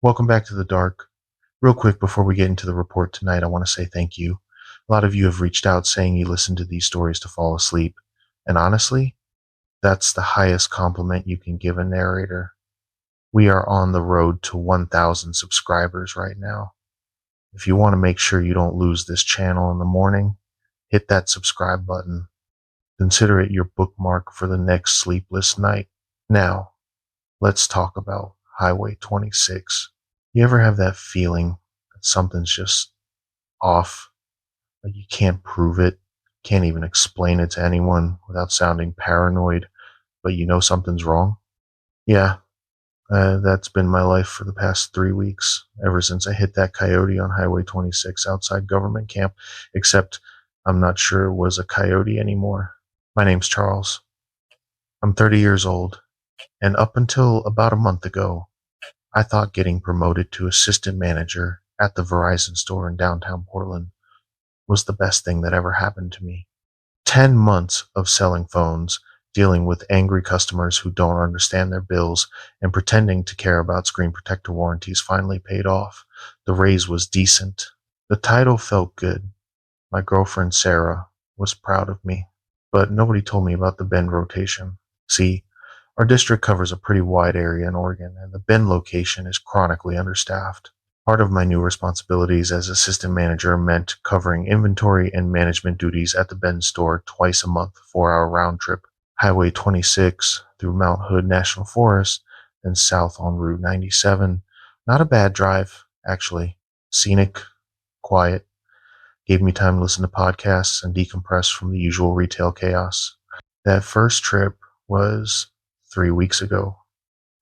Welcome back to the dark. Real quick before we get into the report tonight, I want to say thank you. A lot of you have reached out saying you listen to these stories to fall asleep. And honestly, that's the highest compliment you can give a narrator. We are on the road to 1,000 subscribers right now. If you want to make sure you don't lose this channel in the morning, hit that subscribe button. Consider it your bookmark for the next sleepless night. Now, let's talk about Highway 26. You ever have that feeling that something's just off? Like you can't prove it, can't even explain it to anyone without sounding paranoid, but you know something's wrong? Yeah, that's been my life for the past 3 weeks, ever since I hit that coyote on Highway 26 outside government camp, except I'm not sure it was a coyote anymore. My name's Charles. I'm 30 years old, and up until about a month ago, I thought getting promoted to assistant manager at the Verizon store in downtown Portland was the best thing that ever happened to me. 10 months of selling phones, dealing with angry customers who don't understand their bills, and pretending to care about screen protector warranties finally paid off. The raise was decent. The title felt good. My girlfriend Sarah was proud of me. But nobody told me about the Bend rotation. See, our district covers a pretty wide area in Oregon, and the Bend location is chronically understaffed. Part of my new responsibilities as assistant manager meant covering inventory and management duties at the Bend store twice a month, 4-hour round trip, Highway 26 through Mount Hood National Forest, then south on Route 97. Not a bad drive, actually. Scenic, quiet, gave me time to listen to podcasts and decompress from the usual retail chaos. That first trip was 3 weeks ago,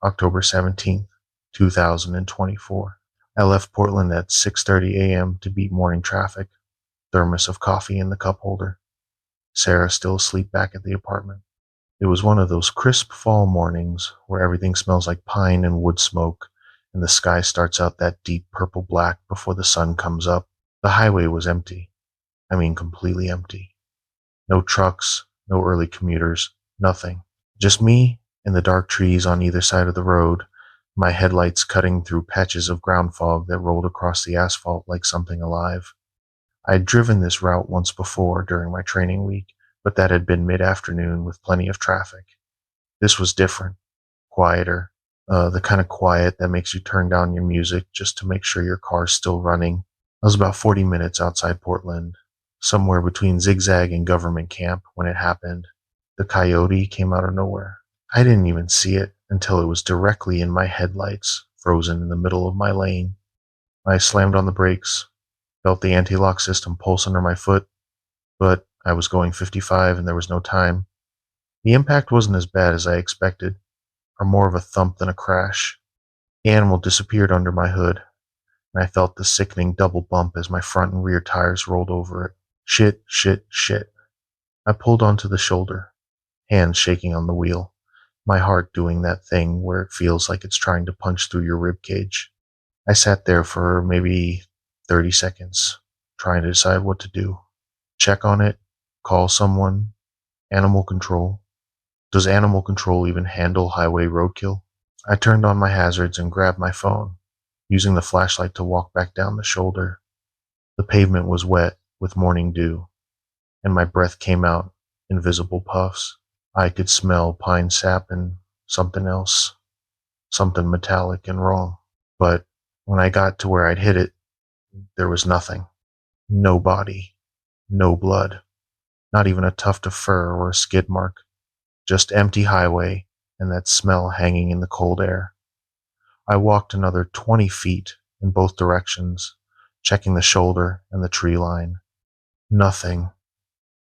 October 17th, 2024. I left Portland at 6:30 a.m. to beat morning traffic, thermos of coffee in the cup holder. Sarah still asleep back at the apartment. It was one of those crisp fall mornings where everything smells like pine and wood smoke, and the sky starts out that deep purple black before the sun comes up. The highway was empty. I mean, completely empty. No trucks, no early commuters, nothing. Just me and the dark trees on either side of the road, my headlights cutting through patches of ground fog that rolled across the asphalt like something alive. I had driven this route once before during my training week, but that had been mid-afternoon with plenty of traffic. This was different, quieter, the kind of quiet that makes you turn down your music just to make sure your car's still running. I was about 40 minutes outside Portland, somewhere between Zigzag and Government Camp when it happened. The coyote came out of nowhere. I didn't even see it until it was directly in my headlights, frozen in the middle of my lane. I slammed on the brakes, felt the anti-lock system pulse under my foot, but I was going 55 and there was no time. The impact wasn't as bad as I expected, or more of a thump than a crash. The animal disappeared under my hood, and I felt the sickening double bump as my front and rear tires rolled over it. Shit, shit, shit. I pulled onto the shoulder, hands shaking on the wheel, my heart doing that thing where it feels like it's trying to punch through your rib cage. I sat there for maybe 30 seconds, trying to decide what to do. Check on it, call someone, animal control. Does animal control even handle highway roadkill? I turned on my hazards and grabbed my phone, using the flashlight to walk back down the shoulder. The pavement was wet with morning dew, and my breath came out in visible puffs. I could smell pine sap and something else, something metallic and wrong. But when I got to where I'd hit it, there was nothing. No body, no blood, not even a tuft of fur or a skid mark, just empty highway and that smell hanging in the cold air. I walked another 20 feet in both directions, checking the shoulder and the tree line. Nothing.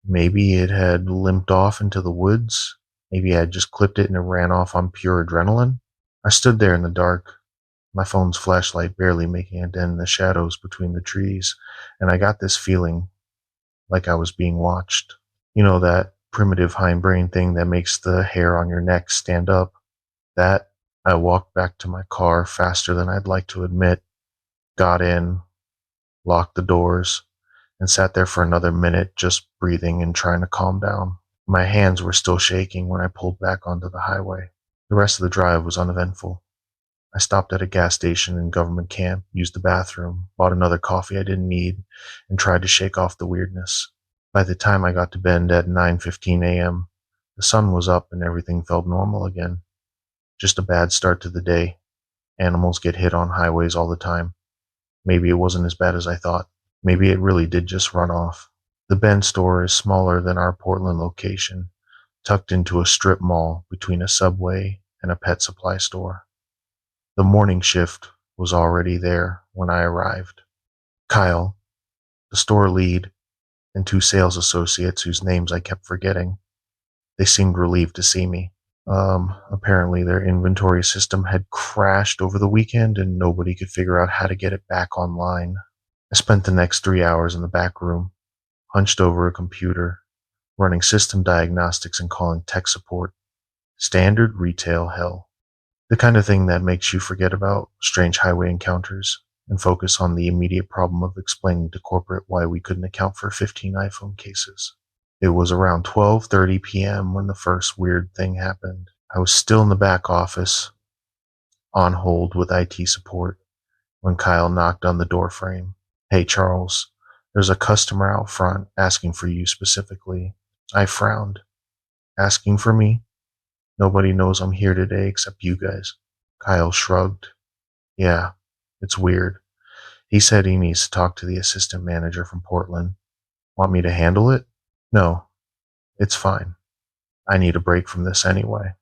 Maybe it had limped off into the woods. Maybe I had just clipped it and it ran off on pure adrenaline. I stood there in the dark, my phone's flashlight barely making a dent in the shadows between the trees, and I got this feeling like I was being watched. You know, that primitive hindbrain thing that makes the hair on your neck stand up? That. I walked back to my car faster than I'd like to admit, got in, locked the doors, and sat there for another minute just breathing and trying to calm down. My hands were still shaking when I pulled back onto the highway. The rest of the drive was uneventful. I stopped at a gas station in government camp, used the bathroom, bought another coffee I didn't need, and tried to shake off the weirdness. By the time I got to bed at 9:15 a.m., the sun was up and everything felt normal again. Just a bad start to the day. Animals get hit on highways all the time. Maybe it wasn't as bad as I thought. Maybe it really did just run off. The Bend store is smaller than our Portland location, tucked into a strip mall between a Subway and a pet supply store. The morning shift was already there when I arrived. Kyle, the store lead, and two sales associates whose names I kept forgetting. They seemed relieved to see me. Apparently their inventory system had crashed over the weekend and nobody could figure out how to get it back online. I spent the next 3 hours in the back room, hunched over a computer, running system diagnostics and calling tech support. Standard retail hell. The kind of thing that makes you forget about strange highway encounters and focus on the immediate problem of explaining to corporate why we couldn't account for 15 iPhone cases. It was around 12:30 p.m. when the first weird thing happened. I was still in the back office, on hold with IT support, when Kyle knocked on the door frame. "Hey Charles, there's a customer out front asking for you specifically." I frowned. "Asking for me? Nobody knows I'm here today except you guys." Kyle shrugged. "Yeah, it's weird. He said he needs to talk to the assistant manager from Portland. Want me to handle it?" "No, it's fine. I need a break from this anyway."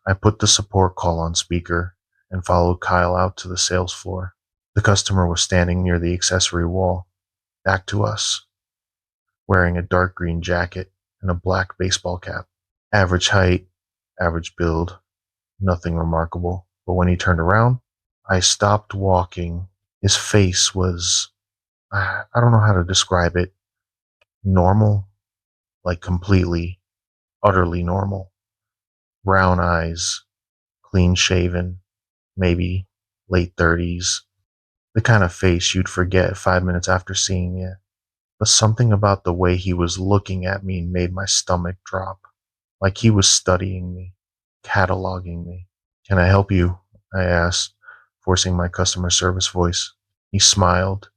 I put the support call on speaker and followed Kyle out to the sales floor. The customer was standing near the accessory wall, back to us, wearing a dark green jacket and a black baseball cap. Average height, average build, nothing remarkable. But when he turned around, I stopped walking. His face was, I don't know how to describe it, normal, like completely, utterly normal. Brown eyes, clean shaven, maybe late 30s. The kind of face you'd forget 5 minutes after seeing it. But something about the way he was looking at me made my stomach drop, like he was studying me, cataloging me. "Can I help you?" I asked, forcing my customer service voice. He smiled.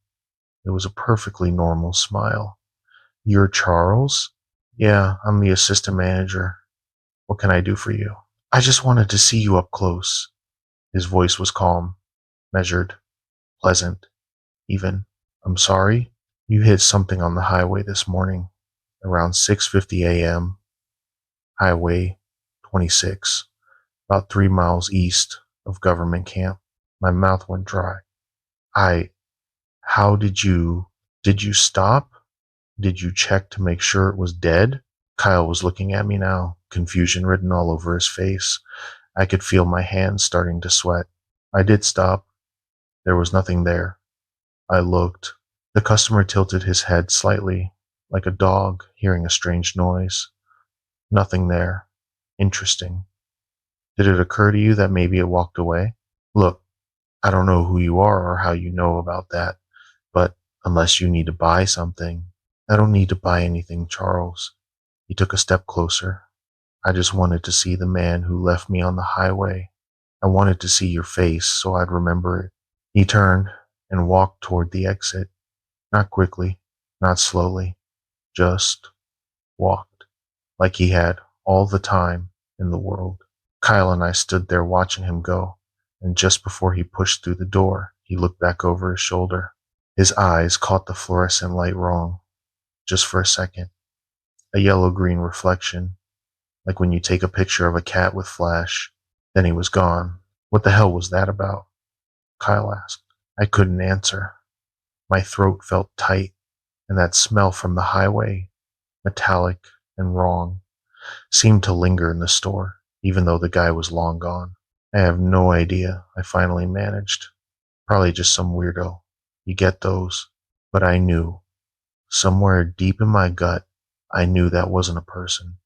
It was a perfectly normal smile. "You're Charles?" "Yeah, I'm the assistant manager. What can I do for you?" "I just wanted to see you up close." His voice was calm, measured, pleasant, even. "I'm sorry? You hit something on the highway this morning, around 6:50 a.m., Highway 26, about 3 miles east of Government Camp." My mouth went dry. I, how did you stop? Did you check to make sure it was dead?" Kyle was looking at me now, confusion written all over his face. I could feel my hands starting to sweat. "I did stop. There was nothing there." I looked. The customer tilted his head slightly, like a dog hearing a strange noise. "Nothing there. Interesting. Did it occur to you that maybe it walked away?" "Look, I don't know who you are or how you know about that, but unless you need to buy something." "I don't need to buy anything, Charles." He took a step closer. "I just wanted to see the man who left me on the highway. I wanted to see your face so I'd remember it." He turned and walked toward the exit. Not quickly, not slowly, just walked, like he had all the time in the world. Kyle and I stood there watching him go, and just before he pushed through the door, he looked back over his shoulder. His eyes caught the fluorescent light wrong, just for a second. A yellow-green reflection, like when you take a picture of a cat with flash. Then he was gone. "What the hell was that about?" Kyle asked. I couldn't answer. My throat felt tight, and that smell from the highway, metallic and wrong, seemed to linger in the store, even though the guy was long gone. "I have no idea," I finally managed. "Probably just some weirdo. You get those." But I knew, somewhere deep in my gut, I knew that wasn't a person,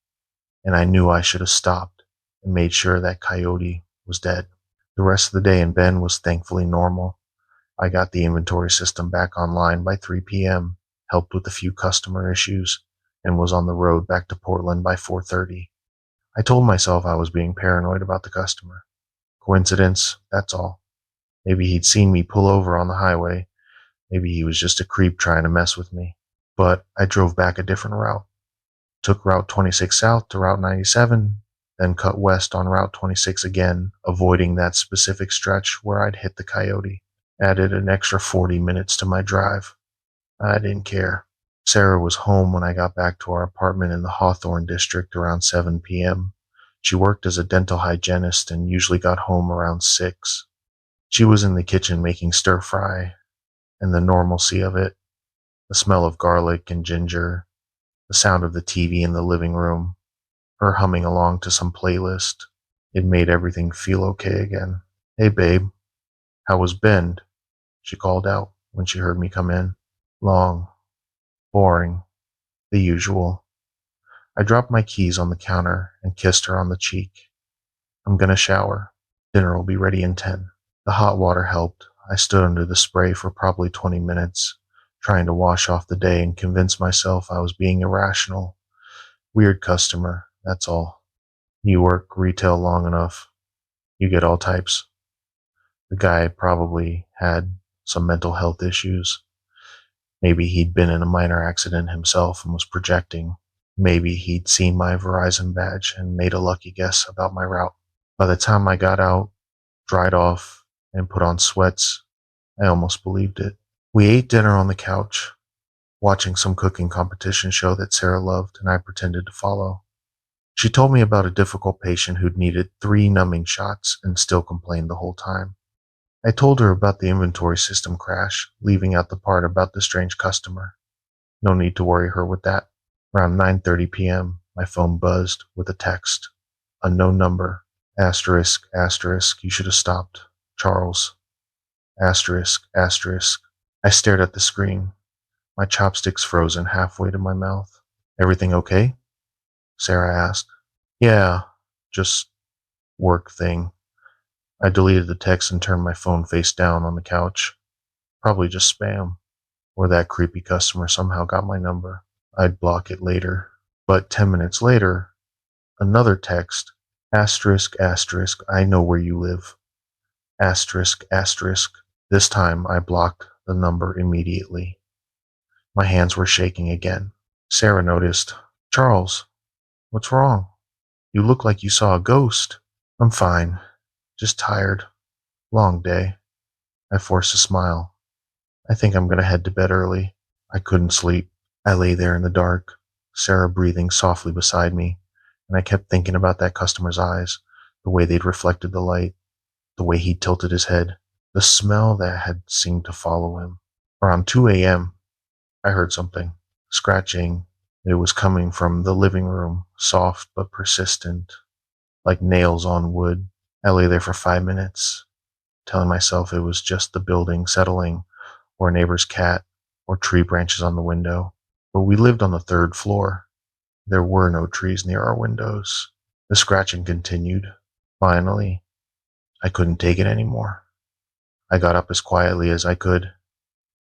and I knew I should have stopped and made sure that coyote was dead. The rest of the day in Bend was thankfully normal. I got the inventory system back online by 3 p.m., helped with a few customer issues, and was on the road back to Portland by 4:30. I told myself I was being paranoid about the customer. Of Coincidence, that's all. Maybe he'd seen me pull over on the highway. Maybe he was just a creep trying to mess with me. But I drove back a different route. Took Route 26 south to Route 97, then cut west on Route 26 again, avoiding that specific stretch where I'd hit the coyote. Added an extra 40 minutes to my drive. I didn't care. Sarah was home when I got back to our apartment in the Hawthorne district around 7 p.m. She worked as a dental hygienist and usually got home around 6. She was in the kitchen making stir fry, and the normalcy of it, the smell of garlic and ginger, the sound of the TV in the living room, her humming along to some playlist, it made everything feel okay again. "Hey babe, how was Bend?" she called out when she heard me come in. "Long, boring, the usual." I dropped my keys on the counter and kissed her on the cheek. "I'm gonna shower. Dinner will be ready in 10. The hot water helped. I stood under the spray for probably 20 minutes, trying to wash off the day and convince myself I was being irrational. Weird customer, that's all. You work retail long enough, you get all types. The guy probably had some mental health issues. Maybe he'd been in a minor accident himself and was projecting. Maybe he'd seen my Verizon badge and made a lucky guess about my route. By the time I got out, dried off, and put on sweats, I almost believed it. We ate dinner on the couch, watching some cooking competition show that Sarah loved, and I pretended to follow. She told me about a difficult patient who'd needed 3 numbing shots and still complained the whole time. I told her about the inventory system crash, leaving out the part about the strange customer. No need to worry her with that. Around 9:30 p.m., my phone buzzed with a text. "Unknown number. Asterisk, asterisk, you should have stopped. Charles. Asterisk, asterisk." I stared at the screen, my chopsticks frozen halfway to my mouth. "Everything okay?" Sarah asked. "Yeah, just work thing." I deleted the text and turned my phone face down on the couch. Probably just spam, or that creepy customer somehow got my number. I'd block it later. But 10 minutes later, another text. Asterisk, asterisk, I know where you live. Asterisk, asterisk. This time I blocked the number immediately. My hands were shaking again. Sarah noticed. "Charles, what's wrong? You look like you saw a ghost." "I'm fine. Just tired. Long day." I forced a smile. "I think I'm gonna head to bed early." I couldn't sleep. I lay there in the dark, Sarah breathing softly beside me, and I kept thinking about that customer's eyes, the way they'd reflected the light, the way he tilted his head, the smell that had seemed to follow him. Around 2 a.m., I heard something, scratching. It was coming from the living room, soft but persistent, like nails on wood. I lay there for 5 minutes, telling myself it was just the building settling, or a neighbor's cat, or tree branches on the window. But we lived on the 3rd floor. There were no trees near our windows. The scratching continued. Finally, I couldn't take it anymore. I got up as quietly as I could,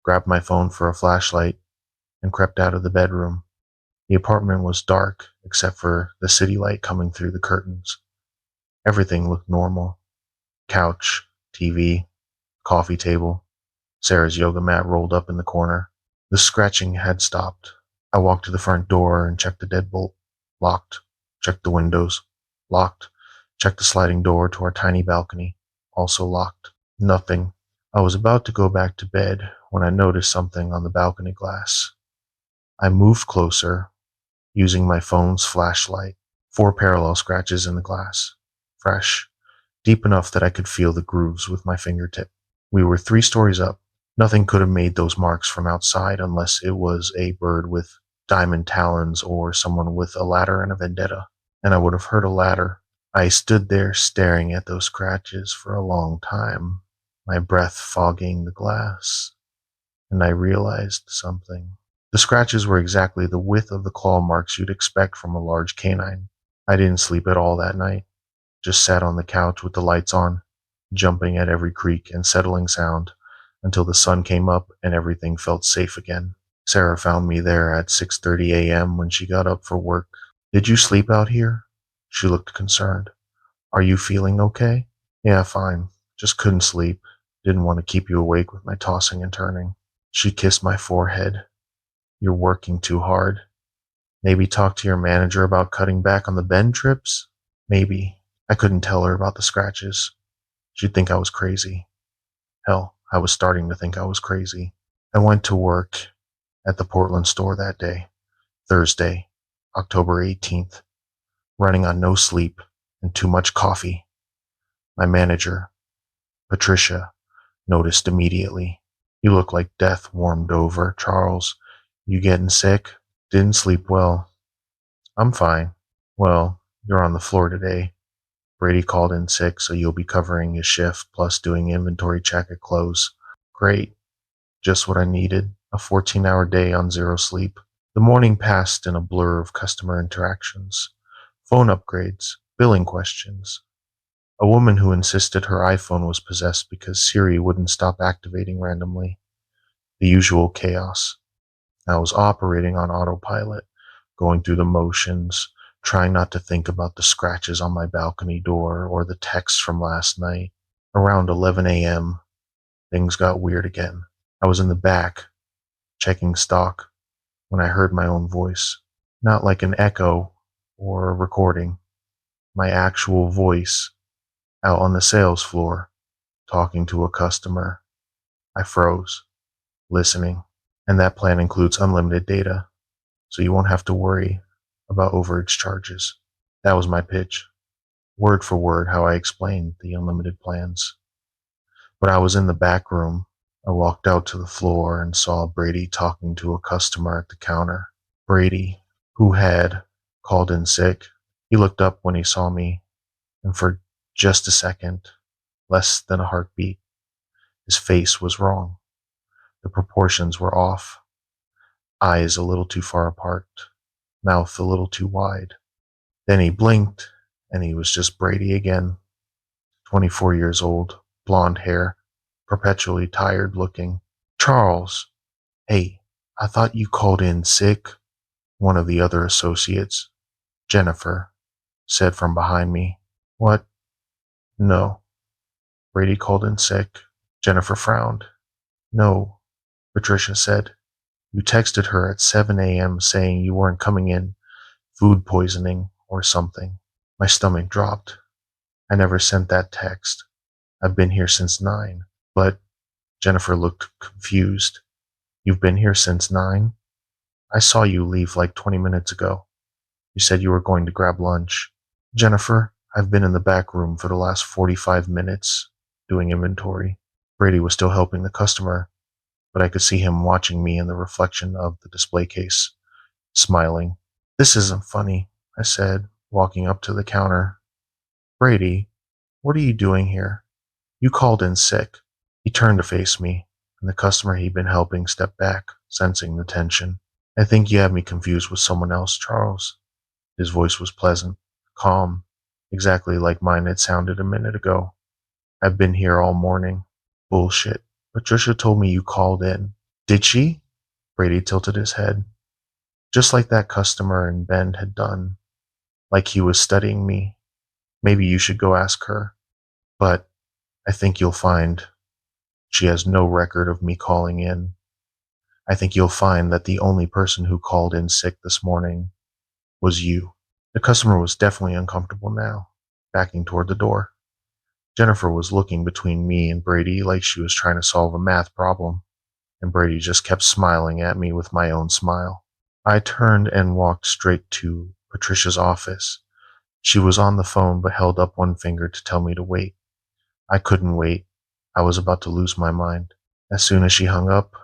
grabbed my phone for a flashlight, and crept out of the bedroom. The apartment was dark, except for the city light coming through the curtains. Everything looked normal. Couch, TV, coffee table, Sarah's yoga mat rolled up in the corner. The scratching had stopped. I walked to the front door and checked the deadbolt. Locked. Checked the windows. Locked. Checked the sliding door to our tiny balcony. Also locked. Nothing. I was about to go back to bed when I noticed something on the balcony glass. I moved closer, using my phone's flashlight. 4 parallel scratches in the glass. Fresh. Deep enough that I could feel the grooves with my fingertip. We were 3 stories up. Nothing could have made those marks from outside unless it was a bird with diamond talons or someone with a ladder and a vendetta. And I would have heard a ladder. I stood there staring at those scratches for a long time, my breath fogging the glass. And I realized something. The scratches were exactly the width of the claw marks you'd expect from a large canine. I didn't sleep at all that night. Just sat on the couch with the lights on, jumping at every creak and settling sound, until the sun came up and everything felt safe again. Sarah found me there at 6:30 a.m. when she got up for work. "Did you sleep out here?" She looked concerned. "Are you feeling okay?" Yeah, fine. Just couldn't sleep. Didn't want to keep you awake with my tossing and turning. She kissed my forehead. You're working too hard. Maybe talk to your manager about cutting back on the bend trips? Maybe. I couldn't tell her about the scratches. She'd think I was crazy. Hell, I was starting to think I was crazy. I went to work at the Portland store that day, Thursday, October 18th, running on no sleep and too much coffee. My manager, Patricia, noticed immediately. You look like death warmed over, Charles. You getting sick? Didn't sleep well. I'm fine. Well, you're on the floor today. Brady called in sick, so you'll be covering his shift plus doing inventory check at close. Great. Just what I needed. A 14-hour day on zero sleep. The morning passed in a blur of customer interactions, phone upgrades, billing questions. A woman who insisted her iPhone was possessed because Siri wouldn't stop activating randomly. The usual chaos. I was operating on autopilot, going through the motions, trying not to think about the scratches on my balcony door or the texts from last night. Around 11 a.m., things got weird again. I was in the back, checking stock, when I heard my own voice. Not like an echo or a recording, my actual voice, out on the sales floor, talking to a customer. I froze, listening. And that plan includes unlimited data, so you won't have to worry about overage charges. That was my pitch, word for word how I explained the unlimited plans. But I was in the back room. I walked out to the floor and saw Brady talking to a customer at the counter. Brady, who had called in sick, he looked up when he saw me, and for just a second, less than a heartbeat, his face was wrong. The proportions were off. Eyes a little too far apart, mouth a little too wide. Then he blinked, and he was just Brady again. 24 years old, blonde hair, perpetually tired looking. Charles, hey, I thought you called in sick. One of the other associates, Jennifer, said from behind me. What? No. Brady called in sick. Jennifer frowned. No, Patricia said. You texted her at 7 a.m. saying you weren't coming in, food poisoning or something. My stomach dropped. I never sent that text. I've been here since 9. But Jennifer looked confused. You've been here since 9? I saw you leave like 20 minutes ago. You said you were going to grab lunch. Jennifer, I've been in the back room for the last 45 minutes doing inventory. Brady was still helping the customer, but I could see him watching me in the reflection of the display case, smiling. This isn't funny, I said, walking up to the counter. Brady, what are you doing here? You called in sick. He turned to face me, and the customer he'd been helping stepped back, sensing the tension. I think you have me confused with someone else, Charles. His voice was pleasant, calm, exactly like mine had sounded a minute ago. I've been here all morning. Bullshit. Patricia told me you called in. Did she? Brady tilted his head. Just like that customer in Bend had done. Like he was studying me. Maybe you should go ask her. But I think you'll find she has no record of me calling in. I think you'll find that the only person who called in sick this morning was you. The customer was definitely uncomfortable now, backing toward the door. Jennifer was looking between me and Brady like she was trying to solve a math problem, and Brady just kept smiling at me with my own smile. I turned and walked straight to Patricia's office. She was on the phone but held up one finger to tell me to wait. I couldn't wait. I was about to lose my mind. As soon as she hung up,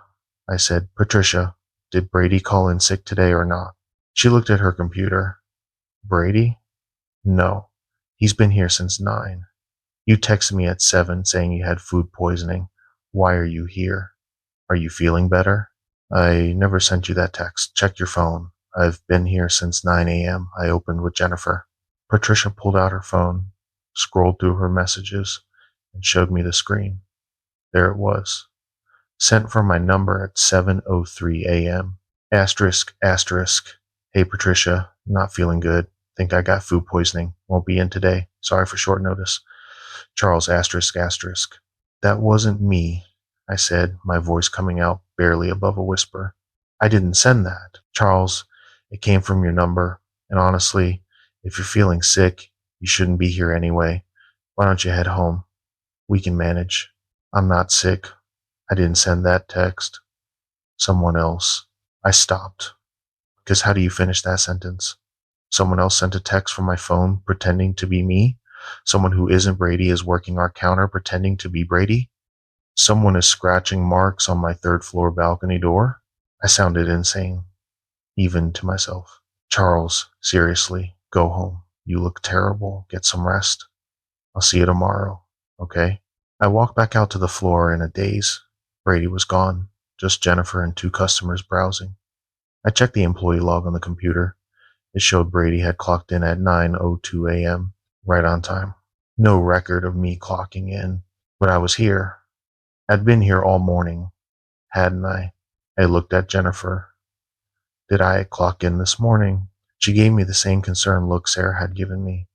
I said, Patricia, did Brady call in sick today or not? She looked at her computer. Brady? No. He's been here since 9. You texted me at 7 saying you had food poisoning. Why are you here? Are you feeling better? I never sent you that text. Check your phone. I've been here since 9 a.m. I opened with Jennifer. Patricia pulled out her phone, scrolled through her messages, and showed me the screen. There it was. Sent from my number at 7:03 a.m. Asterisk, asterisk. Hey Patricia, not feeling good. Think I got food poisoning. Won't be in today. Sorry for short notice. Charles asterisk asterisk. That wasn't me, I said, my voice coming out barely above a whisper. I didn't send that. Charles, it came from your number, and honestly, if you're feeling sick, you shouldn't be here anyway. Why don't you head home? We can manage. I'm not sick. I didn't send that text. Someone else. I stopped. Because how do you finish that sentence? Someone else sent a text from my phone pretending to be me? Someone who isn't Brady is working our counter pretending to be Brady? Someone is scratching marks on my third floor balcony door? I sounded insane, even to myself. Charles, seriously, go home. You look terrible. Get some rest. I'll see you tomorrow, okay? I walked back out to the floor in a daze. Brady was gone, just Jennifer and two customers browsing. I checked the employee log on the computer. It showed Brady had clocked in at 9:02 a.m., right on time. No record of me clocking in, but I was here. I'd been here all morning, hadn't I? I looked at Jennifer. Did I clock in this morning? She gave me the same concerned look Sarah had given me.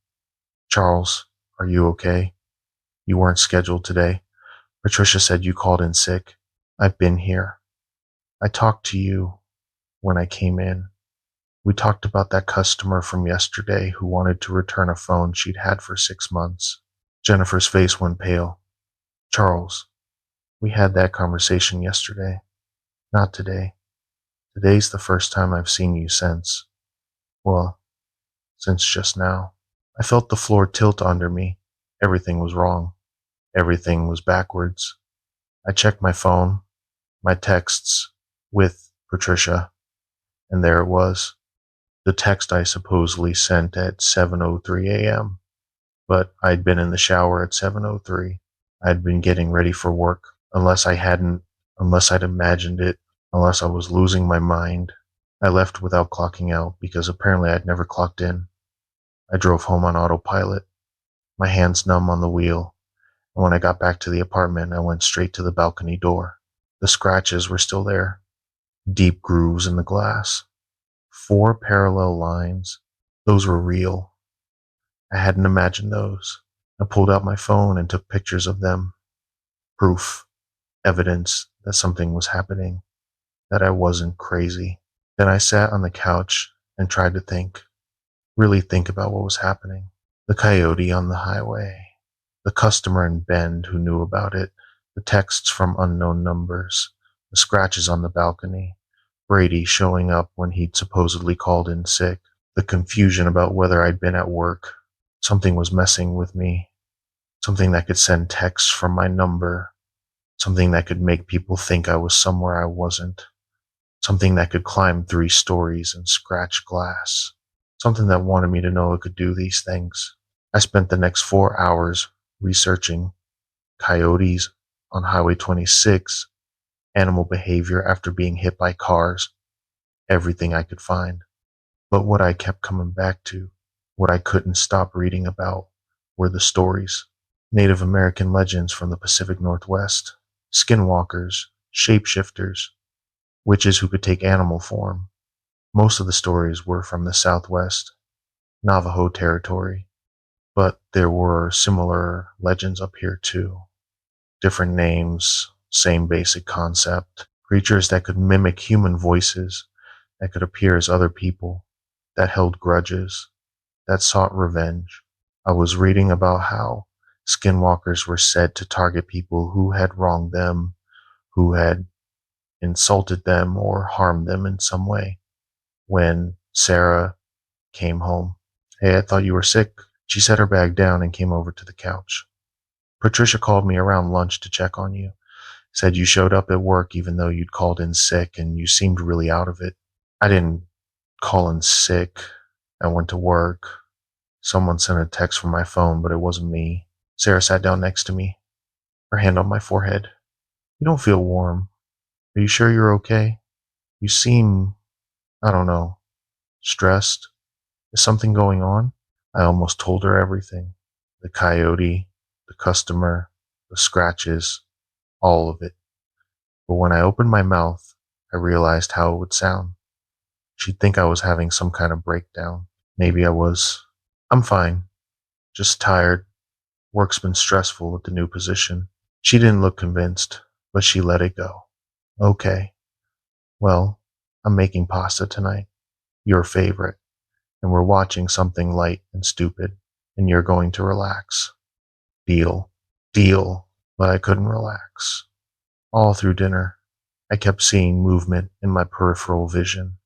Charles, are you okay? You weren't scheduled today. Patricia said you called in sick. I've been here. I talked to you when I came in. We talked about that customer from yesterday who wanted to return a phone she'd had for 6 months. Jennifer's face went pale. Charles, we had that conversation yesterday. Not today. Today's the first time I've seen you since. Well, since just now. I felt the floor tilt under me. Everything was wrong. Everything was backwards. I checked my phone, my texts with Patricia, and there it was. The text I supposedly sent at 7:03 a.m. But I'd been in the shower at 7:03. I'd been getting ready for work, unless I'd imagined it, unless I was losing my mind. I left without clocking out because apparently I'd never clocked in. I drove home on autopilot, my hands numb on the wheel, and when I got back to the apartment, I went straight to the balcony door. The scratches were still there, deep grooves in the glass. 4 parallel lines. Those were real. I hadn't imagined those. I pulled out my phone and took pictures of them. Proof, evidence that something was happening, that I wasn't crazy. Then I sat on the couch and tried to think, really think about what was happening. The coyote on the highway, the customer in Bend who knew about it, the texts from unknown numbers, the scratches on the balcony, Brady showing up when he'd supposedly called in sick, the confusion about whether I'd been at work. Something was messing with me, something that could send texts from my number, something that could make people think I was somewhere I wasn't, something that could climb 3 stories and scratch glass, something that wanted me to know it could do these things. I spent the next 4 hours researching coyotes on Highway 26, animal behavior after being hit by cars, everything I could find. But what I kept coming back to, what I couldn't stop reading about, were the stories. Native American legends from the Pacific Northwest, skinwalkers, shapeshifters, witches who could take animal form. Most of the stories were from the Southwest, Navajo territory, but there were similar legends up here too. Different names, same basic concept. Creatures that could mimic human voices, that could appear as other people, that held grudges, that sought revenge. I was reading about how skinwalkers were said to target people who had wronged them, who had insulted them or harmed them in some way. When Sarah came home, hey, I thought you were sick. She set her bag down and came over to the couch. Patricia called me around lunch to check on you. Said you showed up at work even though you'd called in sick and you seemed really out of it. I didn't call in sick. I went to work. Someone sent a text from my phone, but it wasn't me. Sarah sat down next to me, her hand on my forehead. You don't feel warm. Are you sure you're okay? You seem, I don't know, stressed. Is something going on? I almost told her everything. The coyote, the customer, the scratches, all of it. But when I opened my mouth, I realized how it would sound. She'd think I was having some kind of breakdown. Maybe I was. I'm fine. Just tired. Work's been stressful with the new position. She didn't look convinced, but she let it go. Okay, well, I'm making pasta tonight, your favorite, and we're watching something light and stupid, and you're going to relax. Deal. Deal. But I couldn't relax. All through dinner, I kept seeing movement in my peripheral vision,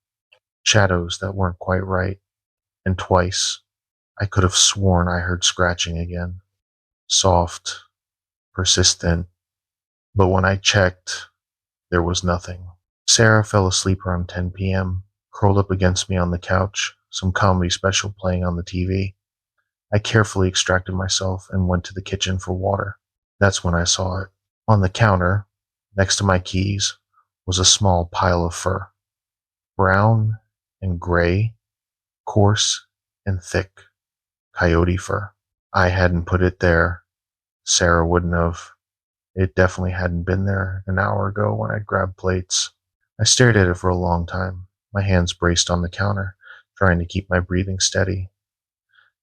shadows that weren't quite right, and twice I could have sworn I heard scratching again. Soft, persistent, but when I checked, there was nothing. Sarah fell asleep around 10 p.m., curled up against me on the couch, some comedy special playing on the TV. I carefully extracted myself and went to the kitchen for water. That's when I saw it. On the counter, next to my keys, was a small pile of fur. Brown and gray, coarse and thick. Coyote fur. I hadn't put it there. Sarah wouldn't have. It definitely hadn't been there an hour ago when I grabbed plates. I stared at it for a long time, my hands braced on the counter, trying to keep my breathing steady.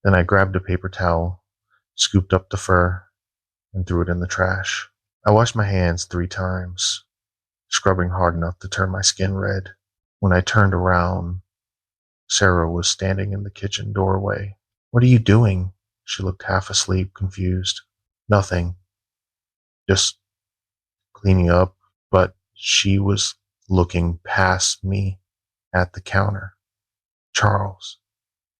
Then I grabbed a paper towel, scooped up the fur, and threw it in the trash. I washed my hands 3 times, scrubbing hard enough to turn my skin red. When I turned around, Sarah was standing in the kitchen doorway. What are you doing? She looked half asleep, confused. Nothing. Just cleaning up, but she was looking past me at the counter. Charles,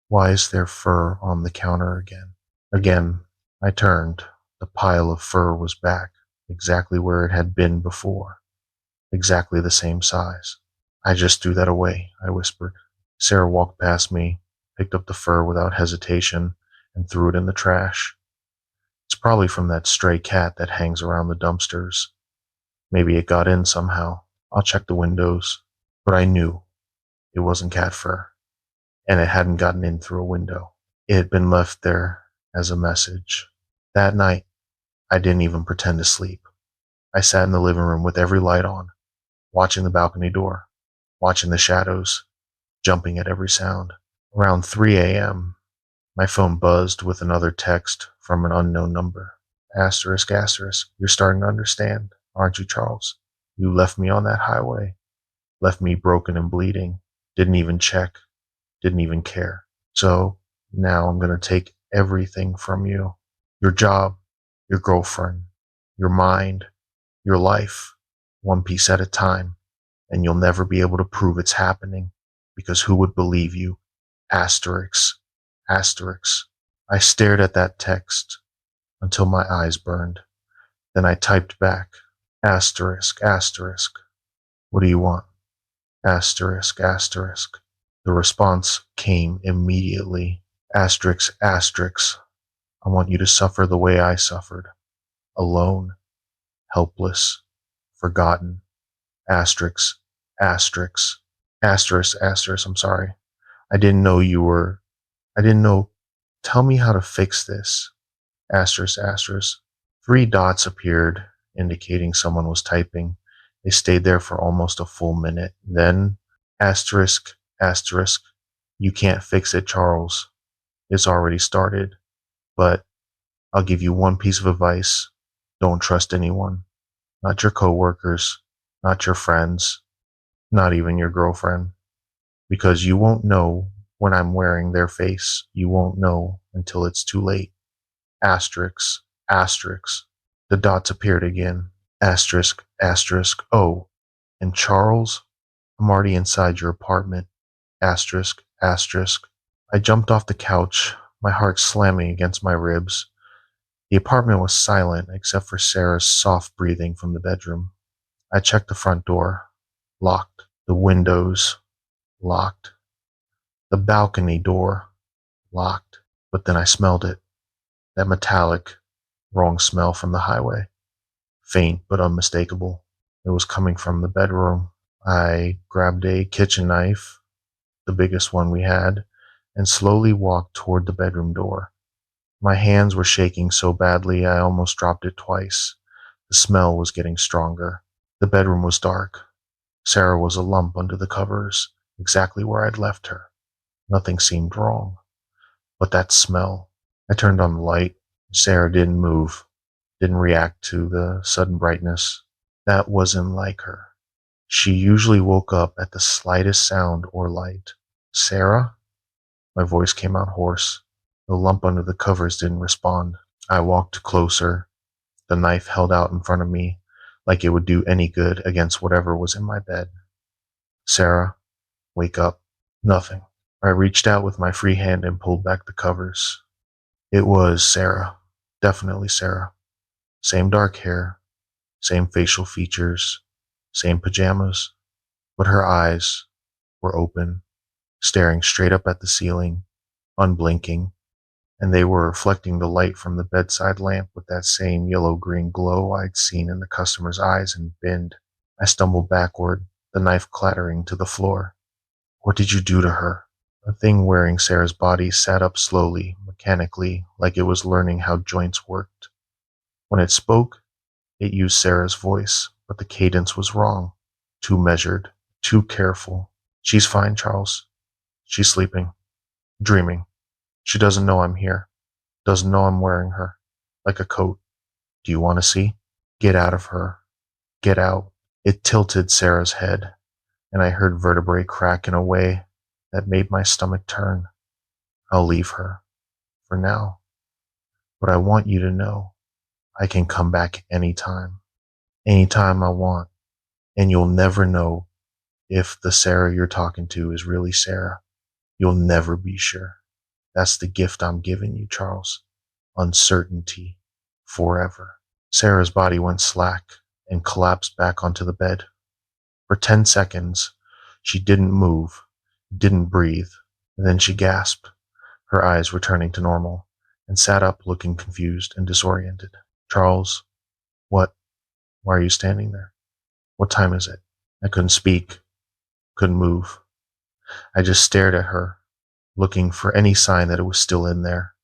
why is there fur on the counter again? Again, I turned. The pile of fur was back, exactly where it had been before, exactly the same size. I just threw that away, I whispered. Sarah walked past me, picked up the fur without hesitation, and threw it in the trash. It's probably from that stray cat that hangs around the dumpsters. Maybe it got in somehow. I'll check the windows. But I knew it wasn't cat fur, and it hadn't gotten in through a window. It had been left there as a message. That night, I didn't even pretend to sleep. I sat in the living room with every light on, watching the balcony door, watching the shadows, jumping at every sound. Around 3 a.m., my phone buzzed with another text from an unknown number. Asterisk, asterisk, you're starting to understand, aren't you, Charles? You left me on that highway, left me broken and bleeding, didn't even check, didn't even care. So now I'm going to take everything from you. Your job, your girlfriend, your mind, your life, one piece at a time, and you'll never be able to prove it's happening, because who would believe you? Asterisks, asterisks. I stared at that text until my eyes burned. Then I typed back, asterisk, asterisk. What do you want? Asterisk, asterisk. The response came immediately. Asterisk, asterisk. I want you to suffer the way I suffered. Alone, helpless, forgotten. Asterisk, asterisk. Asterisk, asterisk, I'm sorry. I didn't know. Tell me how to fix this. Asterisk, asterisk. 3 dots appeared, indicating someone was typing. They stayed there for almost a full minute. Then, asterisk, asterisk. You can't fix it, Charles. It's already started. But I'll give you one piece of advice. Don't trust anyone. Not your coworkers, not your friends, not even your girlfriend. Because you won't know when I'm wearing their face. You won't know until it's too late. Asterisk, asterisk. The dots appeared again. Asterisk, asterisk. Oh, and Charles, I'm already inside your apartment. Asterisk, asterisk. I jumped off the couch, my heart slamming against my ribs. The apartment was silent except for Sarah's soft breathing from the bedroom. I checked the front door. Locked. The windows. Locked. The balcony door. Locked. But then I smelled it. That metallic, wrong smell from the highway. Faint but unmistakable. It was coming from the bedroom. I grabbed a kitchen knife, the biggest one we had, and slowly walked toward the bedroom door. My hands were shaking so badly I almost dropped it twice. The smell was getting stronger. The bedroom was dark. Sarah was a lump under the covers, exactly where I'd left her. Nothing seemed wrong. But that smell. I turned on the light. Sarah didn't move, didn't react to the sudden brightness. That wasn't like her. She usually woke up at the slightest sound or light. Sarah? My voice came out hoarse. The lump under the covers didn't respond. I walked closer, the knife held out in front of me, like it would do any good against whatever was in my bed. Sarah, wake up. Nothing. I reached out with my free hand and pulled back the covers. It was Sarah. Definitely Sarah. Same dark hair, same facial features, same pajamas, but her eyes were open, staring straight up at the ceiling, unblinking, and they were reflecting the light from the bedside lamp with that same yellow-green glow I'd seen in the customer's eyes and binned. I stumbled backward, the knife clattering to the floor. What did you do to her? The thing wearing Sarah's body sat up slowly, mechanically, like it was learning how joints worked. When it spoke, it used Sarah's voice, but the cadence was wrong. Too measured, too careful. She's fine, Charles. She's sleeping, dreaming. She doesn't know I'm here. Doesn't know I'm wearing her. Like a coat. Do you want to see? Get out of her. Get out. It tilted Sarah's head, and I heard vertebrae crack in a way that made my stomach turn. I'll leave her. For now. But I want you to know I can come back anytime. Anytime I want. And you'll never know if the Sarah you're talking to is really Sarah. You'll never be sure. That's the gift I'm giving you, Charles. Uncertainty. Forever. Sarah's body went slack and collapsed back onto the bed. For 10 seconds, she didn't move, didn't breathe, and then she gasped, her eyes returning to normal, and sat up looking confused and disoriented. Charles, what? Why are you standing there? What time is it? I couldn't speak, couldn't move. I just stared at her, looking for any sign that it was still in there,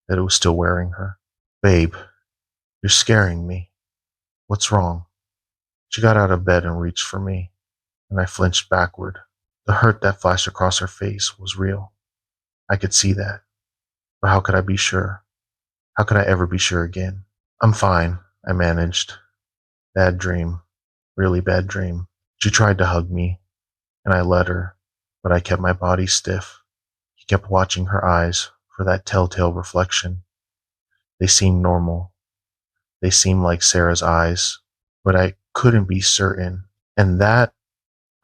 that it was still wearing her. Babe, you're scaring me. What's wrong? She got out of bed and reached for me, and I flinched backward. The hurt that flashed across her face was real. I could see that. But how could I be sure? How could I ever be sure again? I'm fine, I managed. Bad dream. Really bad dream. She tried to hug me, and I let her, but I kept my body stiff. He kept watching her eyes for that telltale reflection. They seemed normal. They seemed like Sarah's eyes, but I couldn't be certain. And that,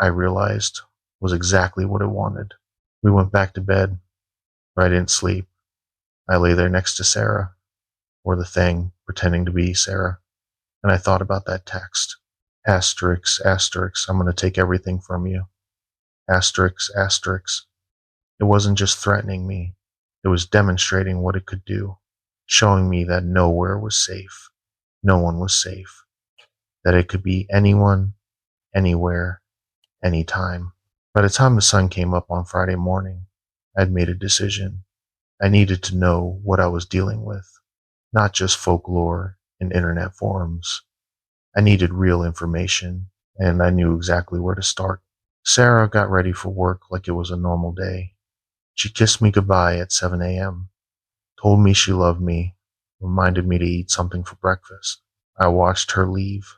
I realized, was exactly what it wanted. We went back to bed, but I didn't sleep. I lay there next to Sarah, or the thing pretending to be Sarah, and I thought about that text. Asterisk, asterisk, I'm going to take everything from you. Asterisk, asterisk. It wasn't just threatening me. It was demonstrating what it could do, showing me that nowhere was safe. No one was safe. That it could be anyone, anywhere, anytime. By the time the sun came up on Friday morning, I'd made a decision. I needed to know what I was dealing with, not just folklore and internet forums. I needed real information, and I knew exactly where to start. Sarah got ready for work like it was a normal day. She kissed me goodbye at 7 a.m., told me she loved me, reminded me to eat something for breakfast. I watched her leave,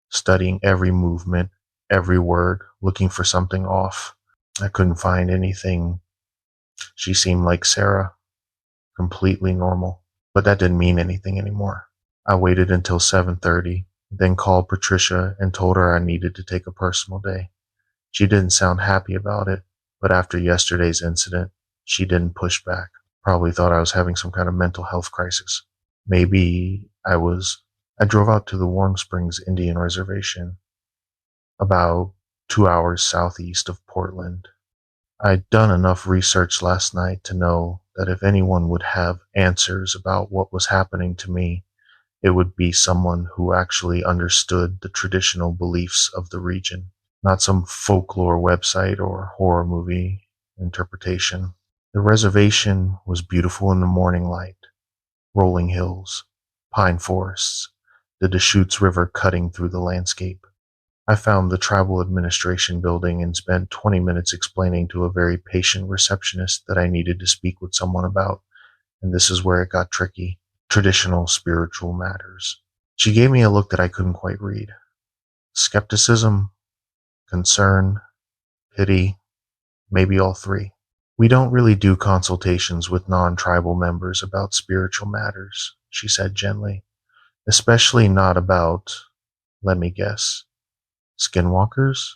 studying every movement, every word, looking for something off. I couldn't find anything. She seemed like Sarah, completely normal, but that didn't mean anything anymore. I waited until 7:30, then called Patricia and told her I needed to take a personal day. She didn't sound happy about it, but after yesterday's incident, she didn't push back. Probably thought I was having some kind of mental health crisis. Maybe I was. I drove out to the Warm Springs Indian Reservation, about 2 hours southeast of Portland. I'd done enough research last night to know that if anyone would have answers about what was happening to me, it would be someone who actually understood the traditional beliefs of the region, not some folklore website or horror movie interpretation. The reservation was beautiful in the morning light. Rolling hills, pine forests, the Deschutes River cutting through the landscape. I found the tribal administration building and spent 20 minutes explaining to a very patient receptionist that I needed to speak with someone about, and this is where it got tricky. traditional spiritual matters. She gave me a look that I couldn't quite read. Skepticism, concern, pity, maybe all three. We don't really do consultations with non-tribal members about spiritual matters, she said gently. Especially not about, let me guess, skinwalkers?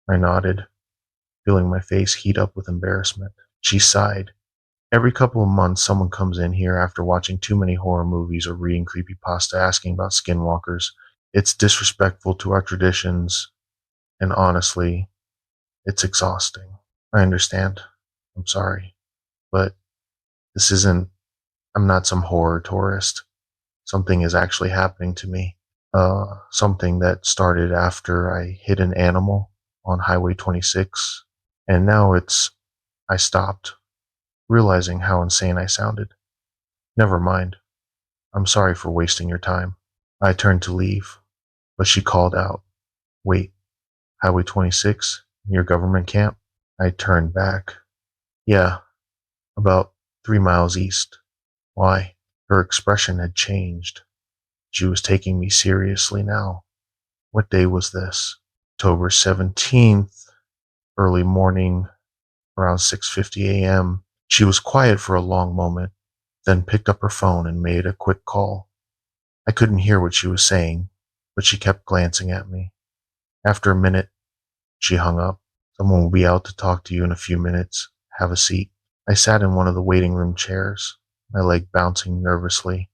I nodded, feeling my face heat up with embarrassment. She sighed. Every couple of months, someone comes in here after watching too many horror movies or reading creepypasta asking about skinwalkers. It's disrespectful to our traditions, and honestly, it's exhausting. I understand. I'm sorry. But this isn't, I'm not some horror tourist. Something is actually happening to me. Something that started after I hit an animal on Highway 26. And now I stopped, realizing how insane I sounded. Never mind. I'm sorry for wasting your time. I turned to leave, but she called out, Wait, Highway 26? Your government camp? I turned back. Yeah, about 3 miles east. Why? Her expression had changed. She was taking me seriously now. What day was this? October 17th, early morning, around 6:50 a.m. She was quiet for a long moment, then picked up her phone and made a quick call. I couldn't hear what she was saying, but she kept glancing at me. After a minute, she hung up. Someone will be out to talk to you in a few minutes. Have a seat. I sat in one of the waiting room chairs, my leg bouncing nervously,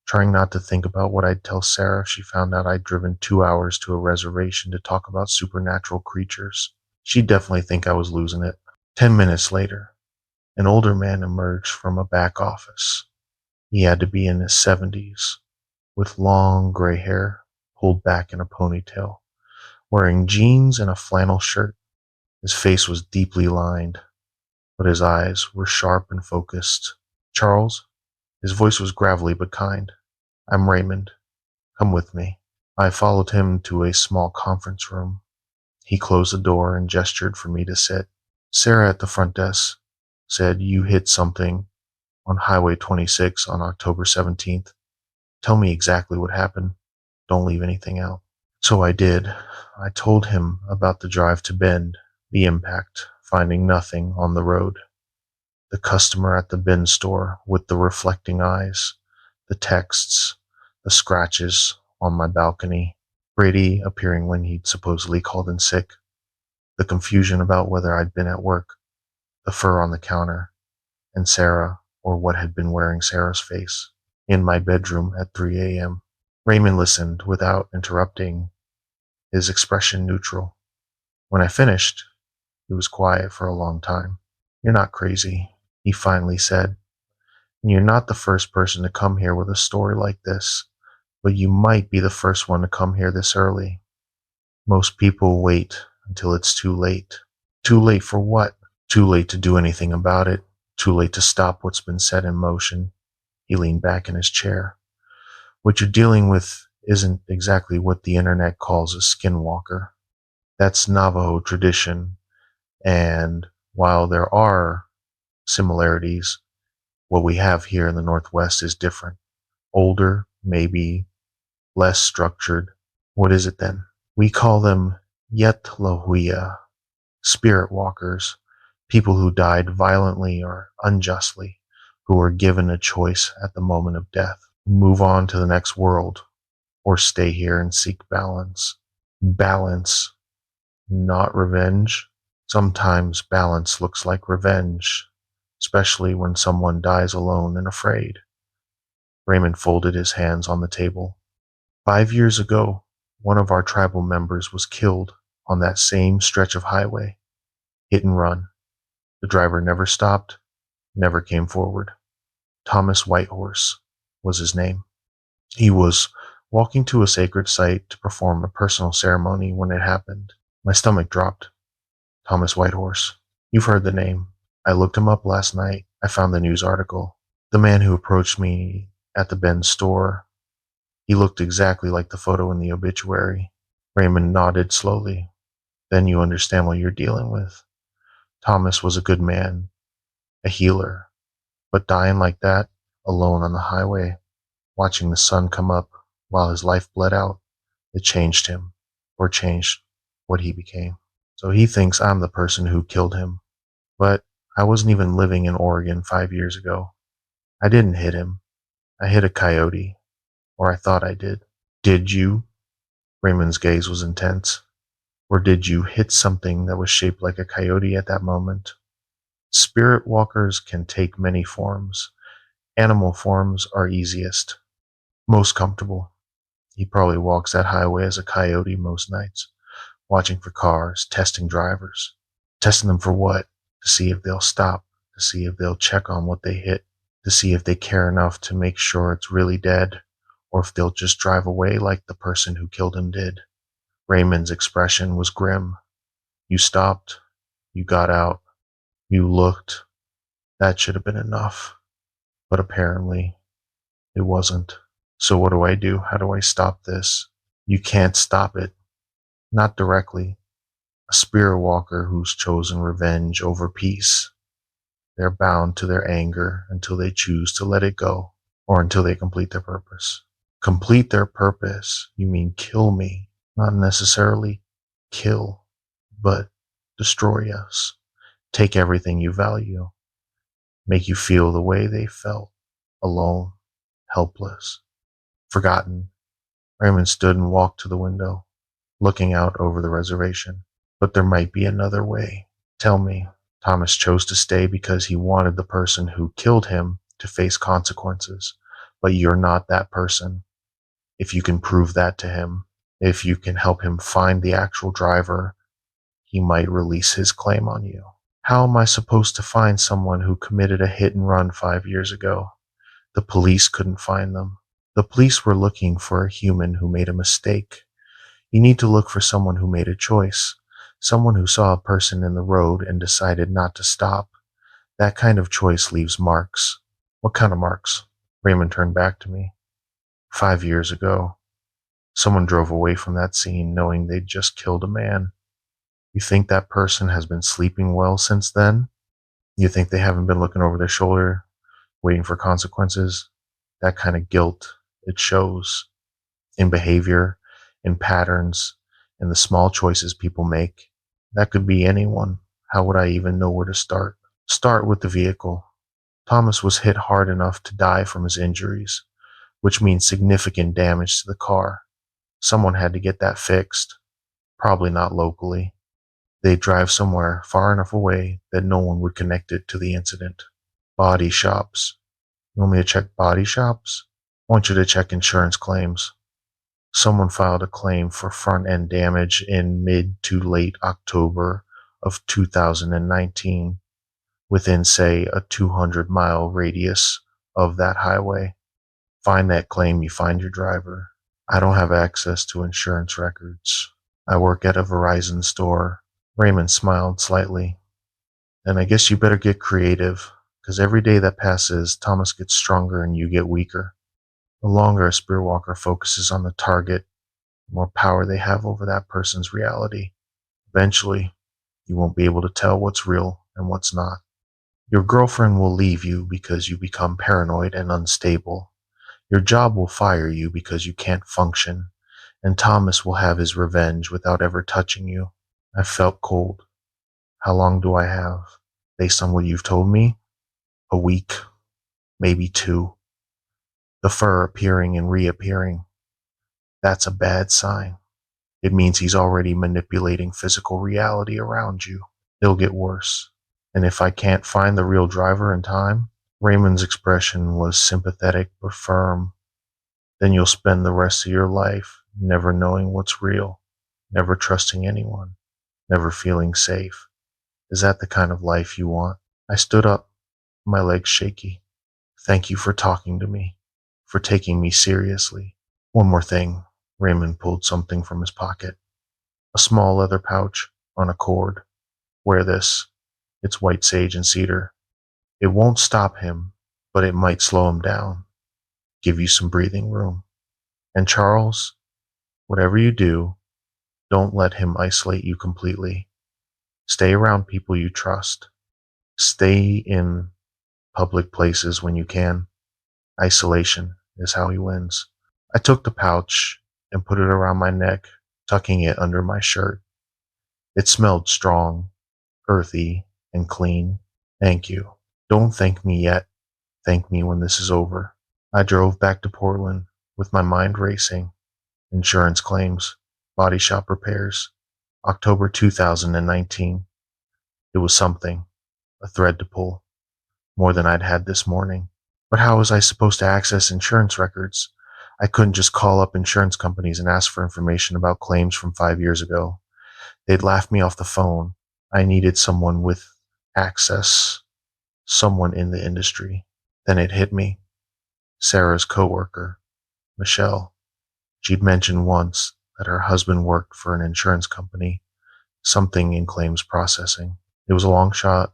trying not to think about what I'd tell Sarah if she found out I'd driven 2 hours to a reservation to talk about supernatural creatures. She'd definitely think I was losing it. 10 minutes later, an older man emerged from a back office. He had to be in his 70s, with long gray hair pulled back in a ponytail, wearing jeans and a flannel shirt. His face was deeply lined, but his eyes were sharp and focused. Charles? His voice was gravelly but kind. I'm Raymond. Come with me. I followed him to a small conference room. He closed the door and gestured for me to sit. Sarah at the front desk said you hit something on Highway 26 on October 17th. Tell me exactly what happened. Don't leave anything out. So I did. I told him about the drive to Bend, the impact, finding nothing on the road. The customer at the bin store with the reflecting eyes, the texts, the scratches on my balcony, Brady appearing when he'd supposedly called in sick, the confusion about whether I'd been at work, the fur on the counter, and Sarah, or what had been wearing Sarah's face, in my bedroom at 3 a.m. Raymond listened without interrupting, his expression neutral. When I finished, he was quiet for a long time. You're not crazy, he finally said. And you're not the first person to come here with a story like this, but you might be the first one to come here this early. Most people wait until it's too late. Too late for what? Too late to do anything about it. Too late to stop what's been set in motion. He leaned back in his chair. What you're dealing with isn't exactly what the internet calls a skinwalker. That's Navajo tradition, and while there are similarities, what we have here in the Northwest is different. Older, maybe less structured. What is it then? We call them Yetlahuya, spirit walkers, people who died violently or unjustly, who were given a choice at the moment of death. Move on to the next world, or stay here and seek balance. Balance, not revenge. Sometimes balance looks like revenge, especially when someone dies alone and afraid. Raymond folded his hands on the table. 5 years ago, one of our tribal members was killed on that same stretch of highway. Hit and run. The driver never stopped, never came forward. Thomas Whitehorse was his name. He was walking to a sacred site to perform a personal ceremony when it happened. My stomach dropped. Thomas Whitehorse. You've heard the name. I looked him up last night. I found the news article. The man who approached me at the Ben's store. He looked exactly like the photo in the obituary. Raymond nodded slowly. Then you understand what you're dealing with. Thomas was a good man, a healer, but dying like that, alone on the highway, watching the sun come up while his life bled out. It changed him, or changed what he became. So he thinks I'm the person who killed him. But I wasn't even living in Oregon 5 years ago. I didn't hit him. I hit a coyote, or I thought I did. Did you? Raymond's gaze was intense. Or did you hit something that was shaped like a coyote at that moment? Spirit walkers can take many forms. Animal forms are easiest, most comfortable. He probably walks that highway as a coyote most nights, watching for cars, testing drivers. Testing them for what? To see if they'll stop, to see if they'll check on what they hit, to see if they care enough to make sure it's really dead, or if they'll just drive away like the person who killed him did. Raymond's expression was grim. You stopped. You got out. You looked. That should have been enough. But apparently, it wasn't. So what do I do? How do I stop this? You can't stop it. Not directly. A spirit walker who's chosen revenge over peace. They're bound to their anger until they choose to let it go, or until they complete their purpose. Complete their purpose? You mean kill me? Not necessarily kill, but destroy us. Take everything you value. Make you feel the way they felt. Alone, helpless, forgotten. Raymond stood and walked to the window, looking out over the reservation. But there might be another way. Tell me. Thomas chose to stay because he wanted the person who killed him to face consequences. But you're not that person. If you can prove that to him, if you can help him find the actual driver, he might release his claim on you. How am I supposed to find someone who committed a hit and run 5 years ago? The police couldn't find them. The police were looking for a human who made a mistake. You need to look for someone who made a choice. Someone who saw a person in the road and decided not to stop. That kind of choice leaves marks. What kind of marks? Raymond turned back to me. 5 years ago, someone drove away from that scene knowing they'd just killed a man. You think that person has been sleeping well since then? You think they haven't been looking over their shoulder, waiting for consequences? That kind of guilt, it shows in behavior, in patterns, in the small choices people make. That could be anyone. How would I even know where to start? Start with the vehicle. Thomas was hit hard enough to die from his injuries, which means significant damage to the car. Someone had to get that fixed. Probably not locally. They'd drive somewhere far enough away that no one would connect it to the incident. Body shops. You want me to check body shops? I want you to check insurance claims. Someone filed a claim for front-end damage in mid to late October of 2019 within, say, a 200-mile radius of that highway. Find that claim, you find your driver. I don't have access to insurance records. I work at a Verizon store. Raymond smiled slightly. Then I guess you better get creative, because every day that passes, Thomas gets stronger and you get weaker. The longer a spirit walker focuses on the target, the more power they have over that person's reality. Eventually, you won't be able to tell what's real and what's not. Your girlfriend will leave you because you become paranoid and unstable. Your job will fire you because you can't function. And Thomas will have his revenge without ever touching you. I felt cold. How long do I have? Based on what you've told me? A week, maybe 2. The fur appearing and reappearing. That's a bad sign. It means he's already manipulating physical reality around you. It'll get worse. And if I can't find the real driver in time, Raymond's expression was sympathetic but firm, then you'll spend the rest of your life never knowing what's real, never trusting anyone, never feeling safe. Is that the kind of life you want? I stood up, my legs shaky. Thank you for talking to me, for taking me seriously. One more thing. Raymond pulled something from his pocket. A small leather pouch on a cord. Wear this. It's white sage and cedar. It won't stop him, but it might slow him down. Give you some breathing room. And Charles, whatever you do, don't let him isolate you completely. Stay around people you trust. Stay in public places when you can. Isolation is how he wins. I took the pouch and put it around my neck, tucking it under my shirt. It smelled strong, earthy, and clean. Thank you. Don't thank me yet. Thank me when this is over. I drove back to Portland with my mind racing. Insurance claims, body shop repairs, October 2019. It was something, a thread to pull, more than I'd had this morning. But how was I supposed to access insurance records? I couldn't just call up insurance companies and ask for information about claims from 5 years ago. They'd laugh me off the phone. I needed someone with access, someone in the industry. Then it hit me. Sarah's coworker, Michelle. She'd mentioned once that her husband worked for an insurance company, something in claims processing. It was a long shot,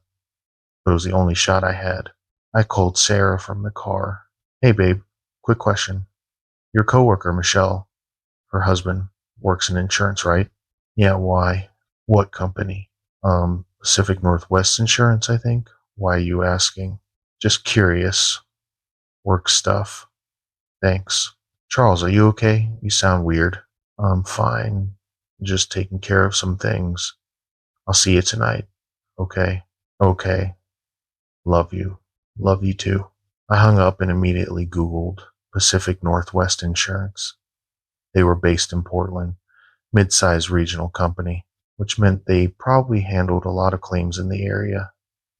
but it was the only shot I had. I called Sarah from the car. Hey babe, quick question. Your coworker, Michelle, her husband, works in insurance, right? Yeah, why? What company? Pacific Northwest Insurance, I think. Why are you asking? Just curious. Work stuff. Thanks. Charles, are you okay? You sound weird. I'm fine. Just taking care of some things. I'll see you tonight. Okay? Okay. Love you. Love you too. I hung up and immediately Googled Pacific Northwest Insurance. They were based in Portland, mid-sized regional company, which meant they probably handled a lot of claims in the area,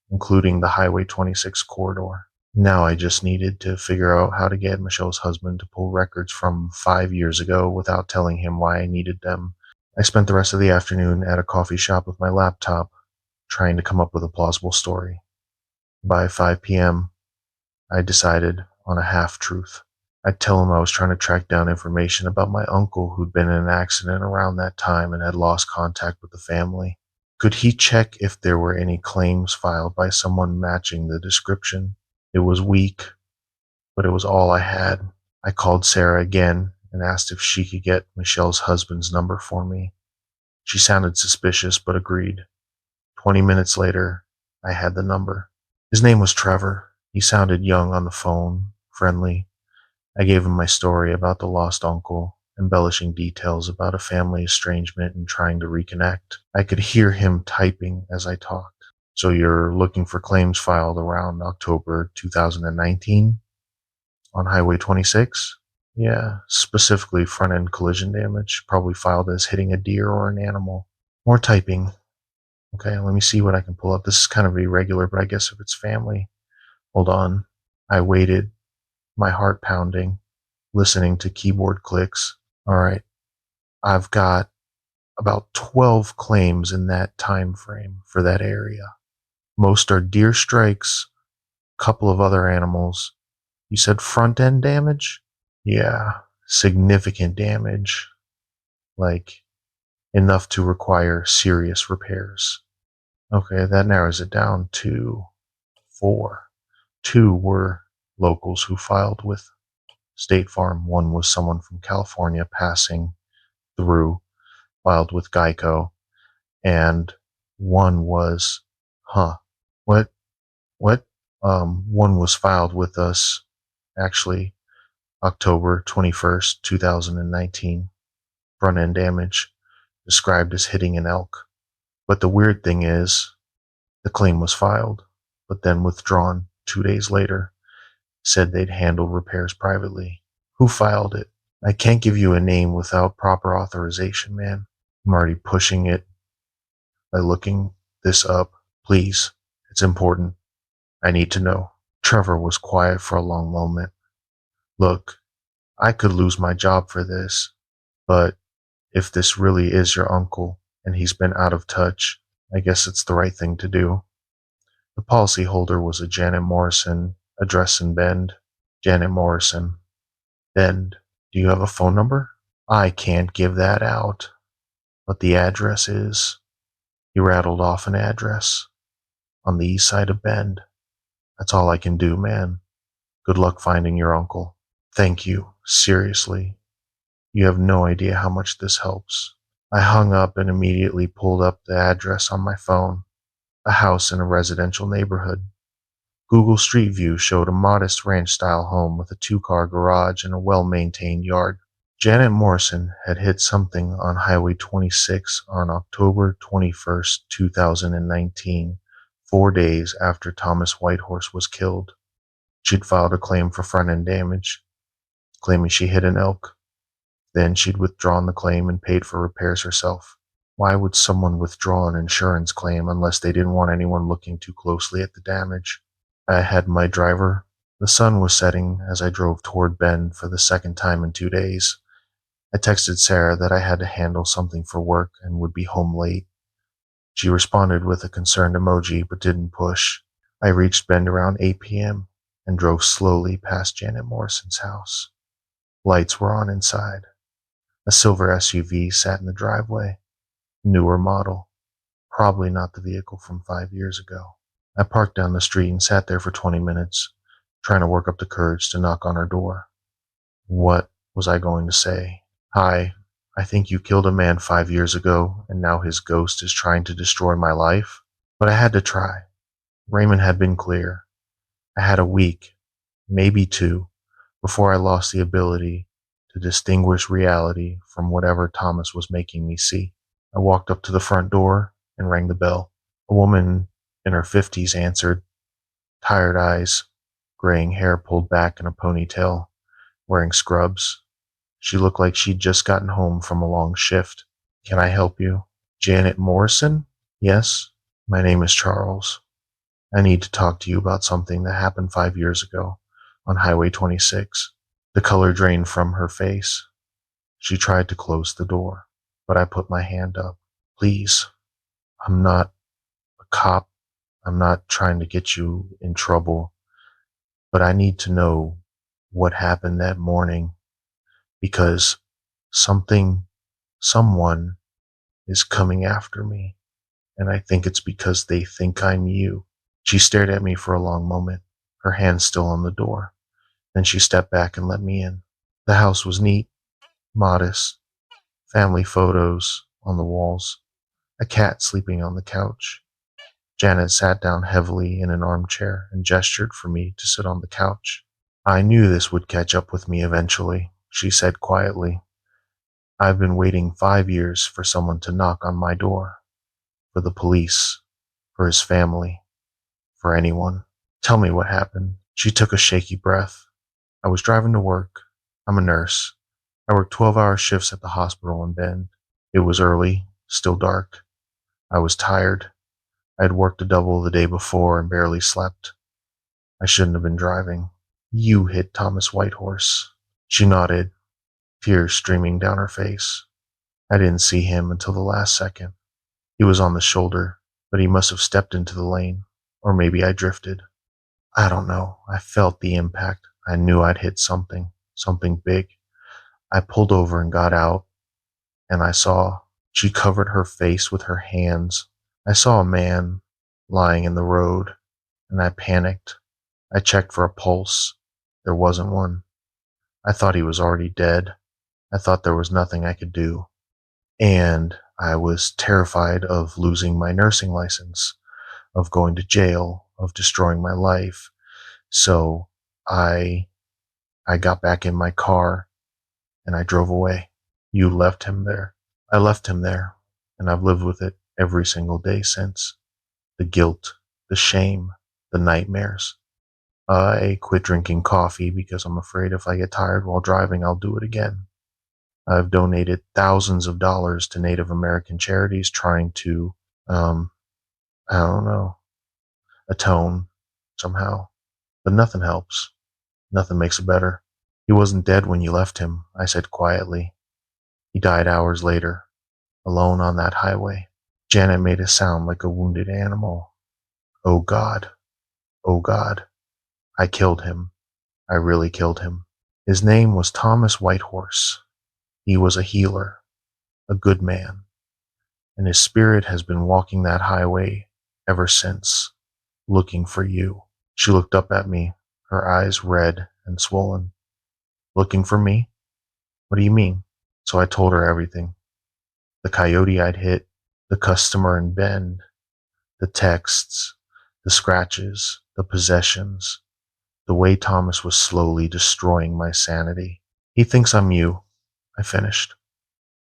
including the Highway 26 corridor. Now I just needed to figure out how to get Michelle's husband to pull records from 5 years ago without telling him why I needed them. I spent the rest of the afternoon at a coffee shop with my laptop, trying to come up with a plausible story. By 5 p.m., I decided on a half-truth. I'd tell him I was trying to track down information about my uncle who'd been in an accident around that time and had lost contact with the family. Could he check if there were any claims filed by someone matching the description? It was weak, but it was all I had. I called Sarah again and asked if she could get Michelle's husband's number for me. She sounded suspicious, but agreed. 20 minutes later, I had the number. His name was Trevor. He sounded young on the phone, friendly. I gave him my story about the lost uncle, embellishing details about a family estrangement and trying to reconnect. I could hear him typing as I talked. So you're looking for claims filed around October 2019 on Highway 26? Yeah, specifically front-end collision damage, probably filed as hitting a deer or an animal. More typing. Okay, let me see what I can pull up. This is kind of irregular, but I guess if it's family. Hold on. I waited, my heart pounding, listening to keyboard clicks. All right, I've got about 12 claims in that time frame for that area. Most are deer strikes, a couple of other animals. You said front end damage? Yeah, significant damage. Like enough to require serious repairs. Okay, that narrows it down to 4. 2 were locals who filed with State Farm. 1 was someone from California passing through, filed with Geico. And 1 was, what? What? 1 was filed with us, actually, October 21st, 2019. Front end damage, described as hitting an elk. But the weird thing is, the claim was filed, but then withdrawn 2 days later. Said they'd handle repairs privately. Who filed it? I can't give you a name without proper authorization, man. I'm already pushing it by looking this up. Please, it's important. I need to know. Trevor was quiet for a long moment. Look, I could lose my job for this, but if this really is your uncle and he's been out of touch, I guess it's the right thing to do. The policyholder was a Janet Morrison, address in Bend. Janet Morrison. Bend. Do you have a phone number? I can't give that out. But the address is. He rattled off an address. On the east side of Bend. That's all I can do, man. Good luck finding your uncle. Thank you. Seriously. You have no idea how much this helps. I hung up and immediately pulled up the address on my phone. A house in a residential neighborhood. Google Street View showed a modest ranch-style home with a two-car garage and a well-maintained yard. Janet Morrison had hit something on Highway 26 on October 21st, 2019, 4 days after Thomas Whitehorse was killed. She'd filed a claim for front-end damage, claiming she hit an elk. Then she'd withdrawn the claim and paid for repairs herself. Why would someone withdraw an insurance claim unless they didn't want anyone looking too closely at the damage? I had my driver. The sun was setting as I drove toward Bend for the second time in 2 days. I texted Sarah that I had to handle something for work and would be home late. She responded with a concerned emoji but didn't push. I reached Bend around 8 p.m. and drove slowly past Janet Morrison's house. Lights were on inside. A silver SUV sat in the driveway. Newer model. Probably not the vehicle from 5 years ago. I parked down the street and sat there for 20 minutes, trying to work up the courage to knock on her door. What was I going to say? Hi, I think you killed a man 5 years ago, and now his ghost is trying to destroy my life? But I had to try. Raymond had been clear. I had a week, maybe two, before I lost the ability to distinguish reality from whatever Thomas was making me see. I walked up to the front door and rang the bell. A woman in her 50s answered, tired eyes, graying hair pulled back in a ponytail, wearing scrubs. She looked like she'd just gotten home from a long shift. Can I help you? Janet Morrison? Yes, my name is Charles. I need to talk to you about something that happened 5 years ago on Highway 26. The color drained from her face. She tried to close the door, but I put my hand up. Please, I'm not a cop. I'm not trying to get you in trouble, but I need to know what happened that morning because someone is coming after me, and I think it's because they think I'm you. She stared at me for a long moment, her hand still on the door. Then she stepped back and let me in. The house was neat, modest, family photos on the walls, a cat sleeping on the couch. Janet sat down heavily in an armchair and gestured for me to sit on the couch. I knew this would catch up with me eventually, she said quietly. I've been waiting 5 years for someone to knock on my door. For the police, for his family, for anyone. Tell me what happened. She took a shaky breath. I was driving to work. I'm a nurse. I worked 12-hour shifts at the hospital in Bend. It was early, still dark. I was tired. I had worked a double the day before and barely slept. I shouldn't have been driving. You hit Thomas Whitehorse. She nodded, tears streaming down her face. I didn't see him until the last second. He was on the shoulder, but he must have stepped into the lane. Or maybe I drifted. I don't know. I felt the impact. I knew I'd hit something big. I pulled over and got out, and I saw. She covered her face with her hands. I saw a man lying in the road, and I panicked. I checked for a pulse. There wasn't one. I thought he was already dead. I thought there was nothing I could do. And I was terrified of losing my nursing license, of going to jail, of destroying my life. So I got back in my car and I drove away. You left him there. I left him there, and I've lived with it every single day since. The guilt, the shame, the nightmares. I quit drinking coffee because I'm afraid if I get tired while driving, I'll do it again. I've donated thousands of dollars to Native American charities trying to, I don't know, atone somehow. But nothing helps. Nothing makes it better. He wasn't dead when you left him, I said quietly. He died hours later, alone on that highway. Janet made a sound like a wounded animal. Oh God. Oh God. I killed him. I really killed him. His name was Thomas Whitehorse. He was a healer, a good man, and his spirit has been walking that highway ever since, looking for you. She looked up at me, her eyes red and swollen. Looking for me? What do you mean? So I told her everything. The coyote I'd hit, the customer in Bend, the texts, The scratches, the possessions, the way Thomas was slowly destroying my sanity. He thinks I'm you, I finished.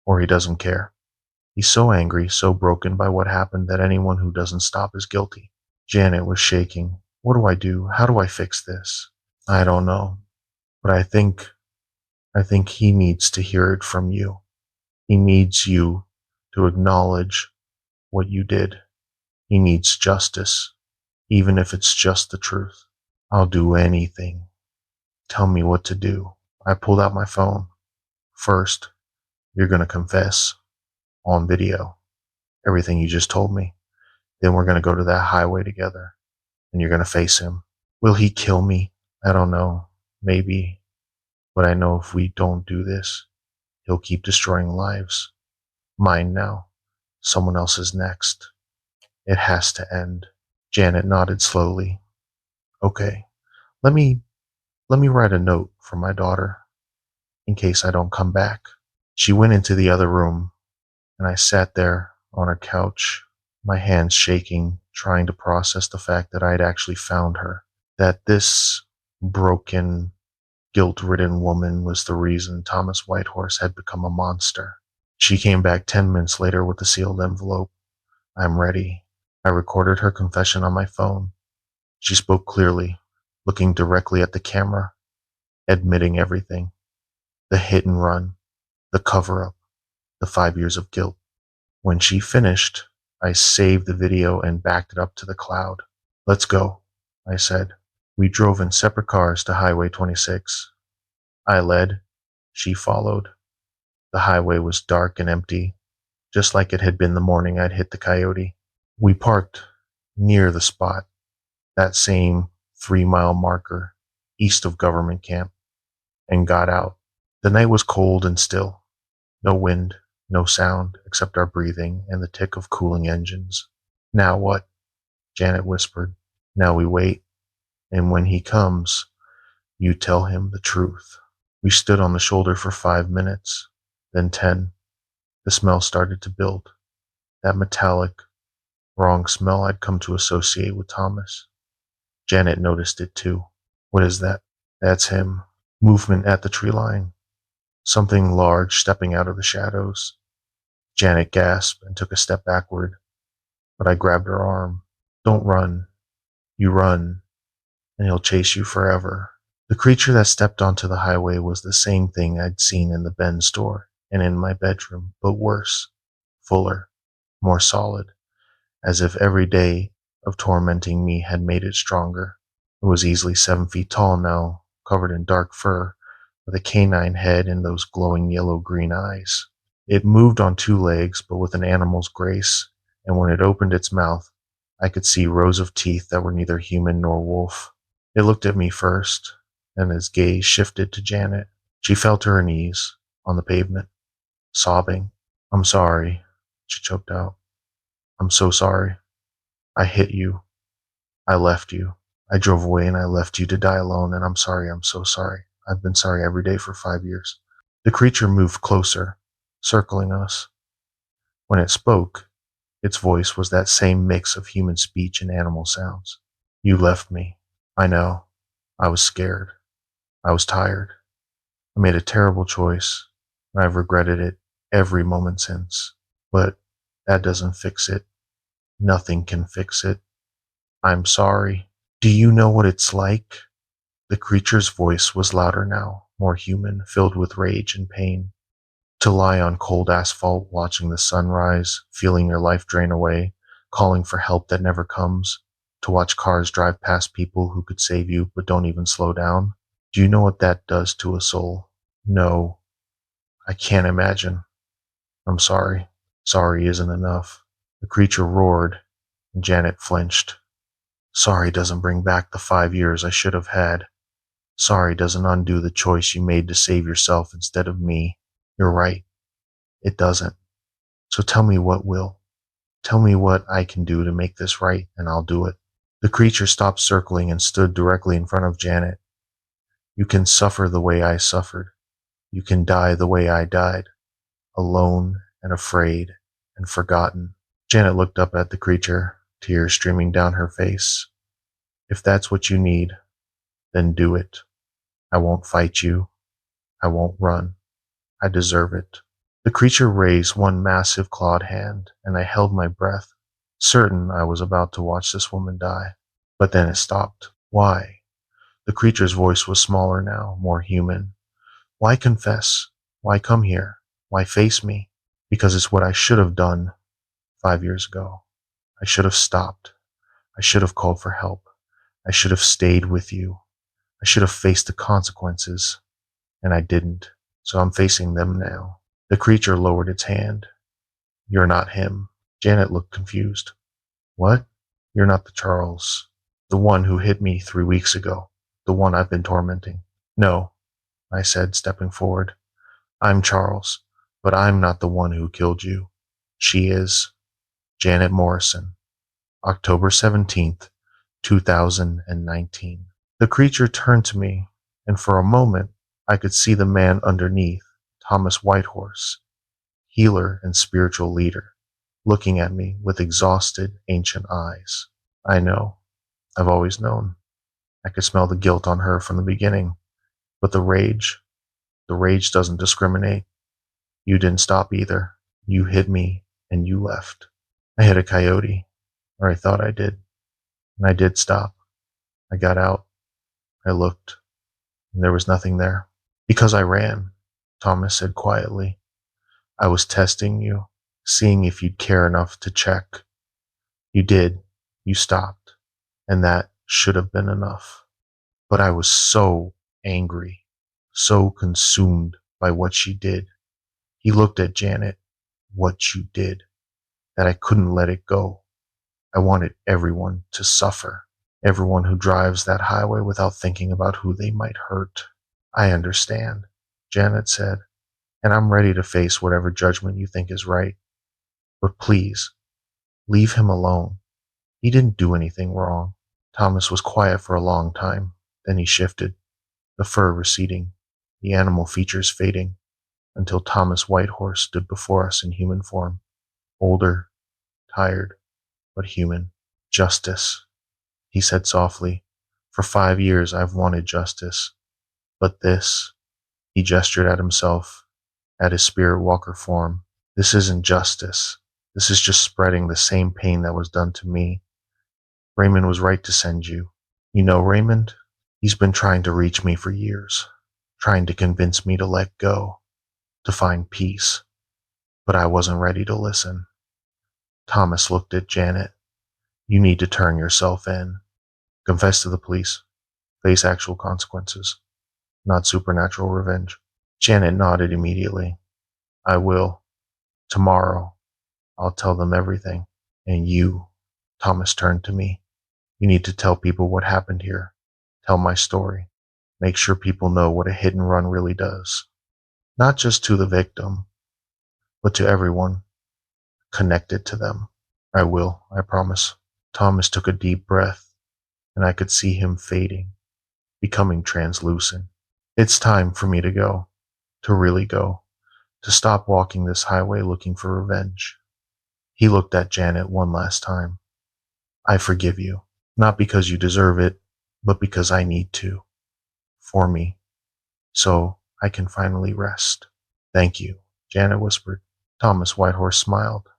Or he doesn't care. He's so angry, so broken by what happened that anyone who doesn't stop is guilty. Janet was shaking. What do I do? How do I fix this? I don't know. But I think he needs to hear it from you. He needs you to acknowledge what you did. He needs justice, even if it's just the truth. I'll do anything. Tell me what to do. I pulled out my phone. First, you're going to confess on video everything you just told me. Then we're going to go to that highway together, and you're going to face him. Will he kill me? I don't know. Maybe. But I know if we don't do this, he'll keep destroying lives. Mine now. Someone else's next. It has to end. Janet nodded slowly. Okay, let me write a note for my daughter in case I don't come back. She went into the other room, and I sat there on her couch, my hands shaking, trying to process the fact that I'd actually found her, that this broken, guilt-ridden woman was the reason Thomas Whitehorse had become a monster. She came back 10 minutes later with a sealed envelope. I'm ready. I recorded her confession on my phone. She spoke clearly, looking directly at the camera, admitting everything. The hit and run, the cover-up, the 5 years of guilt. When she finished, I saved the video and backed it up to the cloud. Let's go, I said. We drove in separate cars to Highway 26. I led, she followed. The highway was dark and empty, just like it had been the morning I'd hit the coyote. We parked near the spot, that same 3-mile marker east of government camp, and got out. The night was cold and still. No wind, no sound except our breathing and the tick of cooling engines. Now what? Janet whispered. Now we wait, and when he comes, you tell him the truth. We stood on the shoulder for 5 minutes, then 10. The smell started to build. That metallic, wrong smell I'd come to associate with Thomas. Janet noticed it too. What is that? That's him. Movement at the tree line. Something large stepping out of the shadows. Janet gasped and took a step backward, but I grabbed her arm. Don't run. You run, and he'll chase you forever. The creature that stepped onto the highway was the same thing I'd seen in the Ben store and in my bedroom, but worse, fuller, more solid, as if every day of tormenting me had made it stronger. It was easily 7 feet tall now, covered in dark fur, with a canine head and those glowing yellow-green eyes. It moved on 2 legs, but with an animal's grace, and when it opened its mouth, I could see rows of teeth that were neither human nor wolf. It looked at me first, and its gaze shifted to Janet. She fell to her knees, on the pavement, sobbing. I'm sorry, she choked out. I'm so sorry. I hit you. I left you. I drove away and I left you to die alone, and I'm sorry, I'm so sorry. I've been sorry every day for 5 years. The creature moved closer, circling us. When it spoke, its voice was that same mix of human speech and animal sounds. You left me. I know. I was scared. I was tired. I made a terrible choice, and I've regretted it every moment since. But that doesn't fix it. Nothing can fix it. I'm sorry. Do you know what it's like? The creature's voice was louder now, more human, filled with rage and pain. To lie on cold asphalt, watching the sun rise, feeling your life drain away, calling for help that never comes. To watch cars drive past people who could save you but don't even slow down. Do you know what that does to a soul? No. I can't imagine. I'm sorry. Sorry isn't enough. The creature roared, and Janet flinched. Sorry doesn't bring back the 5 years I should have had. Sorry doesn't undo the choice you made to save yourself instead of me. You're right. It doesn't. So tell me what will. Tell me what I can do to make this right, and I'll do it. The creature stopped circling and stood directly in front of Janet. You can suffer the way I suffered. You can die the way I died. Alone and afraid and forgotten. Janet looked up at the creature, tears streaming down her face. If that's what you need, then do it. I won't fight you. I won't run. I deserve it." The creature raised one massive clawed hand, and I held my breath, certain I was about to watch this woman die. But then it stopped. Why? The creature's voice was smaller now, more human. Why confess? Why come here? Why face me? Because it's what I should have done 5 years ago. I should have stopped. I should have called for help. I should have stayed with you. I should have faced the consequences, and I didn't. So I'm facing them now. The creature lowered its hand. "You're not him." Janet looked confused. "What?" "You're not the Charles. The one who hit me 3 weeks ago. The one I've been tormenting." "No," I said, stepping forward. "I'm Charles, but I'm not the one who killed you. She is. Janet Morrison. October 17th, 2019. The creature turned to me, and for a moment I could see the man underneath, Thomas Whitehorse, healer and spiritual leader, looking at me with exhausted, ancient eyes. I know. I've always known. I could smell the guilt on her from the beginning. But the rage doesn't discriminate. You didn't stop either. You hit me, and you left. I hit a coyote, or I thought I did. And I did stop. I got out. I looked, and there was nothing there. Because I ran, Thomas said quietly. I was testing you, seeing if you'd care enough to check. You did. You stopped. And that should have been enough. But I was so angry, so consumed by what she did. He looked at Janet. What you did. That I couldn't let it go. I wanted everyone to suffer. Everyone who drives that highway without thinking about who they might hurt. I understand, Janet said, and I'm ready to face whatever judgment you think is right. But please, leave him alone. He didn't do anything wrong. Thomas was quiet for a long time. Then he shifted, the fur receding, the animal features fading, until Thomas Whitehorse stood before us in human form, older, tired, but human. Justice, he said softly. For 5 years I've wanted justice. But this, he gestured at himself, at his spirit walker form. This isn't justice. This is just spreading the same pain that was done to me. Raymond was right to send you. You know Raymond? He's been trying to reach me for years, trying to convince me to let go, to find peace. But I wasn't ready to listen. Thomas looked at Janet. You need to turn yourself in. Confess to the police. Face actual consequences, not supernatural revenge. Janet nodded immediately. I will. Tomorrow, I'll tell them everything. And you, Thomas turned to me. You need to tell people what happened here. Tell my story. Make sure people know what a hit and run really does. Not just to the victim, but to everyone connected to them. I will, I promise. Thomas took a deep breath, and I could see him fading, becoming translucent. It's time for me to go, to really go, to stop walking this highway looking for revenge. He looked at Janet one last time. I forgive you, not because you deserve it, but because I need to, for me, so I can finally rest. Thank you, Janet whispered. Thomas Whitehorse smiled,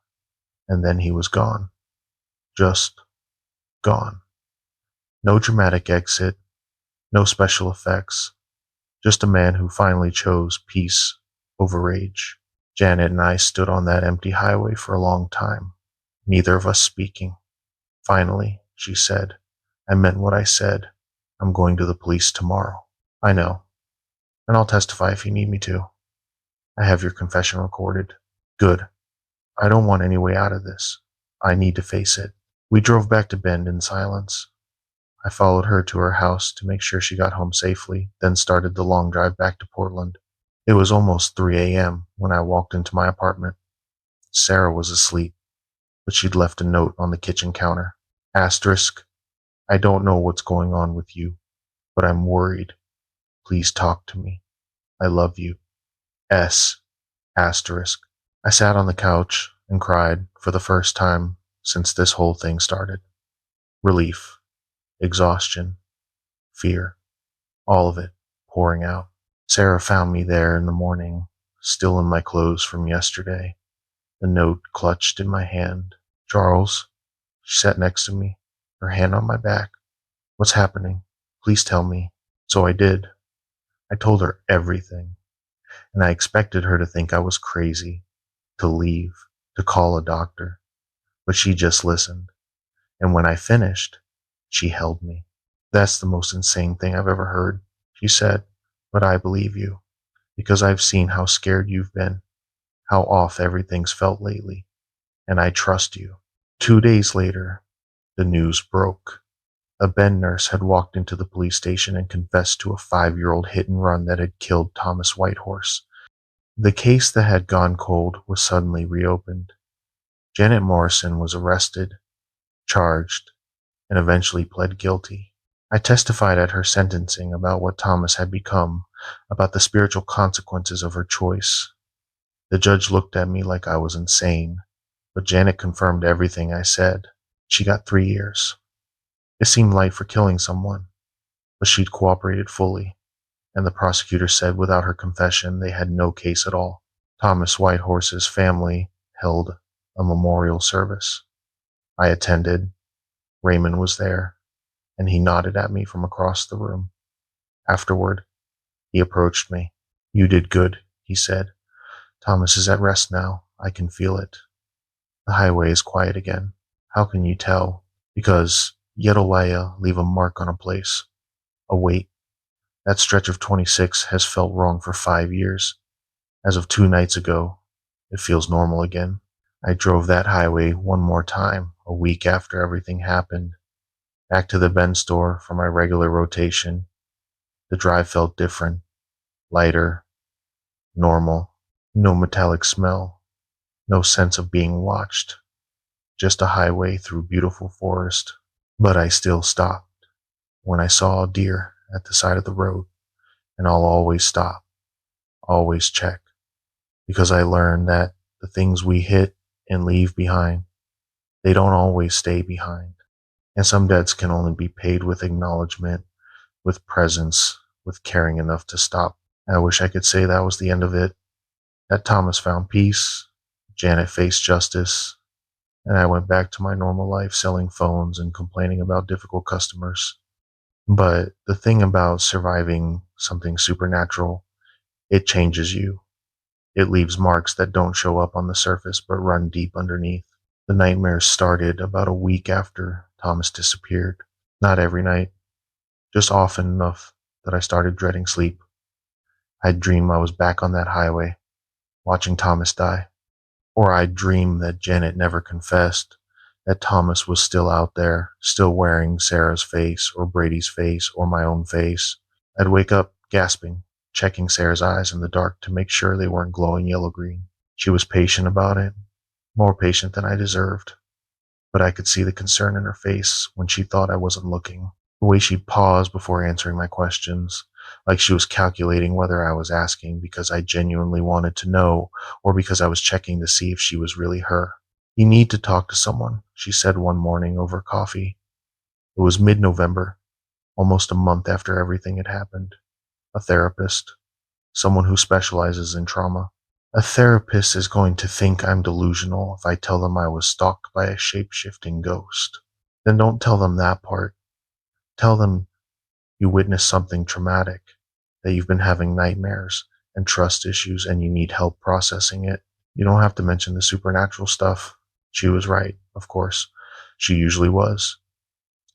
and then he was gone. Just gone. No dramatic exit, no special effects, just a man who finally chose peace over rage. Janet and I stood on that empty highway for a long time, neither of us speaking. Finally, she said, I meant what I said. I'm going to the police tomorrow. I know, and I'll testify if you need me to. I have your confession recorded. Good. I don't want any way out of this. I need to face it. We drove back to Bend in silence. I followed her to her house to make sure she got home safely, then started the long drive back to Portland. It was almost 3 a.m. when I walked into my apartment. Sarah was asleep, but she'd left a note on the kitchen counter. Asterisk, I don't know what's going on with you, but I'm worried. Please talk to me. I love you. S. Asterisk. I sat on the couch and cried for the first time since this whole thing started. Relief. exhaustion, fear, all of it pouring out. Sarah found me there in the morning, still in my clothes from yesterday, the note clutched in my hand. "Charles," she sat next to me, her hand on my back. "What's happening? Please tell me." So I did. I told her everything, and I expected her to think I was crazy, to leave, to call a doctor. But she just listened, and when I finished, she held me. "That's the most insane thing I've ever heard," she said, "but I believe you, because I've seen how scared you've been, how off everything's felt lately, and I trust you." 2 days later, the news broke. A Ben nurse had walked into the police station and confessed to a 5-year-old hit and run that had killed Thomas Whitehorse. The case that had gone cold was suddenly reopened. Janet Morrison was arrested, charged, and eventually pled guilty. I testified at her sentencing about what Thomas had become, about the spiritual consequences of her choice. The judge looked at me like I was insane, but Janet confirmed everything I said. She got 3 years. It seemed light for killing someone, but she'd cooperated fully, and the prosecutor said without her confession they had no case at all. Thomas Whitehorse's family held a memorial service. I attended. Raymond was there, and he nodded at me from across the room. Afterward, he approached me. "You did good," he said. "Thomas is at rest now. I can feel it. The highway is quiet again." "How can you tell?" "Because Yedalaya leave a mark on a place, a weight. That stretch of 26 has felt wrong for 5 years. As of 2 nights ago, it feels normal again." I drove that highway one more time, a week after everything happened, back to the Ben store for my regular rotation. The drive felt different, lighter, normal. No metallic smell, no sense of being watched, just a highway through beautiful forest. But I still stopped when I saw a deer at the side of the road, and I'll always stop, always check, because I learned that the things we hit and leave behind, they don't always stay behind. And some debts can only be paid with acknowledgement, with presence, with caring enough to stop. I wish I could say that was the end of it, that Thomas found peace, Janet faced justice, and I went back to my normal life selling phones and complaining about difficult customers. But the thing about surviving something supernatural, it changes you. It leaves marks that don't show up on the surface but run deep underneath. The nightmares started about a week after Thomas disappeared. Not every night, just often enough that I started dreading sleep. I'd dream I was back on that highway, watching Thomas die. Or I'd dream that Janet never confessed, that Thomas was still out there, still wearing Sarah's face, or Brady's face, or my own face. I'd wake up gasping, checking Sarah's eyes in the dark to make sure they weren't glowing yellow-green. She was patient about it, more patient than I deserved, but I could see the concern in her face when she thought I wasn't looking. The way she'd pause before answering my questions, like she was calculating whether I was asking because I genuinely wanted to know or because I was checking to see if she was really her. "You need to talk to someone," she said one morning over coffee. It was mid-November, almost a month after everything had happened. "A therapist, someone who specializes in trauma." "A therapist is going to think I'm delusional if I tell them I was stalked by a shape-shifting ghost." "Then don't tell them that part. Tell them you witnessed something traumatic, that you've been having nightmares and trust issues and you need help processing it. You don't have to mention the supernatural stuff." She was right, of course. She usually was.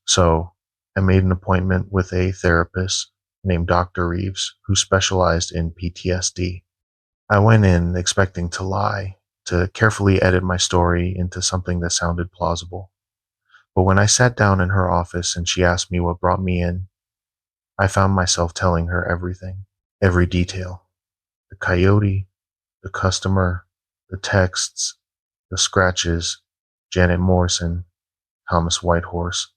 So I made an appointment with a therapist named Dr. Reeves, who specialized in PTSD. I went in expecting to lie, to carefully edit my story into something that sounded plausible. But when I sat down in her office and she asked me what brought me in, I found myself telling her everything, every detail. The coyote, the customer, the texts, the scratches, Janet Morrison, Thomas Whitehorse,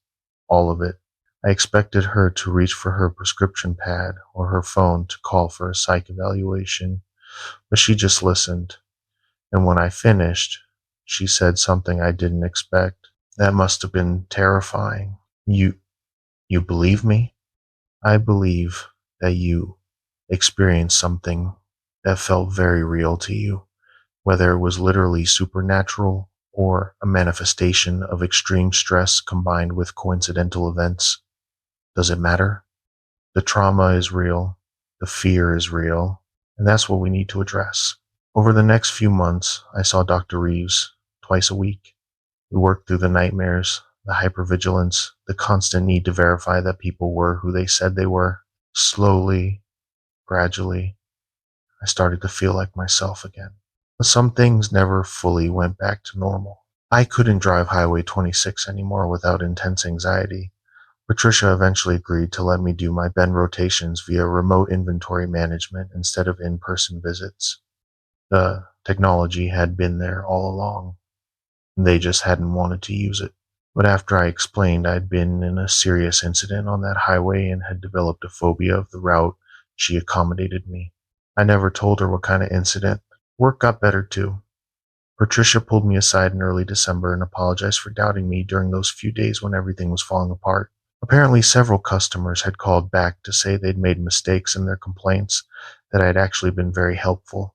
all of it. I expected her to reach for her prescription pad or her phone to call for a psych evaluation, but she just listened. And when I finished, she said something I didn't expect. "That must have been terrifying. You You believe me? I believe that you experienced something that felt very real to you, whether it was literally supernatural or a manifestation of extreme stress combined with coincidental events. Does it matter? The trauma is real, the fear is real, and that's what we need to address. Over the next few months, I saw Dr. Reeves twice a week. We worked through the nightmares, the hypervigilance, the constant need to verify that people were who they said they were. Slowly, gradually, I started to feel like myself again. But some things never fully went back to normal. I couldn't drive Highway 26 anymore without intense anxiety. Patricia eventually agreed to let me do my bend rotations via remote inventory management instead of in-person visits. The technology had been there all along, and they just hadn't wanted to use it. But after I explained I'd been in a serious incident on that highway and had developed a phobia of the route, she accommodated me. I never told her what kind of incident. Work got better too. Patricia pulled me aside in early December and apologized for doubting me during those few days when everything was falling apart. Apparently, several customers had called back to say they'd made mistakes in their complaints, that I'd actually been very helpful.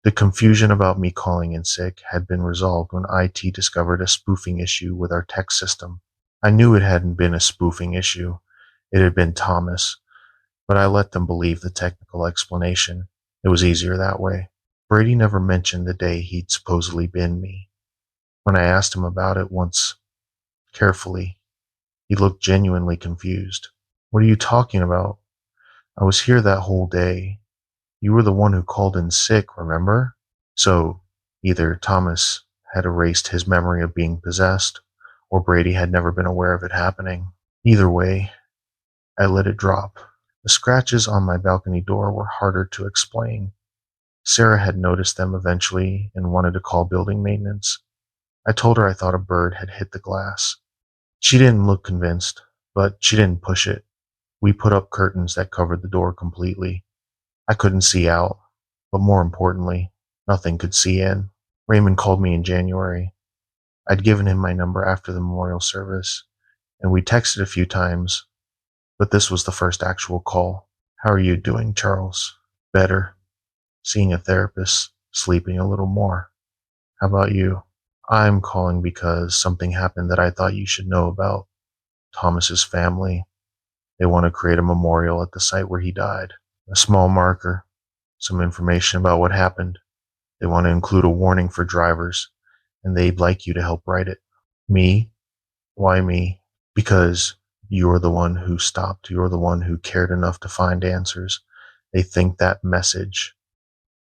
The confusion about me calling in sick had been resolved when IT discovered a spoofing issue with our tech system. I knew it hadn't been a spoofing issue. It had been Thomas, but I let them believe the technical explanation. It was easier that way. Brady never mentioned the day he'd supposedly been me. When I asked him about it once, carefully, he looked genuinely confused. What are you talking about? I was here that whole day. You were the one who called in sick, remember? So, either Thomas had erased his memory of being possessed, or Brady had never been aware of it happening. Either way, I let it drop. The scratches on my balcony door were harder to explain. Sarah had noticed them eventually and wanted to call building maintenance. I told her I thought a bird had hit the glass. She didn't look convinced, but she didn't push it. We put up curtains that covered the door completely. I couldn't see out, but more importantly, nothing could see in. Raymond called me in January. I'd given him my number after the memorial service, and we texted a few times, but this was the first actual call. How are you doing, Charles? Better. Seeing a therapist, sleeping a little more. How about you? I'm calling because something happened that I thought you should know about. Thomas's family. They want to create a memorial at the site where he died. A small marker, some information about what happened. They want to include a warning for drivers, and they'd like you to help write it. Me? Why me? Because you're the one who stopped. You're the one who cared enough to find answers. They think that message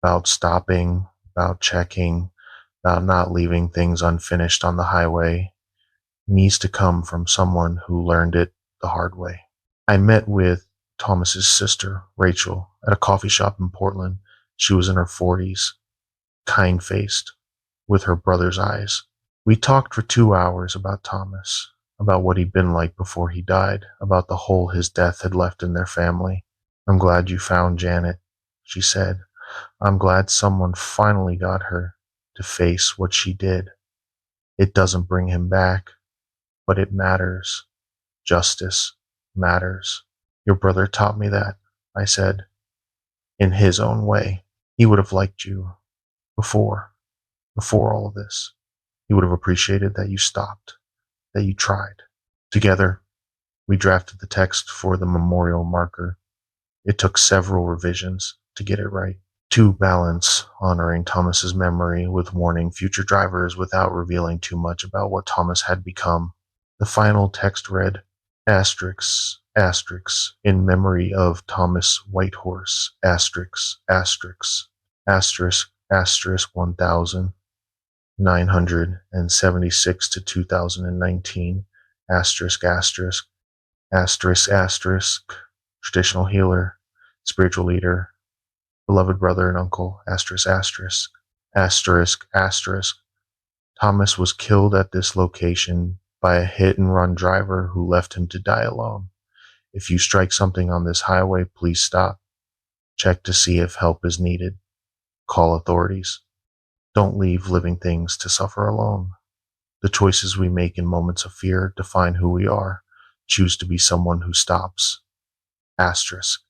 about stopping, about checking, about not leaving things unfinished on the highway needs to come from someone who learned it the hard way. I met with Thomas's sister, Rachel, at a coffee shop in Portland. She was in her 40s, kind-faced, with her brother's eyes. We talked for 2 hours about Thomas, about what he'd been like before he died, about the hole his death had left in their family. I'm glad you found Janet, she said. I'm glad someone finally got her to face what she did. It doesn't bring him back, but it matters. Justice matters. Your brother taught me that, I said, in his own way. He would have liked you before all of this. He would have appreciated that you stopped, that you tried. Together, we drafted the text for the memorial marker. It took several revisions to get it right, to balance honoring Thomas's memory with warning future drivers without revealing too much about what Thomas had become. The final text read, asterisk, asterisk, in memory of Thomas Whitehorse, asterisk, asterisk, asterisk, asterisk 1976 to 2019, asterisk, asterisk, asterisk, asterisk, traditional healer, spiritual leader, beloved brother and uncle, asterisk, asterisk, asterisk, asterisk. Thomas was killed at this location by a hit-and-run driver who left him to die alone. If you strike something on this highway, please stop. Check to see if help is needed. Call authorities. Don't leave living things to suffer alone. The choices we make in moments of fear define who we are. choose to be someone who stops. Asterisk.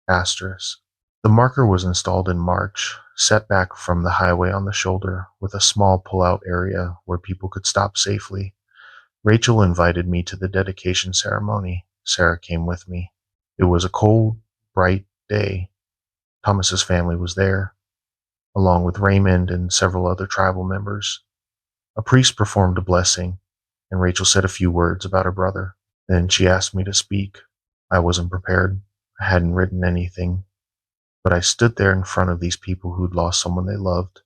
Asterisk. The marker was installed in March, set back from the highway on the shoulder, with a small pull-out area where people could stop safely. Rachel invited me to the dedication ceremony. Sarah came with me. It was a cold, bright day. Thomas's family was there, along with Raymond and several other tribal members. A priest performed a blessing, and Rachel said a few words about her brother. Then she asked me to speak. I wasn't prepared. I hadn't written anything, but I stood there in front of these people who'd lost someone they loved,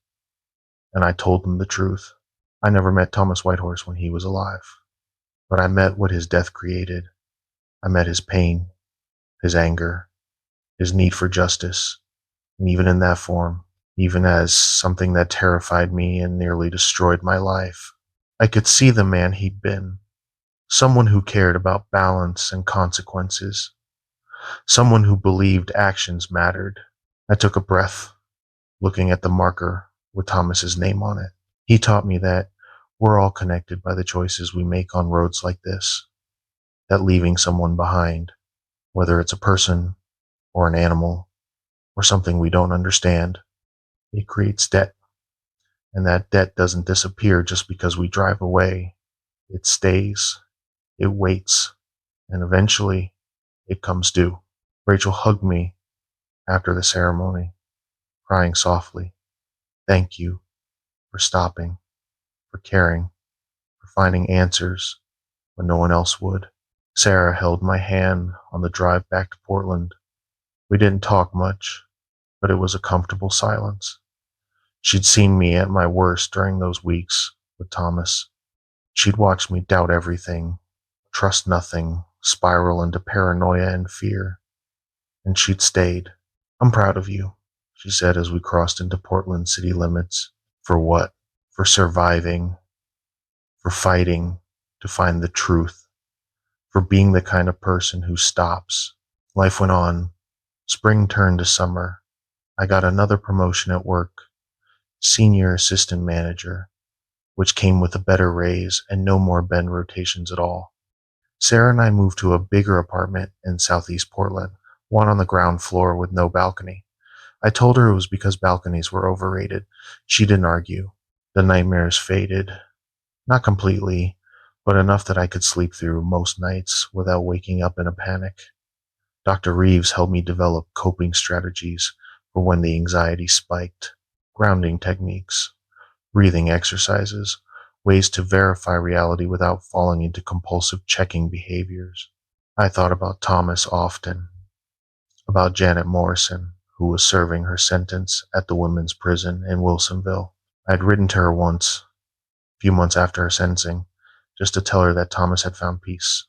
and I told them the truth. I never met Thomas Whitehorse when he was alive, but I met what his death created. I met his pain, his anger, his need for justice, and even in that form, even as something that terrified me and nearly destroyed my life, I could see the man he'd been. Someone who cared about balance and consequences. Someone who believed actions mattered. I took a breath, looking at the marker with Thomas's name on it. He taught me that we're all connected by the choices we make on roads like this. That leaving someone behind, whether it's a person or an animal or something we don't understand, it creates debt. And that debt doesn't disappear just because we drive away. It stays, it waits, and eventually it comes due. Rachel hugged me after the ceremony, crying softly. Thank you for stopping, for caring, for finding answers when no one else would. Sarah held my hand on the drive back to Portland. We didn't talk much, but it was a comfortable silence. She'd seen me at my worst during those weeks with Thomas. She'd watched me doubt everything, trust nothing, spiral into paranoia and fear. And she'd stayed. I'm proud of you, she said as we crossed into Portland city limits. For what? For surviving, for fighting to find the truth, for being the kind of person who stops. Life went on. Spring turned to summer. I got another promotion at work, senior assistant manager, which came with a better raise and no more bend rotations at all. Sarah and I moved to a bigger apartment in southeast Portland, one on the ground floor with no balcony. I told her it was because balconies were overrated. She didn't argue. The nightmares faded. Not completely, but enough that I could sleep through most nights without waking up in a panic. Dr. Reeves helped me develop coping strategies for when the anxiety spiked, grounding techniques, breathing exercises, ways to verify reality without falling into compulsive checking behaviors. I thought about Thomas often, about Janet Morrison, who was serving her sentence at the women's prison in Wilsonville. I'd written to her once, a few months after her sentencing, just to tell her that Thomas had found peace.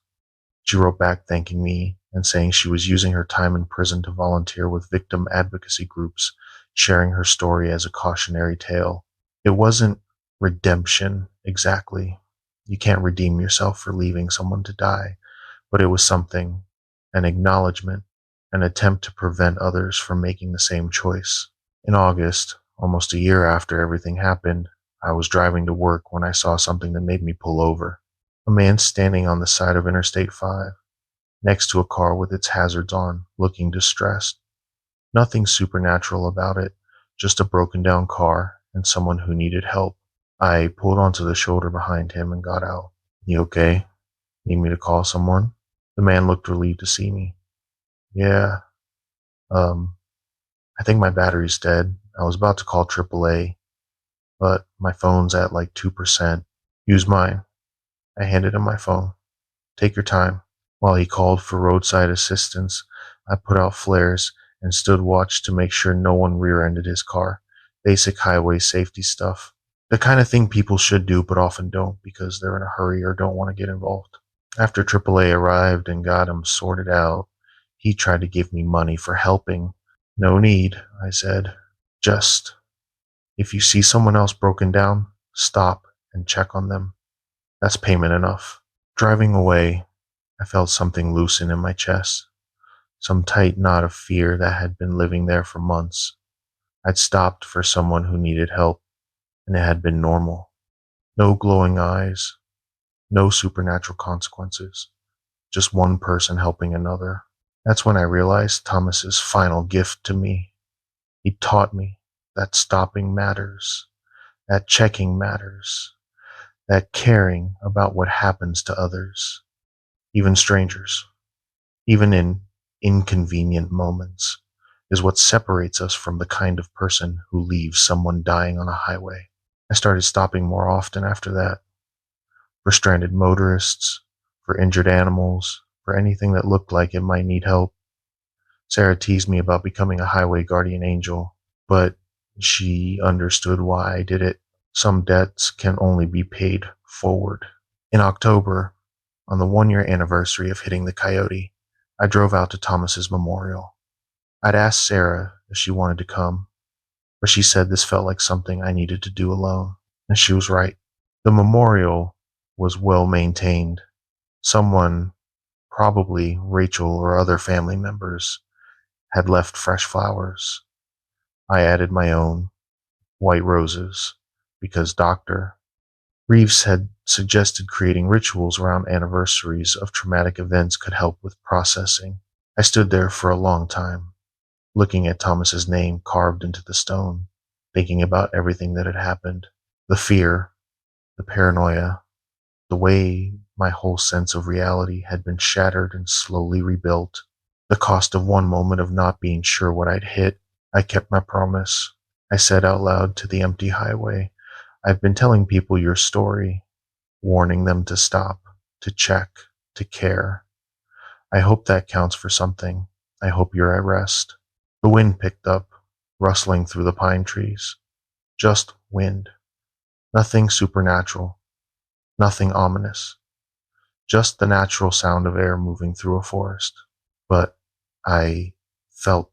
She wrote back thanking me and saying she was using her time in prison to volunteer with victim advocacy groups, sharing her story as a cautionary tale. It wasn't redemption, exactly. You can't redeem yourself for leaving someone to die, but it was something, an acknowledgement, an attempt to prevent others from making the same choice. In August, almost a year after everything happened, I was driving to work when I saw something that made me pull over. A man standing on the side of Interstate 5, next to a car with its hazards on, looking distressed. Nothing supernatural about it, just a broken down car and someone who needed help. I pulled onto the shoulder behind him and got out. You okay? Need me to call someone? The man looked relieved to see me. Yeah, I think my battery's dead. I was about to call AAA, but my phone's at like 2%. Use mine. I handed him my phone. Take your time. While he called for roadside assistance, I put out flares and stood watch to make sure no one rear-ended his car. Basic highway safety stuff. The kind of thing people should do but often don't because they're in a hurry or don't want to get involved. After AAA arrived and got him sorted out, he tried to give me money for helping. No need, I said. Just, if you see someone else broken down, stop and check on them. That's payment enough. Driving away, I felt something loosen in my chest, some tight knot of fear that had been living there for months. I'd stopped for someone who needed help, and it had been normal. No glowing eyes, no supernatural consequences, just one person helping another. That's when I realized Thomas's final gift to me. He taught me that stopping matters, that checking matters, that caring about what happens to others, even strangers, even in inconvenient moments, is what separates us from the kind of person who leaves someone dying on a highway. I started stopping more often after that, for stranded motorists, for injured animals, for anything that looked like it might need help. Sarah teased me about becoming a highway guardian angel, but she understood why I did it. Some debts can only be paid forward. In October, on the 1 year anniversary of hitting the coyote, I drove out to Thomas's memorial. I'd asked Sarah if she wanted to come, but she said this felt like something I needed to do alone, and she was right. The memorial was well maintained. Someone, probably Rachel or other family members, had left fresh flowers. I added my own, white roses, because Dr. Reeves had suggested creating rituals around anniversaries of traumatic events could help with processing. I stood there for a long time, looking at Thomas's name carved into the stone, thinking about everything that had happened. The fear, the paranoia, the way my whole sense of reality had been shattered and slowly rebuilt. The cost of one moment of not being sure what I'd hit. I kept my promise. I said out loud to the empty highway, "I've been telling people your story, warning them to stop, to check, to care. I hope that counts for something. I hope you're at rest." The wind picked up, rustling through the pine trees. Just wind. Nothing supernatural. Nothing ominous. Just the natural sound of air moving through a forest. But I felt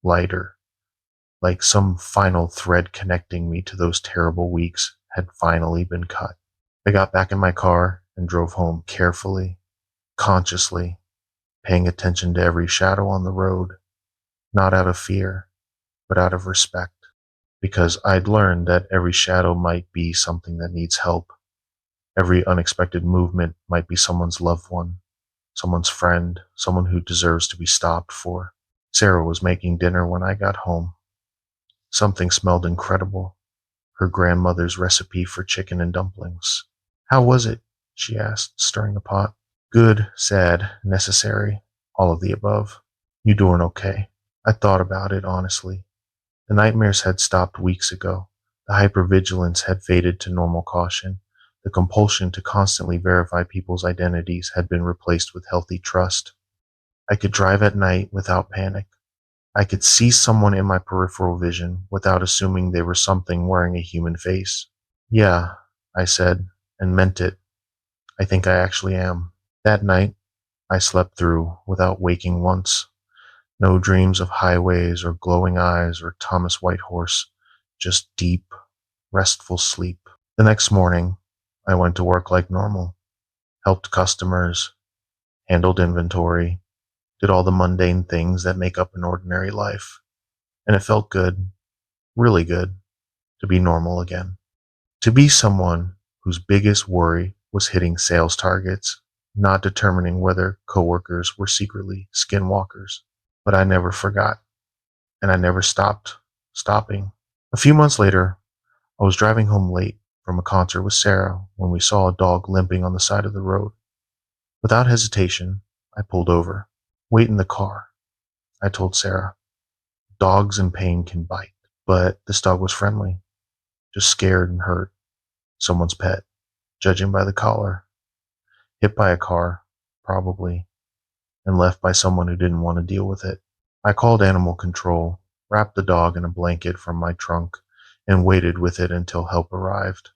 lighter, like some final thread connecting me to those terrible weeks had finally been cut. I got back in my car and drove home carefully, consciously, paying attention to every shadow on the road, not out of fear, but out of respect, because I'd learned that every shadow might be something that needs help. Every unexpected movement might be someone's loved one, someone's friend, someone who deserves to be stopped for. Sarah was making dinner when I got home. Something smelled incredible. Her grandmother's recipe for chicken and dumplings. "How was it?" she asked, stirring the pot. "Good, sad, necessary, all of the above." "You doing okay?" I thought about it honestly. The nightmares had stopped weeks ago. The hypervigilance had faded to normal caution. The compulsion to constantly verify people's identities had been replaced with healthy trust. I could drive at night without panic. I could see someone in my peripheral vision without assuming they were something wearing a human face. "Yeah," I said, and meant it. "I think I actually am." That night, I slept through without waking once. No dreams of highways or glowing eyes or Thomas Whitehorse, just deep, restful sleep. The next morning, I went to work like normal, helped customers, handled inventory, did all the mundane things that make up an ordinary life. And it felt good, really good, to be normal again. To be someone whose biggest worry was hitting sales targets, not determining whether coworkers were secretly skinwalkers. But I never forgot, and I never stopped stopping. A few months later, I was driving home late from a concert with Sarah when we saw a dog limping on the side of the road. Without hesitation, I pulled over. "Wait in the car," I told Sarah. "Dogs in pain can bite." But this dog was friendly, just scared and hurt. Someone's pet, judging by the collar. Hit by a car, probably, and left by someone who didn't want to deal with it. I called animal control, wrapped the dog in a blanket from my trunk, and waited with it until help arrived.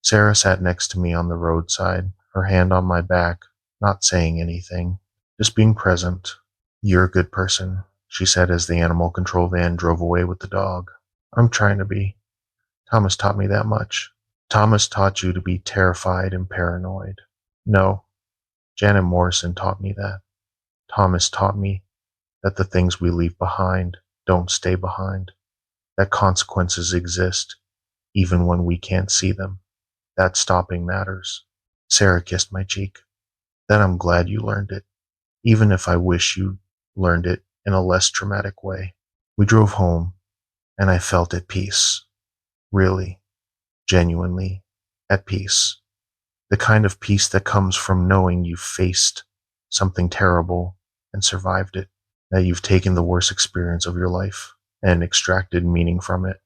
Sarah sat next to me on the roadside, her hand on my back, not saying anything, just being present. "You're a good person," she said as the animal control van drove away with the dog. "I'm trying to be. Thomas taught me that much." "Thomas taught you to be terrified and paranoid." "No, Janet Morrison taught me that." "Thomas taught me that the things we leave behind don't stay behind, that consequences exist, even when we can't see them, that stopping matters." Sarah kissed my cheek. then I'm glad you learned it, even if I wish you learned it in a less traumatic way. We drove home, and I felt at peace, really, genuinely at peace. The kind of peace that comes from knowing you've faced something terrible and survived it, that you've taken the worst experience of your life and extracted meaning from it.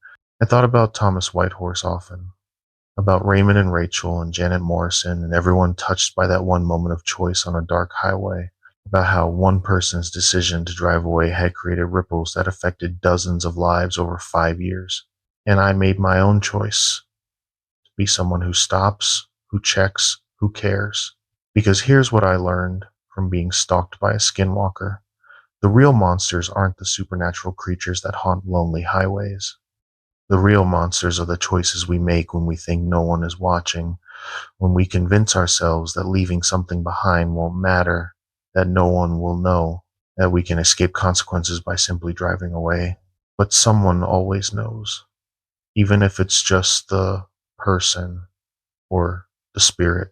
I thought about Thomas Whitehorse often, about Raymond and Rachel and Janet Morrison and everyone touched by that one moment of choice on a dark highway, about how one person's decision to drive away had created ripples that affected dozens of lives over 5 years. And I made my own choice to be someone who stops, who checks, who cares. Because here's what I learned from being stalked by a skinwalker. The real monsters aren't the supernatural creatures that haunt lonely highways. The real monsters are the choices we make when we think no one is watching, when we convince ourselves that leaving something behind won't matter, that no one will know, that we can escape consequences by simply driving away. But someone always knows, even if it's just the person or the spirit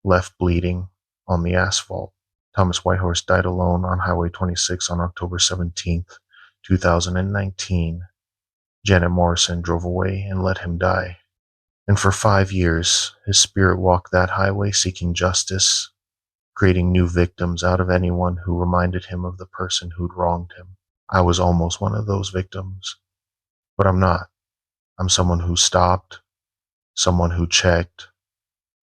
left bleeding on the asphalt. Thomas Whitehorse died alone on Highway 26 on October 17th, 2019. Janet Morrison drove away and let him die. And for 5 years, his spirit walked that highway seeking justice, creating new victims out of anyone who reminded him of the person who'd wronged him. I was almost one of those victims, but I'm not. I'm someone who stopped, someone who checked,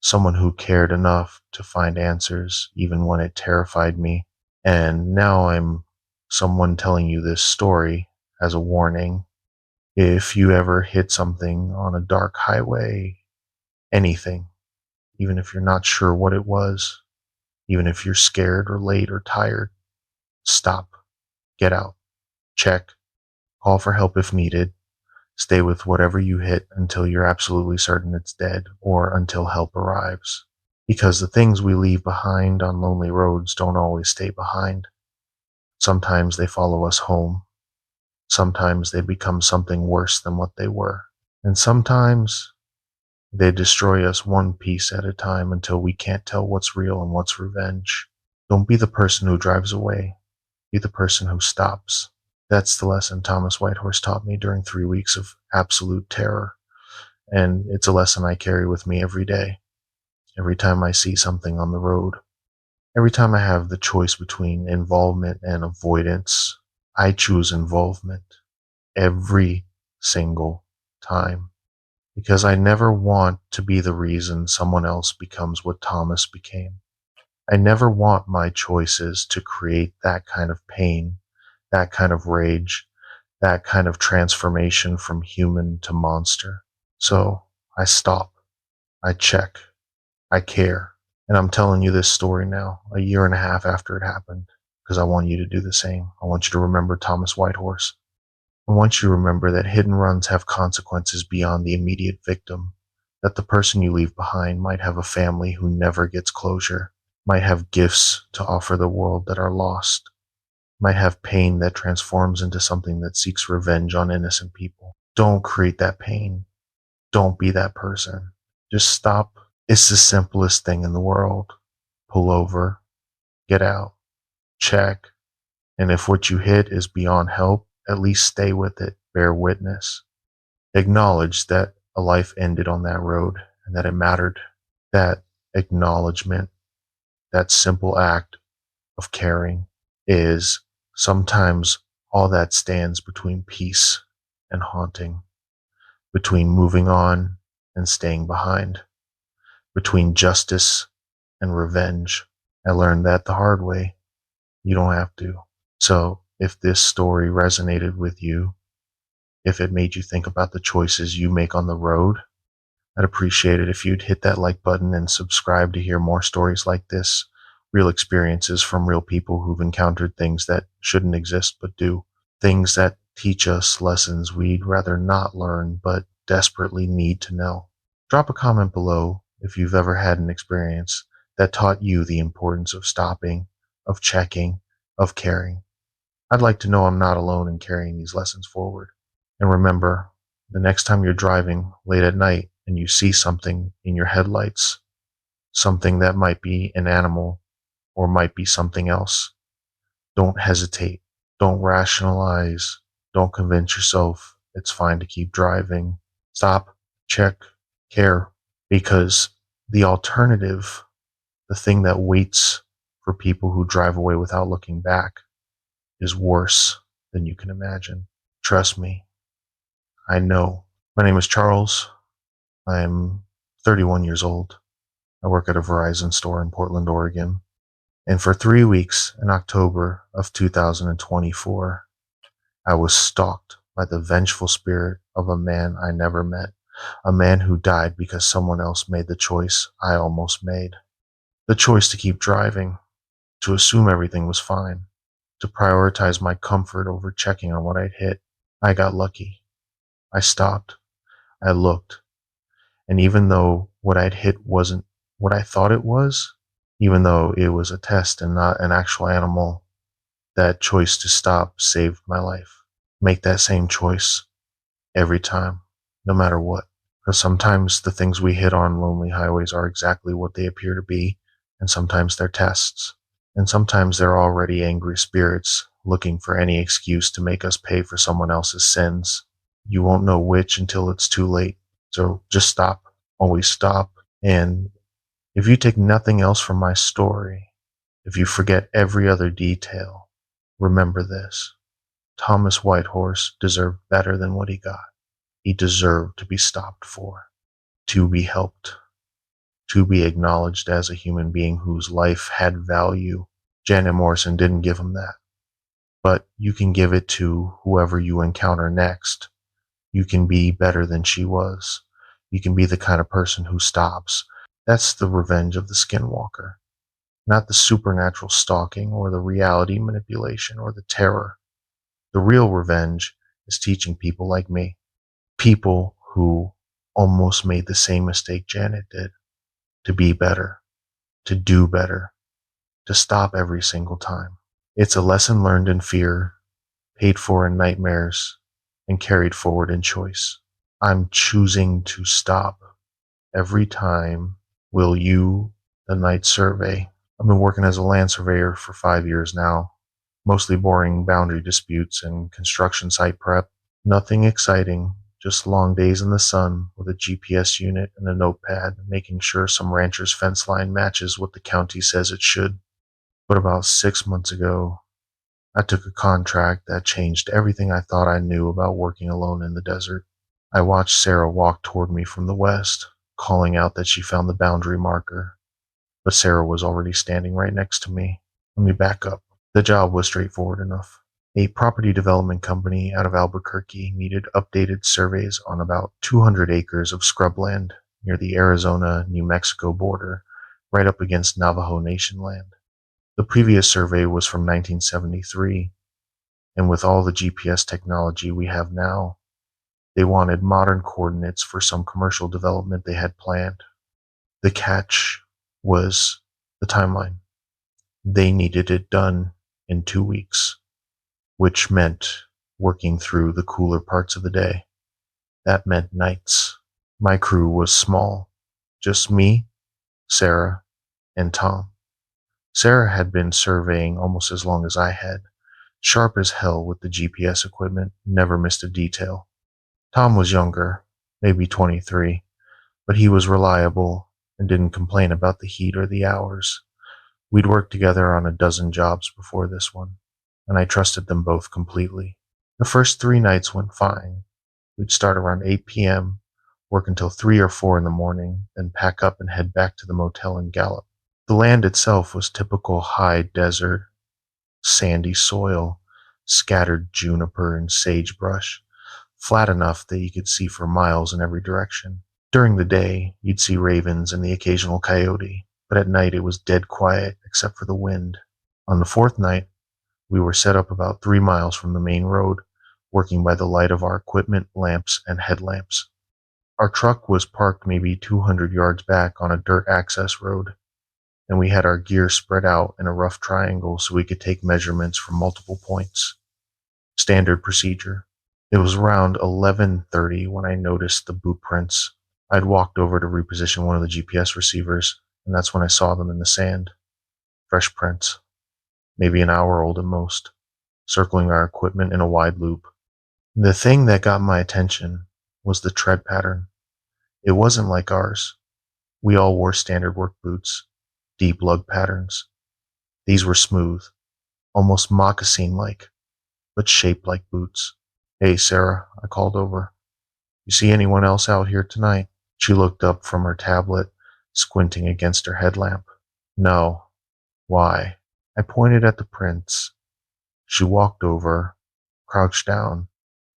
someone who cared enough to find answers even when it terrified me. And now I'm someone telling you this story as a warning. If you ever hit something on a dark highway, anything, even if you're not sure what it was, even if you're scared or late or tired, stop, get out, check, call for help if needed, stay with whatever you hit until you're absolutely certain it's dead or until help arrives. Because the things we leave behind on lonely roads don't always stay behind. Sometimes they follow us home. Sometimes they become something worse than what they were. And sometimes they destroy us one piece at a time until we can't tell what's real and what's revenge. Don't be the person who drives away. Be the person who stops. That's the lesson Thomas Whitehorse taught me during 3 weeks of absolute terror. And it's a lesson I carry with me every day. Every time I see something on the road. Every time I have the choice between involvement and avoidance, I choose involvement. Every single time. Because I never want to be the reason someone else becomes what Thomas became. I never want my choices to create that kind of pain, that kind of rage, that kind of transformation from human to monster. So I stop, I check, I care. And I'm telling you this story now, a year and a half after it happened, because I want you to do the same. I want you to remember Thomas Whitehorse. I want you to remember that hit and runs have consequences beyond the immediate victim, that the person you leave behind might have a family who never gets closure, might have gifts to offer the world that are lost, might have pain that transforms into something that seeks revenge on innocent people. Don't create that pain. Don't be that person. Just stop. It's the simplest thing in the world. Pull over, get out, check, and if what you hit is beyond help, at least stay with it, bear witness. Acknowledge that a life ended on that road and that it mattered. That acknowledgement, that simple act of caring is sometimes all that stands between peace and haunting, between moving on and staying behind, between justice and revenge. I learned that the hard way. You don't have to. So if this story resonated with you, if it made you think about the choices you make on the road, I'd appreciate it if you'd hit that like button and subscribe to hear more stories like this, real experiences from real people who've encountered things that shouldn't exist but do, things that teach us lessons we'd rather not learn but desperately need to know. Drop a comment below if you've ever had an experience that taught you the importance of stopping, of checking, of caring. I'd like to know I'm not alone in carrying these lessons forward. And remember, the next time you're driving late at night and you see something in your headlights, something that might be an animal, or might be something else. Don't hesitate. Don't rationalize. Don't convince yourself it's fine to keep driving. Stop, check, care. Because the alternative, the thing that waits for people who drive away without looking back, is worse than you can imagine. Trust me, I know. My name is Charles. I'm 31 years old. I work at a Verizon store in Portland, Oregon. And for 3 weeks in October of 2024, I was stalked by the vengeful spirit of a man I never met, a man who died because someone else made the choice I almost made. The choice to keep driving, to assume everything was fine, to prioritize my comfort over checking on what I'd hit. I got lucky. I stopped. I looked. And even though what I'd hit wasn't what I thought it was, even though it was a test and not an actual animal, that choice to stop saved my life. Make that same choice every time, no matter what. Because sometimes the things we hit on lonely highways are exactly what they appear to be, and sometimes they're tests. And sometimes they're already angry spirits looking for any excuse to make us pay for someone else's sins. You won't know which until it's too late. So just stop. Always stop. And if you take nothing else from my story, if you forget every other detail, remember this. Thomas Whitehorse deserved better than what he got. He deserved to be stopped for, to be helped, to be acknowledged as a human being whose life had value. Janet Morrison didn't give him that, but you can give it to whoever you encounter next. You can be better than she was. You can be the kind of person who stops. That's the revenge of the Skinwalker, not the supernatural stalking or the reality manipulation or the terror. The real revenge is teaching people like me, people who almost made the same mistake Janet did, to be better, to do better, to stop every single time. It's a lesson learned in fear, paid for in nightmares, and carried forward in choice. I'm choosing to stop every time. Will you? The night survey. I've been working as a land surveyor for 5 years now, mostly boring boundary disputes and construction site prep. Nothing exciting, just long days in the sun with a GPS unit and a notepad, making sure some rancher's fence line matches what the county says it should. But about 6 months ago, I took a contract that changed everything I thought I knew about working alone in the desert. I watched Sarah walk toward me from the west, calling out that she found the boundary marker. But Sarah was already standing right next to me. Let me back up. The job was straightforward enough. A property development company out of Albuquerque needed updated surveys on about 200 acres of scrubland near the Arizona-New Mexico border, right up against Navajo Nation land. The previous survey was from 1973, and with all the GPS technology we have now, they wanted modern coordinates for some commercial development they had planned. The catch was the timeline. They needed it done in 2 weeks, which meant working through the cooler parts of the day. That meant nights. My crew was small, just me, Sarah, and Tom. Sarah had been surveying almost as long as I had, sharp as hell with the GPS equipment, never missed a detail. Tom was younger, maybe 23, but he was reliable and didn't complain about the heat or the hours. We'd worked together on a dozen jobs before this one, and I trusted them both completely. The first 3 nights went fine. We'd start around 8 p.m., work until 3 or 4 in the morning, then pack up and head back to the motel in Gallup. The land itself was typical high desert, sandy soil, scattered juniper and sagebrush, flat enough that you could see for miles in every direction. During the day, you'd see ravens and the occasional coyote, but at night it was dead quiet except for the wind. On the 4th night, we were set up about 3 miles from the main road, working by the light of our equipment, lamps, and headlamps. Our truck was parked maybe 200 yards back on a dirt access road, and we had our gear spread out in a rough triangle so we could take measurements from multiple points. Standard procedure. It was around 11:30 when I noticed the boot prints. I'd walked over to reposition one of the GPS receivers, and that's when I saw them in the sand. fresh prints, maybe an hour old at most, circling our equipment in a wide loop. The thing that got my attention was the tread pattern. It wasn't like ours. We all wore standard work boots, deep lug patterns. These were smooth, almost moccasin-like, but shaped like boots. "Hey, Sarah," I called over. "You see anyone else out here tonight?" She looked up from her tablet, squinting against her headlamp. "No." "Why?" I pointed at the prints. She walked over, crouched down,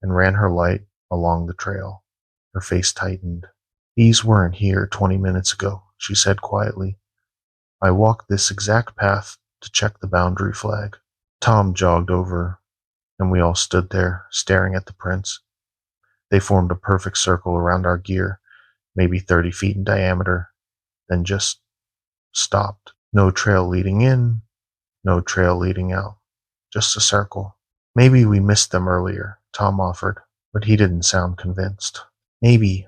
and ran her light along the trail. Her face tightened. "These weren't here 20 minutes ago," she said quietly. "I walked this exact path to check the boundary flag." Tom jogged over, and we all stood there, staring at the prints. They formed a perfect circle around our gear, maybe 30 feet in diameter, then just stopped. No trail leading in, no trail leading out. Just a circle. "Maybe we missed them earlier," Tom offered, but he didn't sound convinced. "Maybe,"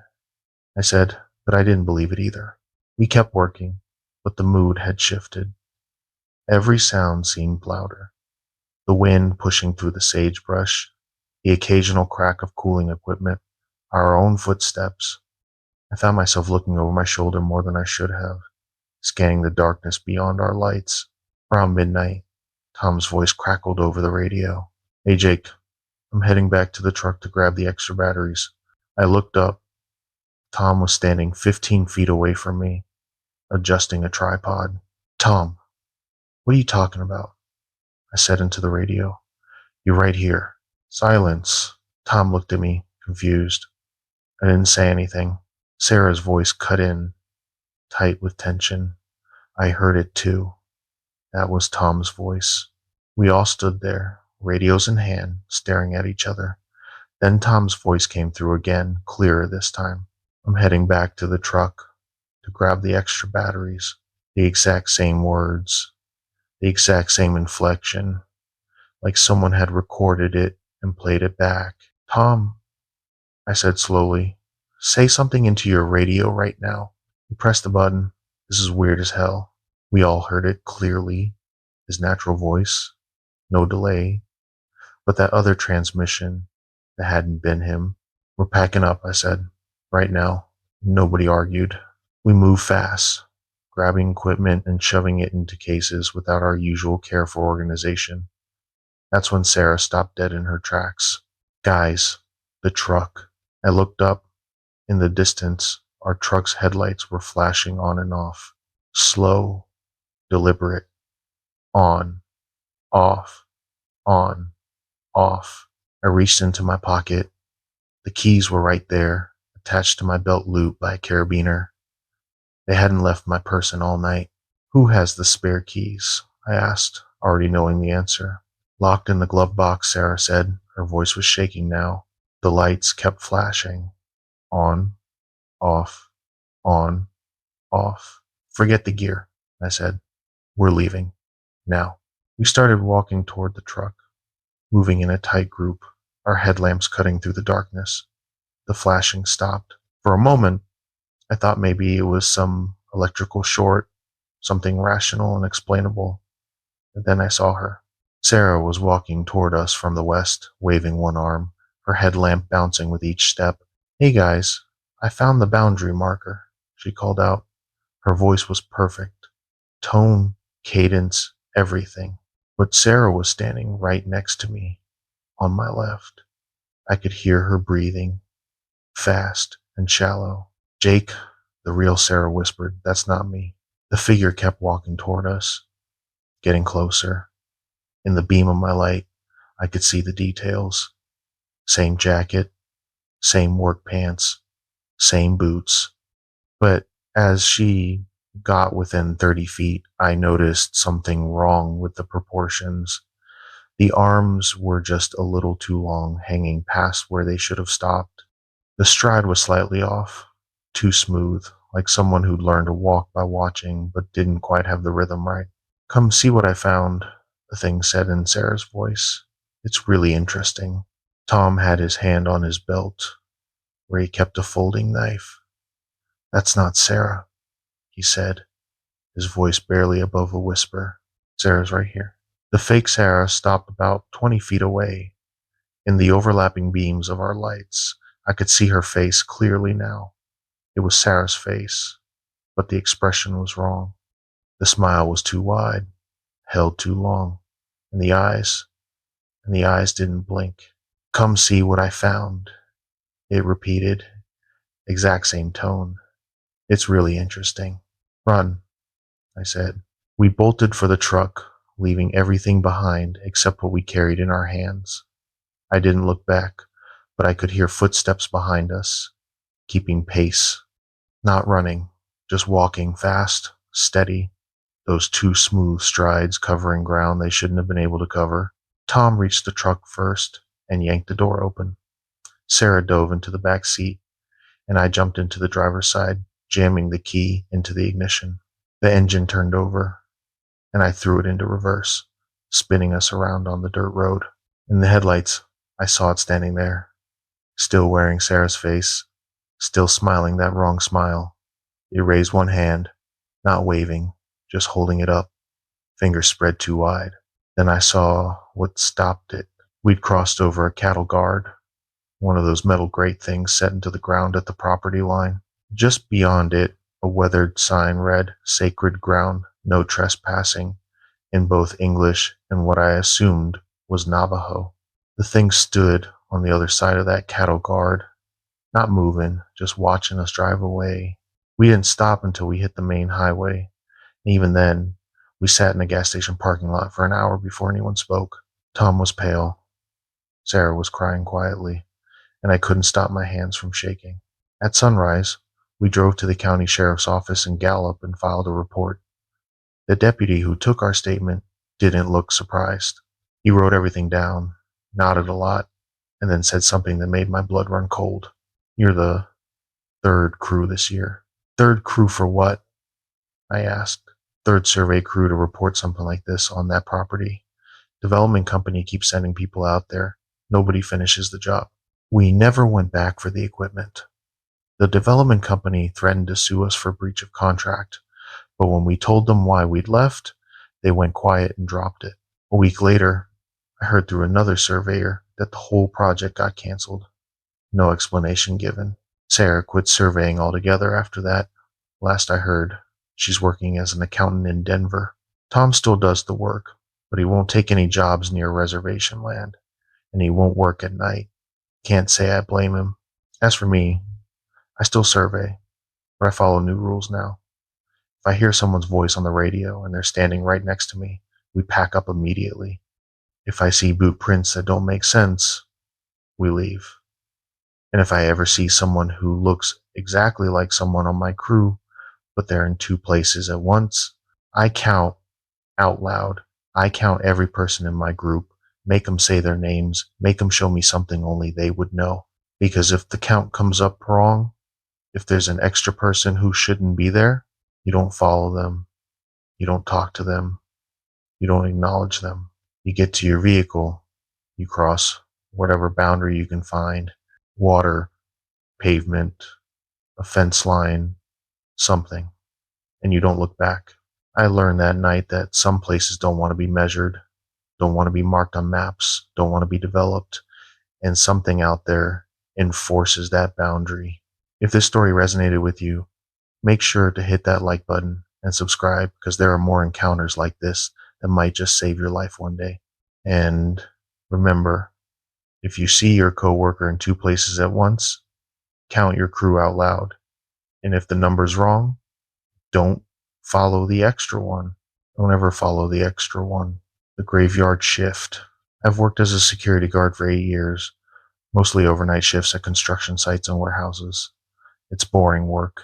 I said, but I didn't believe it either. We kept working, but the mood had shifted. Every sound seemed louder. The wind pushing through the sagebrush, the occasional crack of cooling equipment, our own footsteps. I found myself looking over my shoulder more than I should have, scanning the darkness beyond our lights. Around midnight, Tom's voice crackled over the radio. "Hey, Jake, I'm heading back to the truck to grab the extra batteries." I looked up. Tom was standing 15 feet away from me, adjusting a tripod. "Tom, what are you talking about?" I said into the radio. "You're right here." Silence. Tom looked at me, confused. I didn't say anything. Sarah's voice cut in, tight with tension. I heard it too. That was Tom's voice. We all stood there, radios in hand, staring at each other. Then Tom's voice came through again, clearer this time. "I'm heading back to the truck to grab the extra batteries." The exact same words, the exact same inflection, like someone had recorded it and played it back. "Tom," I said slowly, "say something into your radio right now." He pressed the button. This is weird as hell. We all heard it clearly, his natural voice, no delay, but that other transmission that hadn't been him. "We're packing up," I said, "right now." Nobody argued. We moved fast, grabbing equipment and shoving it into cases without our usual care for organization. That's when Sarah stopped dead in her tracks. "Guys, the truck." I looked up. In the distance, our truck's headlights were flashing on and off. Slow, deliberate. On, off, on, off. I reached into my pocket. The keys were right there, attached to my belt loop by a carabiner. They hadn't left my person all night. "Who has the spare keys?" I asked, already knowing the answer. "Locked in the glove box," Sarah said. Her voice was shaking now. The lights kept flashing. On, off, on, off. "Forget the gear," I said. "We're leaving. Now." We started walking toward the truck, moving in a tight group, our headlamps cutting through the darkness. The flashing stopped. For a moment, I thought maybe it was some electrical short, something rational and explainable. But then I saw her. Sarah was walking toward us from the west, waving one arm, her headlamp bouncing with each step. "Hey guys, I found the boundary marker," she called out. Her voice was perfect. Tone, cadence, everything. But Sarah was standing right next to me, on my left. I could hear her breathing, fast and shallow. "Jake," the real Sarah whispered, "that's not me." The figure kept walking toward us, getting closer. In the beam of my light, I could see the details. Same jacket, same work pants, same boots. But as she got within 30 feet, I noticed something wrong with the proportions. The arms were just a little too long, hanging past where they should have stopped. The stride was slightly off, too smooth, like someone who'd learned to walk by watching but didn't quite have the rhythm right. "Come see what I found," the thing said in Sarah's voice. "It's really interesting." Tom had his hand on his belt, where he kept a folding knife. "That's not Sarah," he said, his voice barely above a whisper. Sarah's right here. The fake Sarah stopped about 20 feet away. In the overlapping beams of our lights, I could see her face clearly now. It was Sarah's face, but the expression was wrong. The smile was too wide, held too long, and the eyes didn't blink. Come see what I found, it repeated, exact same tone. It's really interesting. Run, I said. We bolted for the truck, leaving everything behind except what we carried in our hands. I didn't look back, but I could hear footsteps behind us, keeping pace. Not running, just walking fast, steady, those two smooth strides covering ground they shouldn't have been able to cover. Tom reached the truck first and yanked the door open. Sarah dove into the back seat, and I jumped into the driver's side, jamming the key into the ignition. The engine turned over, and I threw it into reverse, spinning us around on the dirt road. In the headlights, I saw it standing there, still wearing Sarah's face, still smiling that wrong smile. It raised one hand, not waving, just holding it up, fingers spread too wide. Then I saw what stopped it. We'd crossed over a cattle guard, one of those metal grate things set into the ground at the property line. Just beyond it, a weathered sign read, "Sacred Ground, No Trespassing," in both English and what I assumed was Navajo. The thing stood on the other side of that cattle guard, not moving, just watching us drive away. We didn't stop until we hit the main highway. And even then, we sat in a gas station parking lot for an hour before anyone spoke. Tom was pale. Sarah was crying quietly, and I couldn't stop my hands from shaking. At sunrise, we drove to the county sheriff's office in Gallup and filed a report. The deputy who took our statement didn't look surprised. He wrote everything down, nodded a lot, and then said something that made my blood run cold. "You're the third crew this year." "Third crew for what?" I asked. "Third survey crew to report something like this on that property. Development company keeps sending people out there. Nobody finishes the job." We never went back for the equipment. The development company threatened to sue us for breach of contract, but when we told them why we'd left, they went quiet and dropped it. A week later, I heard through another surveyor that the whole project got canceled. No explanation given. Sarah quit surveying altogether after that. Last I heard, she's working as an accountant in Denver. Tom still does the work, but he won't take any jobs near reservation land, and he won't work at night. Can't say I blame him. As for me, I still survey, but I follow new rules now. If I hear someone's voice on the radio and they're standing right next to me, we pack up immediately. If I see boot prints that don't make sense, we leave. And if I ever see someone who looks exactly like someone on my crew, but they're in two places at once, I count out loud. I count every person in my group, make them say their names, make them show me something only they would know. Because if the count comes up wrong, if there's an extra person who shouldn't be there, you don't follow them, you don't talk to them, you don't acknowledge them. You get to your vehicle, you cross whatever boundary you can find, water, pavement, a fence line, something, and you don't look back. I learned that night that some places don't want to be measured, don't want to be marked on maps, don't want to be developed, and something out there enforces that boundary. If this story resonated with you, make sure to hit that like button and subscribe, because there are more encounters like this that might just save your life one day. And remember, if you see your coworker in two places at once, count your crew out loud. And if the number's wrong, don't follow the extra one. Don't ever follow the extra one. The graveyard shift. I've worked as a security guard for 8 years, mostly overnight shifts at construction sites and warehouses. It's boring work,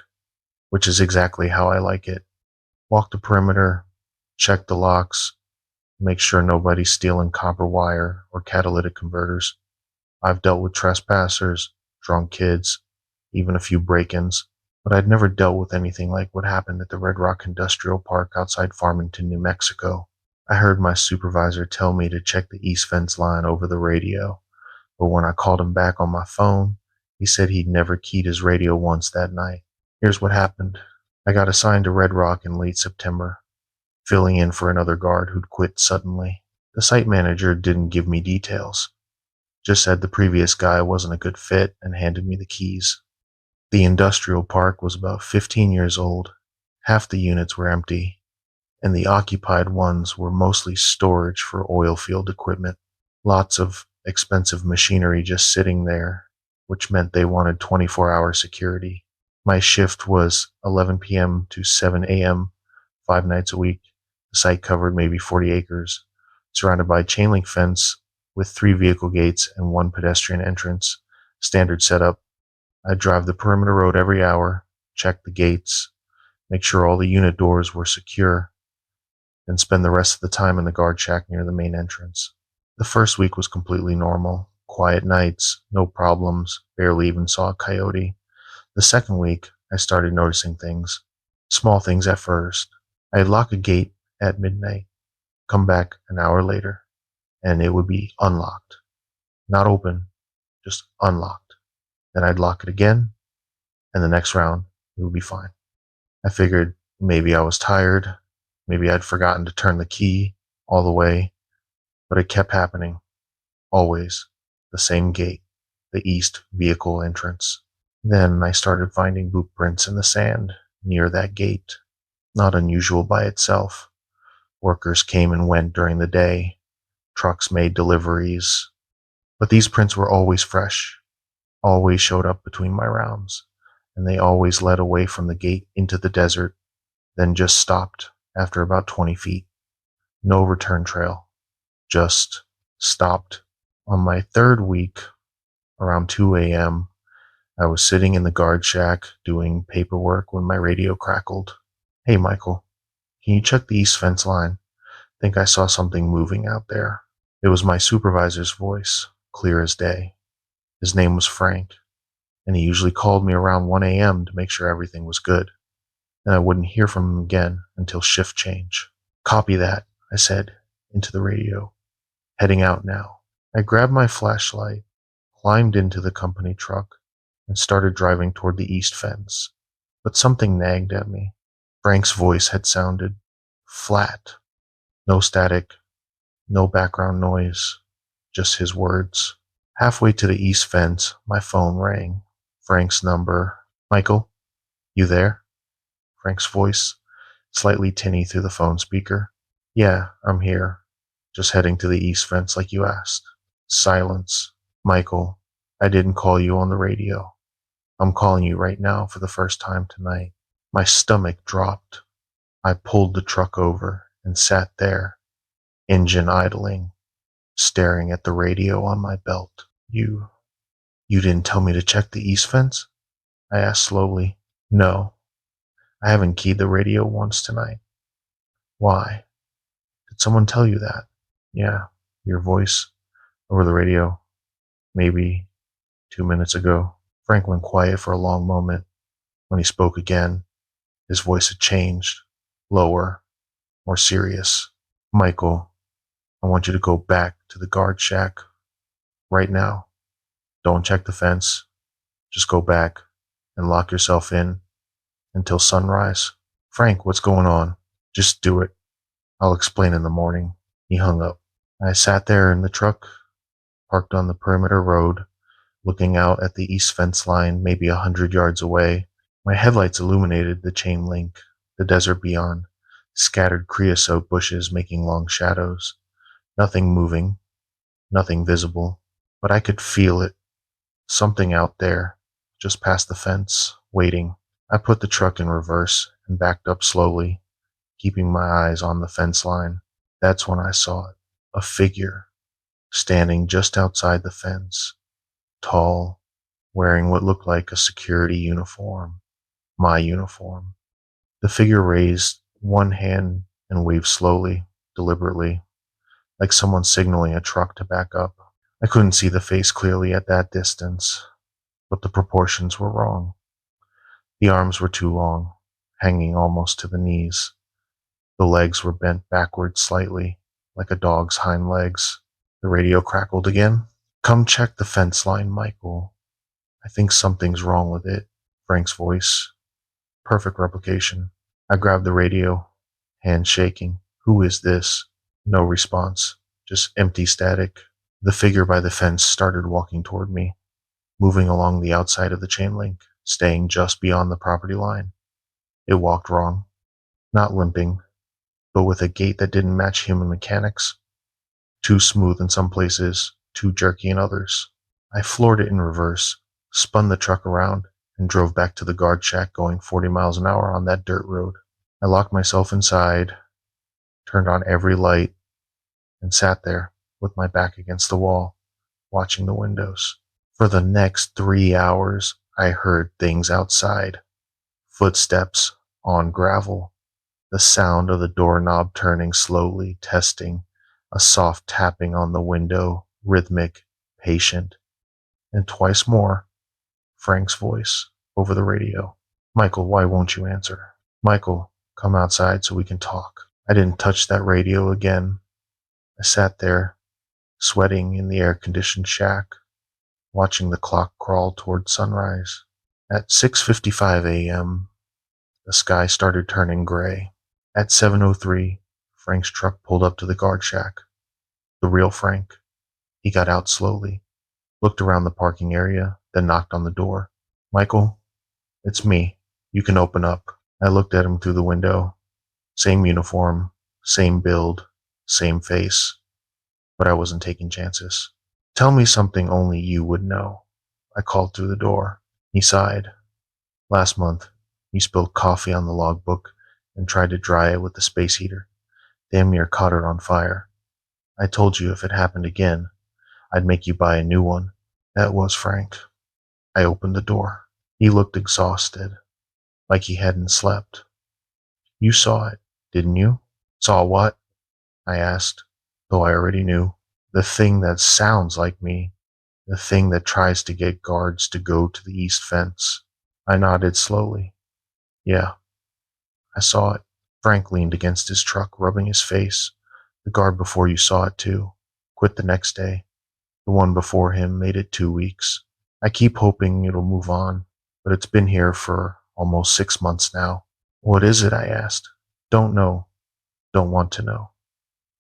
which is exactly how I like it. Walk the perimeter, check the locks, make sure nobody's stealing copper wire or catalytic converters. I've dealt with trespassers, drunk kids, even a few break-ins, but I'd never dealt with anything like what happened at the Red Rock Industrial Park outside Farmington, New Mexico. I heard my supervisor tell me to check the east fence line over the radio, but when I called him back on my phone, he said he'd never keyed his radio once that night. Here's what happened. I got assigned to Red Rock in late September. filling in for another guard who'd quit suddenly. The site manager didn't give me details, just said the previous guy wasn't a good fit and handed me the keys. The industrial park was about 15 years old. Half the units were empty, and the occupied ones were mostly storage for oil field equipment. Lots of expensive machinery just sitting there, which meant they wanted 24-hour security. My shift was 11 p.m. to 7 a.m., 5 nights a week. The site covered maybe 40 acres, surrounded by chain link fence with 3 vehicle gates and 1 pedestrian entrance. Standard setup. I'd drive the perimeter road every hour, check the gates, make sure all the unit doors were secure, then spend the rest of the time in the guard shack near the main entrance. The first week was completely normal. Quiet nights, no problems, barely even saw a coyote. The second week, I started noticing things. Small things at first. I'd lock a gate at midnight, come back an hour later, and it would be unlocked. Not open, just unlocked. Then I'd lock it again, and the next round, it would be fine. I figured maybe I was tired, maybe I'd forgotten to turn the key all the way, but it kept happening. Always. The same gate, the east vehicle entrance. Then I started finding boot prints in the sand near that gate. Not unusual by itself. Workers came and went during the day. Trucks made deliveries. But these prints were always fresh, always showed up between my rounds, and they always led away from the gate into the desert, then just stopped after about 20 feet. No return trail, just stopped. On my third week, around 2 a.m., I was sitting in the guard shack doing paperwork when my radio crackled. "Hey, Michael, can you check the east fence line? Think I saw something moving out there." It was my supervisor's voice, clear as day. His name was Frank, and he usually called me around 1 a.m. to make sure everything was good, and I wouldn't hear from him again until shift change. "Copy that," I said into the radio. "Heading out now." I grabbed my flashlight, climbed into the company truck, and started driving toward the east fence. But something nagged at me. Frank's voice had sounded flat. No static, no background noise, just his words. Halfway to the east fence, my phone rang. Frank's number. "Michael, you there?" Frank's voice, slightly tinny through the phone speaker. "Yeah, I'm here. Just heading to the east fence like you asked." Silence. "Michael, I didn't call you on the radio. I'm calling you right now for the first time tonight." My stomach dropped. I pulled the truck over and sat there, engine idling, staring at the radio on my belt. You didn't tell me to check the east fence?" I asked slowly. "No, I haven't keyed the radio once tonight." "Why? Did someone tell you that?" "Yeah, your voice over the radio, maybe 2 minutes ago." Frank went quiet for a long moment. When he spoke again, his voice had changed, lower, more serious. "Michael, I want you to go back to the guard shack right now. Don't check the fence. Just go back and lock yourself in until sunrise." "Frank, what's going on?" "Just do it. I'll explain in the morning." He hung up. I sat there in the truck, parked on the perimeter road, looking out at the east fence line maybe 100 yards away. My headlights illuminated the chain link, the desert beyond, scattered creosote bushes making long shadows. Nothing moving, nothing visible, but I could feel it. Something out there, just past the fence, waiting. I put the truck in reverse and backed up slowly, keeping my eyes on the fence line. That's when I saw it. A figure, standing just outside the fence. Tall, wearing what looked like a security uniform. My uniform. The figure raised one hand and waved slowly, deliberately, like someone signaling a truck to back up. I couldn't see the face clearly at that distance, but the proportions were wrong. The arms were too long, hanging almost to the knees. The legs were bent backward slightly, like a dog's hind legs. The radio crackled again. "Come check the fence line, Michael. I think something's wrong with it." Frank's voice. Perfect replication. I grabbed the radio, Hands shaking. Who is this? No response. Just empty static. The figure by the fence started walking toward me, moving along the outside of the chain link, staying just beyond the property line. It walked wrong. Not limping, but with a gait that didn't match human mechanics. Too smooth in some places, too jerky in others. I floored it in reverse, spun the truck around, and drove back to the guard shack going 40 miles an hour on that dirt road. I locked myself inside, turned on every light, and sat there with my back against the wall, watching the windows. For the next 3 hours, I heard things outside. Footsteps on gravel, the sound of the doorknob turning slowly, testing, a soft tapping on the window, rhythmic, patient, and twice more, Frank's voice over the radio. Michael, why won't you answer? Michael, come outside so we can talk. I didn't touch that radio again. I sat there, sweating in the air-conditioned shack, watching the clock crawl toward sunrise. At 6:55 a.m., the sky started turning gray. At 7:03, Frank's truck pulled up to the guard shack. The real Frank. He got out slowly, looked around the parking area, then knocked on the door. Michael, it's me. You can open up. I looked at him through the window. Same uniform, same build, same face. But I wasn't taking chances. Tell me something only you would know. I called through the door. He sighed. Last month, you spilled coffee on the logbook and tried to dry it with the space heater. Damn near caught it on fire. I told you if it happened again, I'd make you buy a new one. That was Frank. I opened the door. He looked exhausted, like he hadn't slept. You saw it, didn't you? Saw what? I asked, though I already knew. The thing that sounds like me. The thing that tries to get guards to go to the east fence. I nodded slowly. Yeah, I saw it. Frank leaned against his truck, rubbing his face. The guard before you saw it too. Quit the next day. The one before him made it 2 weeks. I keep hoping it'll move on, but it's been here for almost 6 months now. What is it? I asked. Don't know. Don't want to know.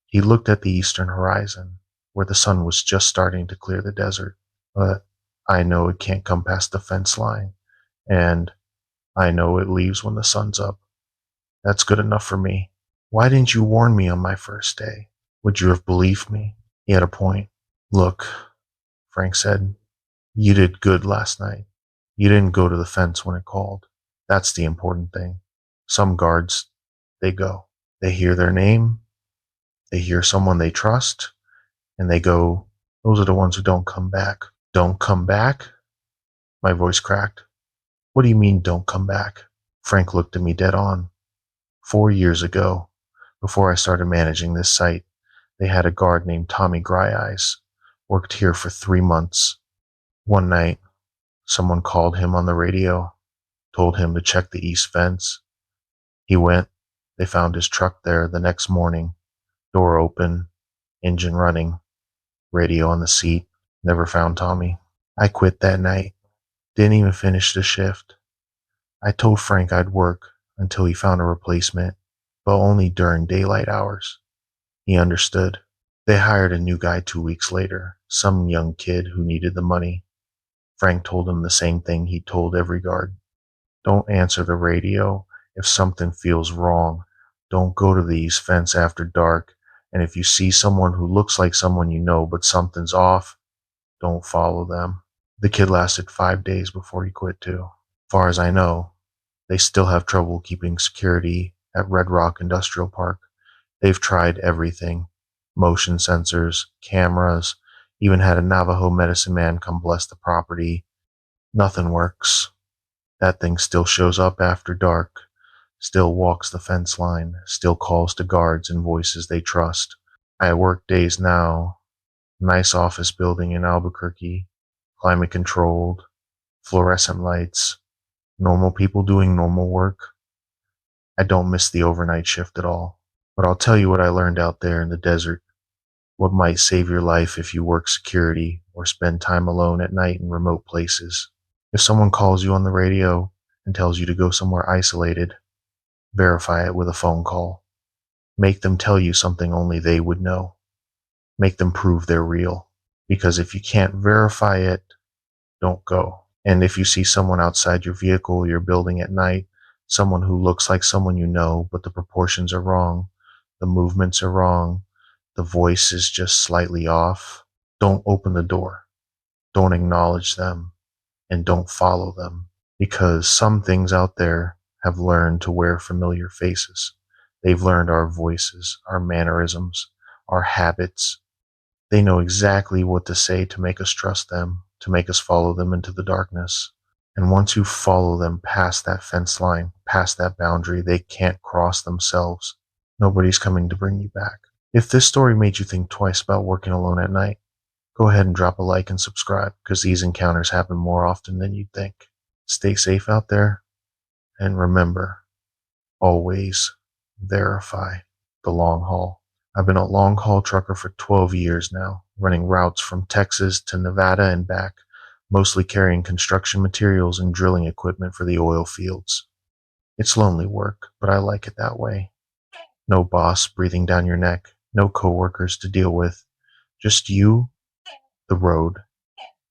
He looked at the eastern horizon, where the sun was just starting to clear the desert. But I know it can't come past the fence line, and I know it leaves when the sun's up. That's good enough for me. Why didn't you warn me on my first day? Would you have believed me? He had a point. Look, Frank said, you did good last night. You didn't go to the fence when it called. That's the important thing. Some guards, they go. They hear their name, they hear someone they trust, and they go. Those are the ones who don't come back. Don't come back? My voice cracked. What do you mean, don't come back? Frank looked at me dead on. 4 years ago, before I started managing this site, they had a guard named Tommy Gryeyes. Worked here for 3 months. One night, someone called him on the radio, told him to check the east fence. He went. They found his truck there the next morning. Door open, engine running, radio on the seat. Never found Tommy. I quit that night. Didn't even finish the shift. I told Frank I'd work until he found a replacement, but only during daylight hours. He understood. They hired a new guy 2 weeks later, some young kid who needed the money. Frank told him the same thing he told every guard. Don't answer the radio if something feels wrong. Don't go to the east fence after dark, and if you see someone who looks like someone you know but something's off, don't follow them. The kid lasted 5 days before he quit too. Far as I know, they still have trouble keeping security at Red Rock Industrial Park. They've tried everything. Motion sensors, cameras, even had a Navajo medicine man come bless the property. Nothing works. That thing still shows up after dark, still walks the fence line, still calls to guards and voices they trust. I work days now. Nice office building in Albuquerque, climate controlled, fluorescent lights, normal people doing normal work. I don't miss the overnight shift at all. But I'll tell you what I learned out there in the desert. What might save your life if you work security or spend time alone at night in remote places. If someone calls you on the radio and tells you to go somewhere isolated, verify it with a phone call. Make them tell you something only they would know. Make them prove they're real. Because if you can't verify it, don't go. And if you see someone outside your vehicle or your building at night, someone who looks like someone you know, but the proportions are wrong, the movements are wrong, the voice is just slightly off, don't open the door. Don't acknowledge them and don't follow them. Because some things out there have learned to wear familiar faces. They've learned our voices, our mannerisms, our habits. They know exactly what to say to make us trust them, to make us follow them into the darkness. And once you follow them past that fence line, past that boundary, they can't cross themselves. Nobody's coming to bring you back. If this story made you think twice about working alone at night, go ahead and drop a like and subscribe, because these encounters happen more often than you'd think. Stay safe out there, and remember, always verify the long haul. I've been a long haul trucker for 12 years now, running routes from Texas to Nevada and back, mostly carrying construction materials and drilling equipment for the oil fields. It's lonely work, but I like it that way. No boss breathing down your neck, no coworkers to deal with, just you, the road,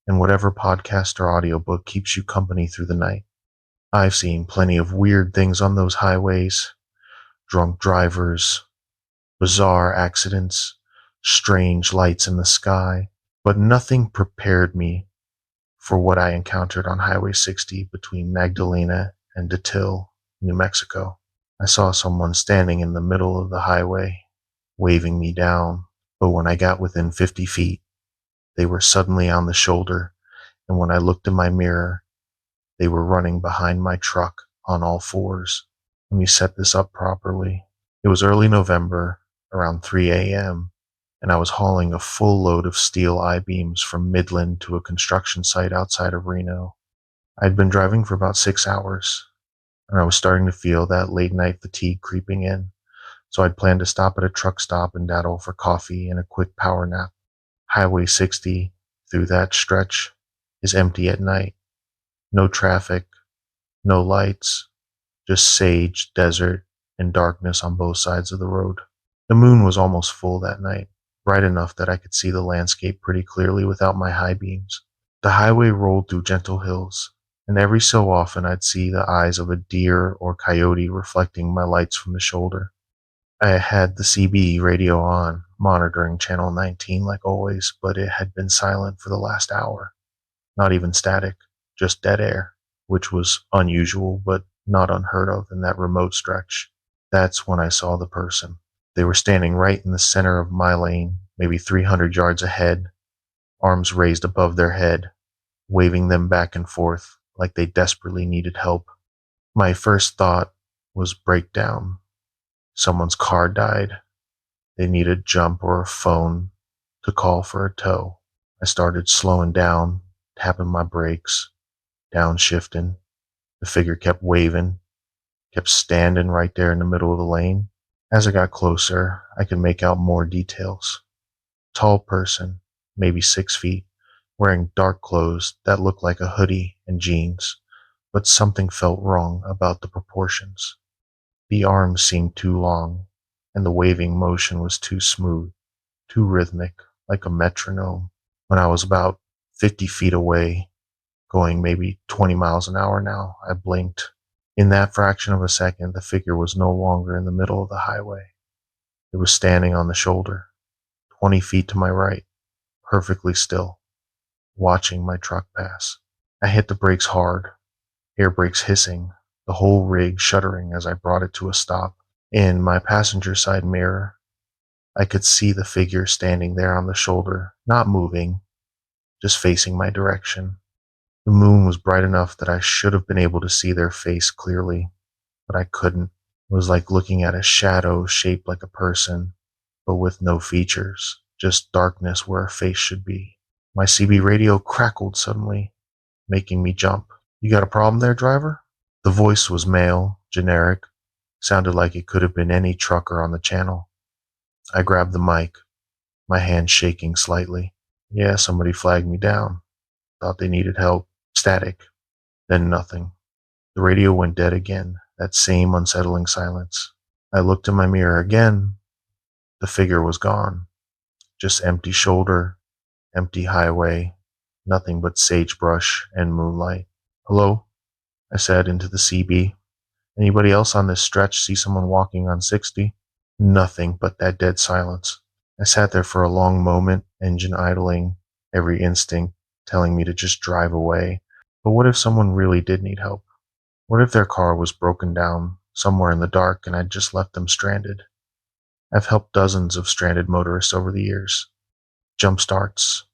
and whatever podcast or audiobook keeps you company through the night. I've seen plenty of weird things on those highways: drunk drivers, bizarre accidents, strange lights in the sky, but nothing prepared me for what I encountered on Highway 60 between Magdalena and Detil, New Mexico. I saw someone standing in the middle of the highway, waving me down, but when I got within 50 feet, they were suddenly on the shoulder, and when I looked in my mirror, they were running behind my truck on all fours. Let me set this up properly. It was early November, around 3 a.m., and I was hauling a full load of steel I-beams from Midland to a construction site outside of Reno. I'd been driving for about 6 hours, and I was starting to feel that late night fatigue creeping in, so I'd planned to stop at a truck stop and daddle for coffee and a quick power nap. Highway 60, through that stretch, is empty at night. No traffic, no lights, just sage, desert, and darkness on both sides of the road. The moon was almost full that night, bright enough that I could see the landscape pretty clearly without my high beams. The highway rolled through gentle hills, and every so often I'd see the eyes of a deer or coyote reflecting my lights from the shoulder. I had the CB radio on, monitoring channel 19 like always, but it had been silent for the last hour. Not even static, just dead air, which was unusual but not unheard of in that remote stretch. That's when I saw the person. They were standing right in the center of my lane, maybe 300 yards ahead, arms raised above their head, waving them back and forth like they desperately needed help. My first thought was breakdown. Someone's car died. They need a jump or a phone to call for a tow. I started slowing down, tapping my brakes, downshifting. The figure kept waving, kept standing right there in the middle of the lane. As I got closer, I could make out more details. Tall person, maybe 6 feet, wearing dark clothes that looked like a hoodie and jeans, but something felt wrong about the proportions. The arms seemed too long, and the waving motion was too smooth, too rhythmic, like a metronome. When I was about 50 feet away, going maybe 20 miles an hour now, I blinked. In that fraction of a second, the figure was no longer in the middle of the highway. It was standing on the shoulder, 20 feet to my right, perfectly still, watching my truck pass. I hit the brakes hard, air brakes hissing, the whole rig shuddering as I brought it to a stop. In my passenger side mirror, I could see the figure standing there on the shoulder, not moving, just facing my direction. The moon was bright enough that I should have been able to see their face clearly, but I couldn't. It was like looking at a shadow shaped like a person, but with no features, just darkness where a face should be. My CB radio crackled suddenly, making me jump. "You got a problem there, driver?" The voice was male, generic, sounded like it could have been any trucker on the channel. I grabbed the mic, my hand shaking slightly. "Yeah, somebody flagged me down. Thought they needed help." Static. Then nothing. The radio went dead again, that same unsettling silence. I looked in my mirror again, The figure was gone. Just empty shoulder, empty highway, nothing but sagebrush and moonlight. "Hello?" I said into the CB. "Anybody else on this stretch see someone walking on 60? Nothing but that dead silence. I sat there for a long moment, engine idling, every instinct telling me to just drive away. But what if someone really did need help? What if their car was broken down somewhere in the dark and I'd just left them stranded? I've helped dozens of stranded motorists over the years. Jump starts,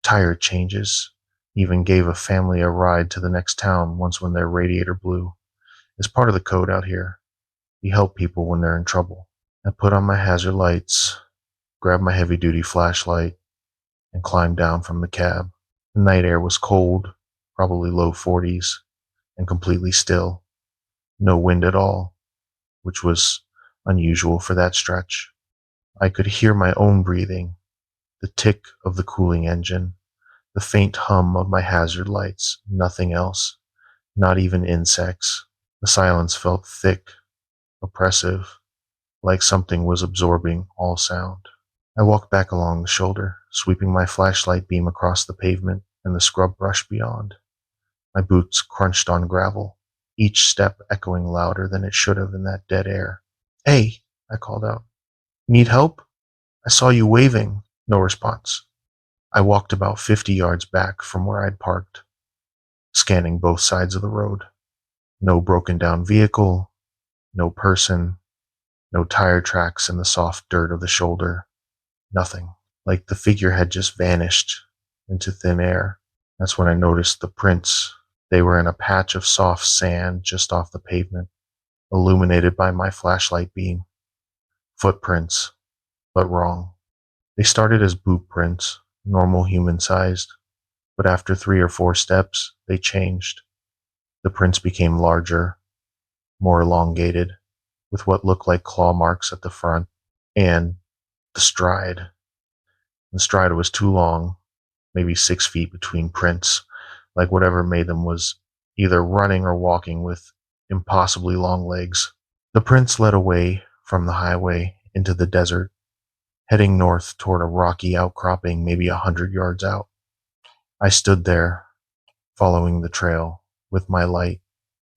tire changes, even gave a family a ride to the next town once when their radiator blew. It's part of the code out here. We help people when they're in trouble." I put on my hazard lights, grabbed my heavy-duty flashlight, and climbed down from the cab. The night air was cold, probably low 40s, and completely still. No wind at all, which was unusual for that stretch. I could hear my own breathing, the tick of the cooling engine, the faint hum of my hazard lights, nothing else, not even insects. The silence felt thick, oppressive, like something was absorbing all sound. I walked back along the shoulder, sweeping my flashlight beam across the pavement and the scrub brush beyond. My boots crunched on gravel, each step echoing louder than it should have in that dead air. "Hey," I called out. "Need help? I saw you waving." No response. I walked about 50 yards back from where I'd parked, scanning both sides of the road. No broken down vehicle, no person, no tire tracks in the soft dirt of the shoulder. Nothing. Like the figure had just vanished into thin air. That's when I noticed the prints. They were in a patch of soft sand just off the pavement, illuminated by my flashlight beam. Footprints, but wrong. They started as boot prints, normal human-sized, but after 3 or 4 steps, they changed. The prints became larger, more elongated, with what looked like claw marks at the front, and the stride. The stride was too long, maybe 6 feet between prints, like whatever made them was either running or walking with impossibly long legs. The prints led away from the highway into the desert, heading north toward a rocky outcropping maybe 100 yards out. I stood there, following the trail with my light,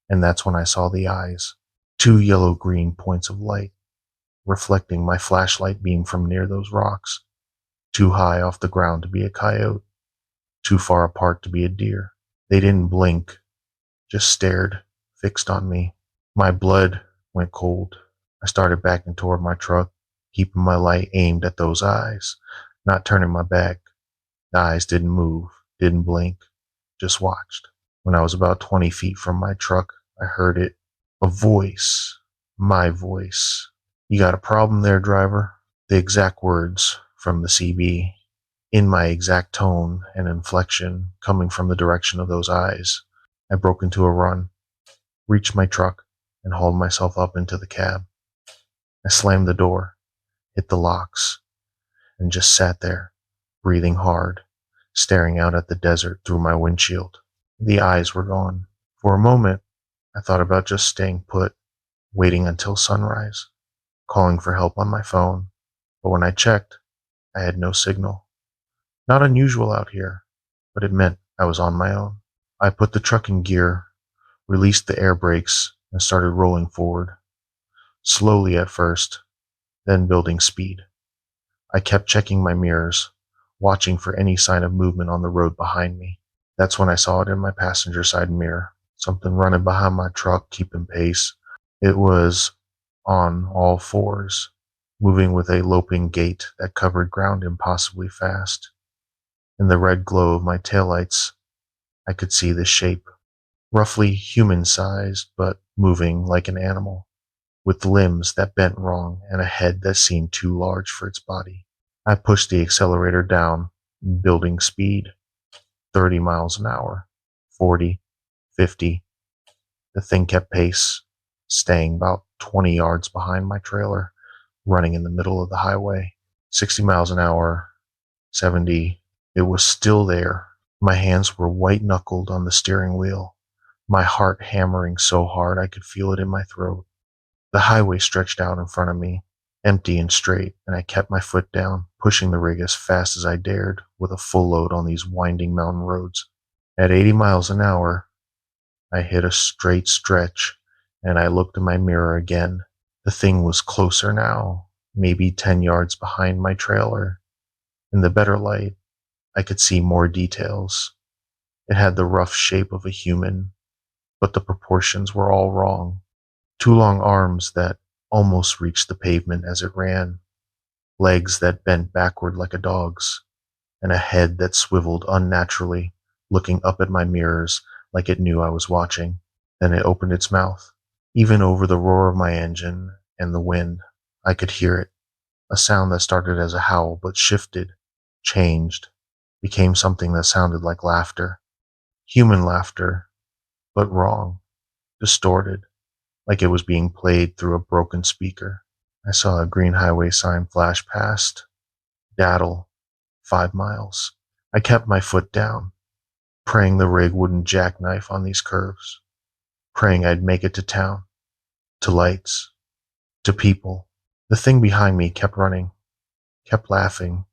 and that's when I saw the eyes. 2 yellow-green points of light, reflecting my flashlight beam from near those rocks. Too high off the ground to be a coyote, too far apart to be a deer. They didn't blink, just stared, fixed on me. My blood went cold. I started backing toward my truck, keeping my light aimed at those eyes, not turning my back. The eyes didn't move, didn't blink, just watched. When I was about 20 feet from my truck, I heard it. A voice. My voice. "You got a problem there, driver?" The exact words from the CB, in my exact tone and inflection, coming from the direction of those eyes. I broke into a run, reached my truck, and hauled myself up into the cab. I slammed the door, hit the locks, and just sat there, breathing hard, staring out at the desert through my windshield. The eyes were gone. For a moment, I thought about just staying put, waiting until sunrise, calling for help on my phone, but when I checked, I had no signal. Not unusual out here, but it meant I was on my own. I put the truck in gear, released the air brakes, and started rolling forward. Slowly at first, then building speed. I kept checking my mirrors, watching for any sign of movement on the road behind me. That's when I saw it in my passenger side mirror. Something running behind my truck, keeping pace. It was on all fours, moving with a loping gait that covered ground impossibly fast. In the red glow of my taillights, I could see the shape, roughly human-sized, but moving like an animal, with limbs that bent wrong and a head that seemed too large for its body. I pushed the accelerator down, building speed. 30 miles an hour, 40, 50. The thing kept pace, staying about 20 yards behind my trailer, running in the middle of the highway. 60 miles an hour, 70. It was still there. My hands were white-knuckled on the steering wheel, my heart hammering so hard I could feel it in my throat. The highway stretched out in front of me, empty and straight, and I kept my foot down, pushing the rig as fast as I dared with a full load on these winding mountain roads. At 80 miles an hour, I hit a straight stretch, and I looked in my mirror again. The thing was closer now, maybe 10 yards behind my trailer. In the better light, I could see more details. It had the rough shape of a human, but the proportions were all wrong. Two long arms that almost reached the pavement as it ran, legs that bent backward like a dog's, and a head that swiveled unnaturally, looking up at my mirrors like it knew I was watching. Then it opened its mouth. Even over the roar of my engine and the wind, I could hear it, a sound that started as a howl but shifted, changed, became something that sounded like laughter. Human laughter, but wrong, distorted, like it was being played through a broken speaker. I saw a green highway sign flash past. Daddle, 5 miles. I kept my foot down, praying the rig wouldn't jackknife on these curves, praying I'd make it to town, to lights, to people. The thing behind me kept running, kept laughing,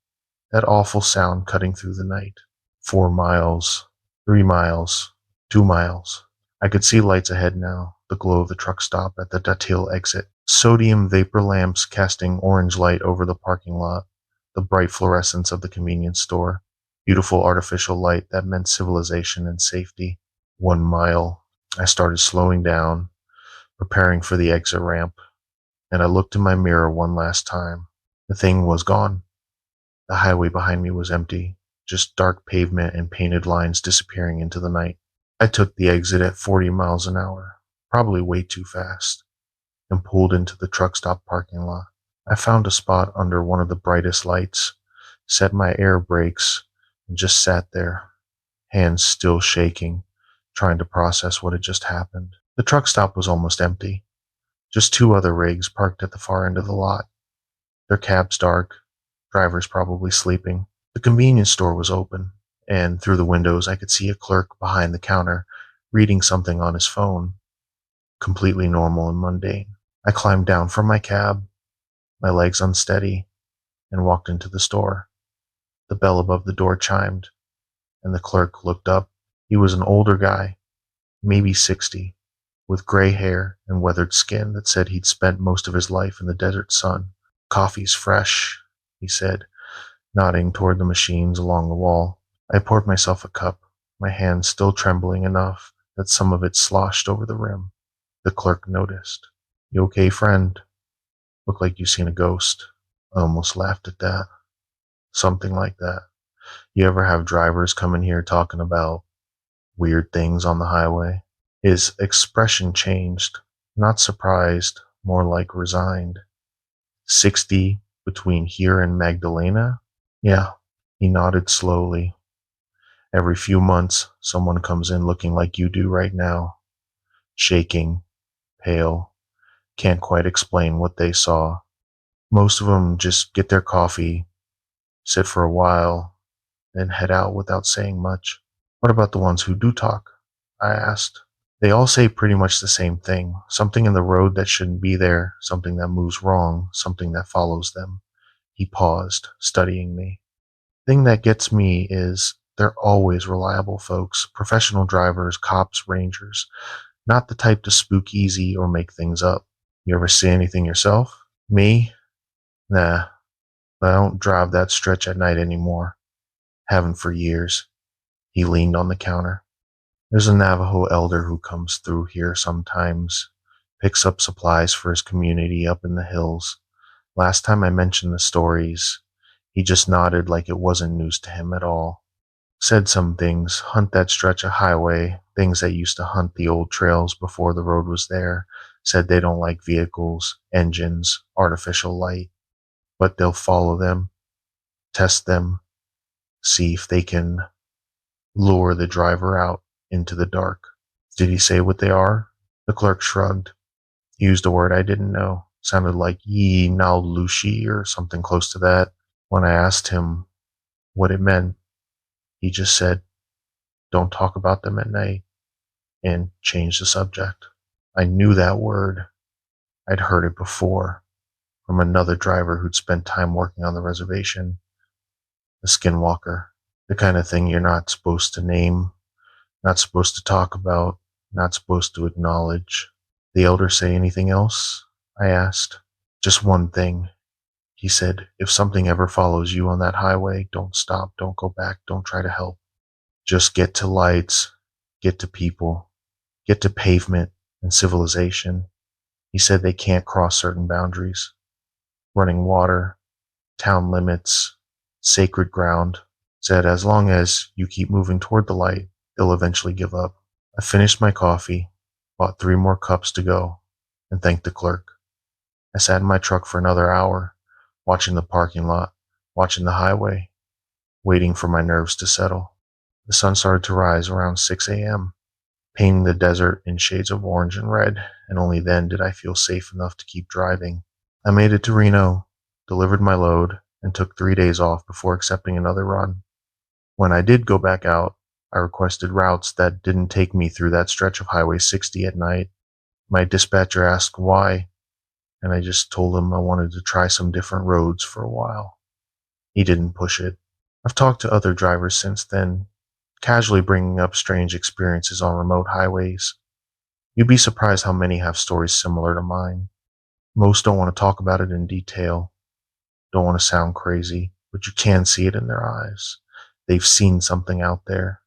that awful sound cutting through the night. 4 miles, 3 miles, 2 miles. I could see lights ahead now, the glow of the truck stop at the Datil exit, sodium vapor lamps casting orange light over the parking lot, the bright fluorescence of the convenience store, beautiful artificial light that meant civilization and safety. 1 mile. I started slowing down, preparing for the exit ramp, and I looked in my mirror one last time. The thing was gone. The highway behind me was empty, just dark pavement and painted lines disappearing into the night. I took the exit at 40 miles an hour, probably way too fast, and pulled into the truck stop parking lot. I found a spot under one of the brightest lights, set my air brakes, and just sat there, hands still shaking, trying to process what had just happened. The truck stop was almost empty. Just two other rigs parked at the far end of the lot. Their cabs dark, drivers probably sleeping. The convenience store was open, and through the windows I could see a clerk behind the counter reading something on his phone, completely normal and mundane. I climbed down from my cab, my legs unsteady, and walked into the store. The bell above the door chimed, and the clerk looked up. He was an older guy, maybe 60, with gray hair and weathered skin that said he'd spent most of his life in the desert sun. "Coffee's fresh," he said, nodding toward the machines along the wall. I poured myself a cup, my hand still trembling enough that some of it sloshed over the rim. The clerk noticed. "You okay, friend? Look like you seen a ghost." I almost laughed at that. Something like that. You ever have drivers come in here talking about weird things on the highway? His expression changed, not surprised, more like resigned. 60 between here and Magdalena? Yeah. He nodded slowly. Every few months, someone comes in looking like you do right now. Shaking, pale, can't quite explain what they saw. Most of them just get their coffee, sit for a while, then head out without saying much. What about the ones who do talk? I asked. They all say pretty much the same thing. Something in the road that shouldn't be there, something that moves wrong, something that follows them. He paused, studying me. Thing that gets me is they're always reliable folks, professional drivers, cops, rangers, not the type to spook easy or make things up. You ever see anything yourself? Me? Nah, I don't drive that stretch at night anymore. Haven't for years. He leaned on the counter. There's a Navajo elder who comes through here sometimes, picks up supplies for his community up in the hills. Last time I mentioned the stories, he just nodded like it wasn't news to him at all. Said some things, hunt that stretch of highway, things that used to hunt the old trails before the road was there. Said they don't like vehicles, engines, artificial light, but they'll follow them, test them, see if they can lure the driver out into the dark. Did he say what they are? The clerk shrugged. He used a word I didn't know. Sounded like "ye now lushi" or something close to that. When I asked him what it meant, he just said, "Don't talk about them at night," and changed the subject. I knew that word. I'd heard it before, from another driver who'd spent time working on the reservation, the Skinwalker, the kind of thing you're not supposed to name, not supposed to talk about, not supposed to acknowledge. The elder say anything else? I asked. Just one thing. He said, if something ever follows you on that highway, don't stop, don't go back, don't try to help. Just get to lights, get to people, get to pavement and civilization. He said they can't cross certain boundaries. Running water, town limits, sacred ground. Said as long as you keep moving toward the light, they'll eventually give up. I finished my coffee, bought 3 more cups to go, and thanked the clerk. I sat in my truck for another hour, watching the parking lot, watching the highway, waiting for my nerves to settle. The sun started to rise around 6 a.m., painting the desert in shades of orange and red, and only then did I feel safe enough to keep driving. I made it to Reno, delivered my load, and took 3 days off before accepting another run. When I did go back out, I requested routes that didn't take me through that stretch of Highway 60 at night. My dispatcher asked why, and I just told him I wanted to try some different roads for a while. He didn't push it. I've talked to other drivers since then, casually bringing up strange experiences on remote highways. You'd be surprised how many have stories similar to mine. Most don't want to talk about it in detail, don't want to sound crazy, but you can see it in their eyes. They've seen something out there,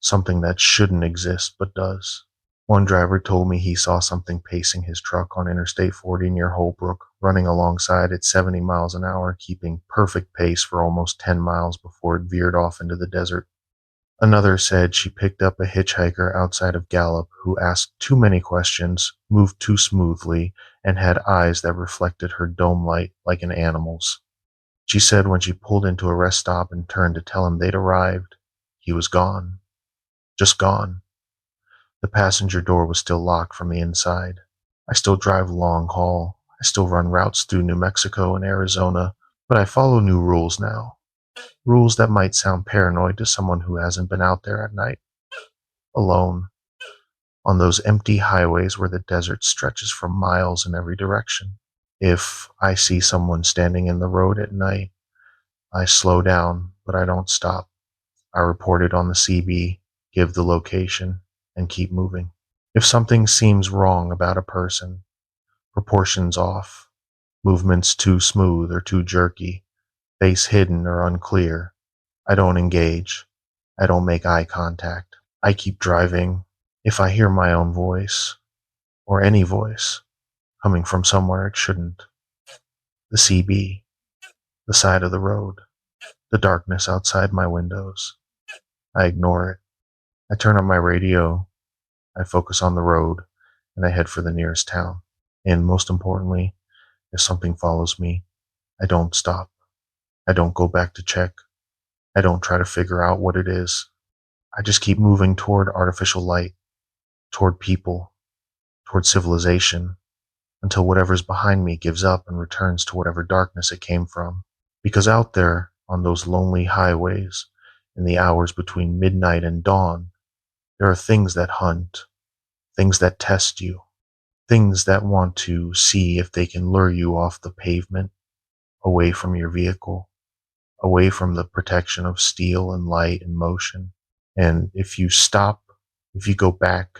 something that shouldn't exist but does. One driver told me he saw something pacing his truck on Interstate 40 near Holbrook, running alongside at 70 miles an hour, keeping perfect pace for almost 10 miles before it veered off into the desert. Another said she picked up a hitchhiker outside of Gallup who asked too many questions, moved too smoothly, and had eyes that reflected her dome light like an animal's. She said when she pulled into a rest stop and turned to tell him they'd arrived, he was gone. Just gone. The passenger door was still locked from the inside. I still drive long haul. I still run routes through New Mexico and Arizona, but I follow new rules now. Rules that might sound paranoid to someone who hasn't been out there at night, alone, on those empty highways where the desert stretches for miles in every direction. If I see someone standing in the road at night, I slow down, but I don't stop. I report it on the CB, give the location, and keep moving. If something seems wrong about a person, proportions off, movements too smooth or too jerky, face hidden or unclear, I don't engage. I don't make eye contact. I keep driving. If I hear my own voice, or any voice, coming from somewhere it shouldn't, the CB, the side of the road, the darkness outside my windows, I ignore it. I turn on my radio, I focus on the road, and I head for the nearest town. And most importantly, if something follows me, I don't stop. I don't go back to check. I don't try to figure out what it is. I just keep moving toward artificial light, toward people, toward civilization, until whatever's behind me gives up and returns to whatever darkness it came from. Because out there, on those lonely highways, in the hours between midnight and dawn, there are things that hunt, things that test you, things that want to see if they can lure you off the pavement, away from your vehicle, away from the protection of steel and light and motion. And if you stop, if you go back,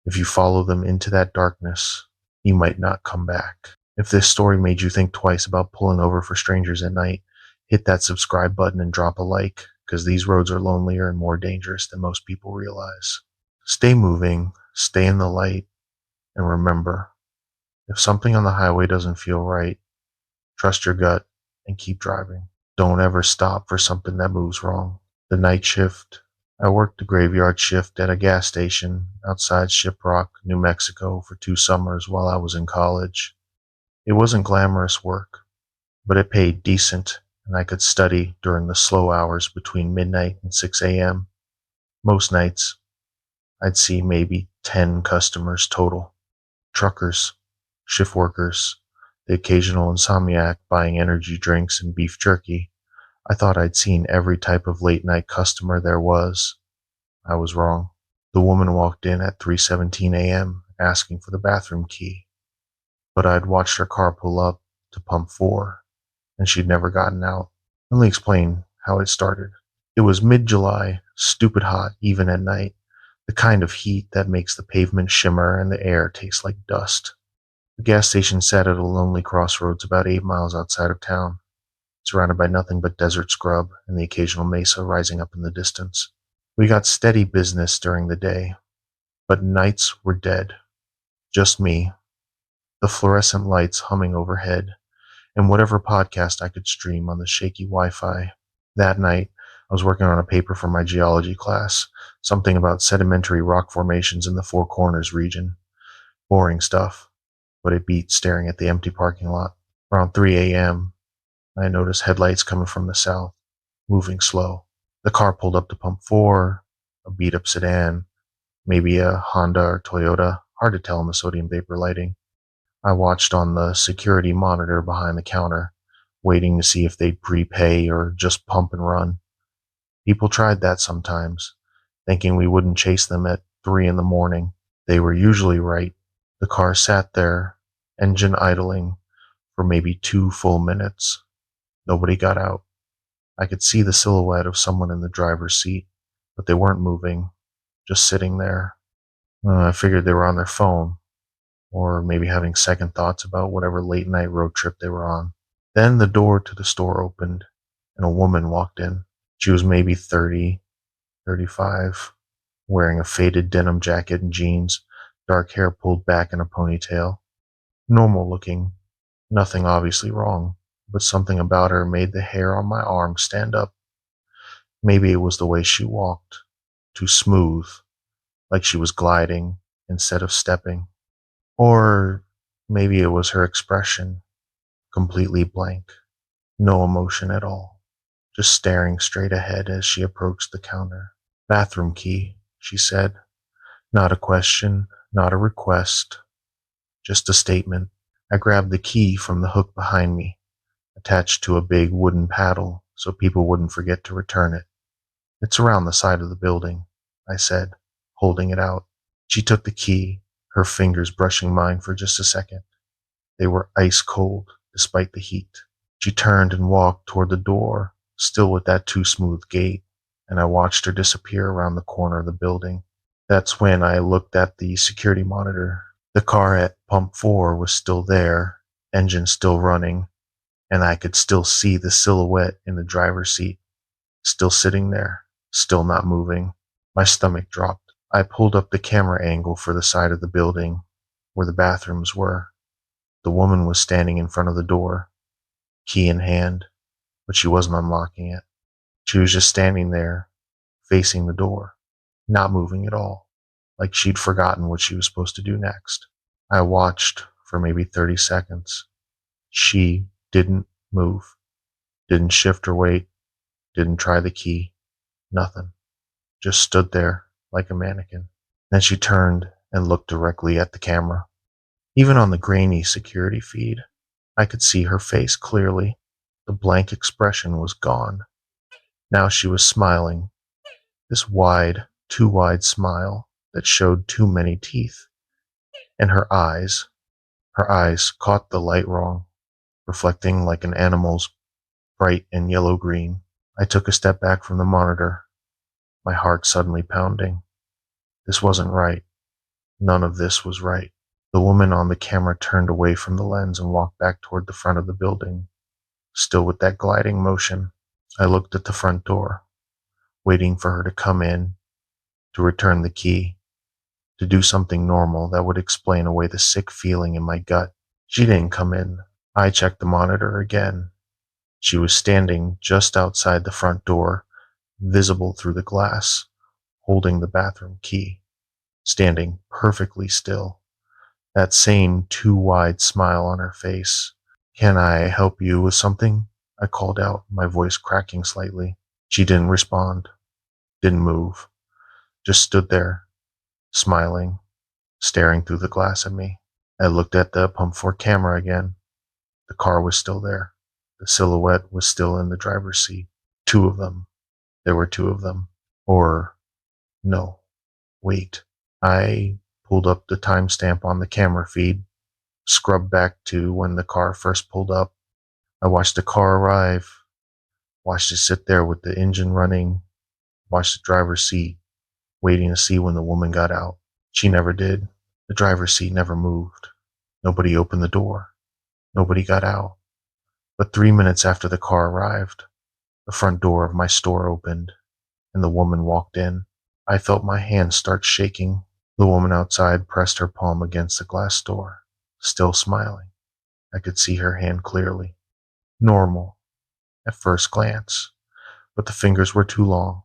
if you follow them into that darkness, you might not come back. If this story made you think twice about pulling over for strangers at night, hit that subscribe button and drop a like, because these roads are lonelier and more dangerous than most people realize. Stay moving, stay in the light, and remember, if something on the highway doesn't feel right, trust your gut and keep driving. Don't ever stop for something that moves wrong. The night shift. I worked the graveyard shift at a gas station outside Shiprock, New Mexico for 2 summers while I was in college. It wasn't glamorous work, but it paid decent, and I could study during the slow hours between midnight and 6 a.m. Most nights, I'd see maybe 10 customers total. Truckers, shift workers, the occasional insomniac buying energy drinks and beef jerky. I thought I'd seen every type of late-night customer there was. I was wrong. The woman walked in at 3:17 a.m. asking for the bathroom key, but I'd watched her car pull up, to pump 4, and she'd never gotten out. Let me explain how it started. It was mid-July, stupid hot even at night, the kind of heat that makes the pavement shimmer and the air taste like dust. The gas station sat at a lonely crossroads about 8 miles outside of town, surrounded by nothing but desert scrub and the occasional mesa rising up in the distance. We got steady business during the day, but nights were dead. Just me, the fluorescent lights humming overhead, and whatever podcast I could stream on the shaky Wi-Fi. That night, I was working on a paper for my geology class, something about sedimentary rock formations in the Four Corners region. Boring stuff, but it beat staring at the empty parking lot. Around 3 a.m., I noticed headlights coming from the south, moving slow. The car pulled up to pump 4, a beat-up sedan, maybe a Honda or Toyota, hard to tell in the sodium vapor lighting. I watched on the security monitor behind the counter, waiting to see if they'd prepay or just pump and run. People tried that sometimes, thinking we wouldn't chase them at 3 in the morning. They were usually right. The car sat there, engine idling, for maybe 2 full minutes. Nobody got out. I could see the silhouette of someone in the driver's seat, but they weren't moving, just sitting there. I figured they were on their phone, or maybe having second thoughts about whatever late night road trip they were on. Then the door to the store opened, and a woman walked in. She was maybe 30, 35, wearing a faded denim jacket and jeans, dark hair pulled back in a ponytail. Normal looking, nothing obviously wrong, but something about her made the hair on my arm stand up. Maybe it was the way she walked, too smooth, like she was gliding instead of stepping. Or maybe it was her expression, completely blank, no emotion at all, just staring straight ahead as she approached the counter. "Bathroom key," she said. Not a question, not a request, just a statement. I grabbed the key from the hook behind me, attached to a big wooden paddle so people wouldn't forget to return it. "It's around the side of the building," I said, holding it out. She took the key, her fingers brushing mine for just a second. They were ice cold, despite the heat. She turned and walked toward the door, still with that too smooth gait, and I watched her disappear around the corner of the building. That's when I looked at the security monitor. The car at pump 4 was still there, engine still running, and I could still see the silhouette in the driver's seat, still sitting there, still not moving. My stomach dropped. I pulled up the camera angle for the side of the building, where the bathrooms were. The woman was standing in front of the door, key in hand, but she wasn't unlocking it. She was just standing there, facing the door, not moving at all, like she'd forgotten what she was supposed to do next. I watched for maybe 30 seconds. She didn't move, didn't shift or wait, didn't try the key, nothing. Just stood there like a mannequin. Then she turned and looked directly at the camera. Even on the grainy security feed, I could see her face clearly. The blank expression was gone. Now she was smiling, this wide, too wide smile that showed too many teeth. And her eyes caught the light wrong, reflecting like an animal's, bright and yellow-green. I took a step back from the monitor, my heart suddenly pounding. This wasn't right. None of this was right. The woman on the camera turned away from the lens and walked back toward the front of the building, still with that gliding motion. I looked at the front door, waiting for her to come in, to return the key, to do something normal that would explain away the sick feeling in my gut. She didn't come in. I checked the monitor again. She was standing just outside the front door, visible through the glass, holding the bathroom key, standing perfectly still, that same too wide smile on her face. "Can I help you with something?" I called out, my voice cracking slightly. She didn't respond, didn't move, just stood there, smiling, staring through the glass at me. I looked at the pump 4 camera again. The car was still there. The silhouette was still in the driver's seat. 2 of them. There were 2 of them. Or, no, wait. I pulled up the timestamp on the camera feed, scrubbed back to when the car first pulled up. I watched the car arrive, watched it sit there with the engine running, watched the driver's seat, waiting to see when the woman got out. She never did. The driver's seat never moved. Nobody opened the door. Nobody got out. But 3 minutes after the car arrived, the front door of my store opened, and the woman walked in. I felt my hands start shaking. The woman outside pressed her palm against the glass door, still smiling. I could see her hand clearly. Normal, at first glance, but the fingers were too long,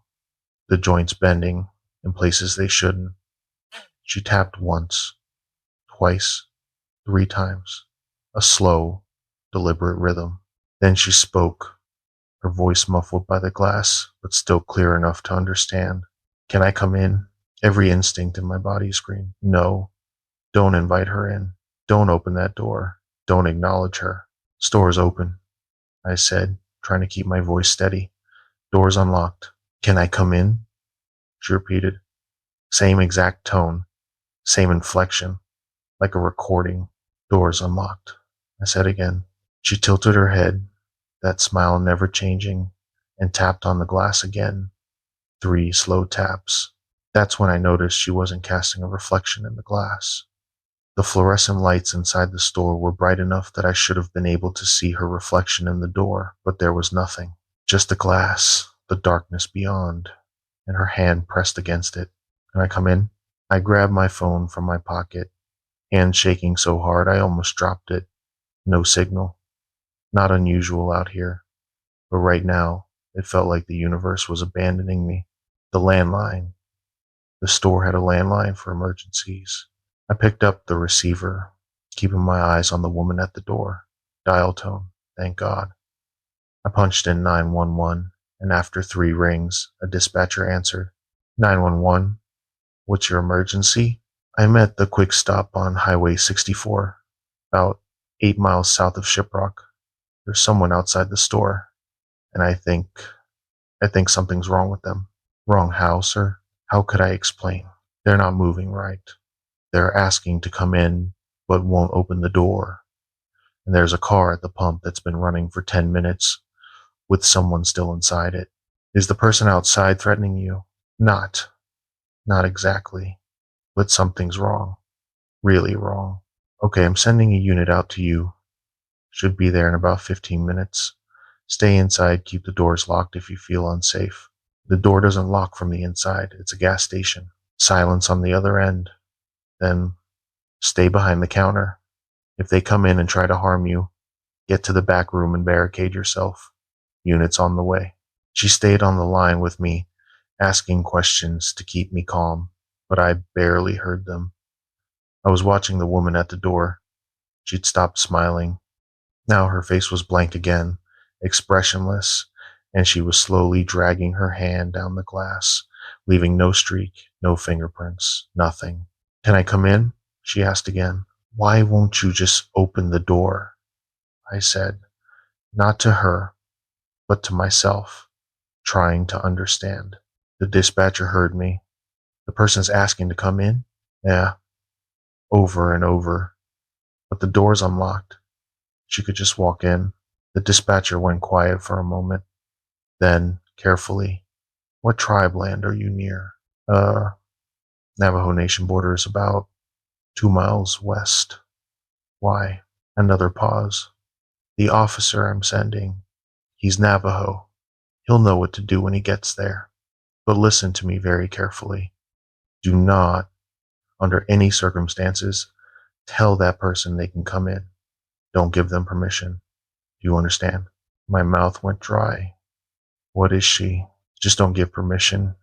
the joints bending in places they shouldn't. She tapped once, twice, 3 times, a slow, deliberate rhythm. Then she spoke, her voice muffled by the glass, but still clear enough to understand. Can I come in? Every instinct in my body screamed, no, don't invite her in. Don't open that door. Don't acknowledge her. Store's open, I said, trying to keep my voice steady. Door's unlocked. Can I come in? She repeated. Same exact tone, same inflection, like a recording. Door's unlocked, I said again. She tilted her head, that smile never changing, and tapped on the glass again. 3 slow taps. That's when I noticed she wasn't casting a reflection in the glass. The fluorescent lights inside the store were bright enough that I should have been able to see her reflection in the door, but there was nothing. Just the glass, the darkness beyond, and her hand pressed against it. Can I come in? I grabbed my phone from my pocket, hand shaking so hard I almost dropped it. No signal. Not unusual out here, but right now it felt like the universe was abandoning me. The landline. The store had a landline for emergencies. I picked up the receiver, keeping my eyes on the woman at the door. Dial tone, thank God. I punched in 911, and after 3 rings, a dispatcher answered. 911, what's your emergency? I'm at the quick stop on Highway 64, about 8 miles south of Shiprock. There's someone outside the store, and I think something's wrong with them. Wrong how, sir? How could I explain? They're not moving right. They're asking to come in, but won't open the door. And there's a car at the pump that's been running for 10 minutes, with someone still inside it. Is the person outside threatening you? Not exactly. But something's wrong. Really wrong. Okay, I'm sending a unit out to you. Should be there in about 15 minutes. Stay inside, keep the doors locked if you feel unsafe. The door doesn't lock from the inside, it's a gas station. Silence on the other end. Then stay behind the counter. If they come in and try to harm you, get to the back room and barricade yourself. Units on the way. She stayed on the line with me, asking questions to keep me calm, but I barely heard them. I was watching the woman at the door. She'd stopped smiling. Now her face was blank again, expressionless, and she was slowly dragging her hand down the glass, leaving no streak, no fingerprints, nothing. Can I come in? She asked again. Why won't you just open the door? I said, not to her, but to myself, trying to understand. The dispatcher heard me. The person's asking to come in? Yeah, over and over. But the door's unlocked. She could just walk in. The dispatcher went quiet for a moment. Then, carefully, what tribe land are you near? Navajo Nation border is about 2 miles west. Why? Another pause. The officer I'm sending, he's Navajo. He'll know what to do when he gets there. But listen to me very carefully. Do not, under any circumstances, tell that person they can come in. Don't give them permission. Do you understand? My mouth went dry. What is she? Just don't give permission.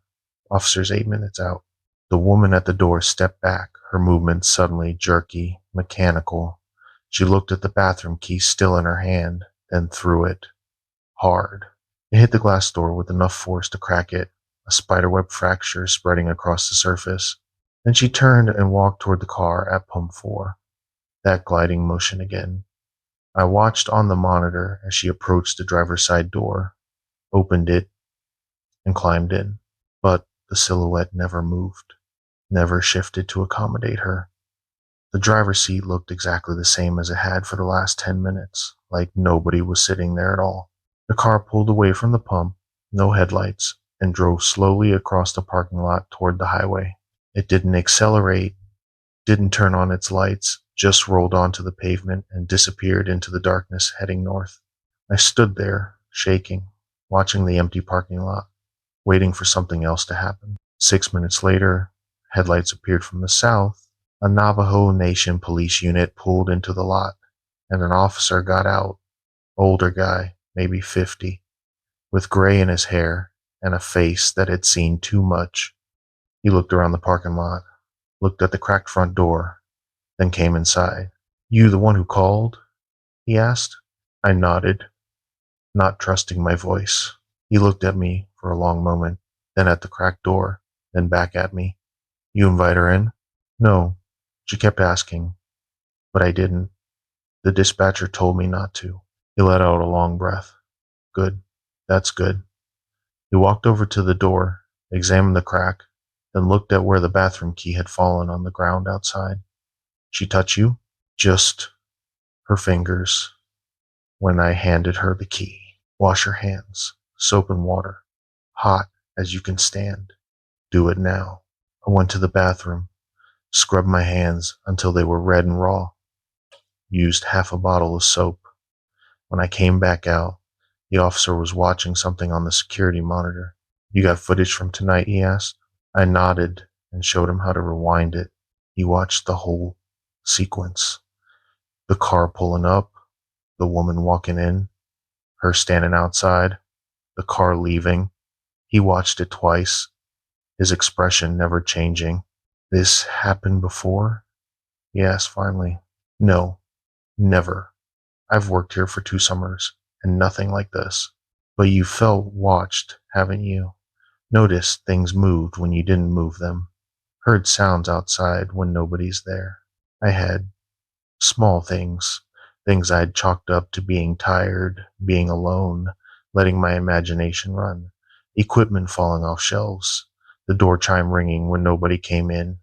Officer's 8 minutes out. The woman at the door stepped back, her movements suddenly jerky, mechanical. She looked at the bathroom key still in her hand, then threw it. Hard. It hit the glass door with enough force to crack it, a spiderweb fracture spreading across the surface. Then she turned and walked toward the car at pump 4. That gliding motion again. I watched on the monitor as she approached the driver's side door, opened it, and climbed in. But the silhouette never moved, never shifted to accommodate her. The driver's seat looked exactly the same as it had for the last 10 minutes, like nobody was sitting there at all. The car pulled away from the pump, no headlights, and drove slowly across the parking lot toward the highway. It didn't accelerate, didn't turn on its lights, just rolled onto the pavement and disappeared into the darkness heading north. I stood there, shaking, watching the empty parking lot, waiting for something else to happen. 6 minutes later, headlights appeared from the south. A Navajo Nation police unit pulled into the lot, and an officer got out. Older guy, maybe 50, with gray in his hair and a face that had seen too much. He looked around the parking lot, looked at the cracked front door, then came inside. "You the one who called?" he asked. I nodded, not trusting my voice. He looked at me for a long moment, then at the cracked door, then back at me. "You invite her in?" "No." She kept asking, but I didn't. The dispatcher told me not to. He let out a long breath. "Good. That's good." He walked over to the door, examined the crack, then looked at where the bathroom key had fallen on the ground outside. "She touch you?" "Just her fingers," when I handed her the key. "Wash your hands. Soap and water. Hot as you can stand. Do it now." I went to the bathroom, scrubbed my hands until they were red and raw, used half a bottle of soap. When I came back out, the officer was watching something on the security monitor. "You got footage from tonight?" he asked. I nodded and showed him how to rewind it. He watched the whole sequence. The car pulling up, the woman walking in, her standing outside, the car leaving. He watched it twice, his expression never changing. "This happened before?" he asked finally. "No, never. I've worked here for 2 summers, and nothing like this. But you felt watched, haven't you? Noticed things moved when you didn't move them. Heard sounds outside when nobody's there." I had. Small things. Things I'd chalked up to being tired, being alone, letting my imagination run. Equipment falling off shelves. The door chime ringing when nobody came in.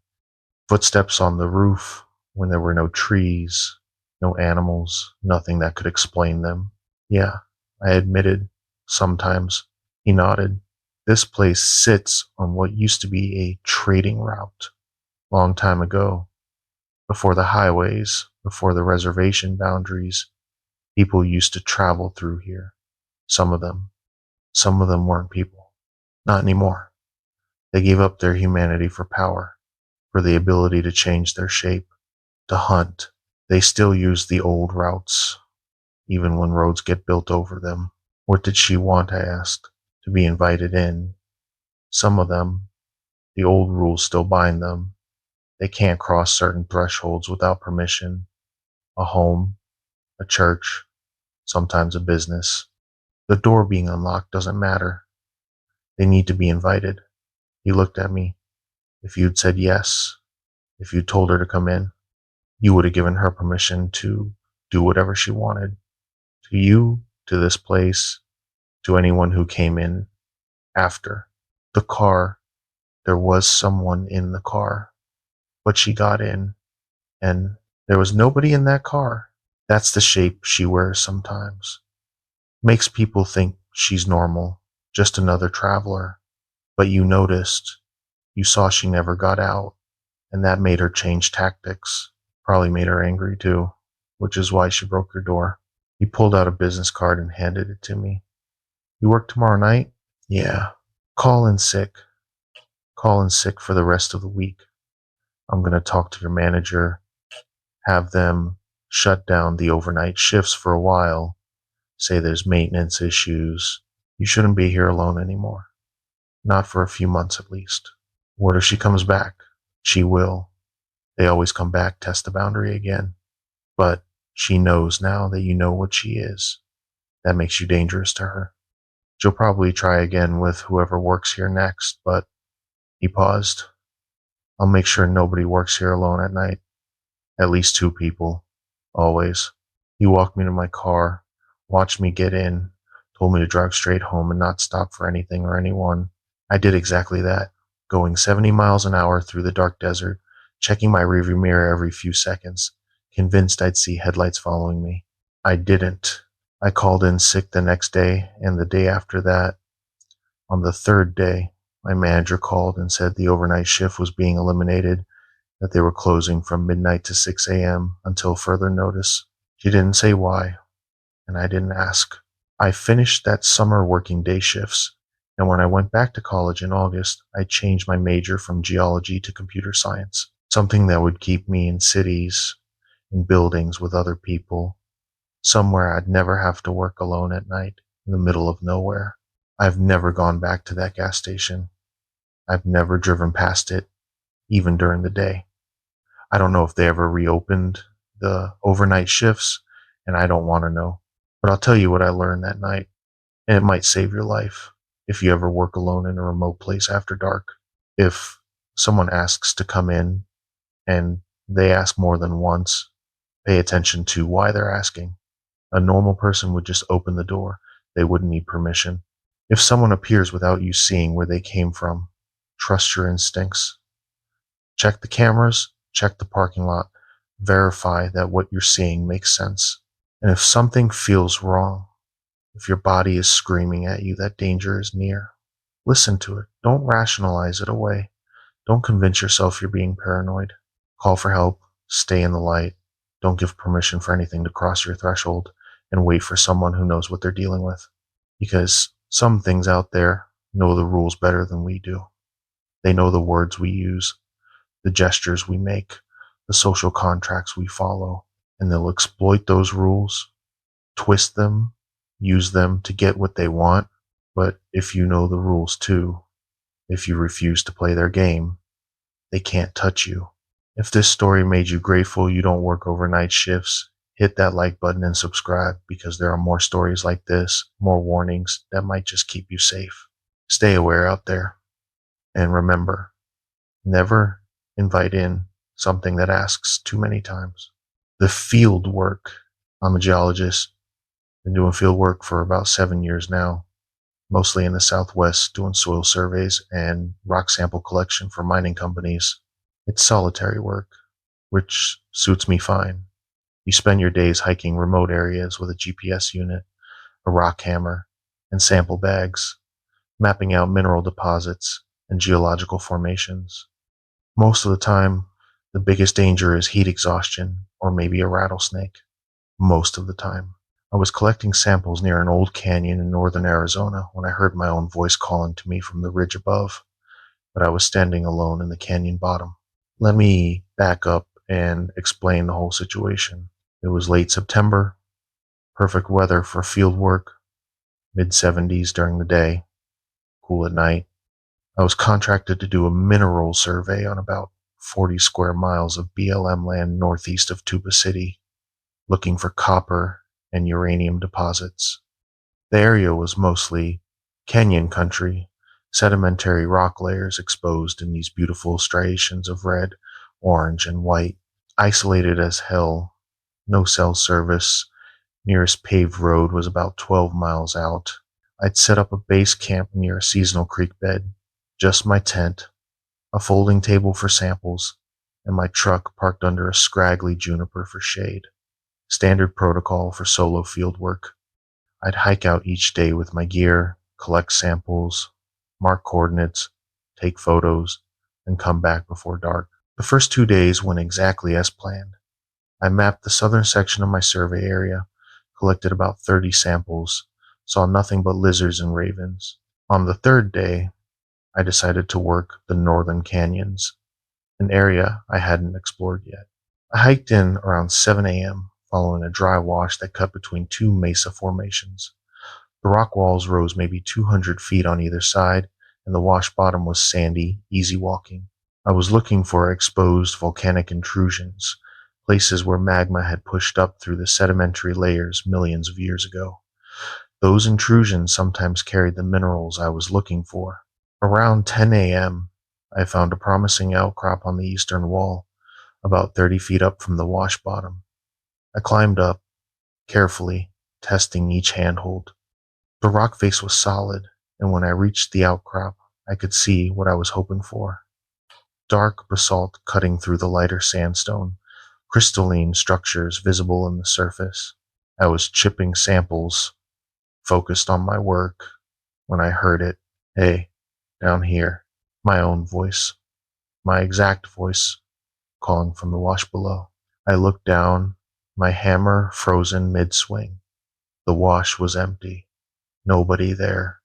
Footsteps on the roof when there were no trees, no animals, nothing that could explain them. "Yeah," I admitted. "Sometimes." He nodded. "This place sits on what used to be a trading route. Long time ago. Before the highways, before the reservation boundaries, people used to travel through here. Some of them. Some of them weren't people. Not anymore. They gave up their humanity for power, for the ability to change their shape, to hunt. They still use the old routes, even when roads get built over them." "What did she want?" I asked. "To be invited in. Some of them, the old rules still bind them. They can't cross certain thresholds without permission. A home, a church, sometimes a business. The door being unlocked doesn't matter. They need to be invited." He looked at me. "If you'd said yes, if you'd told her to come in, you would have given her permission to do whatever she wanted. To you, to this place, to anyone who came in after. The car, there was someone in the car, but she got in, and there was nobody in that car. That's the shape she wears sometimes. Makes people think she's normal, just another traveler. But you noticed, you saw she never got out, and that made her change tactics. Probably made her angry too, which is why she broke your door." He pulled out a business card and handed it to me. "You work tomorrow night?" "Yeah." Call in sick. Call in sick for the rest of the week. I'm going to talk to your manager, have them shut down the overnight shifts for a while, say there's maintenance issues. You shouldn't be here alone anymore. Not for a few months at least. What if she comes back?" "She will. They always come back, test the boundary again. But she knows now that you know what she is. That makes you dangerous to her. She'll probably try again with whoever works here next, but..." He paused. "I'll make sure nobody works here alone at night. At least 2 people. Always." He walked me to my car, watched me get in, told me to drive straight home and not stop for anything or anyone. I did exactly that, going 70 miles an hour through the dark desert, checking my rearview mirror every few seconds, convinced I'd see headlights following me. I didn't. I called in sick the next day and the day after that. On the third day, my manager called and said the overnight shift was being eliminated, that they were closing from midnight to 6 a.m. until further notice. She didn't say why, and I didn't ask. I finished that summer working day shifts, and when I went back to college in August, I changed my major from geology to computer science, something that would keep me in cities, in buildings with other people, somewhere I'd never have to work alone at night in the middle of nowhere. I've never gone back to that gas station. I've never driven past it, even during the day. I don't know if they ever reopened the overnight shifts, and I don't want to know. But I'll tell you what I learned that night, and it might save your life if you ever work alone in a remote place after dark. If someone asks to come in and they ask more than once, pay attention to why they're asking. A normal person would just open the door. They wouldn't need permission. If someone appears without you seeing where they came from, trust your instincts. Check the cameras, check the parking lot, verify that what you're seeing makes sense. And if something feels wrong, if your body is screaming at you that danger is near, listen to it. Don't rationalize it away. Don't convince yourself you're being paranoid. Call for help, stay in the light. Don't give permission for anything to cross your threshold, and wait for someone who knows what they're dealing with. Because some things out there know the rules better than we do. They know the words we use, the gestures we make, the social contracts we follow, and they'll exploit those rules, twist them, use them to get what they want. But if you know the rules too, if you refuse to play their game, they can't touch you. If this story made you grateful you don't work overnight shifts, hit that like button and subscribe, because there are more stories like this, more warnings that might just keep you safe. Stay aware out there. And remember, never invite in something that asks too many times. The field work. I'm a geologist. Been doing field work for about 7 years now, mostly in the Southwest, doing soil surveys and rock sample collection for mining companies. It's solitary work, which suits me fine. You spend your days hiking remote areas with a GPS unit, a rock hammer, and sample bags, mapping out mineral deposits and geological formations. Most of the time, the biggest danger is heat exhaustion or maybe a rattlesnake. Most of the time. I was collecting samples near an old canyon in northern Arizona when I heard my own voice calling to me from the ridge above, but I was standing alone in the canyon bottom. Let me back up and explain the whole situation. It was late September, perfect weather for field work, mid-70s during the day, cool at night. I was contracted to do a mineral survey on about 40 square miles of BLM land northeast of Tuba City, looking for copper and uranium deposits. The area was mostly canyon country, sedimentary rock layers exposed in these beautiful striations of red, orange, and white. Isolated as hell, no cell service, nearest paved road was about 12 miles out. I'd set up a base camp near a seasonal creek bed, just my tent, a folding table for samples, and my truck parked under a scraggly juniper for shade. Standard protocol for solo field work. I'd hike out each day with my gear, collect samples, mark coordinates, take photos, and come back before dark. The first 2 days went exactly as planned. I mapped the southern section of my survey area, collected about 30 samples, saw nothing but lizards and ravens. On the third day, I decided to work the northern canyons, an area I hadn't explored yet. I hiked in around 7 a.m., following a dry wash that cut between two mesa formations. The rock walls rose maybe 200 feet on either side, and the wash bottom was sandy, easy walking. I was looking for exposed volcanic intrusions, places where magma had pushed up through the sedimentary layers millions of years ago. Those intrusions sometimes carried the minerals I was looking for. Around 10 a.m., I found a promising outcrop on the eastern wall, about 30 feet up from the wash bottom. I climbed up, carefully, testing each handhold. The rock face was solid, and when I reached the outcrop, I could see what I was hoping for. dark basalt cutting through the lighter sandstone, crystalline structures visible in the surface. I was chipping samples, focused on my work, when I heard it. Hey, down here. My own voice. My exact voice, calling from the wash below. I looked down, my hammer frozen mid-swing. The wash was empty. Nobody there.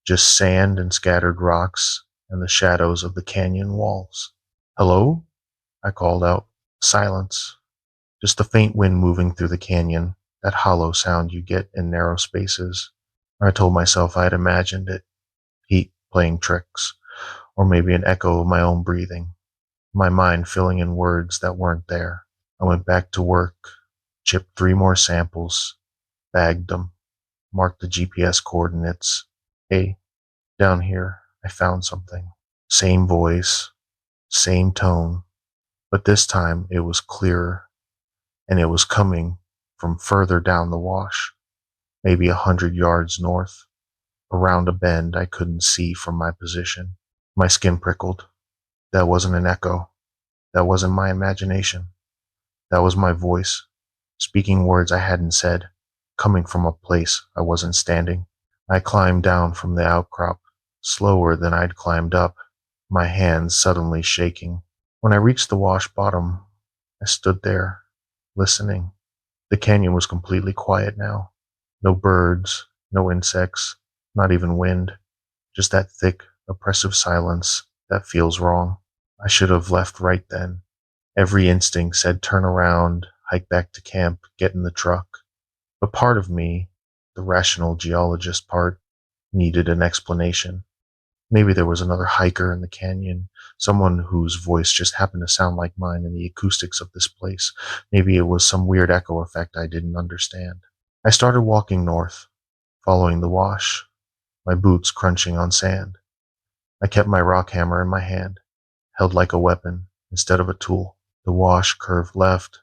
Just sand and scattered rocks and the shadows of the canyon walls. Hello? I called out. Silence. Just a faint wind moving through the canyon, that hollow sound you get in narrow spaces. I told myself I had imagined it. Heat playing tricks. Or maybe an echo of my own breathing. My mind filling in words that weren't there. I went back to work, chipped 3 more samples, bagged them, marked the GPS coordinates. Hey, down here, I found something. Same voice, same tone, but this time it was clearer, and it was coming from further down the wash, maybe 100 yards north, around a bend I couldn't see from my position. My skin prickled. That wasn't an echo. That wasn't my imagination. That was my voice, speaking words I hadn't said, coming from a place I wasn't standing. I climbed down from the outcrop, slower than I'd climbed up, my hands suddenly shaking. When I reached the wash bottom, I stood there, listening. The canyon was completely quiet now. No birds, no insects, not even wind. Just that thick, oppressive silence that feels wrong. I should have left right then. Every instinct said turn around, hike back to camp, get in the truck. But part of me, the rational geologist part, needed an explanation. Maybe there was another hiker in the canyon, someone whose voice just happened to sound like mine in the acoustics of this place. Maybe it was some weird echo effect I didn't understand. I started walking north, following the wash, my boots crunching on sand. I kept my rock hammer in my hand, held like a weapon instead of a tool. The wash curved left,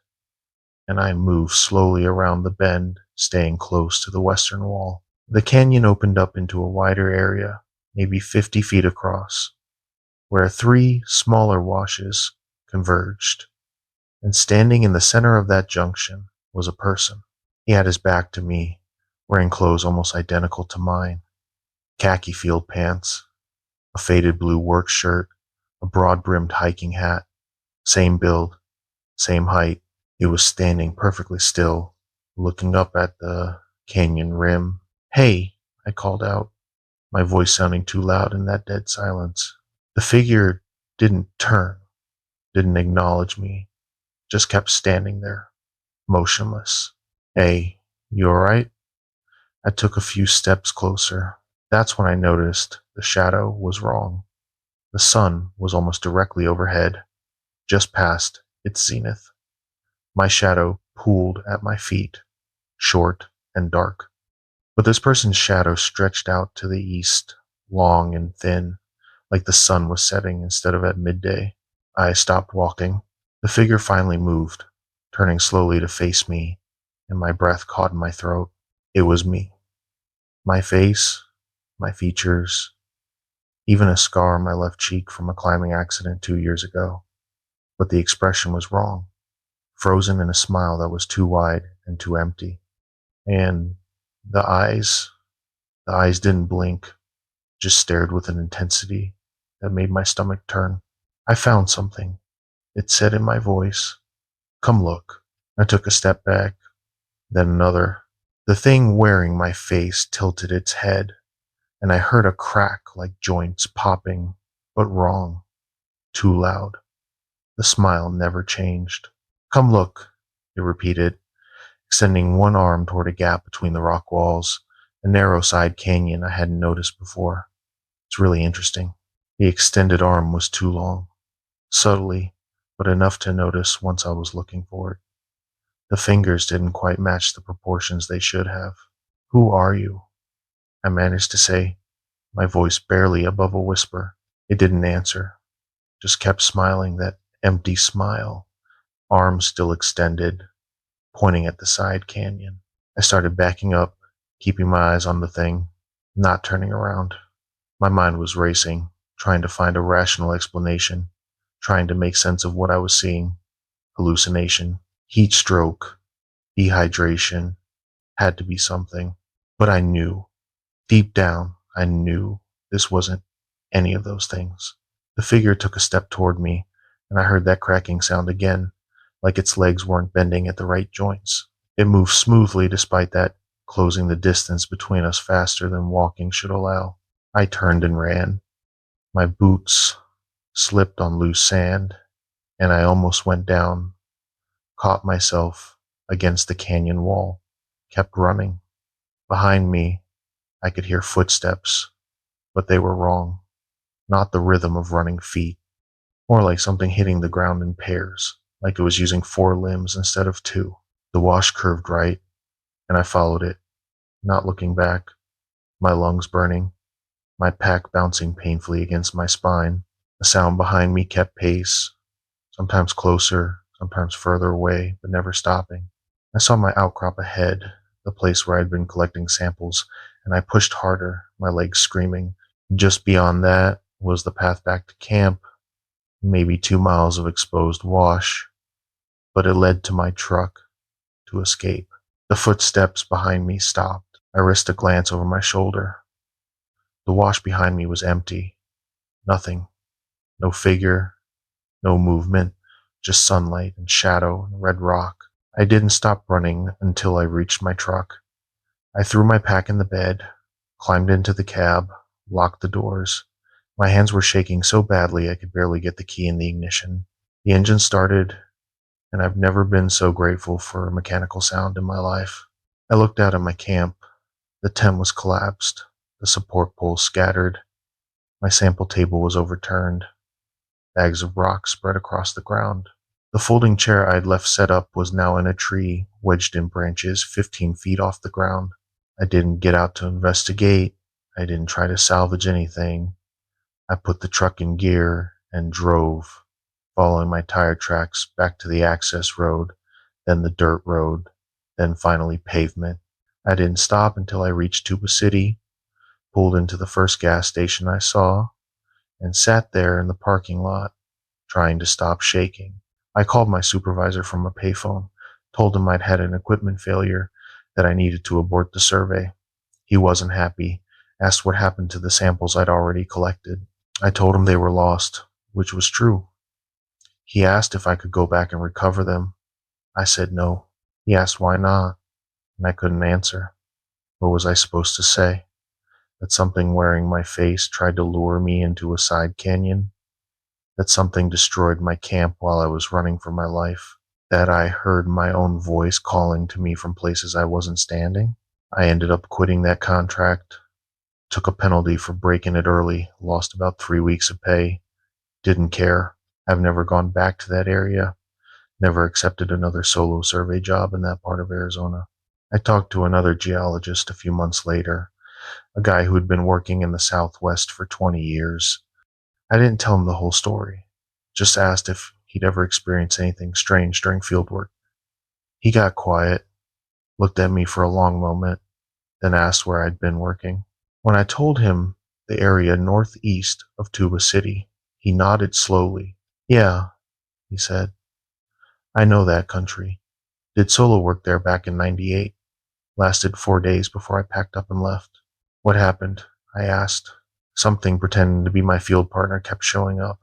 and I moved slowly around the bend, staying close to the western wall. The canyon opened up into a wider area, maybe 50 feet across, where 3 smaller washes converged. And standing in the center of that junction was a person. He had his back to me, wearing clothes almost identical to mine. Khaki field pants, a faded blue work shirt, a broad-brimmed hiking hat. Same build, same height. He was standing perfectly still, looking up at the canyon rim. Hey, I called out, my voice sounding too loud in that dead silence. The figure didn't turn, didn't acknowledge me, just kept standing there, motionless. Hey, you alright? I took a few steps closer. That's when I noticed the shadow was wrong. The sun was almost directly overhead, just past its zenith. My shadow pooled at my feet, short and dark. But this person's shadow stretched out to the east, long and thin, like the sun was setting instead of at midday. I stopped walking. The figure finally moved, turning slowly to face me, and my breath caught in my throat. It was me. My face, my features, even a scar on my left cheek from a climbing accident 2 years ago. But the expression was wrong, frozen in a smile that was too wide and too empty. And the eyes didn't blink, just stared with an intensity that made my stomach turn. I found something, it said in my voice. Come look. I took a step back, then another. The thing wearing my face tilted its head, and I heard a crack like joints popping, but wrong, too loud. The smile never changed. Come look, it repeated, extending one arm toward a gap between the rock walls, a narrow side canyon I hadn't noticed before. It's really interesting. The extended arm was too long, subtly, but enough to notice once I was looking for it. The fingers didn't quite match the proportions they should have. Who are you? I managed to say, my voice barely above a whisper. It didn't answer, just kept smiling that empty smile, arms still extended, pointing at the side canyon. I started backing up, keeping my eyes on the thing, not turning around. My mind was racing, trying to find a rational explanation, trying to make sense of what I was seeing. Hallucination, heat stroke, dehydration, had to be something. But I knew, deep down, I knew this wasn't any of those things. The figure took a step toward me, and I heard that cracking sound again, like its legs weren't bending at the right joints. It moved smoothly despite that, closing the distance between us faster than walking should allow. I turned and ran. My boots slipped on loose sand, and I almost went down, caught myself against the canyon wall, kept running. Behind me, I could hear footsteps, but they were wrong. Not the rhythm of running feet, more like something hitting the ground in pairs, like it was using 4 limbs instead of 2. The wash curved right, and I followed it, not looking back, my lungs burning, my pack bouncing painfully against my spine. The sound behind me kept pace, sometimes closer, sometimes further away, but never stopping. I saw my outcrop ahead, the place where I'd been collecting samples, and I pushed harder, my legs screaming. Just beyond that was the path back to camp, maybe 2 miles of exposed wash, but it led to my truck, to escape. The footsteps behind me stopped. I risked a glance over my shoulder. The wash behind me was empty. Nothing. No figure, no movement, just sunlight and shadow and red rock. I didn't stop running until I reached my truck. I threw my pack in the bed, climbed into the cab, locked the doors. My hands were shaking so badly I could barely get the key in the ignition. The engine started, and I've never been so grateful for a mechanical sound in my life. I looked out at my camp. The tent was collapsed, the support poles scattered. My sample table was overturned. Bags of rocks spread across the ground. The folding chair I'd left set up was now in a tree, wedged in branches 15 feet off the ground. I didn't get out to investigate. I didn't try to salvage anything. I put the truck in gear and drove, following my tire tracks back to the access road, then the dirt road, then finally pavement. I didn't stop until I reached Tuba City, pulled into the first gas station I saw, and sat there in the parking lot, trying to stop shaking. I called my supervisor from a payphone, told him I'd had an equipment failure, that I needed to abort the survey. He wasn't happy, asked what happened to the samples I'd already collected. I told him they were lost, which was true. He asked if I could go back and recover them. I said no. He asked why not, and I couldn't answer. What was I supposed to say? That something wearing my face tried to lure me into a side canyon? That something destroyed my camp while I was running for my life? That I heard my own voice calling to me from places I wasn't standing? I ended up quitting that contract, took a penalty for breaking it early, lost about 3 weeks of pay, didn't care. I've never gone back to that area, never accepted another solo survey job in that part of Arizona. I talked to another geologist a few months later, a guy who had been working in the Southwest for 20 years. I didn't tell him the whole story, just asked if he'd ever experienced anything strange during fieldwork. He got quiet, looked at me for a long moment, then asked where I'd been working. When I told him the area northeast of Tuba City, he nodded slowly. Yeah, he said. I know that country. Did solo work there back in '98. Lasted 4 days before I packed up and left. What happened? I asked. Something pretending to be my field partner kept showing up.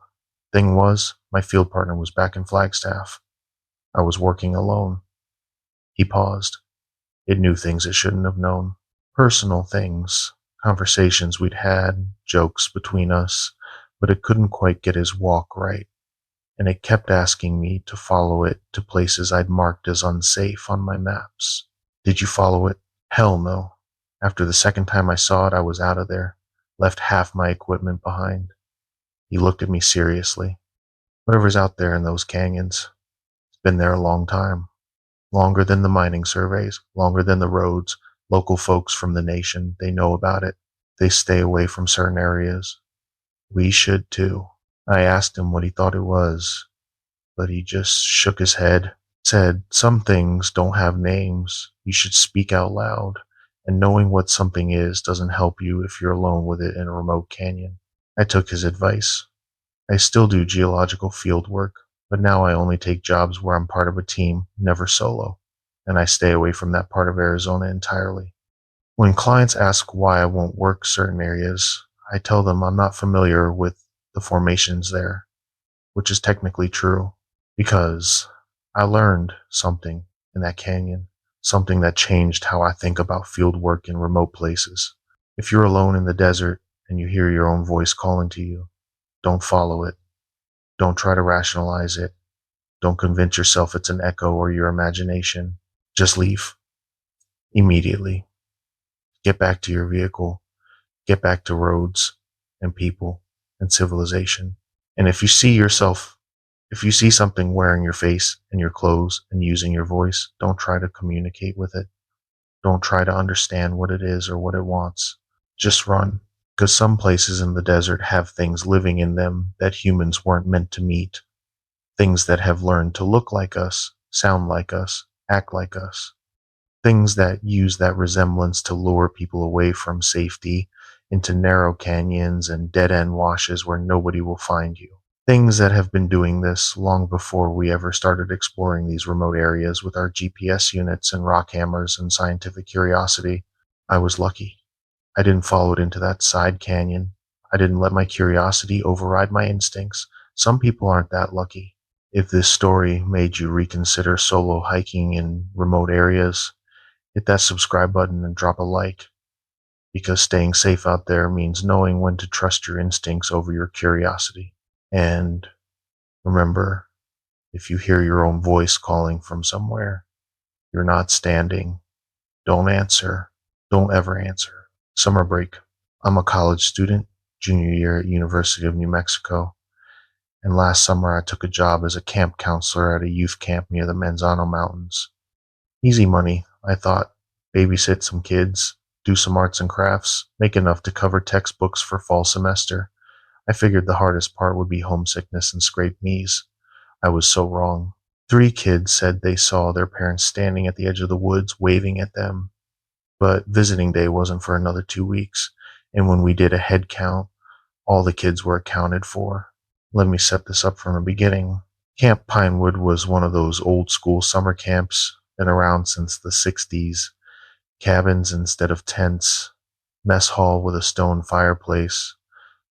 Thing was, my field partner was back in Flagstaff. I was working alone. He paused. It knew things it shouldn't have known. Personal things, conversations we'd had, jokes between us, but it couldn't quite get his walk right, and it kept asking me to follow it to places I'd marked as unsafe on my maps. Did you follow it? Hell no. After the second time I saw it, I was out of there, left half my equipment behind. He looked at me seriously. Whatever's out there in those canyons, it's been there a long time. Longer than the mining surveys, longer than the roads. Local folks from the nation, they know about it. They stay away from certain areas. We should too. I asked him what he thought it was, but he just shook his head, said some things don't have names. You should speak out loud, and knowing what something is doesn't help you if you're alone with it in a remote canyon. I took his advice. I still do geological field work, but now I only take jobs where I'm part of a team, never solo, and I stay away from that part of Arizona entirely. When clients ask why I won't work certain areas, I tell them I'm not familiar with the formations there, which is technically true, because I learned something in that canyon, something that changed how I think about field work in remote places. If you're alone in the desert and you hear your own voice calling to you, don't follow it. Don't try to rationalize it. Don't convince yourself it's an echo or your imagination. Just leave immediately. Get back to your vehicle. Get back to roads and people and civilization. And if you see something wearing your face and your clothes and using your voice, don't try to communicate with it. Don't try to understand what it is or what it wants. Just run. Because some places in the desert have things living in them that humans weren't meant to meet. Things that have learned to look like us, sound like us, act like us. Things that use that resemblance to lure people away from safety into narrow canyons and dead-end washes where nobody will find you. Things that have been doing this long before we ever started exploring these remote areas with our GPS units and rock hammers and scientific curiosity. I was lucky. I didn't follow it into that side canyon. I didn't let my curiosity override my instincts. Some people aren't that lucky. If this story made you reconsider solo hiking in remote areas, hit that subscribe button and drop a like, because staying safe out there means knowing when to trust your instincts over your curiosity. And remember, if you hear your own voice calling from somewhere, you're not standing. Don't answer. Don't ever answer. Summer break. I'm a college student, junior year at University of New Mexico, and last summer I took a job as a camp counselor at a youth camp near the Manzano Mountains. Easy money, I thought. Babysit some kids, do some arts and crafts, make enough to cover textbooks for fall semester. I figured the hardest part would be homesickness and scraped knees. I was so wrong. 3 kids said they saw their parents standing at the edge of the woods waving at them, but visiting day wasn't for another 2 weeks, and when we did a head count, all the kids were accounted for. Let me set this up from the beginning. Camp Pinewood was one of those old school summer camps, been around since the 60s. Cabins instead of tents, mess hall with a stone fireplace,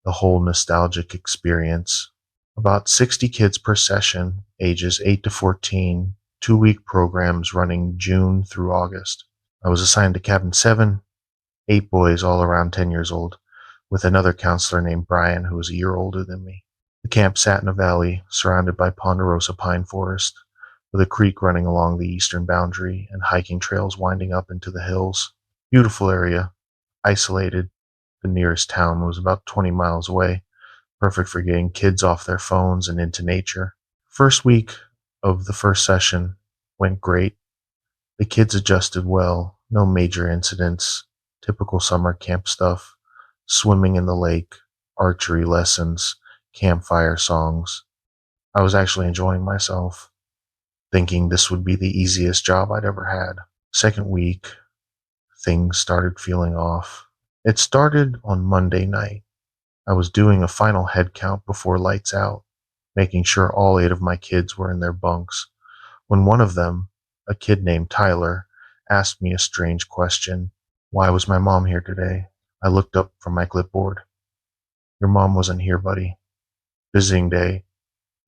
the whole nostalgic experience. About 60 kids per session, ages 8 to 14, 2-week programs running June through August. I was assigned to Cabin 7, 8 boys all around 10 years old, with another counselor named Brian who was a year older than me. The camp sat in a valley surrounded by ponderosa pine forest, with a creek running along the eastern boundary and hiking trails winding up into the hills. Beautiful area, isolated. The nearest town was about 20 miles away, perfect for getting kids off their phones and into nature. First week of the first session went great. The kids adjusted well, no major incidents, typical summer camp stuff, swimming in the lake, archery lessons, campfire songs. I was actually enjoying myself, thinking this would be the easiest job I'd ever had. Second week, things started feeling off. It started on Monday night. I was doing a final head count before lights out, making sure all 8 of my kids were in their bunks, when one of them, a kid named Tyler, asked me a strange question. Why was my mom here today? I looked up from my clipboard. Your mom wasn't here, buddy. Visiting day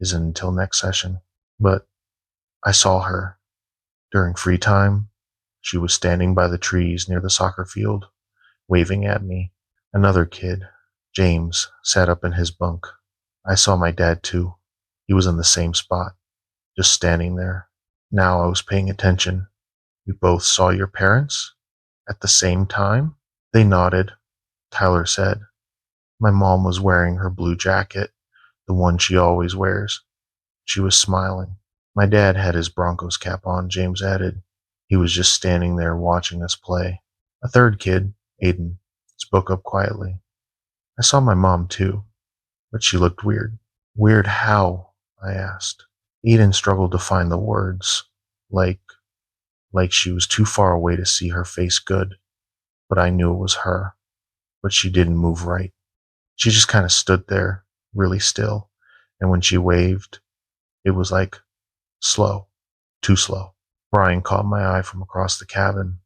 isn't until next session. But I saw her. During free time, she was standing by the trees near the soccer field, waving at me. Another kid, James, sat up in his bunk. I saw my dad too. He was in the same spot, just standing there. Now I was paying attention. You both saw your parents? At the same time? They nodded. Tyler said. My mom was wearing her blue jacket, the one she always wears. She was smiling. My dad had his Broncos cap on, James added. He was just standing there watching us play. A third kid, Aiden, spoke up quietly. I saw my mom too, but she looked weird. Weird how? I asked. Aiden struggled to find the words, like she was too far away to see her face good, but I knew it was her. But she didn't move right. She just kind of stood there, really still, and when she waved, it was like slow, too slow. Brian caught my eye from across the cabin.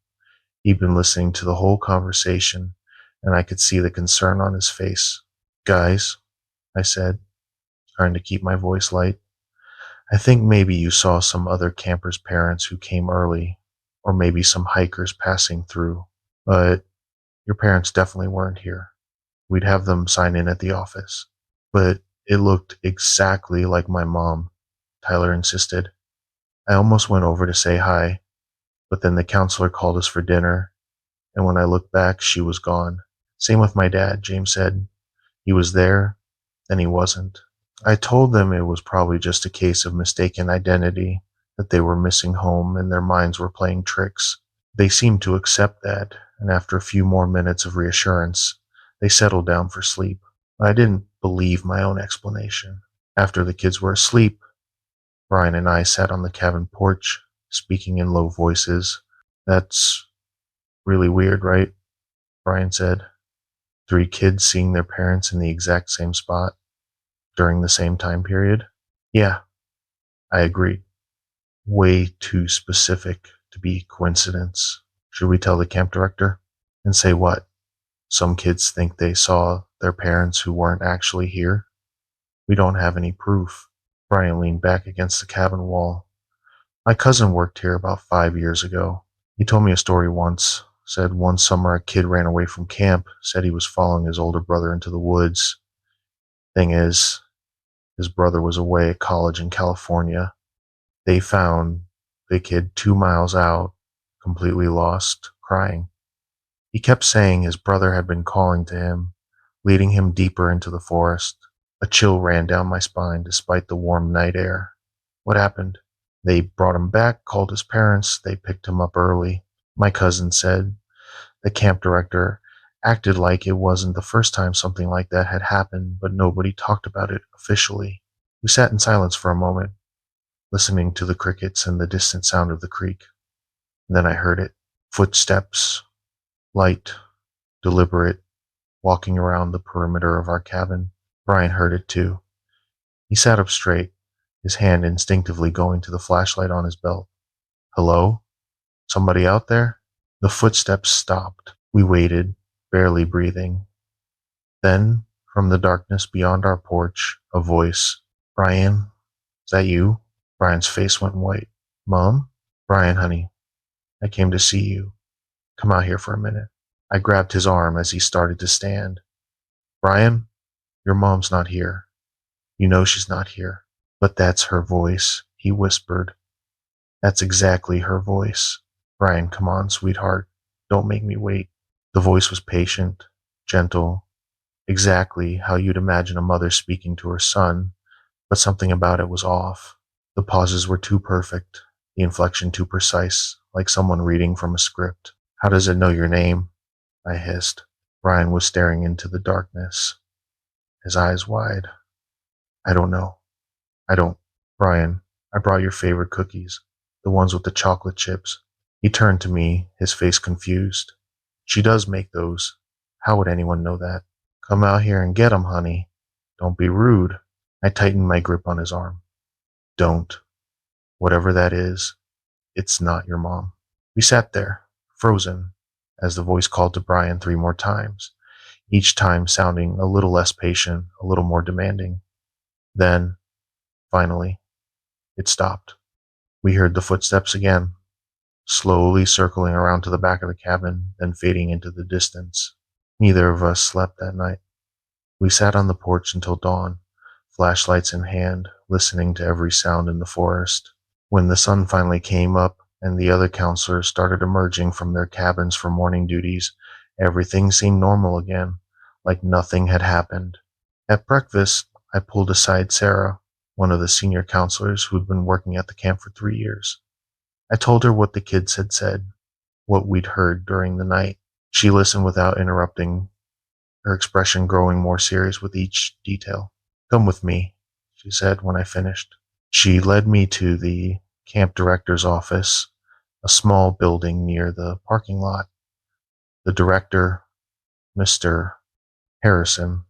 He'd been listening to the whole conversation, and I could see the concern on his face. Guys, I said, trying to keep my voice light, I think maybe you saw some other campers' parents who came early, or maybe some hikers passing through, but your parents definitely weren't here. We'd have them sign in at the office. But it looked exactly like my mom, Tyler insisted. I almost went over to say hi, but then the counselor called us for dinner, and when I looked back, she was gone. Same with my dad, James said. He was there, then he wasn't. I told them it was probably just a case of mistaken identity, that they were missing home and their minds were playing tricks. They seemed to accept that, and after a few more minutes of reassurance, they settled down for sleep. I didn't believe my own explanation. After the kids were asleep, Brian and I sat on the cabin porch, speaking in low voices. That's really weird, right? Brian said. 3 kids seeing their parents in the exact same spot during the same time period? Yeah, I agreed. Way too specific to be coincidence. Should we tell the camp director? And say what? Some kids think they saw their parents who weren't actually here? We don't have any proof. Brian leaned back against the cabin wall. My cousin worked here about 5 years ago. He told me a story once. Said one summer a kid ran away from camp, said he was following his older brother into the woods. Thing is, his brother was away at college in California. They found the kid 2 miles out, completely lost, crying. He kept saying his brother had been calling to him, leading him deeper into the forest. A chill ran down my spine despite the warm night air. What happened? They brought him back, called his parents. They picked him up early. My cousin said the camp director acted like it wasn't the first time something like that had happened, but nobody talked about it officially. We sat in silence for a moment, listening to the crickets and the distant sound of the creek. And then I heard it. Footsteps, light, deliberate, walking around the perimeter of our cabin. Brian heard it too. He sat up straight, his hand instinctively going to the flashlight on his belt. Hello? Somebody out there? The footsteps stopped. We waited, barely breathing. Then, from the darkness beyond our porch, a voice. Brian, is that you? Brian's face went white. Mom? Brian, honey, I came to see you. Come out here for a minute. I grabbed his arm as he started to stand. Brian, your mom's not here. You know she's not here. But that's her voice, he whispered. That's exactly her voice. Brian, come on, sweetheart. Don't make me wait. The voice was patient, gentle, exactly how you'd imagine a mother speaking to her son, but something about it was off. The pauses were too perfect, the inflection too precise, like someone reading from a script. How does it know your name? I hissed. Brian was staring into the darkness, his eyes wide. I don't know. I don't. Brian, I brought your favorite cookies, the ones with the chocolate chips. He turned to me, his face confused. She does make those. How would anyone know that? Come out here and get 'em, honey. Don't be rude. I tightened my grip on his arm. Don't. Whatever that is, it's not your mom. We sat there, frozen, as the voice called to Brian 3 more times, each time sounding a little less patient, a little more demanding. Then, finally, it stopped. We heard the footsteps again, slowly circling around to the back of the cabin, then fading into the distance. Neither of us slept that night. We sat on the porch until dawn, flashlights in hand, listening to every sound in the forest. When the sun finally came up and the other counselors started emerging from their cabins for morning duties, everything seemed normal again, like nothing had happened. At breakfast, I pulled aside Sarah, one of the senior counselors who'd been working at the camp for 3 years. I told her what the kids had said, what we'd heard during the night. She listened without interrupting, her expression growing more serious with each detail. Come with me, she said when I finished. She led me to the camp director's office, a small building near the parking lot. The director, Mr. Harrison,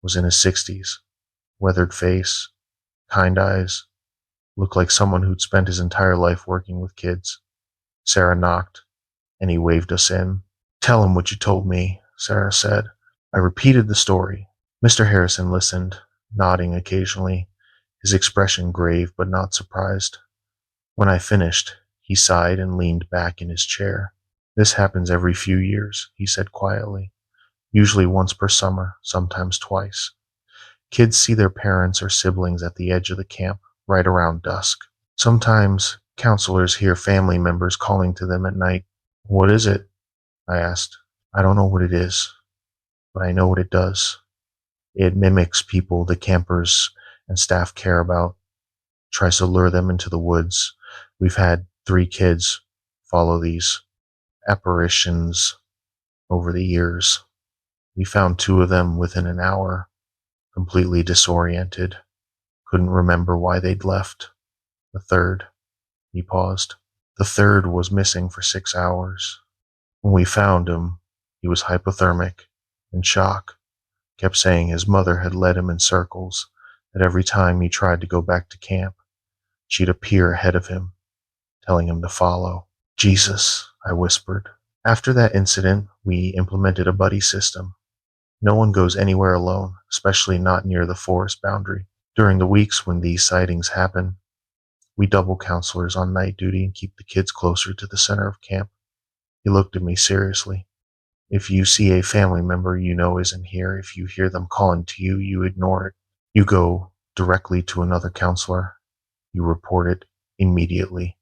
was in his 60s, weathered face, kind eyes, looked like someone who'd spent his entire life working with kids. Sarah knocked, and he waved us in. "Tell him what you told me," Sarah said. I repeated the story. Mr. Harrison listened, nodding occasionally, his expression grave but not surprised. When I finished, he sighed and leaned back in his chair. "This happens every few years," he said quietly. "Usually once per summer, sometimes twice. Kids see their parents or siblings at the edge of the camp, right around dusk. Sometimes counselors hear family members calling to them at night." "What is it?" I asked. "I don't know what it is, but I know what it does. It mimics people the campers and staff care about, tries to lure them into the woods. We've had 3 kids follow these apparitions over the years. We found 2 of them within an hour, completely disoriented, couldn't remember why they'd left. The third," he paused, "the third was missing for 6 hours. When we found him, he was hypothermic, in shock, kept saying his mother had led him in circles, that every time he tried to go back to camp, she'd appear ahead of him, telling him to follow." "Jesus," I whispered. After that incident, we implemented a buddy system. No one goes anywhere alone, especially not near the forest boundary. During the weeks when these sightings happen, we double counselors on night duty and keep the kids closer to the center of camp. He looked at me seriously. "If you see a family member you know isn't here, if you hear them calling to you, you ignore it. You go directly to another counselor. You report it immediately.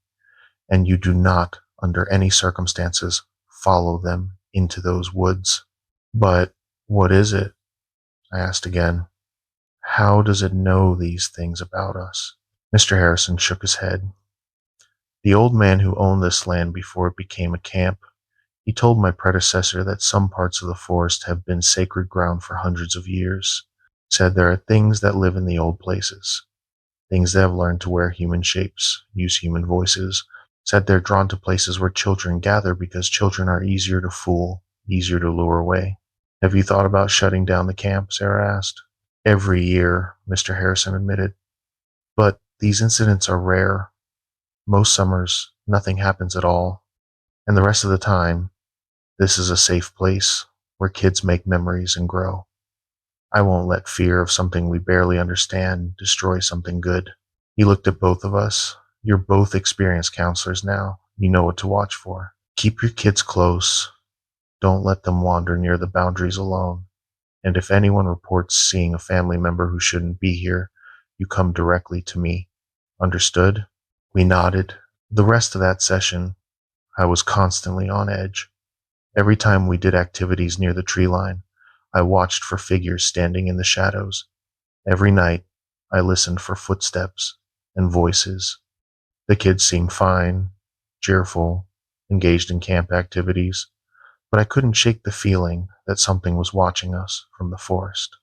And you do not, under any circumstances, follow them into those woods." "But what is it?" I asked again. "How does it know these things about us?" Mr. Harrison shook his head. "The old man who owned this land before it became a camp, he told my predecessor that some parts of the forest have been sacred ground for hundreds of years. Said there are things that live in the old places, things that have learned to wear human shapes, use human voices. Said they're drawn to places where children gather because children are easier to fool, easier to lure away." "Have you thought about shutting down the camp?" Sarah asked. "Every year," Mr. Harrison admitted. "But these incidents are rare. Most summers, nothing happens at all. And the rest of the time, this is a safe place where kids make memories and grow. I won't let fear of something we barely understand destroy something good." He looked at both of us. "You're both experienced counselors now. You know what to watch for. Keep your kids close. Don't let them wander near the boundaries alone. And if anyone reports seeing a family member who shouldn't be here, you come directly to me. Understood?" We nodded. The rest of that session, I was constantly on edge. Every time we did activities near the tree line, I watched for figures standing in the shadows. Every night, I listened for footsteps and voices. The kids seemed fine, cheerful, engaged in camp activities, but I couldn't shake the feeling that something was watching us from the forest.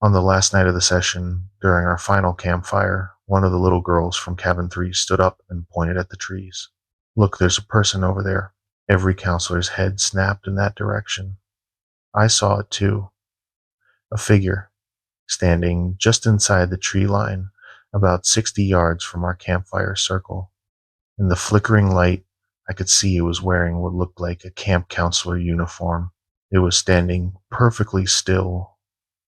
On the last night of the session, during our final campfire, one of the little girls from Cabin 3 stood up and pointed at the trees. "Look, there's a person over there." Every counselor's head snapped in that direction. I saw it too. A figure, standing just inside the tree line, about 60 yards from our campfire circle. In the flickering light, I could see it was wearing what looked like a camp counselor uniform. It was standing perfectly still,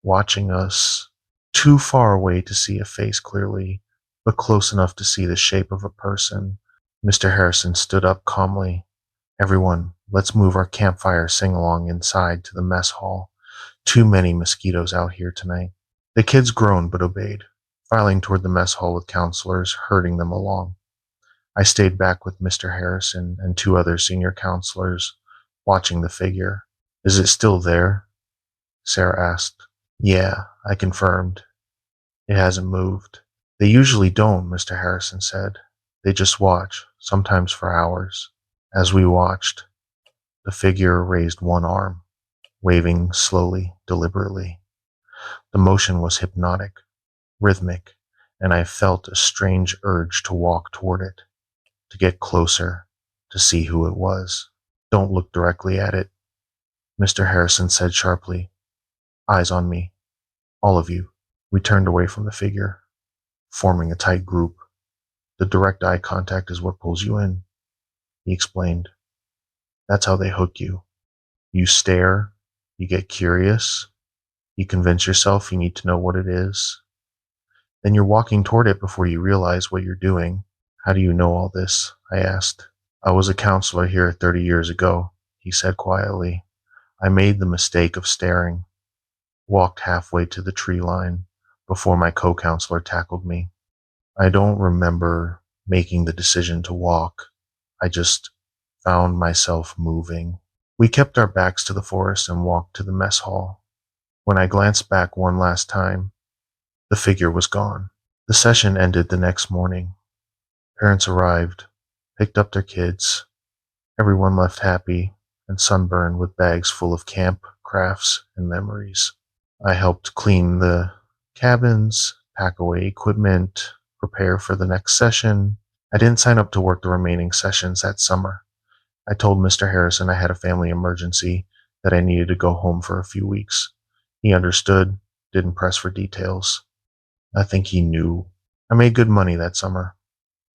watching us, too far away to see a face clearly, but close enough to see the shape of a person. Mr. Harrison stood up calmly. "Everyone, let's move our campfire sing-along inside to the mess hall. Too many mosquitoes out here tonight." The kids groaned but obeyed, filing toward the mess hall with counselors herding them along. I stayed back with Mr. Harrison and 2 other senior counselors, watching the figure. "Is it still there?" Sarah asked. "Yeah," I confirmed. "It hasn't moved." "They usually don't," Mr. Harrison said. "They just watch, sometimes for hours." As we watched, the figure raised one arm, waving slowly, deliberately. The motion was hypnotic, rhythmic, and I felt a strange urge to walk toward it, to get closer, to see who it was. "Don't look directly at it," Mr. Harrison said sharply. "Eyes on me. All of you." We turned away from the figure. forming a tight group. The direct eye contact is what pulls you in, he explained. That's how they hook you. You stare, you get curious, you convince yourself you need to know what it is. Then you're walking toward it before you realize what you're doing. How do you know all this? I asked. I was a counselor here 30 years ago, he said quietly. I made the mistake of staring, walked halfway to the tree line before my co-counselor tackled me. I don't remember making the decision to walk. I just found myself moving. We kept our backs to the forest and walked to the mess hall. When I glanced back one last time, the figure was gone. The session ended the next morning. Parents arrived, picked up their kids. Everyone left happy and sunburned with bags full of camp, crafts, and memories. I helped clean the cabins, pack away equipment, prepare for the next session. I didn't sign up to work the remaining sessions that summer. I told Mr. Harrison I had a family emergency, that I needed to go home for a few weeks. He understood, didn't press for details. I think he knew. I made good money that summer,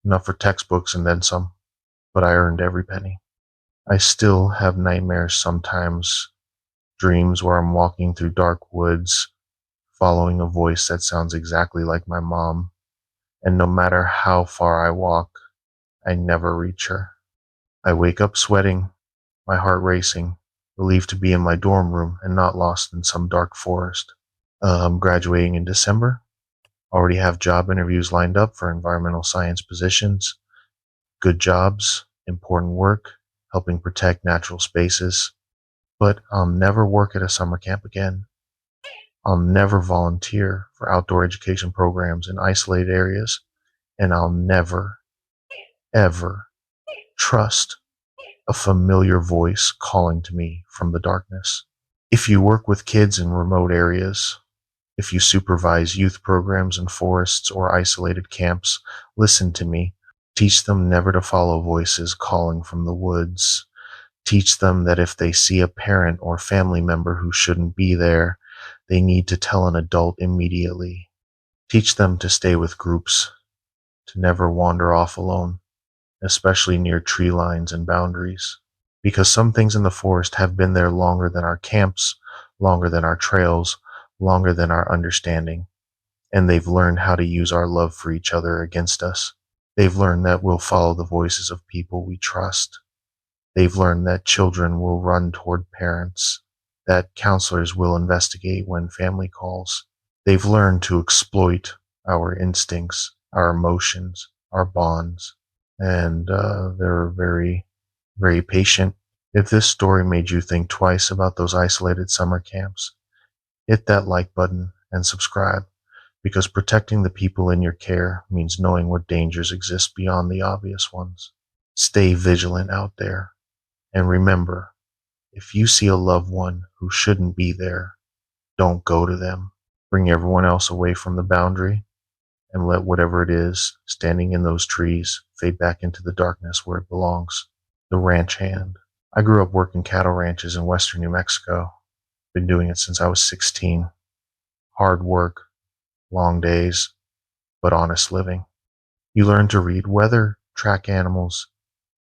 enough for textbooks and then some, but I earned every penny. I still have nightmares sometimes, dreams where I'm walking through dark woods, following a voice that sounds exactly like my mom, and no matter how far I walk, I never reach her. I wake up sweating, my heart racing, relieved to be in my dorm room and not lost in some dark forest. I'm graduating in December. Already have job interviews lined up for environmental science positions. Good jobs, important work, helping protect natural spaces. But I'll never work at a summer camp again. I'll never volunteer for outdoor education programs in isolated areas. And I'll never, ever trust a familiar voice calling to me from the darkness. If you work with kids in remote areas, if you supervise youth programs in forests or isolated camps, listen to me. Teach them never to follow voices calling from the woods. Teach them that if they see a parent or family member who shouldn't be there, they need to tell an adult immediately. Teach them to stay with groups, to never wander off alone, especially near tree lines and boundaries. Because some things in the forest have been there longer than our camps, longer than our trails, longer than our understanding, and they've learned how to use our love for each other against us. They've learned that we'll follow the voices of people we trust. They've learned that children will run toward parents, that counselors will investigate when family calls. They've learned to exploit our instincts, our emotions, our bonds, and they're very, very patient. If this story made you think twice about those isolated summer camps, hit that like button and subscribe, because protecting the people in your care means knowing what dangers exist beyond the obvious ones. Stay vigilant out there, and remember, if you see a loved one who shouldn't be there, don't go to them. Bring everyone else away from the boundary, and let whatever it is standing in those trees fade back into the darkness where it belongs. The ranch hand. I grew up working cattle ranches in western New Mexico. Been doing it since I was 16. Hard work, long days, but honest living. You learn to read weather, track animals,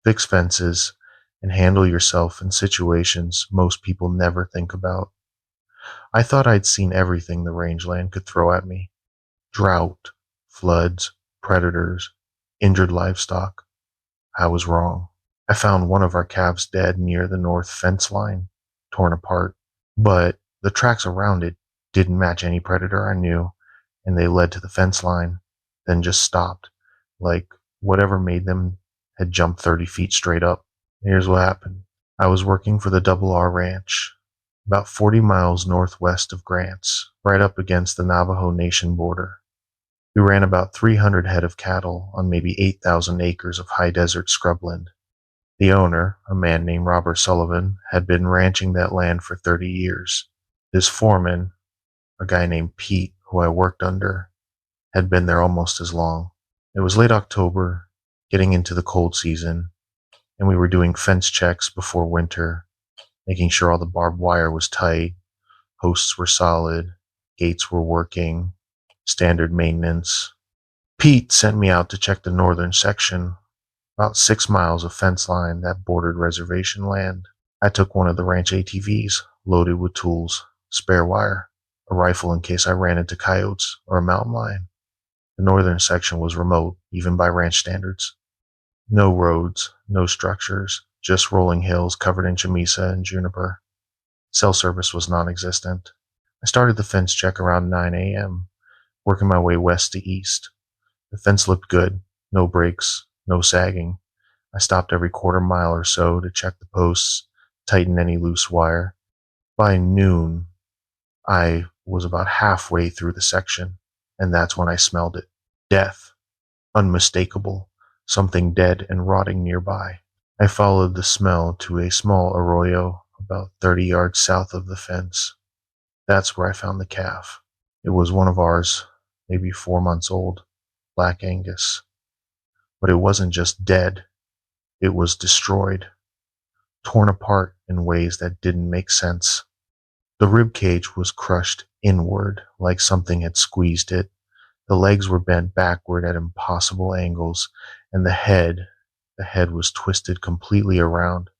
fix fences, and handle yourself in situations most people never think about. I thought I'd seen everything the rangeland could throw at me. Drought, floods, predators, injured livestock. I was wrong. I found one of our calves dead near the north fence line, torn apart, but the tracks around it didn't match any predator I knew, and they led to the fence line, then just stopped, like whatever made them had jumped 30 feet straight up. Here's what happened. I was working for the Double R Ranch, about 40 miles northwest of Grants, right up against the Navajo Nation border. We ran about 300 head of cattle on maybe 8,000 acres of high desert scrubland. The owner, a man named Robert Sullivan, had been ranching that land for 30 years. His foreman, a guy named Pete, who I worked under, had been there almost as long. It was late October, getting into the cold season, and we were doing fence checks before winter, making sure all the barbed wire was tight, posts were solid, gates were working, standard maintenance. Pete sent me out to check the northern section, about 6 miles of fence line that bordered reservation land. I took one of the ranch ATVs, loaded with tools, spare wire, a rifle in case I ran into coyotes or a mountain lion. The northern section was remote, even by ranch standards. No roads, no structures, just rolling hills covered in chamisa and juniper. Cell service was non-existent. I started the fence check around 9 a.m., working my way west to east. The fence looked good, no breaks, no sagging. I stopped every quarter mile or so to check the posts, tighten any loose wire. By noon, I was about halfway through the section, and that's when I smelled it. Death. Unmistakable. Something dead and rotting nearby. I followed the smell to a small arroyo about 30 yards south of the fence. That's where I found the calf. It was one of ours, maybe 4 months old, Black Angus. But it wasn't just dead, it was destroyed, torn apart in ways that didn't make sense. The rib cage was crushed inward like something had squeezed it. The legs were bent backward at impossible angles, and the head was twisted completely around,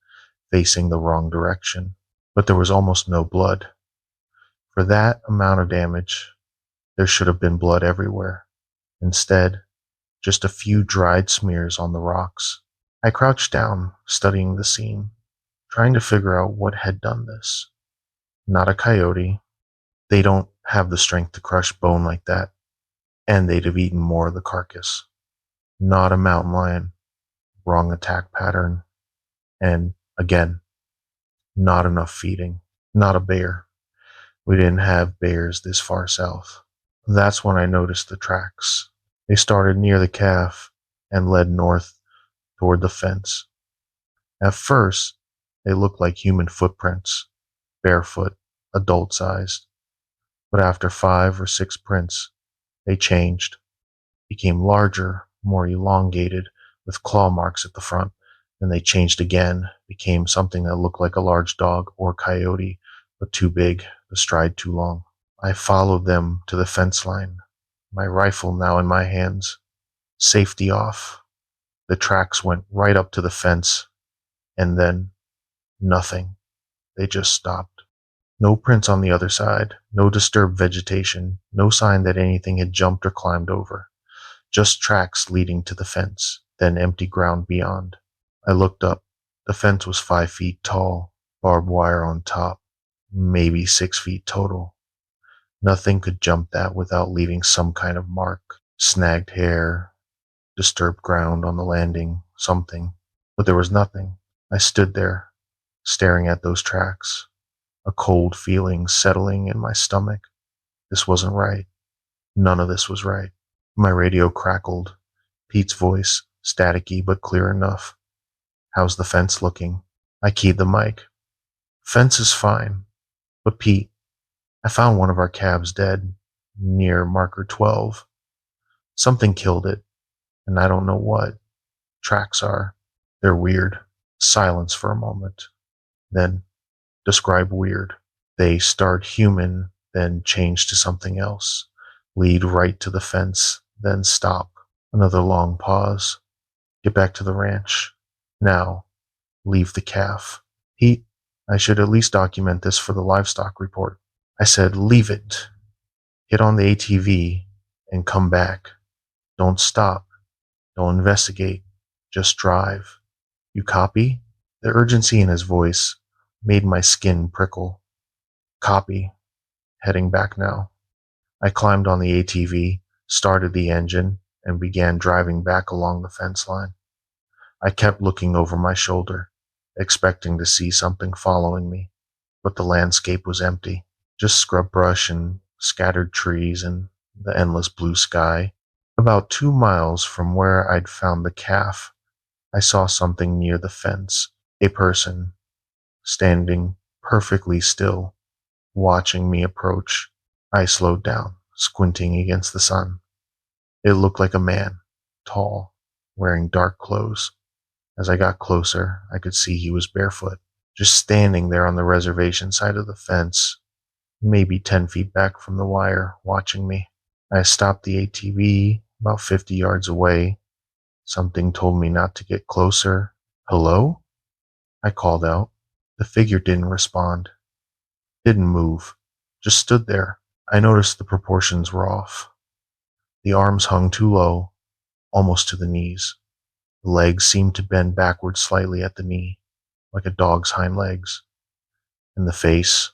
facing the wrong direction. But there was almost no blood. For that amount of damage, there should have been blood everywhere. Instead, just a few dried smears on the rocks. I crouched down, studying the scene, trying to figure out what had done this. Not a coyote. They don't have the strength to crush bone like that, and they'd have eaten more of the carcass. Not a mountain lion. Wrong attack pattern. And, again, not enough feeding. Not a bear. We didn't have bears this far south. That's when I noticed the tracks. They started near the calf and led north toward the fence. At first, they looked like human footprints, barefoot, adult-sized. But after 5 or 6 prints, they changed, became larger, more elongated, with claw marks at the front. Then they changed again, became something that looked like a large dog or coyote, but too big, the stride too long. I followed them to the fence line, my rifle now in my hands, safety off. The tracks went right up to the fence, and then nothing. They just stopped. No prints on the other side, no disturbed vegetation, no sign that anything had jumped or climbed over. Just tracks leading to the fence, then empty ground beyond. I looked up. The fence was 5 feet tall, barbed wire on top, maybe 6 feet total. Nothing could jump that without leaving some kind of mark. Snagged hair, disturbed ground on the landing, something. But there was nothing. I stood there, staring at those tracks, a cold feeling settling in my stomach. This wasn't right. None of this was right. My radio crackled. Pete's voice, staticky but clear enough. "How's the fence looking?" I keyed the mic. "Fence is fine. But Pete, I found one of our calves dead, near marker 12. Something killed it, and I don't know what. Tracks are. They're weird." Silence for a moment. Then, describe weird. They start human, then change to something else. Lead right to the fence, then stop. Another long pause. Get back to the ranch. Now, leave the calf. Pete, I should at least document this for the livestock report. I said, leave it. Get on the ATV and come back. Don't stop. Don't investigate. Just drive. You copy? The urgency in his voice made my skin prickle. Copy. Heading back now. I climbed on the ATV, started the engine, and began driving back along the fence line. I kept looking over my shoulder, expecting to see something following me, but the landscape was empty. Just scrub brush and scattered trees and the endless blue sky. About 2 miles from where I'd found the calf, I saw something near the fence. A person, standing perfectly still, watching me approach. I slowed down, squinting against the sun. It looked like a man, tall, wearing dark clothes. As I got closer, I could see he was barefoot, just standing there on the reservation side of the fence, maybe 10 feet back from the wire, watching me. I stopped the ATV, About 50 yards away, something told me not to get closer. Hello? I called out. The figure didn't respond, didn't move, just stood there. I noticed the proportions were off. The arms hung too low, almost to the knees. The legs seemed to bend backward slightly at the knee, like a dog's hind legs. And the face,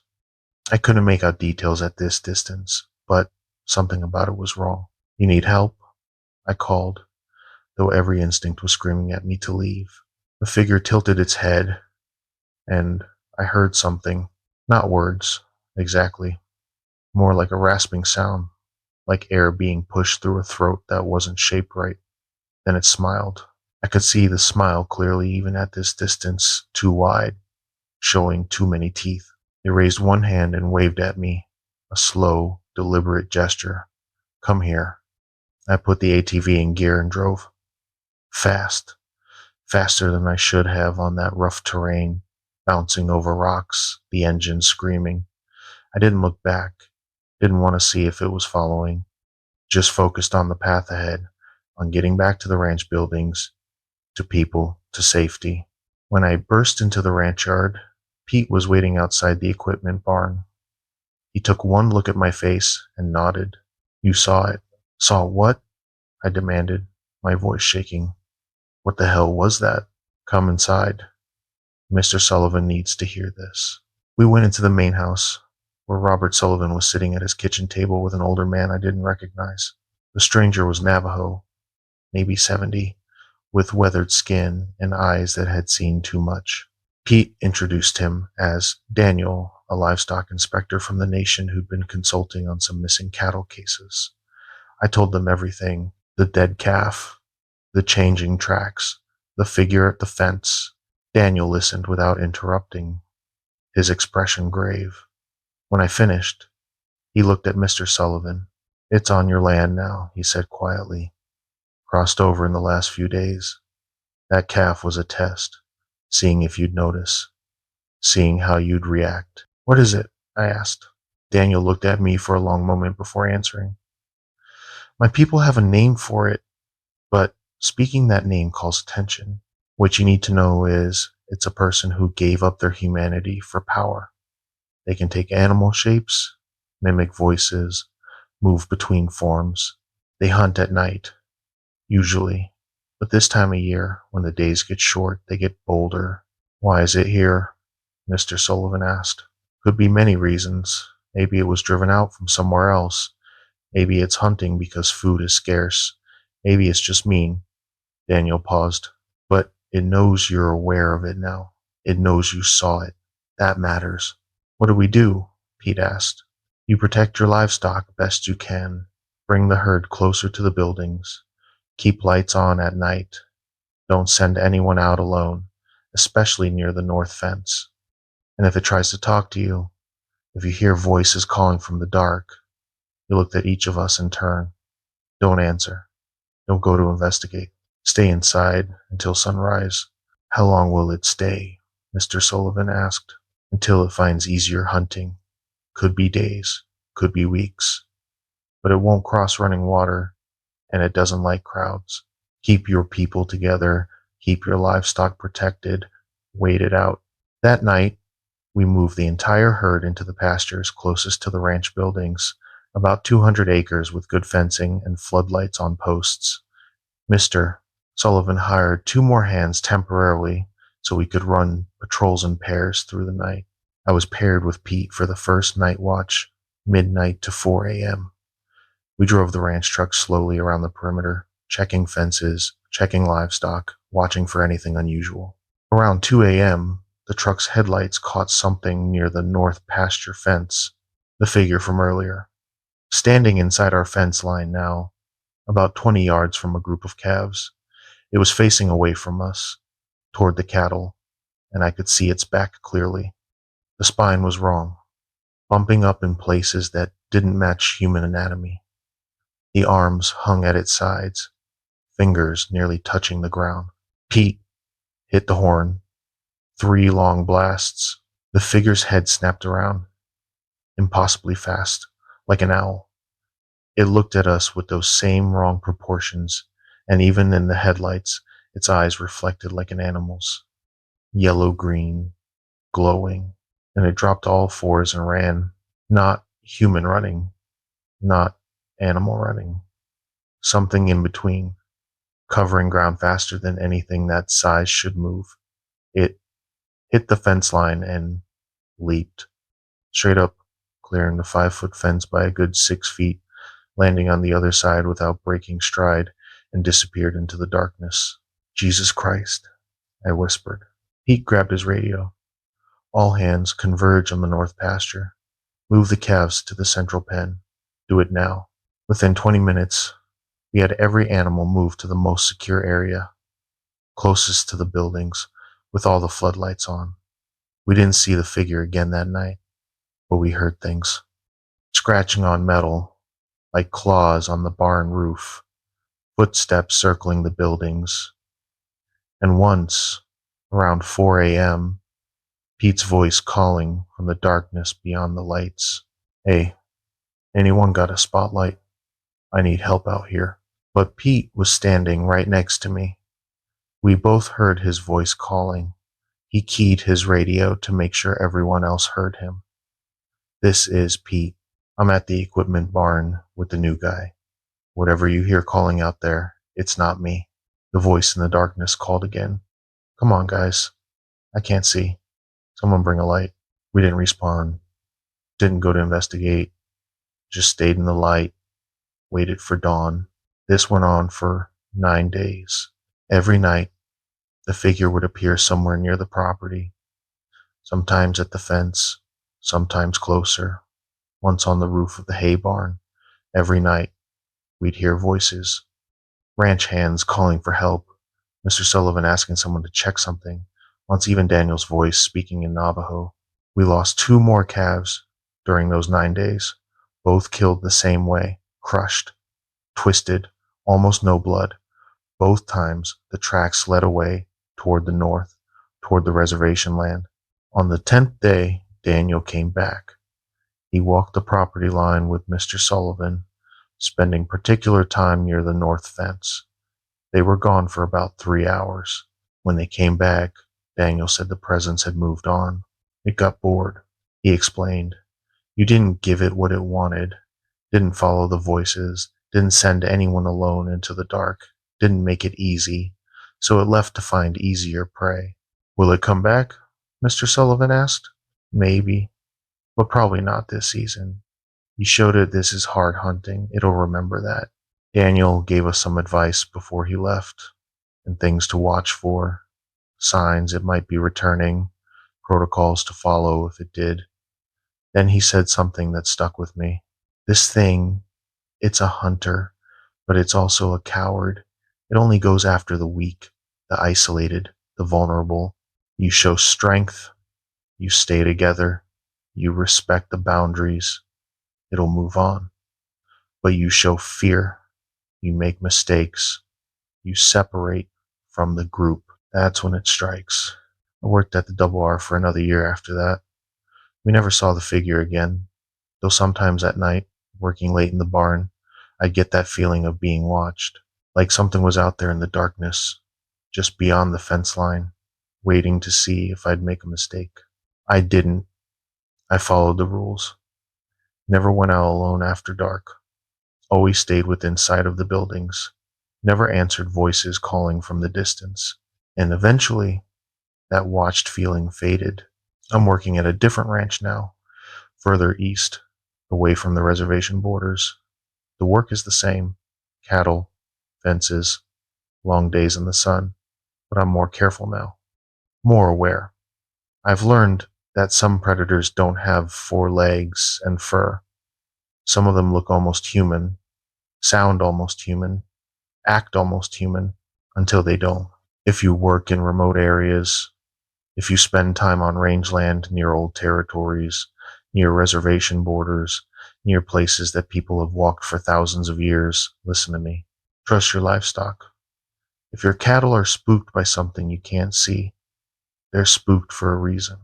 I couldn't make out details at this distance, but something about it was wrong. You need help? I called, though every instinct was screaming at me to leave. The figure tilted its head, and I heard something. Not words, exactly. More like a rasping sound, like air being pushed through a throat that wasn't shaped right. Then it smiled. I could see the smile clearly even at this distance, too wide, showing too many teeth. It raised one hand and waved at me, a slow, deliberate gesture. Come here. I put the ATV in gear and drove. Fast. Faster than I should have on that rough terrain, bouncing over rocks, the engine screaming. I didn't look back, didn't want to see if it was following, just focused on the path ahead, on getting back to the ranch buildings, to people, to safety. When I burst into the ranch yard, Pete was waiting outside the equipment barn. He took one look at my face and nodded. You saw it. Saw what? I demanded, my voice shaking. What the hell was that? Come inside. Mr. Sullivan needs to hear this. We went into the main house, where Robert Sullivan was sitting at his kitchen table with an older man I didn't recognize. The stranger was Navajo, maybe 70, with weathered skin and eyes that had seen too much. Pete introduced him as Daniel, a livestock inspector from the nation who'd been consulting on some missing cattle cases. I told them everything, the dead calf, the changing tracks, the figure at the fence. Daniel listened without interrupting, his expression grave. When I finished, he looked at Mr. Sullivan. It's on your land now, he said quietly. Crossed over in the last few days. That calf was a test, seeing if you'd notice, seeing how you'd react. What is it? I asked. Daniel looked at me for a long moment before answering. My people have a name for it, but speaking that name calls attention. What you need to know is it's a person who gave up their humanity for power. They can take animal shapes, mimic voices, move between forms. They hunt at night, usually. But this time of year, when the days get short, they get bolder. Why is it here? Mr. Sullivan asked. Could be many reasons. Maybe it was driven out from somewhere else. Maybe it's hunting because food is scarce. Maybe it's just mean. Daniel paused. But it knows you're aware of it now. It knows you saw it. That matters. What do we do? Pete asked. You protect your livestock best you can. Bring the herd closer to the buildings. Keep lights on at night. Don't send anyone out alone, especially near the north fence. And if it tries to talk to you, if you hear voices calling from the dark, you look at each of us in turn. Don't answer. Don't go to investigate. Stay inside until sunrise. How long will it stay? Mr. Sullivan asked. Until it finds easier hunting. Could be days, could be weeks. But it won't cross running water, and it doesn't like crowds. Keep your people together, keep your livestock protected, wait it out. That night, we moved the entire herd into the pastures closest to the ranch buildings, about 200 acres with good fencing and floodlights on posts. Mr. Sullivan hired 2 more hands temporarily so we could run patrols in pairs through the night. I was paired with Pete for the first night watch, midnight to 4 a.m. We drove the ranch truck slowly around the perimeter, checking fences, checking livestock, watching for anything unusual. Around 2 a.m., the truck's headlights caught something near the north pasture fence, the figure from earlier. Standing inside our fence line now, about 20 yards from a group of calves. It was facing away from us, toward the cattle, and I could see its back clearly. The spine was wrong, bumping up in places that didn't match human anatomy. The arms hung at its sides, fingers nearly touching the ground. Pete hit the horn. 3 long blasts. The figure's head snapped around, impossibly fast, like an owl. It looked at us with those same wrong proportions, and even in the headlights, its eyes reflected like an animal's, yellow-green, glowing, and it dropped all fours and ran, not human running, not animal running, something in between, covering ground faster than anything that size should move. It hit the fence line and leaped straight up, clearing the 5-foot fence by a good 6 feet, landing on the other side without breaking stride, and disappeared into the darkness. Jesus Christ, I whispered. Pete grabbed his radio. All hands converge on the north pasture. Move the calves to the central pen. Do it now. Within 20 minutes, we had every animal moved to the most secure area, closest to the buildings, with all the floodlights on. We didn't see the figure again that night, but we heard things. Scratching on metal, like claws on the barn roof, footsteps circling the buildings. And once, around 4 a.m., Pete's voice calling from the darkness beyond the lights. Hey, anyone got a spotlight? I need help out here. But Pete was standing right next to me. We both heard his voice calling. He keyed his radio to make sure everyone else heard him. This is Pete. I'm at the equipment barn with the new guy. Whatever you hear calling out there, it's not me. The voice in the darkness called again. Come on, guys. I can't see. Someone bring a light. We didn't respond. Didn't go to investigate. Just stayed in the light. Waited for dawn. This went on for 9 days. Every night, the figure would appear somewhere near the property. Sometimes at the fence, sometimes closer. Once on the roof of the hay barn. Every night, we'd hear voices. Ranch hands calling for help. Mr. Sullivan asking someone to check something. Once even Daniel's voice speaking in Navajo. We lost 2 more calves during those 9 days. Both killed the same way. Crushed. Twisted. Almost no blood. Both times, the tracks led away toward the north, toward the reservation land. On the 10th day, Daniel came back. He walked the property line with Mr. Sullivan, spending particular time near the north fence. They were gone for about 3 hours. When they came back, Daniel said the presence had moved on. It got bored. He explained. You didn't give it what it wanted, didn't follow the voices, didn't send anyone alone into the dark, didn't make it easy, so it left to find easier prey. Will it come back? Mr. Sullivan asked. Maybe, but probably not this season. You showed it this is hard hunting. It'll remember that. Daniel gave us some advice before he left, and things to watch for, signs it might be returning, protocols to follow if it did. Then he said something that stuck with me. This thing, it's a hunter, but it's also a coward. It only goes after the weak, the isolated, the vulnerable. You show strength, you stay together, you respect the boundaries, it'll move on. But you show fear, you make mistakes, you separate from the group. That's when it strikes. I worked at the Double R for another year after that. We never saw the figure again, though sometimes at night, working late in the barn, I'd get that feeling of being watched, like something was out there in the darkness, just beyond the fence line, waiting to see if I'd make a mistake. I didn't. I followed the rules. Never went out alone after dark. Always stayed within sight of the buildings. Never answered voices calling from the distance. And eventually, that watched feeling faded. I'm working at a different ranch now, further east, away from the reservation borders. The work is the same. Cattle, fences, long days in the sun. But I'm more careful now. More aware. I've learned that some predators don't have 4 legs and fur. Some of them look almost human, sound almost human, act almost human, until they don't. If you work in remote areas, if you spend time on rangeland near old territories, near reservation borders, near places that people have walked for thousands of years, listen to me. Trust your livestock. If your cattle are spooked by something you can't see, they're spooked for a reason.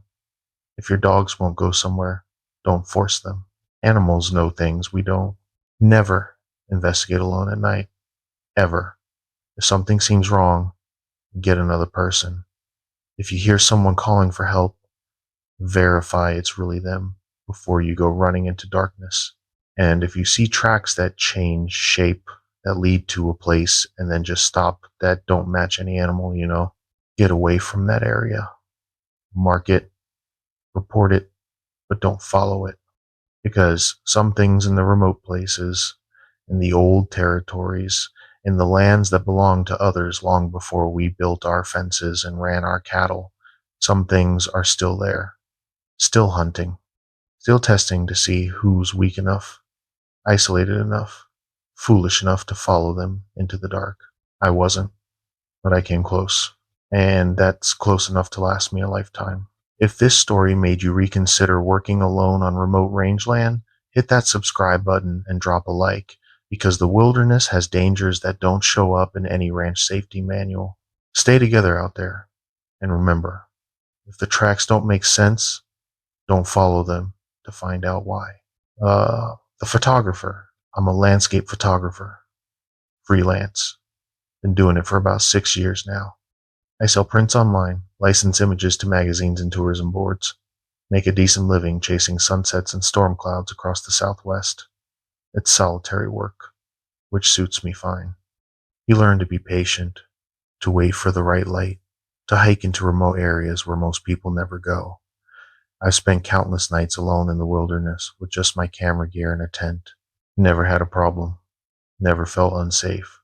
If your dogs won't go somewhere, don't force them. Animals know things we don't. Never, investigate alone at night. Ever. If something seems wrong, get another person. If you hear someone calling for help, verify it's really them before you go running into darkness. And if you see tracks that change shape, that lead to a place and then just stop, that don't match any animal, get away from that area. Mark it, report it, but don't follow it. Because some things in the remote places, in the old territories, in the lands that belonged to others long before we built our fences and ran our cattle, some things are still there, still hunting, still testing to see who's weak enough, isolated enough, foolish enough to follow them into the dark. I wasn't, but I came close. And that's close enough to last me a lifetime. If this story made you reconsider working alone on remote rangeland, hit that subscribe button and drop a like, because the wilderness has dangers that don't show up in any ranch safety manual. Stay together out there, and remember, if the tracks don't make sense, don't follow them to find out why. The photographer. I'm a landscape photographer. Freelance. Been doing it for about 6 years now. I sell prints online, license images to magazines and tourism boards, make a decent living chasing sunsets and storm clouds across the Southwest. It's solitary work, which suits me fine. You learn to be patient, to wait for the right light, to hike into remote areas where most people never go. I've spent countless nights alone in the wilderness with just my camera gear and a tent. Never had a problem, never felt unsafe,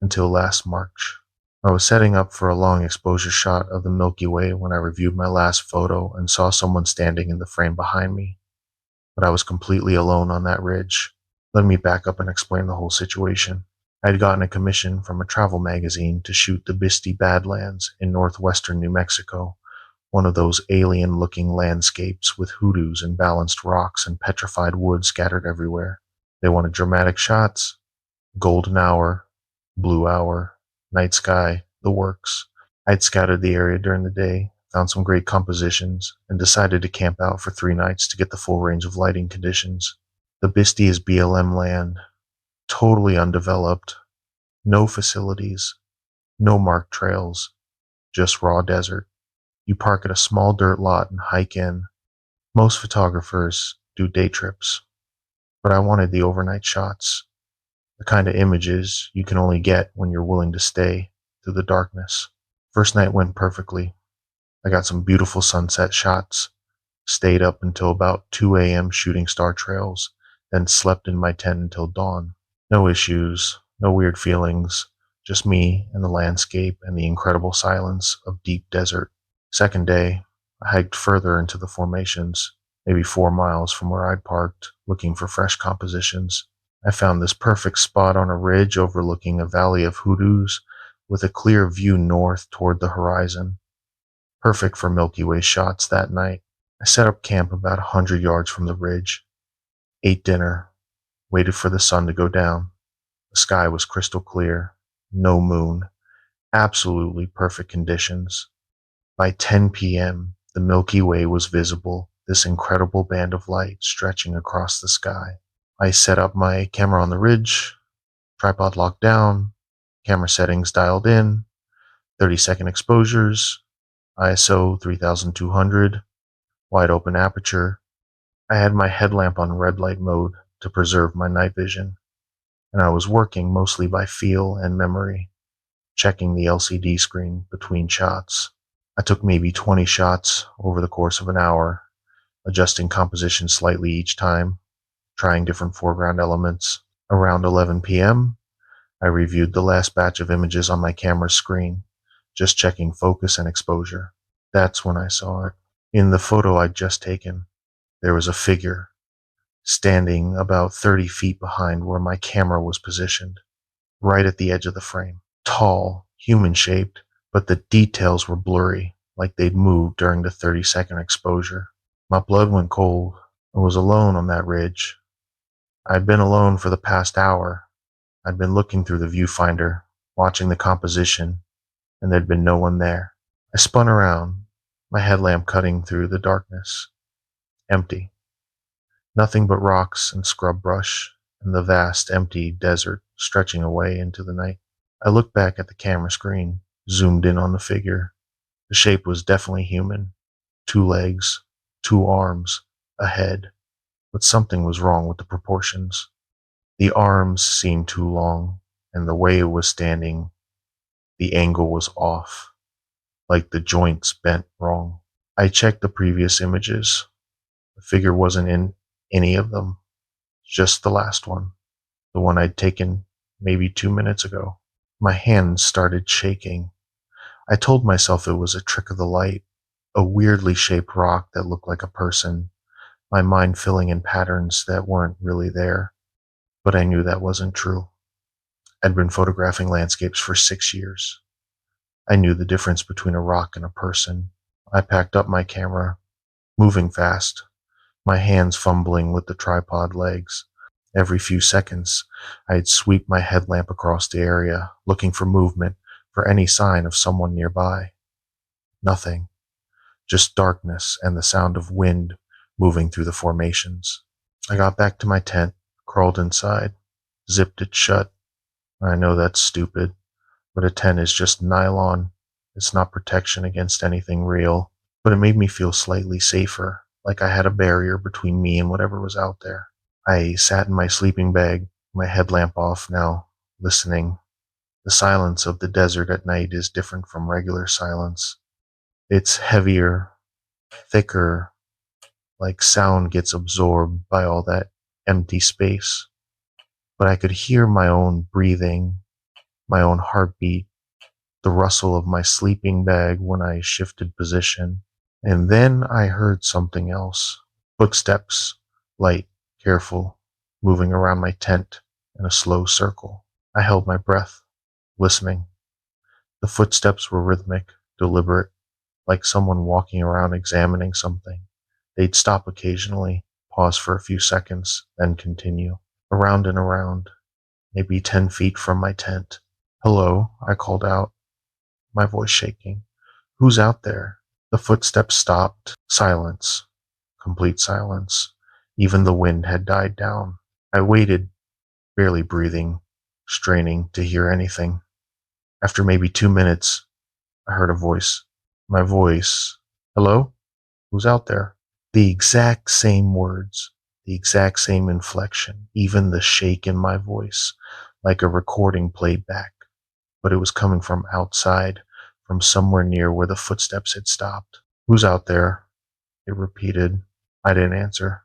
until last March. I was setting up for a long exposure shot of the Milky Way when I reviewed my last photo and saw someone standing in the frame behind me. But I was completely alone on that ridge. Let me back up and explain the whole situation. I had gotten a commission from a travel magazine to shoot the Bisty Badlands in northwestern New Mexico, one of those alien-looking landscapes with hoodoos and balanced rocks and petrified wood scattered everywhere. They wanted dramatic shots, golden hour, blue hour, night sky, the works. I'd scouted the area during the day, found some great compositions, and decided to camp out for 3 nights to get the full range of lighting conditions. The Bisty is BLM land, totally undeveloped, no facilities, no marked trails, just raw desert. You park at a small dirt lot and hike in. Most photographers do day trips, but I wanted the overnight shots, the kind of images you can only get when you're willing to stay through the darkness. First night went perfectly. I got some beautiful sunset shots, stayed up until about 2 a.m. shooting star trails, then slept in my tent until dawn. No issues, no weird feelings, just me and the landscape and the incredible silence of deep desert. Second day, I hiked further into the formations, maybe 4 miles from where I'd parked, looking for fresh compositions. I found this perfect spot on a ridge overlooking a valley of hoodoos with a clear view north toward the horizon. Perfect for Milky Way shots that night. I set up camp about 100 yards from the ridge, ate dinner, waited for the sun to go down. The sky was crystal clear, no moon, absolutely perfect conditions. By 10 p.m., the Milky Way was visible, this incredible band of light stretching across the sky. I set up my camera on the ridge, tripod locked down, camera settings dialed in, 30-second exposures, ISO 3200, wide open aperture. I had my headlamp on red light mode to preserve my night vision, and I was working mostly by feel and memory, checking the LCD screen between shots. I took maybe 20 shots over the course of an hour, adjusting composition slightly each time, trying different foreground elements. Around 11 p.m., I reviewed the last batch of images on my camera's screen, just checking focus and exposure. That's when I saw it. In the photo I'd just taken, there was a figure standing about 30 feet behind where my camera was positioned, right at the edge of the frame. Tall, human-shaped, but the details were blurry, like they'd moved during the 30-second exposure. My blood went cold. I was alone on that ridge. I'd been alone for the past hour. I'd been looking through the viewfinder, watching the composition, and there'd been no one there. I spun around, my headlamp cutting through the darkness. Empty. Nothing but rocks and scrub brush, and the vast, empty desert stretching away into the night. I looked back at the camera screen, zoomed in on the figure. The shape was definitely human. 2 legs, 2 arms, a head, but something was wrong with the proportions. The arms seemed too long, and the way it was standing, the angle was off, like the joints bent wrong. I checked the previous images. The figure wasn't in any of them, just the last one, the one I'd taken maybe 2 minutes ago. My hands started shaking. I told myself it was a trick of the light, a weirdly shaped rock that looked like a person, my mind filling in patterns that weren't really there. But I knew that wasn't true. I'd been photographing landscapes for 6 years. I knew the difference between a rock and a person. I packed up my camera, moving fast, my hands fumbling with the tripod legs. Every few seconds, I'd sweep my headlamp across the area, looking for movement, for any sign of someone nearby. Nothing, just darkness and the sound of wind moving through the formations. I got back to my tent, crawled inside, zipped it shut. I know that's stupid, but a tent is just nylon. It's not protection against anything real, but it made me feel slightly safer, like I had a barrier between me and whatever was out there. I sat in my sleeping bag, my headlamp off now, listening. The silence of the desert at night is different from regular silence. It's heavier, thicker, like sound gets absorbed by all that empty space. But I could hear my own breathing, my own heartbeat, the rustle of my sleeping bag when I shifted position. And then I heard something else. Footsteps, light, careful, moving around my tent in a slow circle. I held my breath, listening. The footsteps were rhythmic, deliberate, like someone walking around examining something. They'd stop occasionally, pause for a few seconds, then continue. Around and around, maybe 10 feet from my tent. "Hello," I called out, my voice shaking. "Who's out there?" The footsteps stopped. Silence. Complete silence. Even the wind had died down. I waited, barely breathing, straining to hear anything. After maybe 2 minutes, I heard a voice. My voice. "Hello? Who's out there?" The exact same words, the exact same inflection, even the shake in my voice, like a recording played back. But it was coming from outside, from somewhere near where the footsteps had stopped. "Who's out there?" it repeated. I didn't answer,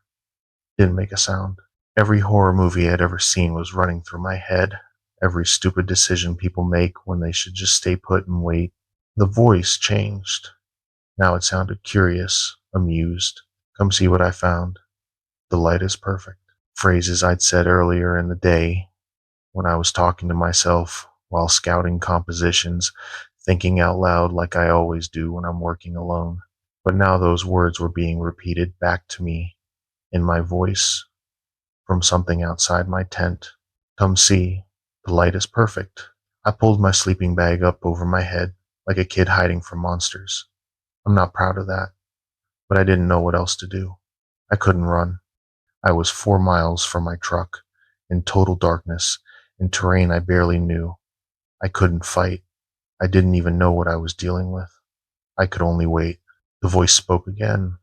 didn't make a sound. Every horror movie I'd ever seen was running through my head. Every stupid decision people make when they should just stay put and wait. The voice changed. Now it sounded curious, amused. "Come see what I found. The light is perfect." Phrases I'd said earlier in the day when I was talking to myself while scouting compositions, thinking out loud like I always do when I'm working alone. But now those words were being repeated back to me in my voice from something outside my tent. "Come see. The light is perfect." I pulled my sleeping bag up over my head like a kid hiding from monsters. I'm not proud of that, but I didn't know what else to do. I couldn't run. I was 4 miles from my truck, in total darkness, in terrain I barely knew. I couldn't fight. I didn't even know what I was dealing with. I could only wait. The voice spoke again,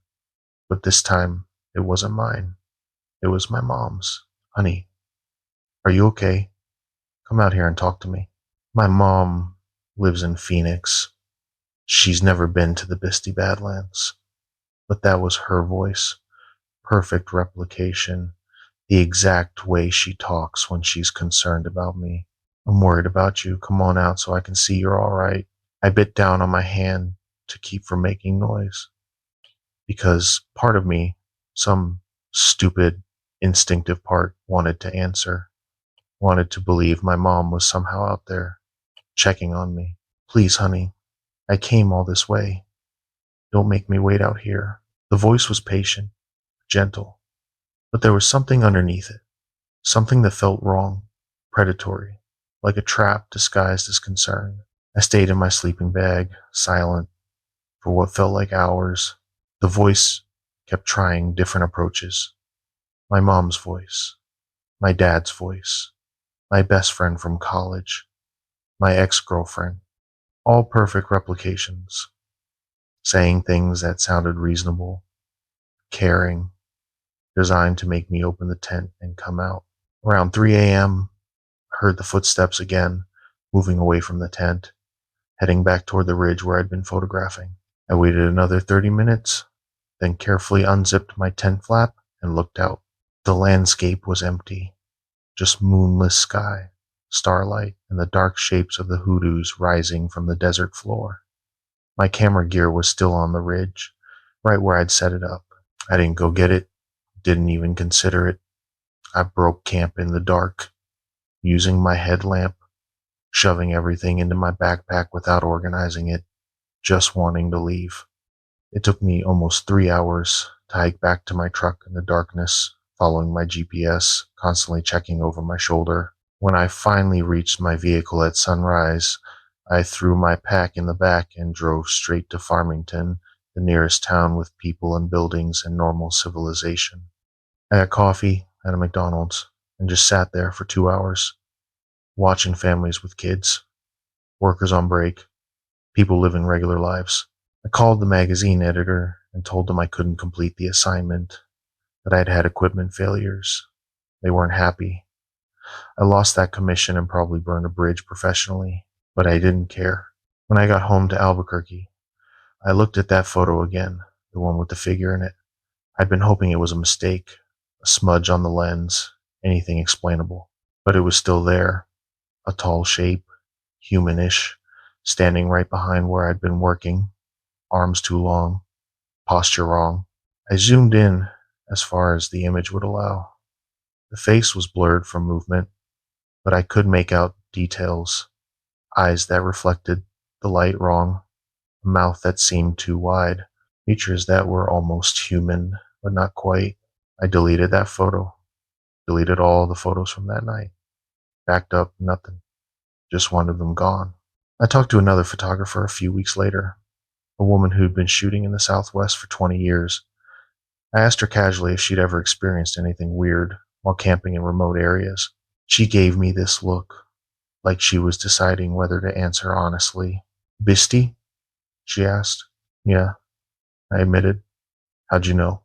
but this time it wasn't mine. It was my mom's. "Honey, are you okay? Come out here and talk to me." My mom lives in Phoenix. She's never been to the Bisty Badlands, but that was her voice. Perfect replication. The exact way she talks when she's concerned about me. "I'm worried about you. Come on out so I can see you're all right." I bit down on my hand to keep from making noise, because part of me, some stupid, instinctive part, wanted to answer, wanted to believe my mom was somehow out there, checking on me. "Please, honey, I came all this way. Don't make me wait out here." The voice was patient, gentle, but there was something underneath it, something that felt wrong, predatory, like a trap disguised as concern. I stayed in my sleeping bag, silent, for what felt like hours. The voice kept trying different approaches. My mom's voice. my dad's voice, my best friend from college, my ex-girlfriend, all perfect replications, saying things that sounded reasonable, caring, designed to make me open the tent and come out. Around 3 a.m., I heard the footsteps again, moving away from the tent, heading back toward the ridge where I'd been photographing. I waited another 30 minutes, then carefully unzipped my tent flap and looked out. The landscape was empty, just moonless sky, starlight, and the dark shapes of the hoodoos rising from the desert floor. My camera gear was still on the ridge, right where I'd set it up. I didn't go get it, didn't even consider it. I broke camp in the dark, using my headlamp, shoving everything into my backpack without organizing it, just wanting to leave. It took me almost 3 hours to hike back to my truck in the darkness, following my GPS, constantly checking over my shoulder. When I finally reached my vehicle at sunrise, I threw my pack in the back and drove straight to Farmington, the nearest town with people and buildings and normal civilization. I got coffee at a McDonald's and just sat there for 2 hours, watching families with kids, workers on break, people living regular lives. I called the magazine editor and told them I couldn't complete the assignment, that I'd had equipment failures. They weren't happy. I lost that commission and probably burned a bridge professionally, but I didn't care. When I got home to Albuquerque, I looked at that photo again, the one with the figure in it. I'd been hoping it was a mistake, a smudge on the lens, anything explainable. But it was still there, a tall shape, humanish, standing right behind where I'd been working, arms too long, posture wrong. I zoomed in as far as the image would allow. The face was blurred from movement, but I could make out details, eyes that reflected the light wrong, a mouth that seemed too wide, features that were almost human, but not quite. I deleted that photo, deleted all the photos from that night, backed up, nothing, just wanted them gone. I talked to another photographer a few weeks later, a woman who'd been shooting in the Southwest for 20 years. I asked her casually if she'd ever experienced anything weird while camping in remote areas. She gave me this look, like she was deciding whether to answer honestly. "Bisty?" she asked. "Yeah," I admitted. "How'd you know?"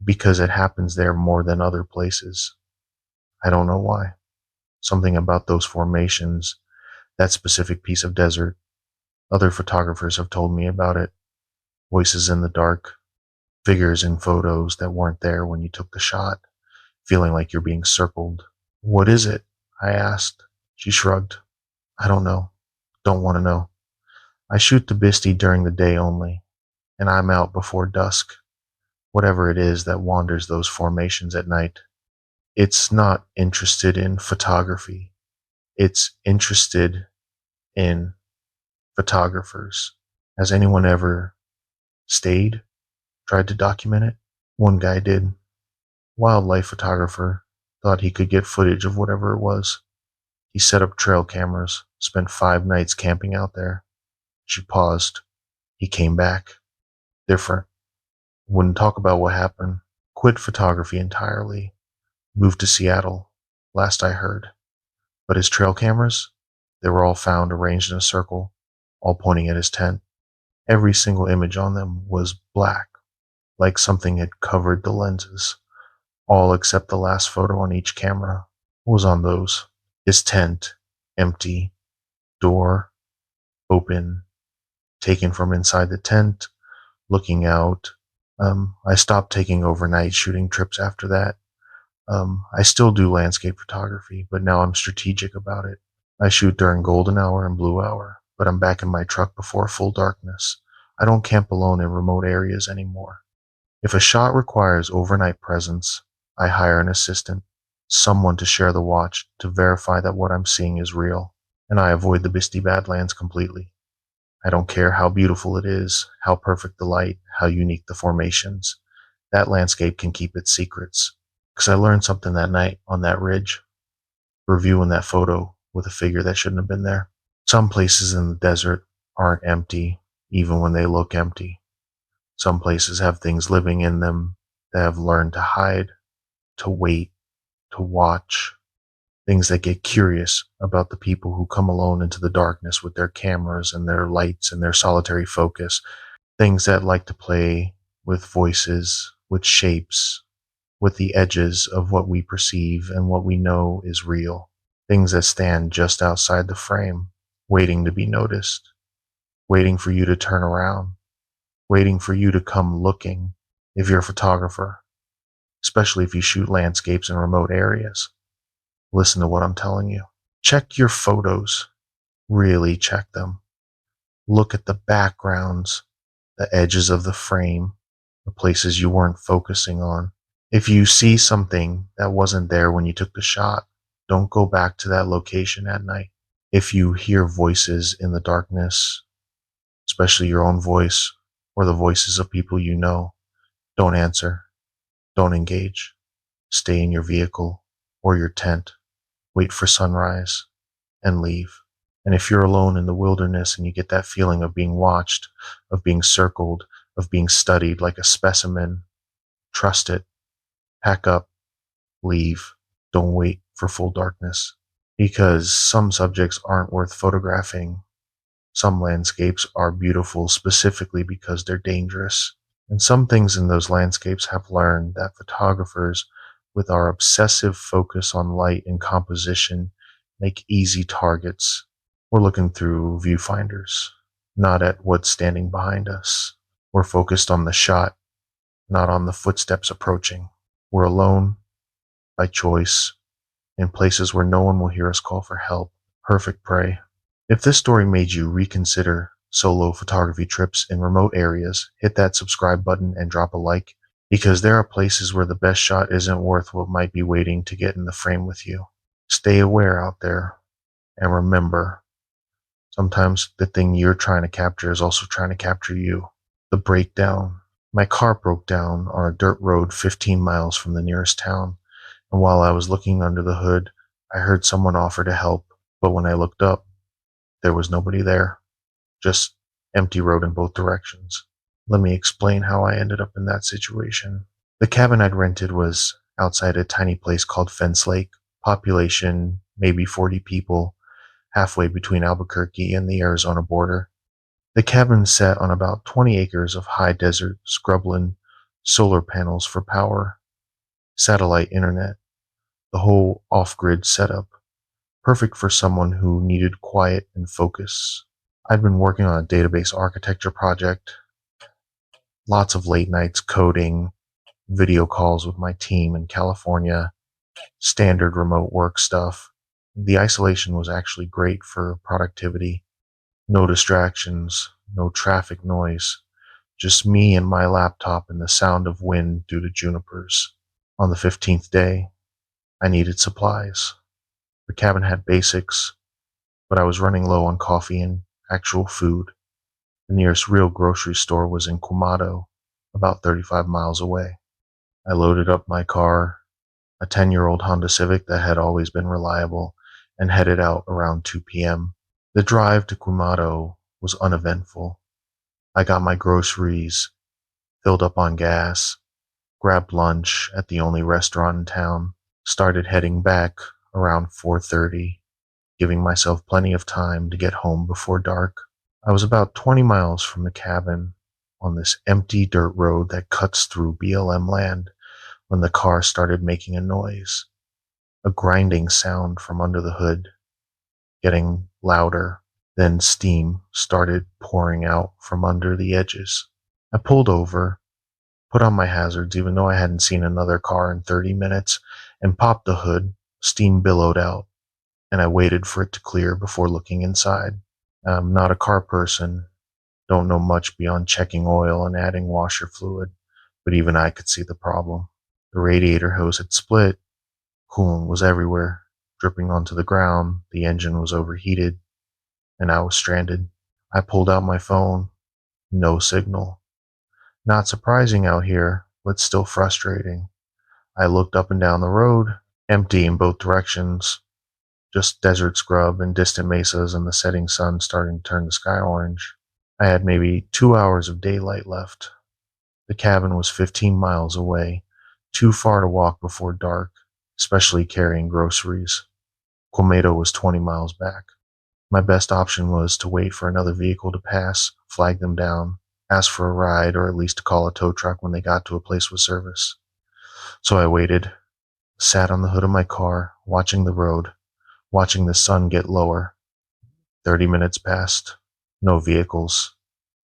"Because it happens there more than other places. I don't know why. Something about those formations, that specific piece of desert. Other photographers have told me about it. Voices in the dark, figures in photos that weren't there when you took the shot, feeling like you're being circled." "What is it?" I asked. She shrugged. "I don't know. Don't want to know. I shoot the Bisty during the day only, and I'm out before dusk. Whatever it is that wanders those formations at night. It's not interested in photography. It's interested in photographers. Has anyone ever stayed, tried to document it?" One guy did. Wildlife photographer, thought he could get footage of whatever it was. He set up trail cameras, spent 5 nights camping out there. She paused. He came back. Different. Wouldn't talk about what happened. Quit photography entirely. Moved to Seattle, last I heard. But his trail cameras? They were all found arranged in a circle, all pointing at his tent. Every single image on them was black, like something had covered the lenses. All except the last photo on each camera was on those. His tent, empty, door, open, taken from inside the tent, looking out. I stopped taking overnight shooting trips after that. I still do landscape photography, but now I'm strategic about it. I shoot during golden hour and blue hour, but I'm back in my truck before full darkness. I don't camp alone in remote areas anymore. If a shot requires overnight presence, I hire an assistant, someone to share the watch to verify that what I'm seeing is real, and I avoid the Bisty Badlands completely. I don't care how beautiful it is, how perfect the light, how unique the formations. That landscape can keep its secrets. Because I learned something that night on that ridge, reviewing that photo with a figure that shouldn't have been there. Some places in the desert aren't empty, even when they look empty. Some places have things living in them that have learned to hide, to wait, to watch, things that get curious about the people who come alone into the darkness with their cameras and their lights and their solitary focus, things that like to play with voices, with shapes, with the edges of what we perceive and what we know is real, things that stand just outside the frame, waiting to be noticed, waiting for you to turn around, waiting for you to come looking. If you're a photographer, especially if you shoot landscapes in remote areas, listen to what I'm telling you. Check your photos, really check them. Look at the backgrounds, the edges of the frame, the places you weren't focusing on. If you see something that wasn't there when you took the shot, don't go back to that location at night. If you hear voices in the darkness, especially your own voice or the voices of people you know, don't answer, don't engage. Stay in your vehicle or your tent, wait for sunrise, and leave. And if you're alone in the wilderness and you get that feeling of being watched, of being circled, of being studied like a specimen, trust it, pack up, leave. Don't wait for full darkness. Because some subjects aren't worth photographing. Some landscapes are beautiful specifically because they're dangerous. And some things in those landscapes have learned that photographers, with our obsessive focus on light and composition, make easy targets. We're looking through viewfinders, not at what's standing behind us. We're focused on the shot, not on the footsteps approaching. We're alone, by choice, in places where no one will hear us call for help. Perfect prey. If this story made you reconsider solo photography trips in remote areas, hit that subscribe button and drop a like, because there are places where the best shot isn't worth what might be waiting to get in the frame with you. Stay aware out there, and remember, sometimes the thing you're trying to capture is also trying to capture you. The breakdown. My car broke down on a dirt road 15 miles from the nearest town, and while I was looking under the hood, I heard someone offer to help, but when I looked up, there was nobody there, just empty road in both directions. Let me explain how I ended up in that situation. The cabin I'd rented was outside a tiny place called Fence Lake, population maybe 40 people, halfway between Albuquerque and the Arizona border. The cabin sat on about 20 acres of high desert scrubland, solar panels for power, satellite internet, the whole off-grid setup, perfect for someone who needed quiet and focus. I'd been working on a database architecture project, lots of late nights coding, video calls with my team in California, standard remote work stuff. The isolation was actually great for productivity. No distractions, no traffic noise, just me and my laptop and the sound of wind due to junipers. On the 15th day, I needed supplies. The cabin had basics, but I was running low on coffee and actual food. The nearest real grocery store was in Quemado, about 35 miles away. I loaded up my car, a 10-year-old Honda Civic that had always been reliable, and headed out around 2 p.m. The drive to Quemado was uneventful. I got my groceries, filled up on gas, grabbed lunch at the only restaurant in town, started heading back around 4:30, giving myself plenty of time to get home before dark. I was about 20 miles from the cabin on this empty dirt road that cuts through BLM land when the car started making a noise, a grinding sound from under the hood, getting louder. Then steam started pouring out from under the edges. I pulled over, put on my hazards even though I hadn't seen another car in 30 minutes, and popped the hood. Steam billowed out, and I waited for it to clear before looking inside. I'm not a car person, don't know much beyond checking oil and adding washer fluid, but even I could see the problem. The radiator hose had split, coolant was everywhere, dripping onto the ground, the engine was overheated, and I was stranded. I pulled out my phone, no signal. Not surprising out here, but still frustrating. I looked up and down the road, empty in both directions, just desert scrub and distant mesas and the setting sun starting to turn the sky orange. I had maybe 2 hours of daylight left. The cabin was 15 miles away, too far to walk before dark. especially carrying groceries. Compilaiton was 20 miles back. My best option was to wait for another vehicle to pass, flag them down, ask for a ride, or at least to call a tow truck when they got to a place with service. So I waited, sat on the hood of my car, watching the road, watching the sun get lower. 30 minutes passed. No vehicles.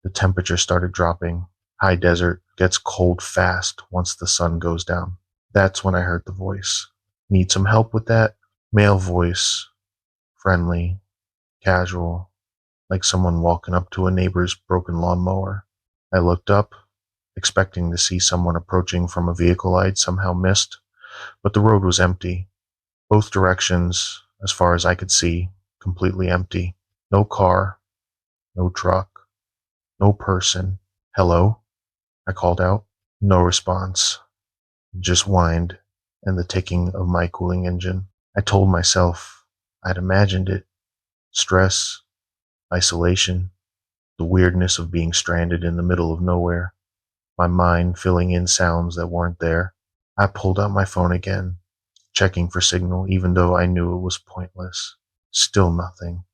The temperature started dropping. High desert gets cold fast once the sun goes down. That's when I heard the voice. Need some help with that? Male voice. Friendly. Casual. Like someone walking up to a neighbor's broken lawnmower. I looked up, expecting to see someone approaching from a vehicle I'd somehow missed, but the road was empty. Both directions, as far as I could see, completely empty. No car, no truck, no person. Hello? I called out. No response. Just whined and the ticking of my cooling engine. I told myself I'd imagined it. Stress, isolation, the weirdness of being stranded in the middle of nowhere. My mind filling in sounds that weren't there. I pulled out my phone again, checking for signal even though I knew it was pointless. Still nothing.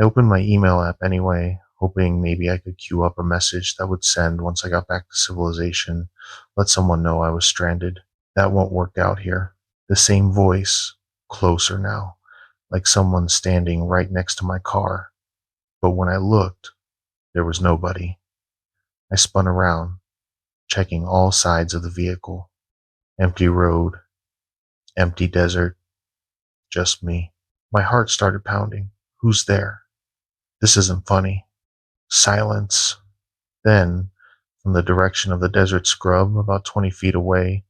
I opened my email app anyway, hoping maybe I could queue up a message that would send once I got back to civilization, let someone know I was stranded. That won't work out here. The same voice, closer now, like someone standing right next to my car. But when I looked, there was nobody. I spun around, checking all sides of the vehicle. Empty road, empty desert, just me. My heart started pounding. Who's there? This isn't funny. Silence. Then, from the direction of the desert scrub, about 20 feet away,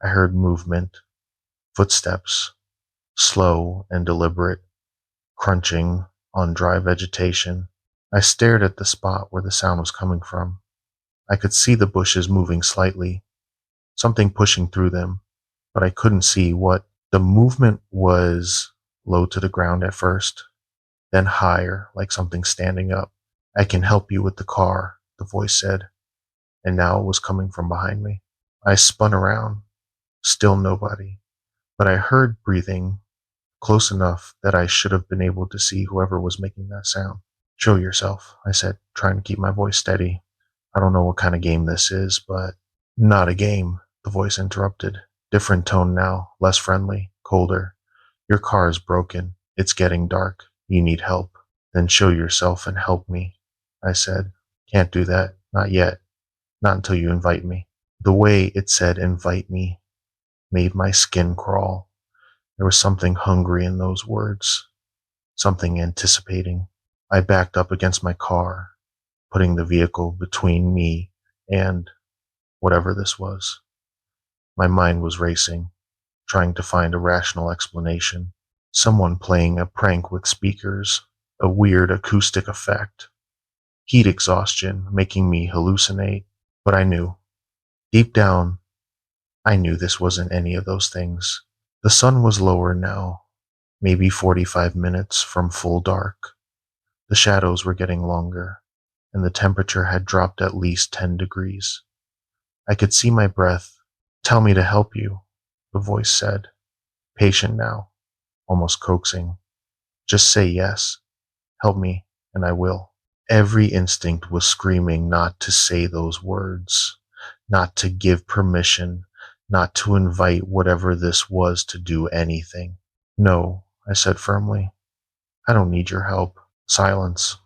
I heard movement, footsteps, slow and deliberate, crunching on dry vegetation. I stared at the spot where the sound was coming from. I could see the bushes moving slightly, something pushing through them, but I couldn't see what. The movement was low to the ground at first, then higher, like something standing up. I can help you with the car, the voice said, and now it was coming from behind me. I spun around, still nobody, but I heard breathing close enough that I should have been able to see whoever was making that sound. Show yourself, I said, trying to keep my voice steady. I don't know what kind of game this is, but not a game, the voice interrupted. Different tone now, less friendly, colder. Your car is broken. It's getting dark. You need help. Then show yourself and help me, I said. Can't do that. Not yet. Not until you invite me. The way it said invite me made my skin crawl. There was something hungry in those words, something anticipating. I backed up against my car, putting the vehicle between me and whatever this was. My mind was racing, trying to find a rational explanation. Someone playing a prank with speakers, a weird acoustic effect, heat exhaustion making me hallucinate. But I knew, deep down, I knew this wasn't any of those things. The sun was lower now, maybe 45 minutes from full dark. The shadows were getting longer, and the temperature had dropped at least 10 degrees. I could see my breath. Tell me to help you, the voice said, patient now, almost coaxing. Just say yes. Help me, and I will. Every instinct was screaming not to say those words, not to give permission, not to invite whatever this was to do anything. No, I said firmly. I don't need your help. Silence.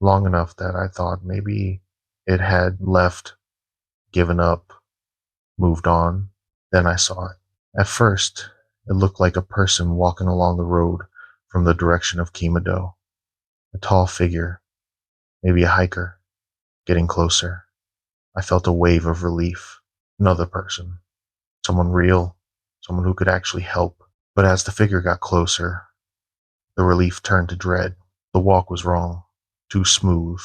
Long enough that I thought maybe it had left, given up, moved on. Then I saw it. At first, it looked like a person walking along the road from the direction of Compilaiton. A tall figure, maybe a hiker, getting closer. I felt a wave of relief. Another person. Someone real. Someone who could actually help. But as the figure got closer, the relief turned to dread. The walk was wrong. Too smooth.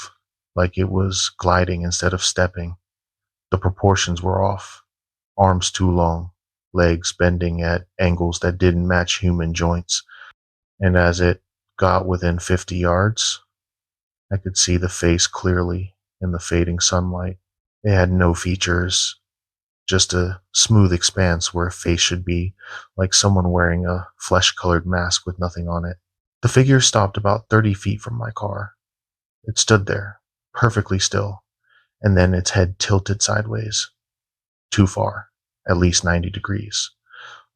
Like it was gliding instead of stepping. The proportions were off. Arms too long. Legs bending at angles that didn't match human joints. And as it got within 50 yards, I could see the face clearly in the fading sunlight. It had no features, just a smooth expanse where a face should be, like someone wearing a flesh-colored mask with nothing on it. The figure stopped about 30 feet from my car. It stood there, perfectly still, and then its head tilted sideways. Too far, at least 90 degrees,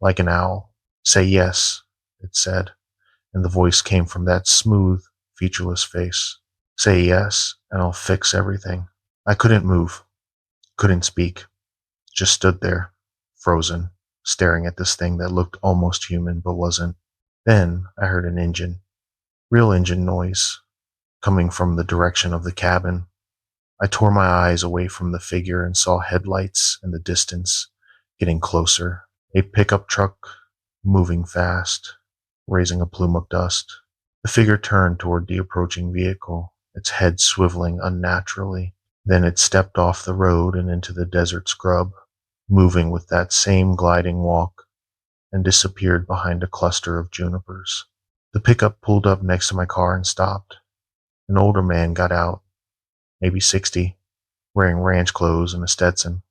like an owl. "Say yes," it said, and the voice came from that smooth, featureless face. "Say yes, and I'll fix everything." I couldn't move, couldn't speak, just stood there, frozen, staring at this thing that looked almost human but wasn't. Then I heard an engine, real engine noise, coming from the direction of the cabin. I tore my eyes away from the figure and saw headlights in the distance, getting closer. A pickup truck, moving fast, raising a plume of dust. The figure turned toward the approaching vehicle, its head swiveling unnaturally. Then it stepped off the road and into the desert scrub, moving with that same gliding walk, and disappeared behind a cluster of junipers. The pickup pulled up next to my car and stopped. An older man got out, maybe 60, wearing ranch clothes and a Stetson.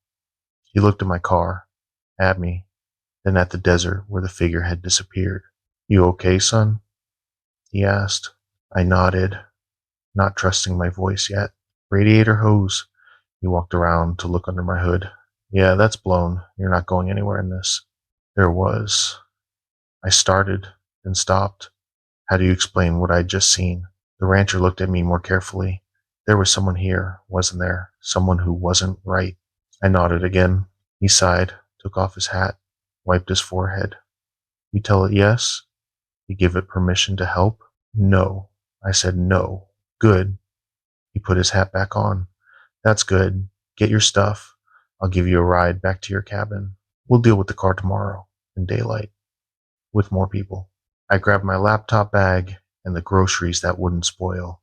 He looked at my car, at me, then at the desert where the figure had disappeared. "You okay, son?" he asked. I nodded, not trusting my voice yet. "Radiator hose." He walked around to look under my hood. "Yeah, that's blown. You're not going anywhere in this." There was. I started, then stopped. How do you explain what I'd just seen? The rancher looked at me more carefully. There was someone here, wasn't there? Someone who wasn't right. I nodded again. He sighed, took off his hat, wiped his forehead. "You tell it yes? You give it permission to help?" "No." I said no. "Good." He put his hat back on. "That's good. Get your stuff. I'll give you a ride back to your cabin. We'll deal with the car tomorrow, in daylight, with more people." I grabbed my laptop bag and the groceries that wouldn't spoil.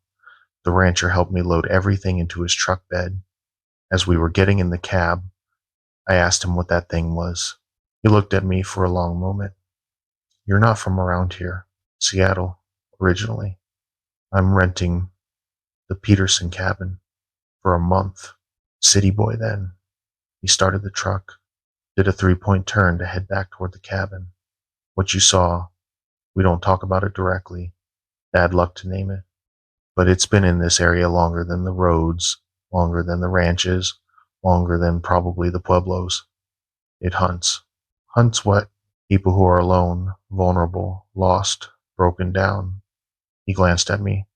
The rancher helped me load everything into his truck bed. As we were getting in the cab, I asked him what that thing was. He looked at me for a long moment. "You're not from around here. Seattle, originally. I'm renting the Peterson cabin for a month. City boy then." He started the truck, did a 3-point turn to head back toward the cabin. "What you saw, we don't talk about it directly. Bad luck to name it. But it's been in this area longer than the roads, longer than the ranches, longer than probably the pueblos. It hunts." "Hunts what?" "People who are alone, vulnerable, lost, broken down." He glanced at me.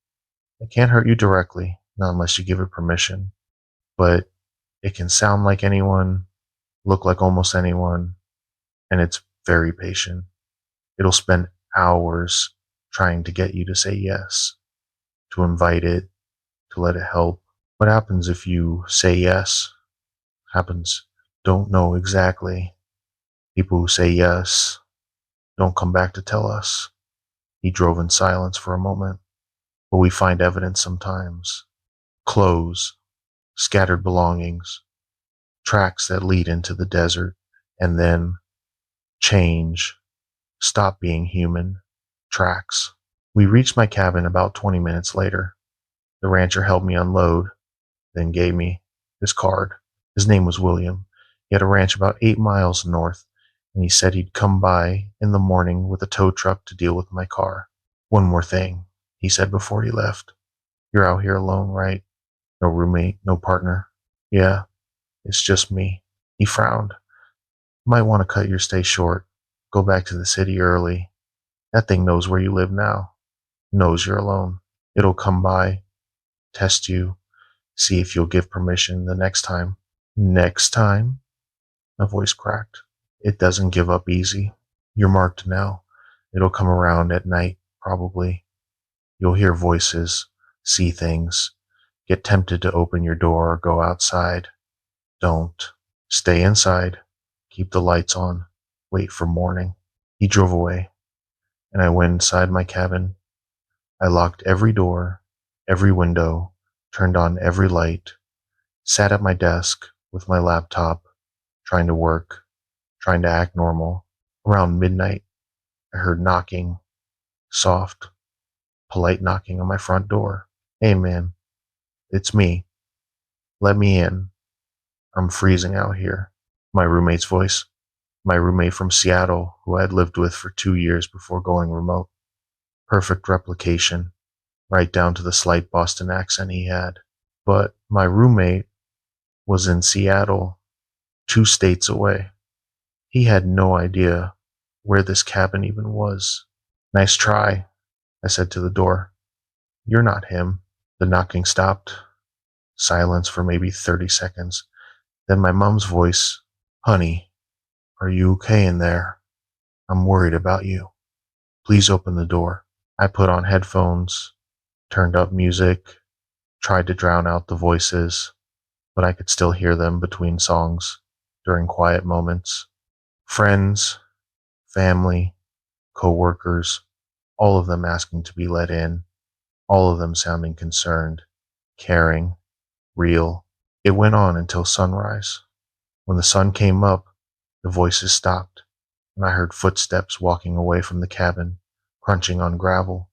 "It can't hurt you directly, not unless you give it permission. But it can sound like anyone, look like almost anyone, and it's very patient. It'll spend hours trying to get you to say yes, to invite it, to let it help. What happens if you say yes? Happens. Don't know exactly. People who say yes don't come back to tell us." He drove in silence for a moment. "But we find evidence sometimes. Clothes, scattered belongings, tracks that lead into the desert, and then change, stop being human, tracks." We reached my cabin about 20 minutes later. The rancher helped me unload, then gave me his card. His name was William. He had a ranch about 8 miles north, and he said he'd come by in the morning with a tow truck to deal with my car. "One more thing," he said before he left. "You're out here alone, right? No roommate, no partner?" "Yeah, it's just me." He frowned. "Might want to cut your stay short. Go back to the city early. That thing knows where you live now. Knows you're alone. It'll come by, test you, see if you'll give permission the next time." "Next time?" My voice cracked. "It doesn't give up easy. You're marked now. It'll come around at night, probably. You'll hear voices, see things, get tempted to open your door or go outside. Don't. Stay inside. Keep the lights on. Wait for morning." He drove away, and I went inside my cabin. I locked every door, every window, turned on every light, sat at my desk with my laptop, trying to work, trying to act normal. Around midnight, I heard knocking, soft, polite knocking on my front door. "Hey man, it's me. Let me in. I'm freezing out here." My roommate's voice. My roommate from Seattle, who I had lived with for 2 years before going remote. Perfect replication, right down to the slight Boston accent he had. But my roommate was in Seattle, 2 states away. He had no idea where this cabin even was. Nice try, I said to the door. You're not him. The knocking stopped. Silence for maybe 30 seconds. Then my mom's voice. Honey, are you okay in there? I'm worried about you. Please open the door. I put on headphones, turned up music, tried to drown out the voices, but I could still hear them between songs during quiet moments. Friends, family, co-workers, all of them asking to be let in, all of them sounding concerned, caring, real. It went on until sunrise. When the sun came up, the voices stopped, and I heard footsteps walking away from the cabin, crunching on gravel,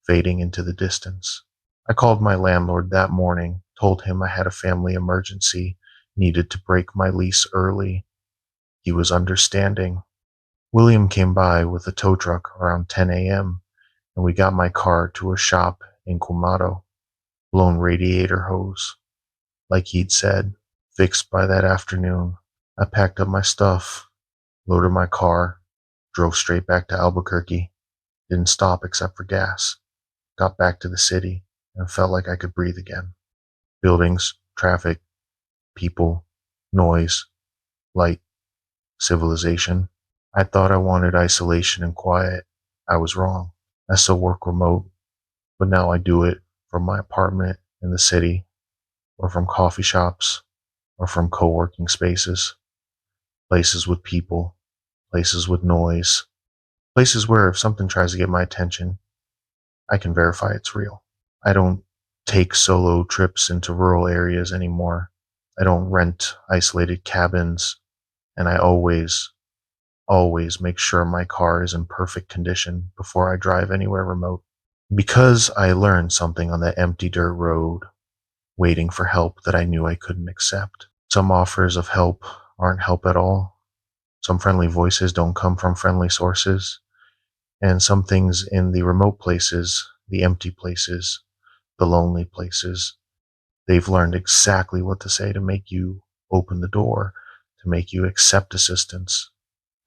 fading into the distance. I called my landlord that morning, told him I had a family emergency, needed to break my lease early. He was understanding. William came by with a tow truck around 10 a.m., and we got my car to a shop in Quemato, blown radiator hose, like he'd said, fixed by that afternoon. I packed up my stuff, loaded my car, drove straight back to Albuquerque, didn't stop except for gas, got back to the city, and felt like I could breathe again. Buildings, traffic, people, noise, light, civilization. I thought I wanted isolation and quiet. I was wrong. I still work remote, but now I do it from my apartment in the city, or from coffee shops, or from co-working spaces, places with people, places with noise, places where if something tries to get my attention, I can verify it's real. I don't take solo trips into rural areas anymore. I don't rent isolated cabins, and I always make sure my car is in perfect condition before I drive anywhere remote. Because I learned something on that empty dirt road, waiting for help that I knew I couldn't accept. Some offers of help aren't help at all. Some friendly voices don't come from friendly sources. And some things in the remote places, the empty places, the lonely places, they've learned exactly what to say to make you open the door, to make you accept assistance,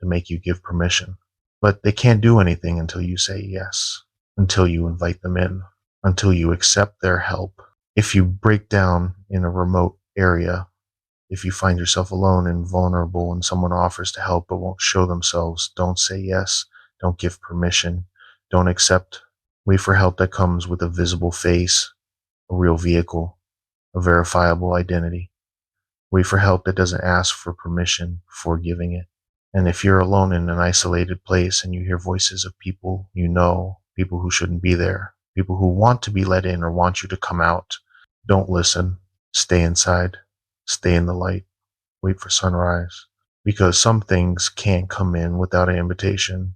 to make you give permission. But they can't do anything until you say yes, until you invite them in, until you accept their help. If you break down in a remote area, if you find yourself alone and vulnerable and someone offers to help but won't show themselves, don't say yes, don't give permission, don't accept. Wait for help that comes with a visible face, a real vehicle, a verifiable identity. Wait for help that doesn't ask for permission before giving it. And if you're alone in an isolated place and you hear voices of people you know, people who shouldn't be there, people who want to be let in or want you to come out, don't listen. Stay inside. Stay in the light. Wait for sunrise. Because some things can't come in without an invitation,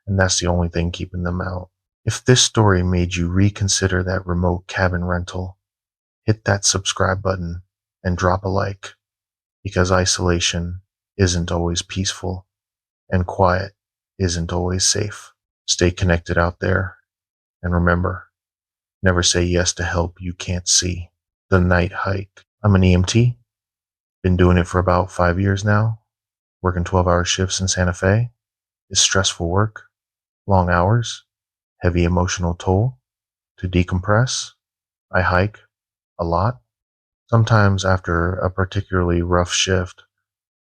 and that's the only thing keeping them out. If this story made you reconsider that remote cabin rental, hit that subscribe button and drop a like, because isolation isn't always peaceful, and quiet isn't always safe. Stay connected out there, and remember, never say yes to help you can't see. The Night Hike. I'm an EMT, been doing it for about 5 years now, working 12-hour shifts in Santa Fe. It's stressful work, long hours, heavy emotional toll. To decompress, I hike a lot. Sometimes after a particularly rough shift,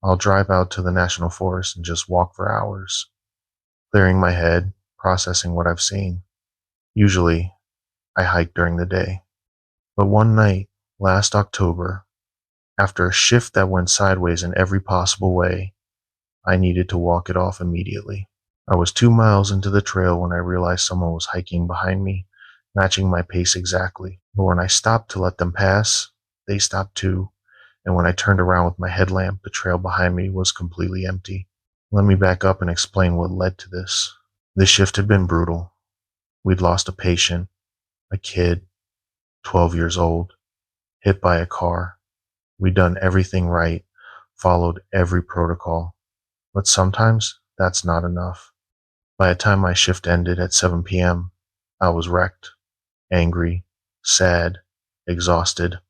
I'll drive out to the national forest and just walk for hours, clearing my head, processing what I've seen. Usually, I hike during the day. But one night, last October, after a shift that went sideways in every possible way, I needed to walk it off immediately. I was 2 miles into the trail when I realized someone was hiking behind me, matching my pace exactly. But when I stopped to let them pass, they stopped too, and when I turned around with my headlamp, the trail behind me was completely empty. Let me back up and explain what led to this. This shift had been brutal. We'd lost a patient, a kid, 12 years old, hit by a car. We'd done everything right, followed every protocol, but sometimes that's not enough. By the time my shift ended at 7 p.m., I was wrecked, angry, sad, exhausted,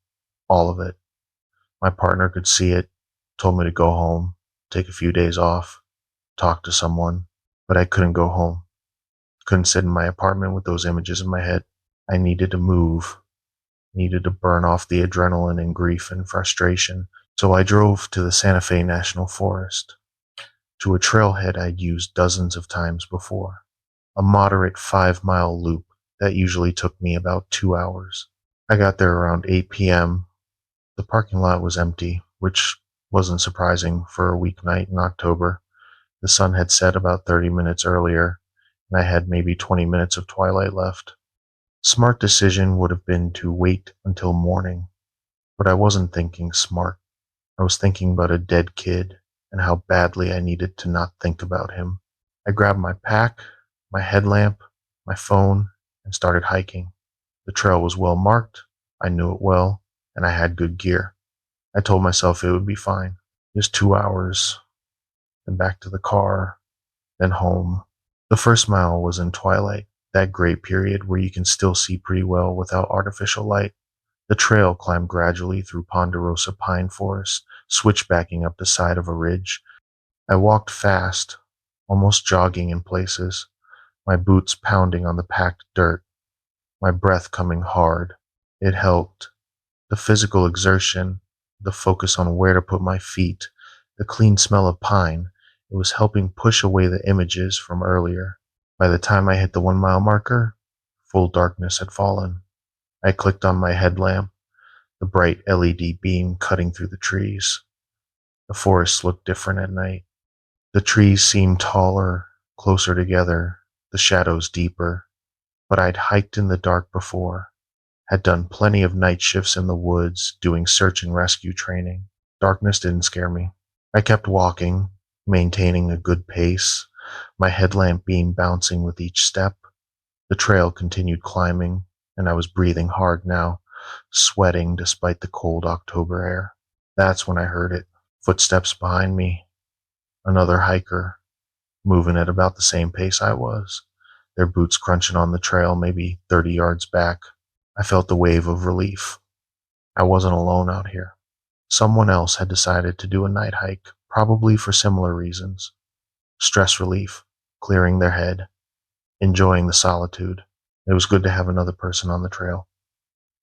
all of it. My partner could see it, told me to go home, take a few days off, talk to someone, but I couldn't go home. Couldn't sit in my apartment with those images in my head. I needed to move, needed to burn off the adrenaline and grief and frustration. So I drove to the Santa Fe National Forest, to a trailhead I'd used dozens of times before, a moderate 5-mile loop that usually took me about 2 hours. I got there around 8 p.m. The parking lot was empty, which wasn't surprising for a weeknight in October. The sun had set about 30 minutes earlier, and I had maybe 20 minutes of twilight left. Smart decision would have been to wait until morning, but I wasn't thinking smart. I was thinking about a dead kid and how badly I needed to not think about him. I grabbed my pack, my headlamp, my phone, and started hiking. The trail was well marked, I knew it well, and I had good gear. I told myself it would be fine. Just 2 hours, then back to the car, then home. The first mile was in twilight, that gray period where you can still see pretty well without artificial light. The trail climbed gradually through ponderosa pine forest, switchbacking up the side of a ridge. I walked fast, almost jogging in places, my boots pounding on the packed dirt, my breath coming hard. It helped. The physical exertion, the focus on where to put my feet, the clean smell of pine, it was helping push away the images from earlier. By the time I hit the 1 mile marker, full darkness had fallen. I clicked on my headlamp, the bright LED beam cutting through the trees. The forest looked different at night. The trees seemed taller, closer together, the shadows deeper. But I'd hiked in the dark before, had done plenty of night shifts in the woods, doing search and rescue training. Darkness didn't scare me. I kept walking, maintaining a good pace, my headlamp beam bouncing with each step. The trail continued climbing, and I was breathing hard now, sweating despite the cold October air. That's when I heard it. Footsteps behind me. Another hiker, moving at about the same pace I was, their boots crunching on the trail maybe 30 yards back. I felt the wave of relief. I wasn't alone out here. Someone else had decided to do a night hike, probably for similar reasons. Stress relief, clearing their head, enjoying the solitude. It was good to have another person on the trail.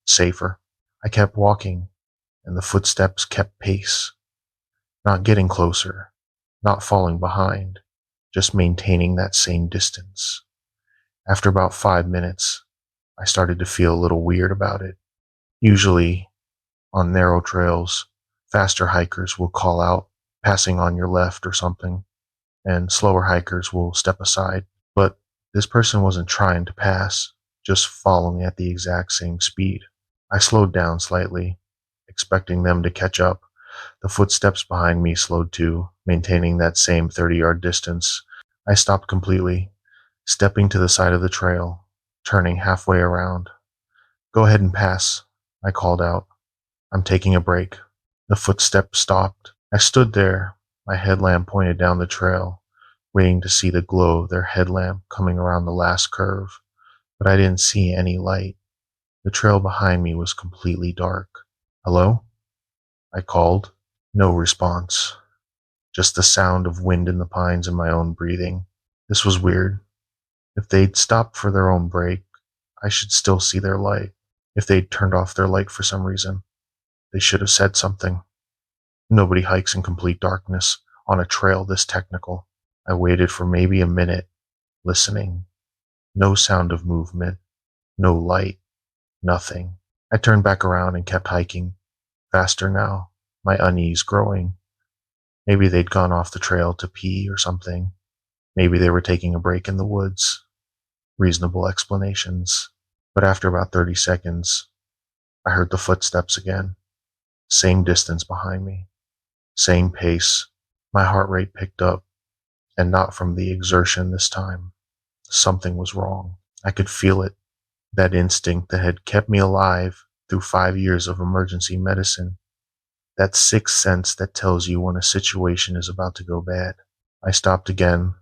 Safer. I kept walking, and the footsteps kept pace. Not getting closer, not falling behind, just maintaining that same distance. After about 5 minutes, I started to feel a little weird about it. Usually, on narrow trails, faster hikers will call out, passing on your left or something, and slower hikers will step aside. But this person wasn't trying to pass, just following at the exact same speed. I slowed down slightly, expecting them to catch up. The footsteps behind me slowed too, maintaining that same 30-yard distance. I stopped completely, stepping to the side of the trail, turning halfway around. "Go ahead and pass," I called out. "I'm taking a break." The footsteps stopped. I stood there, my headlamp pointed down the trail, waiting to see the glow of their headlamp coming around the last curve. But I didn't see any light. The trail behind me was completely dark. "Hello?" I called. No response. Just the sound of wind in the pines and my own breathing. This was weird. If they'd stopped for their own break, I should still see their light. If they'd turned off their light for some reason, they should have said something. Nobody hikes in complete darkness on a trail this technical. I waited for maybe a minute, listening. No sound of movement, no light, nothing. I turned back around and kept hiking, faster now, my unease growing. Maybe they'd gone off the trail to pee or something. Maybe they were taking a break in the woods. Reasonable explanations. But after about 30 seconds, I heard the footsteps again. Same distance behind me. Same pace. My heart rate picked up, and not from the exertion this time. Something was wrong. I could feel it. That instinct that had kept me alive through 5 years of emergency medicine. That sixth sense that tells you when a situation is about to go bad. I stopped again,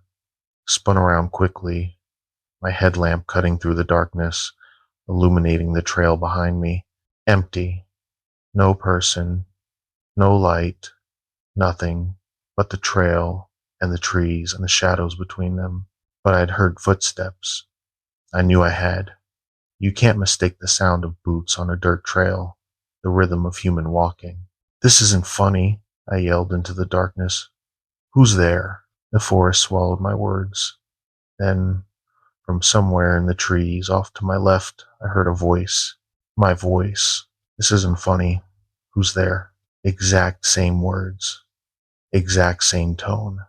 spun around quickly, my headlamp cutting through the darkness, illuminating the trail behind me. Empty. No person, no light, nothing but the trail and the trees and the shadows between them. But I'd heard footsteps. I knew I had. You can't mistake the sound of boots on a dirt trail, the rhythm of human walking. This isn't funny, I yelled into the darkness. Who's there? The forest swallowed my words. Then, from somewhere in the trees off to my left, I heard a voice. My voice. This isn't funny. Who's there? Exact same words. Exact same tone.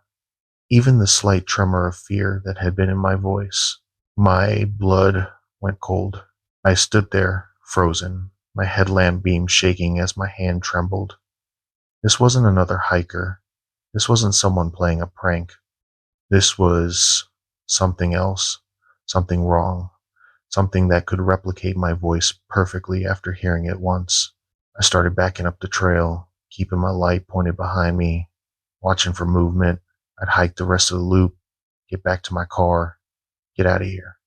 Even the slight tremor of fear that had been in my voice. My blood went cold. I stood there, frozen, my headlamp beam shaking as my hand trembled. This wasn't another hiker. This wasn't someone playing a prank. This was something else, something wrong, something that could replicate my voice perfectly after hearing it once. I started backing up the trail, keeping my light pointed behind me, watching for movement. I'd hike the rest of the loop, get back to my car, get out of here.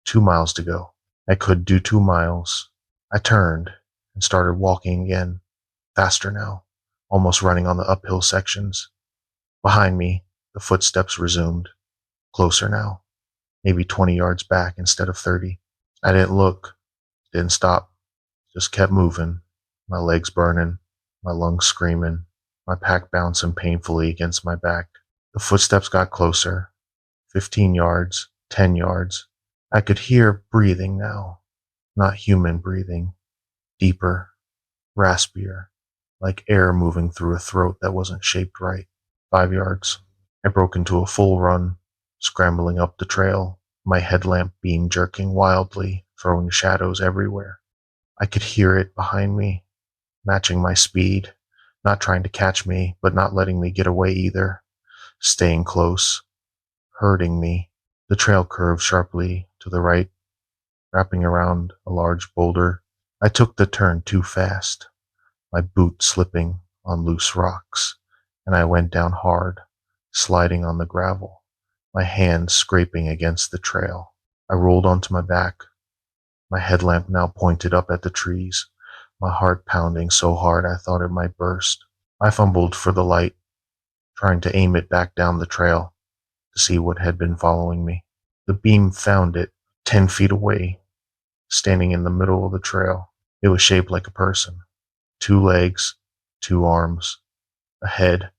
2 miles to go. I could do 2 miles. I turned and started walking again, faster now, almost running on the uphill sections. Behind me, the footsteps resumed, closer now, maybe 20 yards back instead of 30. I didn't look, didn't stop, just kept moving, my legs burning, my lungs screaming, my pack bouncing painfully against my back. The footsteps got closer, 15 yards, 10 yards. I could hear breathing now, not human breathing, deeper, raspier, like air moving through a throat that wasn't shaped right. 5 yards. I broke into a full run, scrambling up the trail, my headlamp beam jerking wildly, throwing shadows everywhere. I could hear it behind me, matching my speed, not trying to catch me, but not letting me get away either, staying close, hurting me. The trail curved sharply to the right, wrapping around a large boulder. I took the turn too fast, my boot slipping on loose rocks, and I went down hard, sliding on the gravel, my hands scraping against the trail. I rolled onto my back, my headlamp now pointed up at the trees, my heart pounding so hard I thought it might burst. I fumbled for the light, trying to aim it back down the trail to see what had been following me. The beam found it, 10 feet away, standing in the middle of the trail. It was shaped like a person. 2 legs, 2 arms, a head,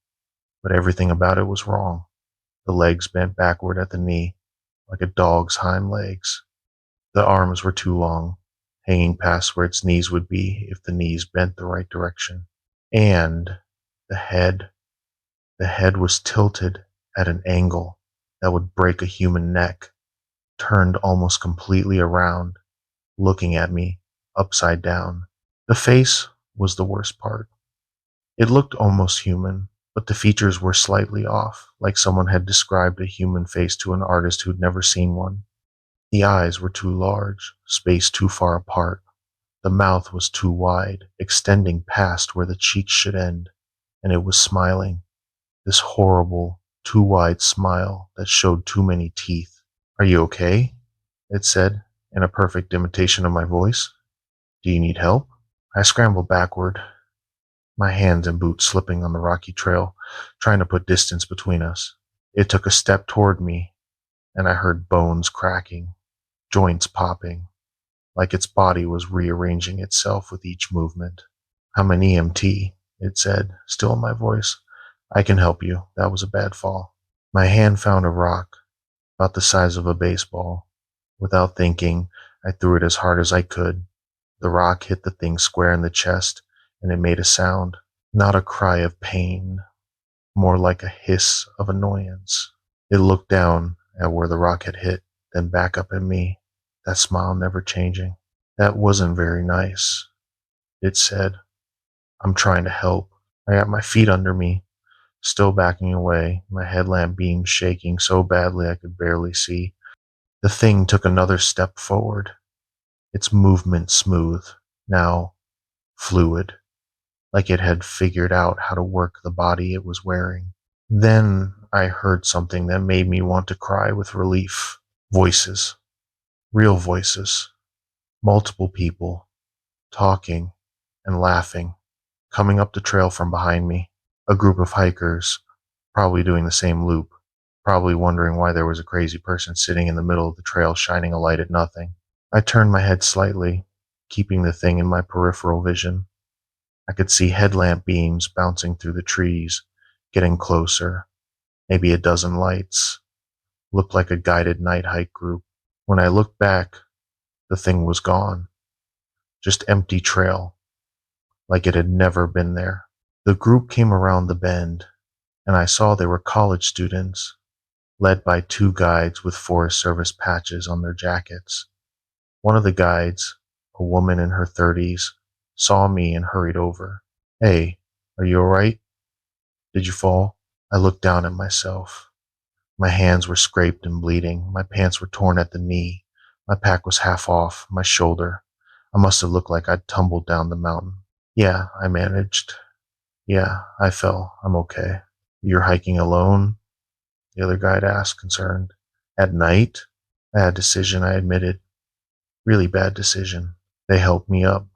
but everything about it was wrong. The legs bent backward at the knee, like a dog's hind legs. The arms were too long, hanging past where its knees would be if the knees bent the right direction. And the head, the head was tilted at an angle that would break a human neck, turned almost completely around, looking at me, upside down. The face was the worst part. It looked almost human, but the features were slightly off, like someone had described a human face to an artist who'd never seen one. The eyes were too large, spaced too far apart. The mouth was too wide, extending past where the cheeks should end, and it was smiling. This horrible, too wide smile that showed too many teeth. "Are you okay?" it said, in a perfect imitation of my voice. "Do you need help?" I scrambled backward, my hands and boots slipping on the rocky trail, trying to put distance between us. It took a step toward me, and I heard bones cracking, joints popping, like its body was rearranging itself with each movement. "I'm an EMT," it said, still in my voice. "I can help you. That was a bad fall." My hand found a rock, about the size of a baseball. Without thinking, I threw it as hard as I could. The rock hit the thing square in the chest, and it made a sound. Not a cry of pain, more like a hiss of annoyance. It looked down at where the rock had hit, then back up at me, that smile never changing. "That wasn't very nice," it said. "I'm trying to help." I got my feet under me, still backing away, my headlamp beam shaking so badly I could barely see. The thing took another step forward, its movement smooth, now fluid, like it had figured out how to work the body it was wearing. Then I heard something that made me want to cry with relief. Voices. Real voices. Multiple people. Talking and laughing. Coming up the trail from behind me. A group of hikers. Probably doing the same loop. Probably wondering why there was a crazy person sitting in the middle of the trail shining a light at nothing. I turned my head slightly, keeping the thing in my peripheral vision. I could see headlamp beams bouncing through the trees, getting closer. Maybe a dozen lights. Looked like a guided night hike group. When I looked back, the thing was gone. Just empty trail, like it had never been there. The group came around the bend, and I saw they were college students, led by two guides with Forest Service patches on their jackets. One of the guides, a woman in her 30s, saw me and hurried over. "Hey, are you alright? Did you fall?" I looked down at myself. My hands were scraped and bleeding. My pants were torn at the knee. My pack was half off my shoulder. I must have looked like I'd tumbled down the mountain. "Yeah, I managed. Yeah, I fell. I'm okay." "You're hiking alone?" the other guide asked, concerned. "At night?" "Bad decision," I admitted. "Really bad decision." They helped me up,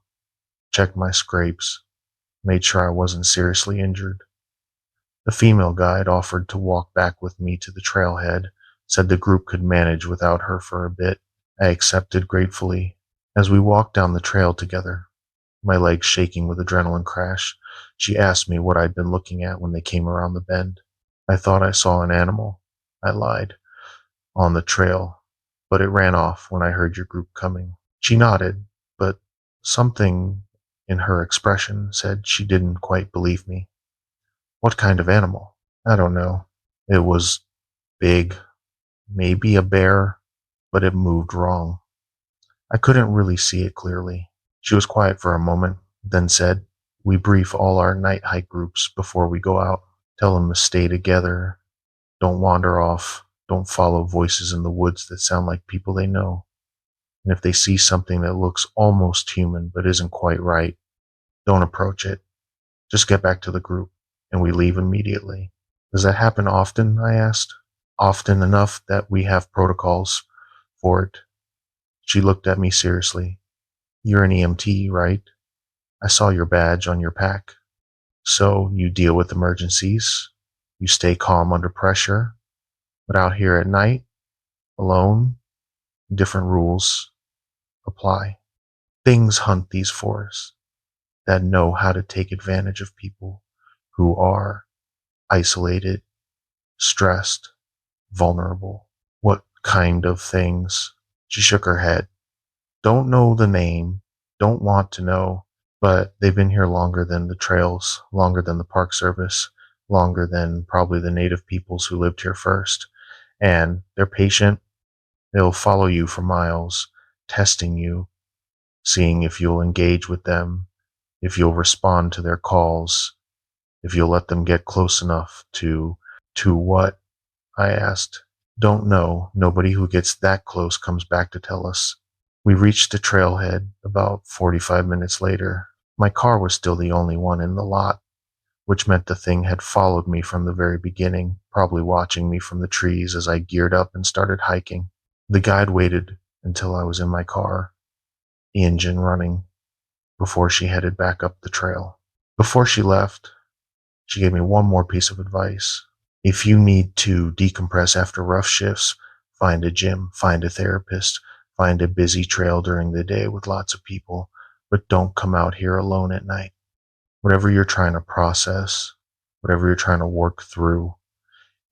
checked my scrapes, made sure I wasn't seriously injured. The female guide offered to walk back with me to the trailhead, said the group could manage without her for a bit. I accepted gratefully. As we walked down the trail together, my legs shaking with adrenaline crash, she asked me what I'd been looking at when they came around the bend. "I thought I saw an animal," I lied, "on the trail, but it ran off when I heard your group coming." She nodded, but something in her expression said she didn't quite believe me. "What kind of animal?" "I don't know. It was big, maybe a bear, but it moved wrong. I couldn't really see it clearly." She was quiet for a moment, then said, "We brief all our night hike groups before we go out. Tell them to stay together, don't wander off, don't follow voices in the woods that sound like people they know. And if they see something that looks almost human but isn't quite right, don't approach it. Just get back to the group." And we leave immediately. "Does that happen often?" I asked. "Often enough that we have protocols for it." She looked at me seriously. "You're an EMT, right? I saw your badge on your pack. So you deal with emergencies. You stay calm under pressure. But out here at night, alone, different rules apply. Things hunt these forests that know how to take advantage of people who are isolated, stressed, vulnerable." "What kind of things?" She shook her head. "Don't know the name, don't want to know, but they've been here longer than the trails, longer than the Park Service, longer than probably the native peoples who lived here first. And they're patient. They'll follow you for miles, testing you, seeing if you'll engage with them, if you'll respond to their calls, if you'll let them get close enough to what?" I asked. "Don't know. Nobody who gets that close comes back to tell us." We reached the trailhead about 45 minutes later. My car was still the only one in the lot, which meant the thing had followed me from the very beginning, probably watching me from the trees as I geared up and started hiking. The guide waited until I was in my car, the engine running, before she headed back up the trail. Before she left, she gave me one more piece of advice. "If you need to decompress after rough shifts, find a gym, find a therapist, find a busy trail during the day with lots of people, but don't come out here alone at night. Whatever you're trying to process, whatever you're trying to work through,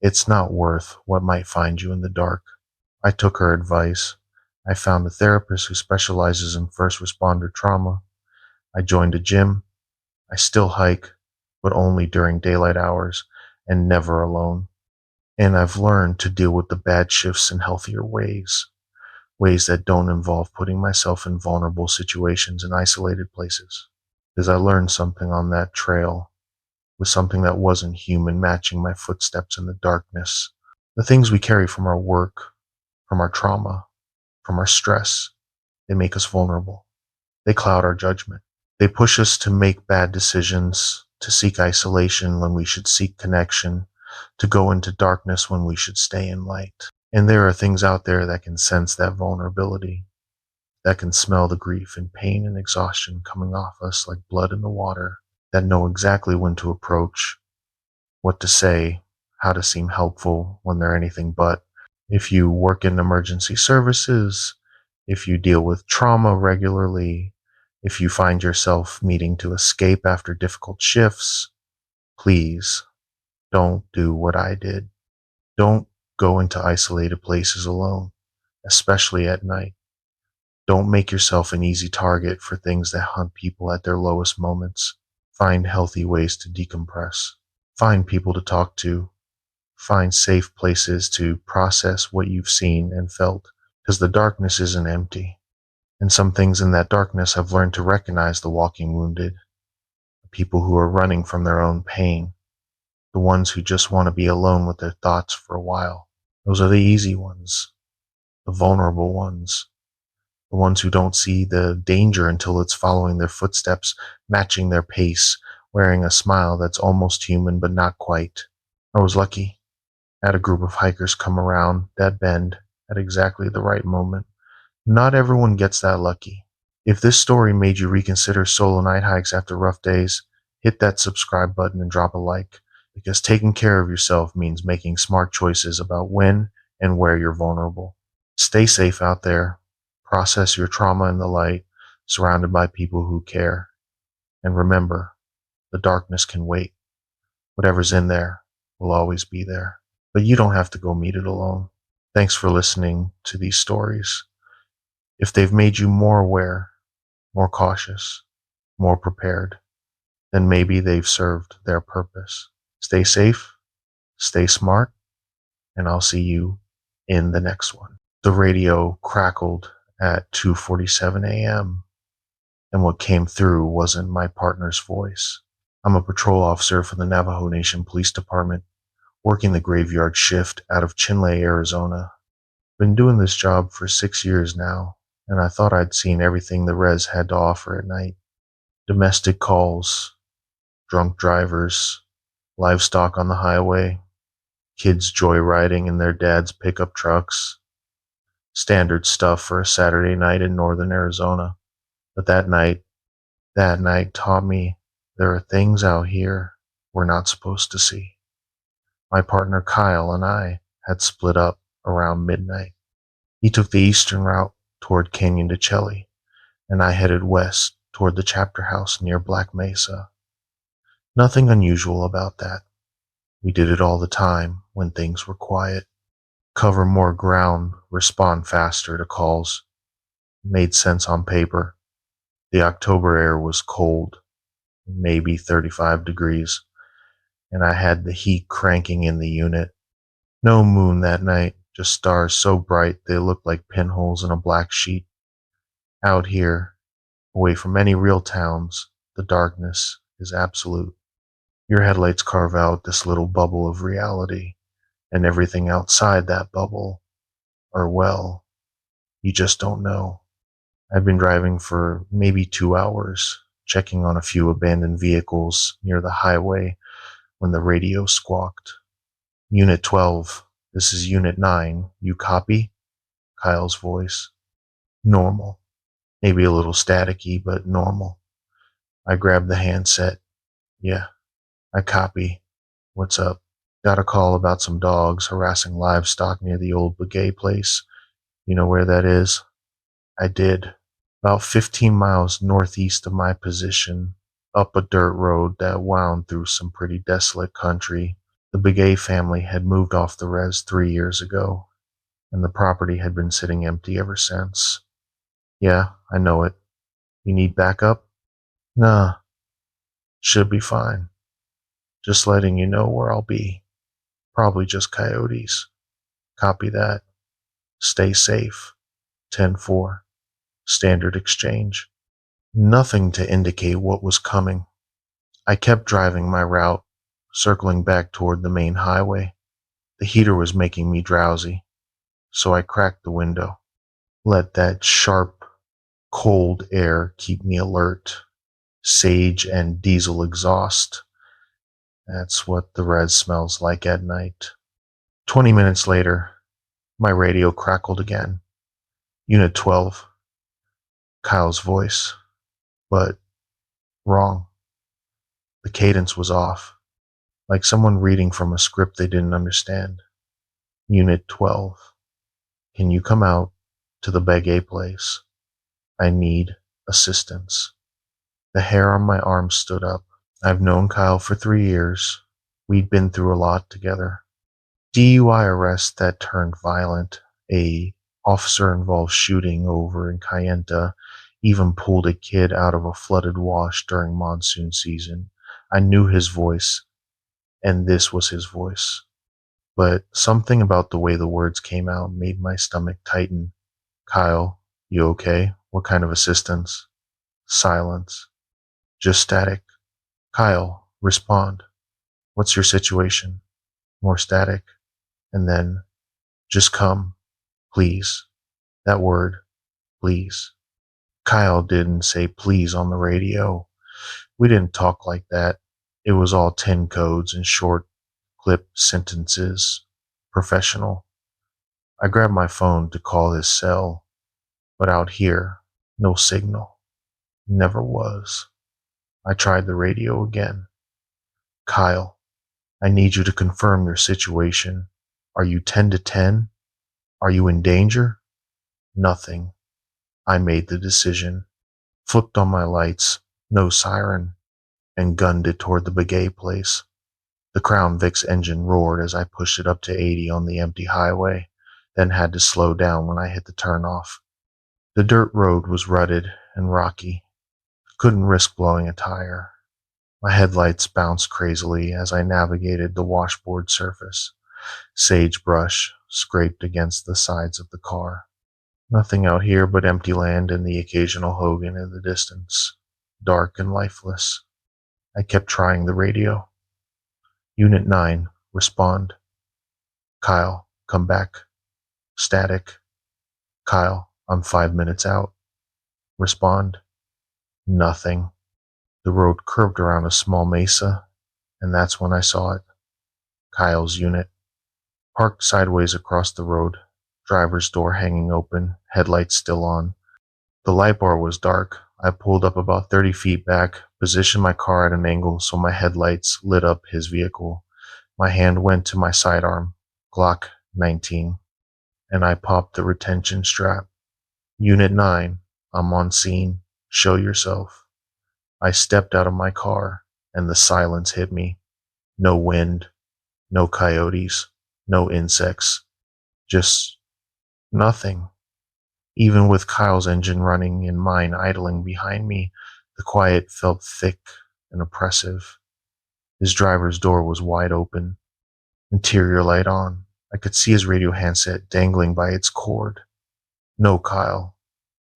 it's not worth what might find you in the dark." I took her advice. I found a therapist who specializes in first responder trauma. I joined a gym. I still hike, but only during daylight hours and never alone. And I've learned to deal with the bad shifts in healthier ways, ways that don't involve putting myself in vulnerable situations in isolated places. Because I learned something on that trail, with something that wasn't human matching my footsteps in the darkness. The things we carry from our work, from our trauma, from our stress, they make us vulnerable. They cloud our judgment. They push us to make bad decisions, to seek isolation when we should seek connection, to go into darkness when we should stay in light. And there are things out there that can sense that vulnerability, that can smell the grief and pain and exhaustion coming off us like blood in the water, that know exactly when to approach, what to say, how to seem helpful when they're anything but. If you work in emergency services, if you deal with trauma regularly, if you find yourself needing to escape after difficult shifts, please don't do what I did. Don't go into isolated places alone, especially at night. Don't make yourself an easy target for things that hunt people at their lowest moments. Find healthy ways to decompress. Find people to talk to. Find safe places to process what you've seen and felt, because the darkness isn't empty. And some things in that darkness have learned to recognize the walking wounded, the people who are running from their own pain, the ones who just want to be alone with their thoughts for a while. Those are the easy ones, the vulnerable ones, the ones who don't see the danger until it's following their footsteps, matching their pace, wearing a smile that's almost human but not quite. I was lucky. I had a group of hikers come around that bend at exactly the right moment. Not everyone gets that lucky. If this story made you reconsider solo night hikes after rough days, hit that subscribe button and drop a like, because taking care of yourself means making smart choices about when and where you're vulnerable. Stay safe out there. Process your trauma in the light, surrounded by people who care. And remember, the darkness can wait. Whatever's in there will always be there. But you don't have to go meet it alone. Thanks for listening to these stories. If they've made you more aware, more cautious, more prepared, then maybe they've served their purpose. Stay safe, stay smart, and I'll see you in the next one. The radio crackled at 2:47 a.m., and what came through wasn't my partner's voice. I'm a patrol officer for the Navajo Nation Police Department, working the graveyard shift out of Chinle, Arizona. Been doing this job for 6 years now, and I thought I'd seen everything the res had to offer at night. Domestic calls, drunk drivers, livestock on the highway, kids joyriding in their dad's pickup trucks. Standard stuff for a Saturday night in northern Arizona. But that night taught me there are things out here we're not supposed to see. My partner Kyle and I had split up around midnight. He took the eastern route toward Canyon de Chelly, and I headed west toward the chapter house near Black Mesa. Nothing unusual about that. We did it all the time when things were quiet. Cover more ground, respond faster to calls. Made sense on paper. The October air was cold, maybe 35 degrees, and I had the heat cranking in the unit. No moon that night, just stars so bright they looked like pinholes in a black sheet. Out here, away from any real towns, the darkness is absolute. Your headlights carve out this little bubble of reality, and everything outside that bubble, or well, you just don't know. I'd been driving for maybe 2 hours, checking on a few abandoned vehicles near the highway when the radio squawked. Unit 12, this is Unit 9, you copy? Kyle's voice. Normal. Maybe a little staticky, but normal. I grabbed the handset. Yeah, I copy. What's up? Got a call about some dogs harassing livestock near the old Begay place. You know where that is? I did. About 15 miles northeast of my position, up a dirt road that wound through some pretty desolate country. The Begay family had moved off the res 3 years ago, and the property had been sitting empty ever since. Yeah, I know it. You need backup? Nah, should be fine. Just letting you know where I'll be. Probably just coyotes. Copy that. Stay safe. 10-4. Standard exchange. Nothing to indicate what was coming. I kept driving my route, circling back toward the main highway. The heater was making me drowsy, so I cracked the window. Let that sharp, cold air keep me alert. Sage and diesel exhaust. That's what the res smells like at night. 20 minutes later, my radio crackled again. Unit 12. Kyle's voice. But wrong. The cadence was off, like someone reading from a script they didn't understand. Unit 12. Can you come out to the Begay place? I need assistance. The hair on my arm stood up. I've known Kyle for 3 years. We'd been through a lot together. DUI arrest that turned violent, a officer-involved shooting over in Cayenta, even pulled a kid out of a flooded wash during monsoon season. I knew his voice, and this was his voice. But something about the way the words came out made my stomach tighten. Kyle, you okay? What kind of assistance? Silence. Just static. Kyle, respond. What's your situation? More static. And then, just come, please. That word, please. Kyle didn't say please on the radio. We didn't talk like that. It was all 10 codes and short, clipped sentences. Professional. I grabbed my phone to call his cell, but out here, no signal. Never was. I tried the radio again. Kyle, I need you to confirm your situation. Are you 10 to 10? Are you in danger? Nothing. I made the decision. Flipped on my lights, no siren, and gunned it toward the Begay place. The Crown Vic's engine roared as I pushed it up to 80 on the empty highway, then had to slow down when I hit the turnoff. The dirt road was rutted and rocky. Couldn't risk blowing a tire. My headlights bounced crazily as I navigated the washboard surface. Sagebrush scraped against the sides of the car. Nothing out here but empty land and the occasional Hogan in the distance, dark and lifeless. I kept trying the radio. Unit 9, respond. Kyle, come back. Static. Kyle, I'm 5 minutes out. Respond. Nothing. The road curved around a small mesa, and that's when I saw it. Kyle's unit. Parked sideways across the road, driver's door hanging open, headlights still on. The light bar was dark. I pulled up about 30 feet back, positioned my car at an angle so my headlights lit up his vehicle. My hand went to my sidearm, Glock 19, and I popped the retention strap. Unit 9, I'm on scene. Show yourself. I stepped out of my car, and the silence hit me. No wind, no coyotes, no insects, just nothing. Even with Kyle's engine running and mine idling behind me, the quiet felt thick and oppressive. His driver's door was wide open, interior light on. I could see his radio handset dangling by its cord. No, Kyle.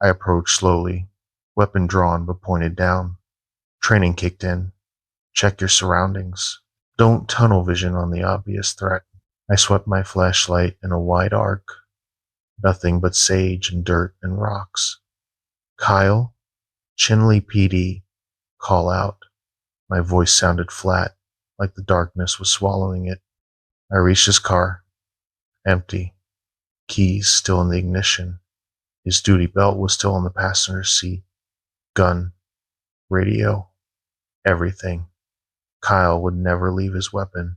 I approached slowly, weapon drawn but pointed down. Training kicked in. Check your surroundings. Don't tunnel vision on the obvious threat. I swept my flashlight in a wide arc. Nothing but sage and dirt and rocks. Kyle, Chinley PD, call out. My voice sounded flat, like the darkness was swallowing it. I reached his car. Empty. Keys still in the ignition. His duty belt was still on the passenger seat. Gun. Radio. Everything. Kyle would never leave his weapon.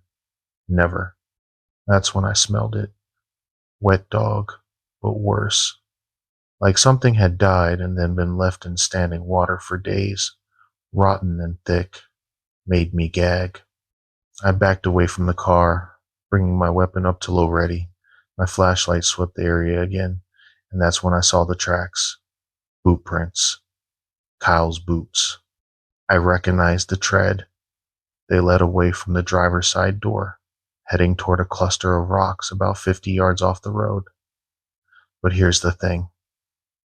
Never. That's when I smelled it. Wet dog, but worse. Like something had died and then been left in standing water for days. Rotten and thick. Made me gag. I backed away from the car, bringing my weapon up to low ready. My flashlight swept the area again, and that's when I saw the tracks. Boot prints. Kyle's boots. I recognized the tread. They led away from the driver's side door, heading toward a cluster of rocks about 50 yards off the road. But here's the thing.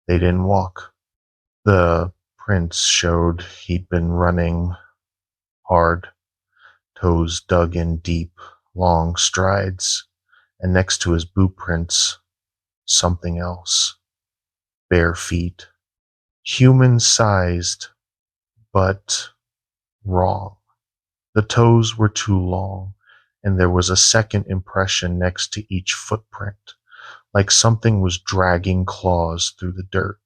They didn't walk. The prints showed he'd been running hard, toes dug in deep, long strides, and next to his boot prints, something else. Bare feet. Human-sized but wrong. The toes were too long, and there was a second impression next to each footprint, like something was dragging claws through the dirt.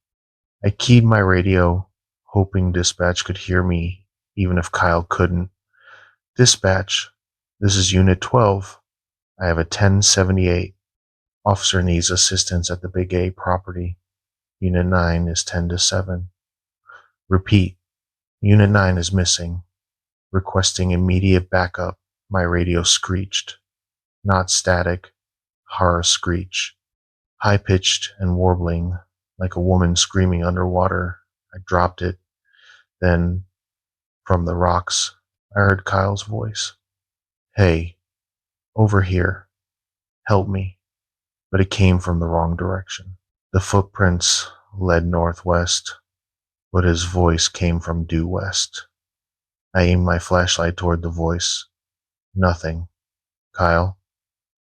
I keyed my radio, hoping dispatch could hear me, even if Kyle couldn't. Dispatch, this is Unit 12. I have a 1078. Officer needs assistance at the Big A property. Unit 9 is 10 to 7. Repeat, Unit 9 is missing. Requesting immediate backup. My radio screeched. Not static, horror screech. High-pitched and warbling, like a woman screaming underwater. I dropped it. Then, from the rocks, I heard Kyle's voice. Hey, over here. Help me. But it came from the wrong direction. The footprints led northwest, but his voice came from due west. I aimed my flashlight toward the voice. Nothing. Kyle?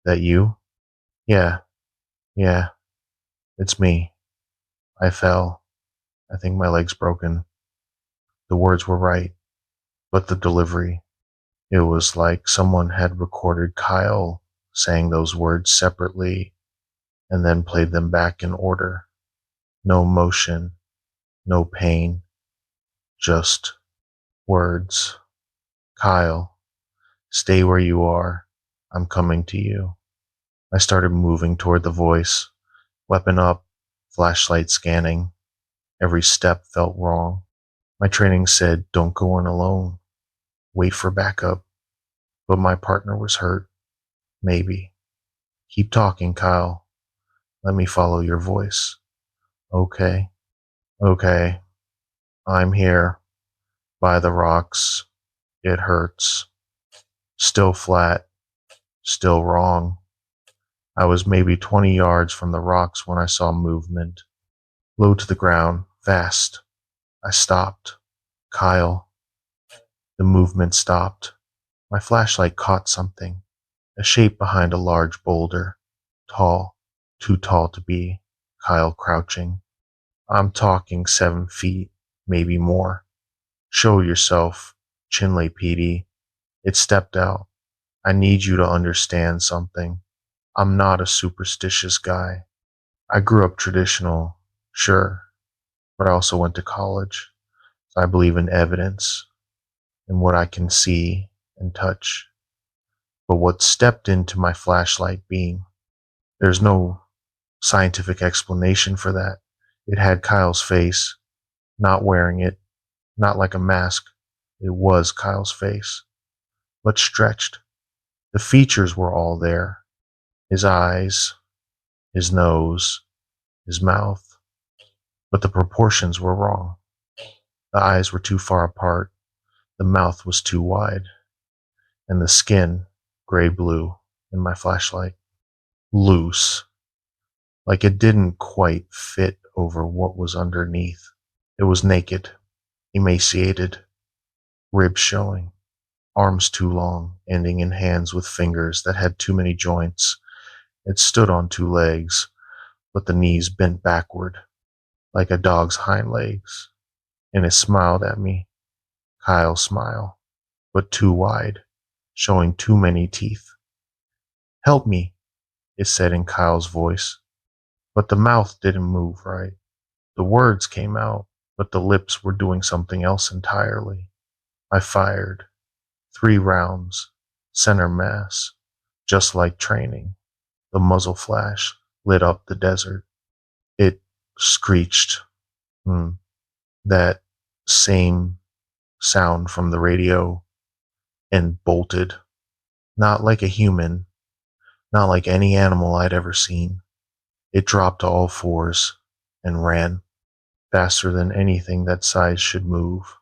That you? Yeah, it's me. I fell. I think my leg's broken. The words were right, but the delivery. It was like someone had recorded Kyle saying those words separately and then played them back in order. No motion, no pain, just words. Kyle, stay where you are. I'm coming to you. I started moving toward the voice, weapon up, flashlight scanning. Every step felt wrong. My training said, don't go in alone. Wait for backup. But my partner was hurt. Maybe. Keep talking, Kyle. Let me follow your voice. Okay. Okay. I'm here. By the rocks. It hurts. Still flat. Still wrong. I was maybe 20 yards from the rocks when I saw movement. Low to the ground. Fast. I stopped. Kyle. The movement stopped. My flashlight caught something. A shape behind a large boulder. Tall. Too tall to be. Kyle crouching. I'm talking 7 feet, maybe more. Show yourself, Chinley PD. It stepped out. I need you to understand something. I'm not a superstitious guy. I grew up traditional, sure, but I also went to college. So I believe in evidence, in what I can see and touch. But what stepped into my flashlight beam, there's no scientific explanation for that. It had Kyle's face, not wearing it, not like a mask. It was Kyle's face, but stretched. The features were all there. His eyes, his nose, his mouth. But the proportions were wrong. The eyes were too far apart. The mouth was too wide. And the skin, gray-blue, in my flashlight. Loose. Like it didn't quite fit over what was underneath. It was naked, emaciated, ribs showing, arms too long, ending in hands with fingers that had too many joints. It stood on 2 legs, but the knees bent backward, like a dog's hind legs. And it smiled at me. Kyle's smile, but too wide, showing too many teeth. Help me, it said in Kyle's voice. But the mouth didn't move right. The words came out, but the lips were doing something else entirely. I fired. 3 rounds, center mass, just like training. The muzzle flash lit up the desert. It screeched. That same sound from the radio, and bolted. Not like a human, not like any animal I'd ever seen. It dropped to all 4s and ran, faster than anything that size should move.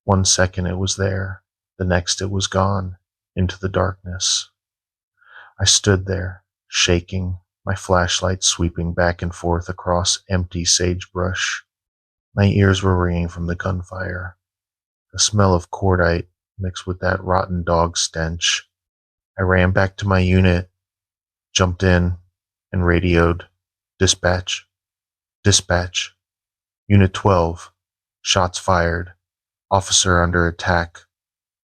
1 second it was there, the next it was gone, into the darkness. I stood there, shaking, my flashlight sweeping back and forth across empty sagebrush. My ears were ringing from the gunfire. The smell of cordite mixed with that rotten dog stench. I ran back to my unit, jumped in, and radioed, Dispatch, Unit 12, shots fired. Officer under attack.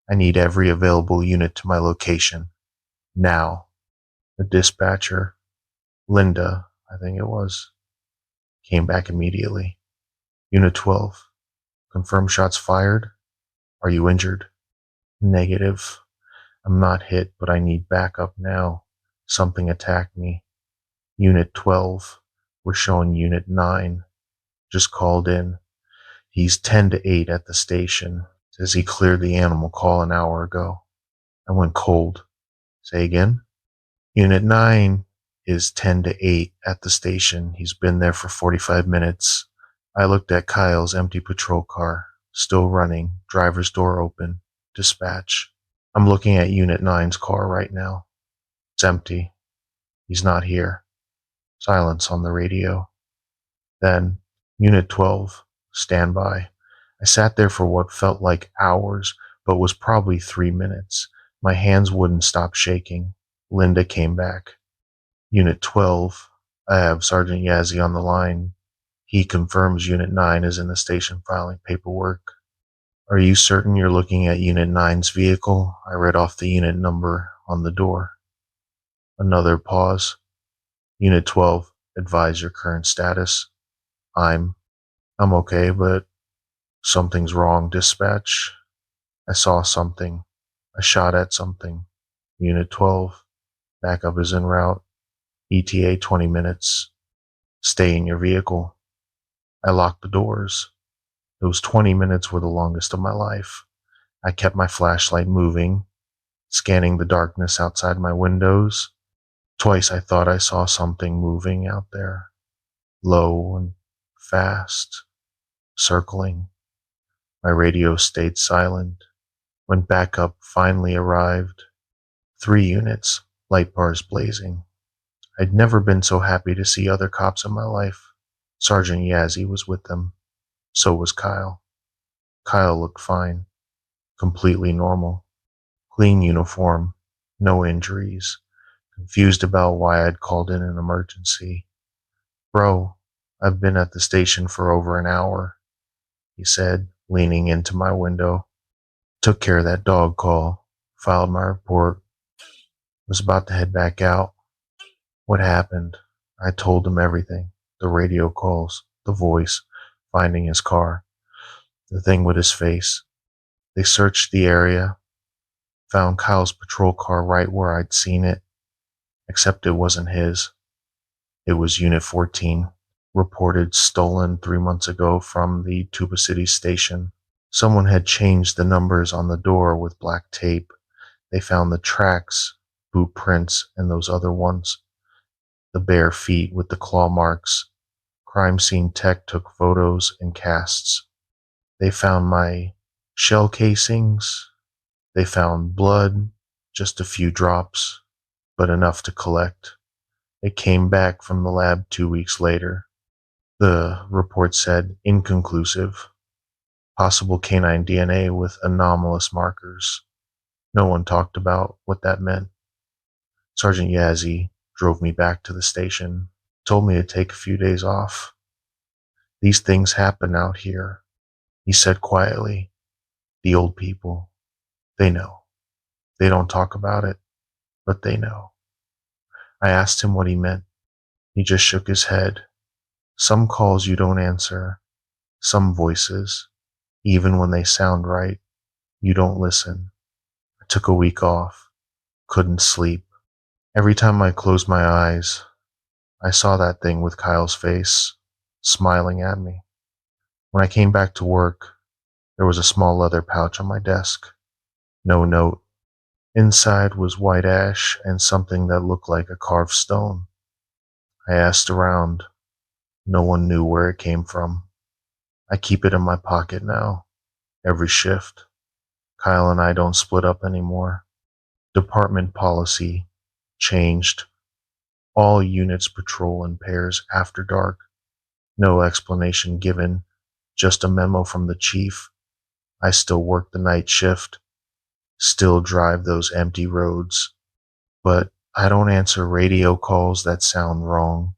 I need every available unit to my location. Now. The dispatcher, Linda, I think it was, came back immediately. Unit 12. Confirm shots fired. Are you injured? Negative. I'm not hit, but I need backup now. Something attacked me. Unit 12. We're showing Unit 9. Just called in. He's 10 to 8 at the station. Says he cleared the animal call an hour ago. I went cold. Say again? Unit 9 is 10 to 8 at the station. He's been there for 45 minutes. I looked at Kyle's empty patrol car. Still running. Driver's door open. Dispatch. I'm looking at Unit 9's car right now. It's empty. He's not here. Silence on the radio. Then, Unit 12, stand by. I sat there for what felt like hours, but was probably 3 minutes. My hands wouldn't stop shaking. Linda came back. Unit 12, I have Sergeant Yazzie on the line. He confirms Unit 9 is in the station filing paperwork. Are you certain you're looking at Unit 9's vehicle? I read off the unit number on the door. Another pause. Unit 12, advise your current status. I'm okay, but something's wrong, dispatch. I saw something. I shot at something. Unit 12, backup is en route. ETA 20 minutes. Stay in your vehicle. I locked the doors. Those 20 minutes were the longest of my life. I kept my flashlight moving, scanning the darkness outside my windows. Twice I thought I saw something moving out there, low and fast, circling. My radio stayed silent. When backup finally arrived, 3 units, light bars blazing. I'd never been so happy to see other cops in my life. Sergeant Yazzie was with them. So was Kyle. Kyle looked fine, completely normal. Clean uniform, no injuries. Confused about why I'd called in an emergency. Bro, I've been at the station for over an hour, he said, leaning into my window. Took care of that dog call, filed my report, was about to head back out. What happened? I told him everything. The radio calls, the voice, finding his car, the thing with his face. They searched the area, found Kyle's patrol car right where I'd seen it, except it wasn't his. It was Unit 14, reported stolen 3 months ago from the Tuba City station. Someone had changed the numbers on the door with black tape. They found the tracks, boot prints, and those other ones. The bare feet with the claw marks. Crime scene tech took photos and casts. They found my shell casings. They found blood, just a few drops, but enough to collect. It came back from the lab 2 weeks later. The report said inconclusive. Possible canine DNA with anomalous markers. No one talked about what that meant. Sergeant Yazzie drove me back to the station, told me to take a few days off. These things happen out here, he said quietly. The old people, they know. They don't talk about it, but they know. I asked him what he meant. He just shook his head. Some calls you don't answer. Some voices, even when they sound right, you don't listen. I took a week off. Couldn't sleep. Every time I closed my eyes, I saw that thing with Kyle's face, smiling at me. When I came back to work, there was a small leather pouch on my desk. No note. Inside was white ash and something that looked like a carved stone. I asked around. No one knew where it came from. I keep it in my pocket now, every shift. Kyle and I don't split up anymore. Department policy changed. All units patrol in pairs after dark. No explanation given, just a memo from the chief. I still work the night shift, still drive those empty roads, but I don't answer radio calls that sound wrong.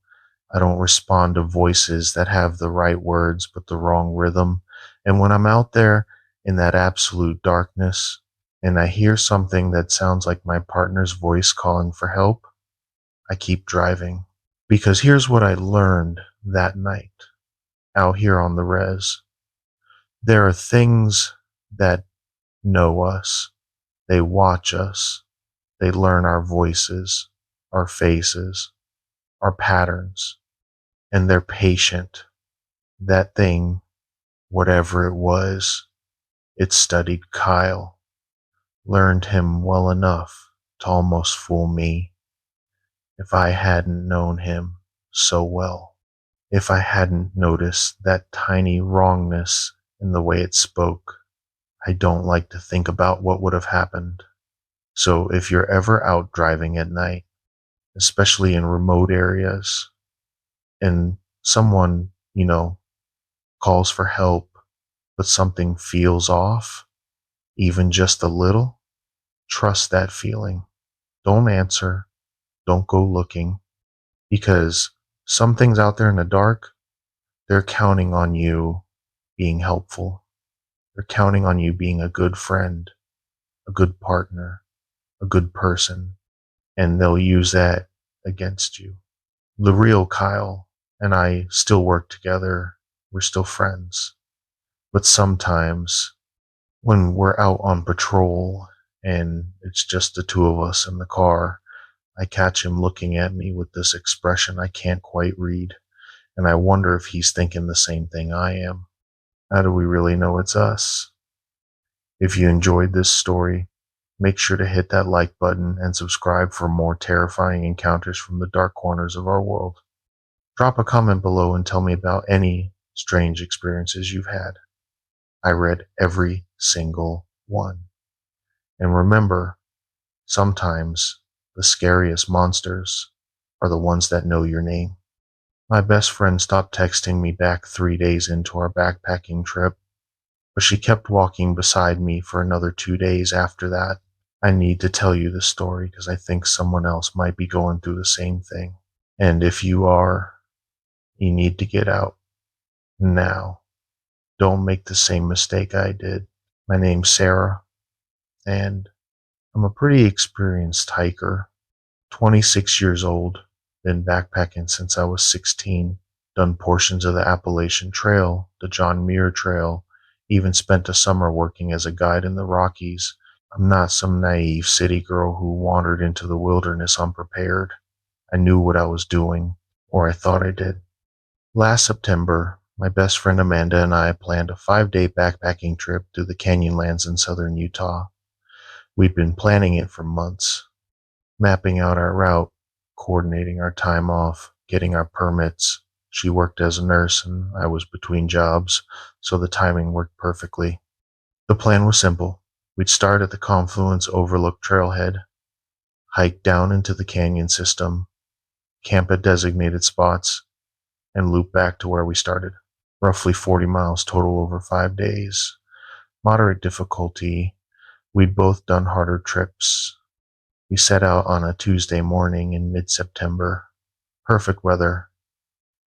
I don't respond to voices that have the right words but the wrong rhythm. And when I'm out there, in that absolute darkness, and I hear something that sounds like my partner's voice calling for help, I keep driving. Because here's what I learned that night out here on the res. There are things that know us. They watch us. They learn our voices, our faces, our patterns, and they're patient. That thing, whatever it was, it studied Kyle, learned him well enough to almost fool me if I hadn't known him so well. If I hadn't noticed that tiny wrongness in the way it spoke. I don't like to think about what would have happened. So if you're ever out driving at night, especially in remote areas, and someone, calls for help, but something feels off, even just a little, trust that feeling. Don't answer. Don't go looking, because some things out there in the dark, they're counting on you being helpful. They're counting on you being a good friend, a good partner, a good person, and they'll use that against you. The real Kyle and I still work together. We're still friends. But sometimes when we're out on patrol and it's just the two of us in the car, I catch him looking at me with this expression I can't quite read, and I wonder if he's thinking the same thing I am. How do we really know it's us? If you enjoyed this story, make sure to hit that like button and subscribe for more terrifying encounters from the dark corners of our world. Drop a comment below and tell me about any strange experiences you've had. I read every single one. And remember, sometimes the scariest monsters are the ones that know your name. My best friend stopped texting me back 3 days into our backpacking trip, but she kept walking beside me for another 2 days after that. I need to tell you this story because I think someone else might be going through the same thing. And if you are, you need to get out now. Don't make the same mistake I did. My name's Sarah, and I'm a pretty experienced hiker. 26 years old, been backpacking since I was 16, done portions of the Appalachian Trail, the John Muir Trail, even spent a summer working as a guide in the Rockies. I'm not some naive city girl who wandered into the wilderness unprepared. I knew what I was doing, or I thought I did. Last September, my best friend Amanda and I planned a 5-day backpacking trip through the canyonlands in southern Utah. We'd been planning it for months, mapping out our route, coordinating our time off, getting our permits. She worked as a nurse and I was between jobs, so the timing worked perfectly. The plan was simple. We'd start at the Confluence Overlook trailhead, hike down into the canyon system, camp at designated spots, and loop back to where we started. Roughly 40 miles total over 5 days. Moderate difficulty. We'd both done harder trips. We set out on a Tuesday morning in mid-September. Perfect weather,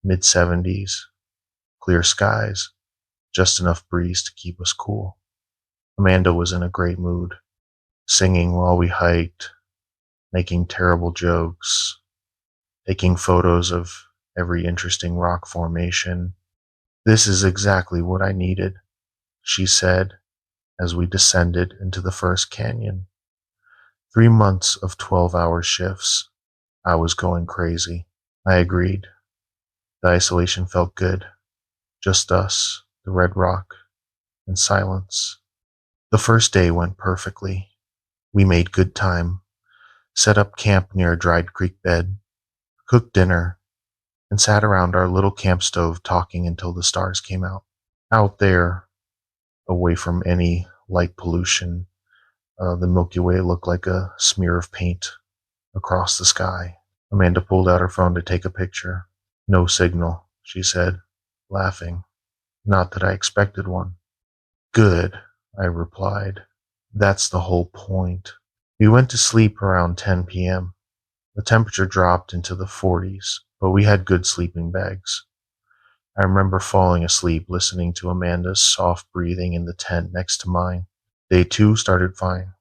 mid-70s, clear skies, just enough breeze to keep us cool. Amanda was in a great mood, singing while we hiked, making terrible jokes, taking photos of every interesting rock formation. "This is exactly what I needed," she said as we descended into the first canyon. 3 months of 12-hour shifts. I was going crazy. I agreed. The isolation felt good. Just us, the red rock, and silence. The first day went perfectly. We made good time, set up camp near a dried creek bed, cooked dinner, and sat around our little camp stove talking until the stars came out. Out there, away from any light pollution, the Milky Way looked like a smear of paint across the sky. Amanda pulled out her phone to take a picture. "No signal," she said, laughing. "Not that I expected one." "Good," I replied. "That's the whole point." We went to sleep around 10 p.m. The temperature dropped into the 40s, but we had good sleeping bags. I remember falling asleep listening to Amanda's soft breathing in the tent next to mine. Day 2 started fine.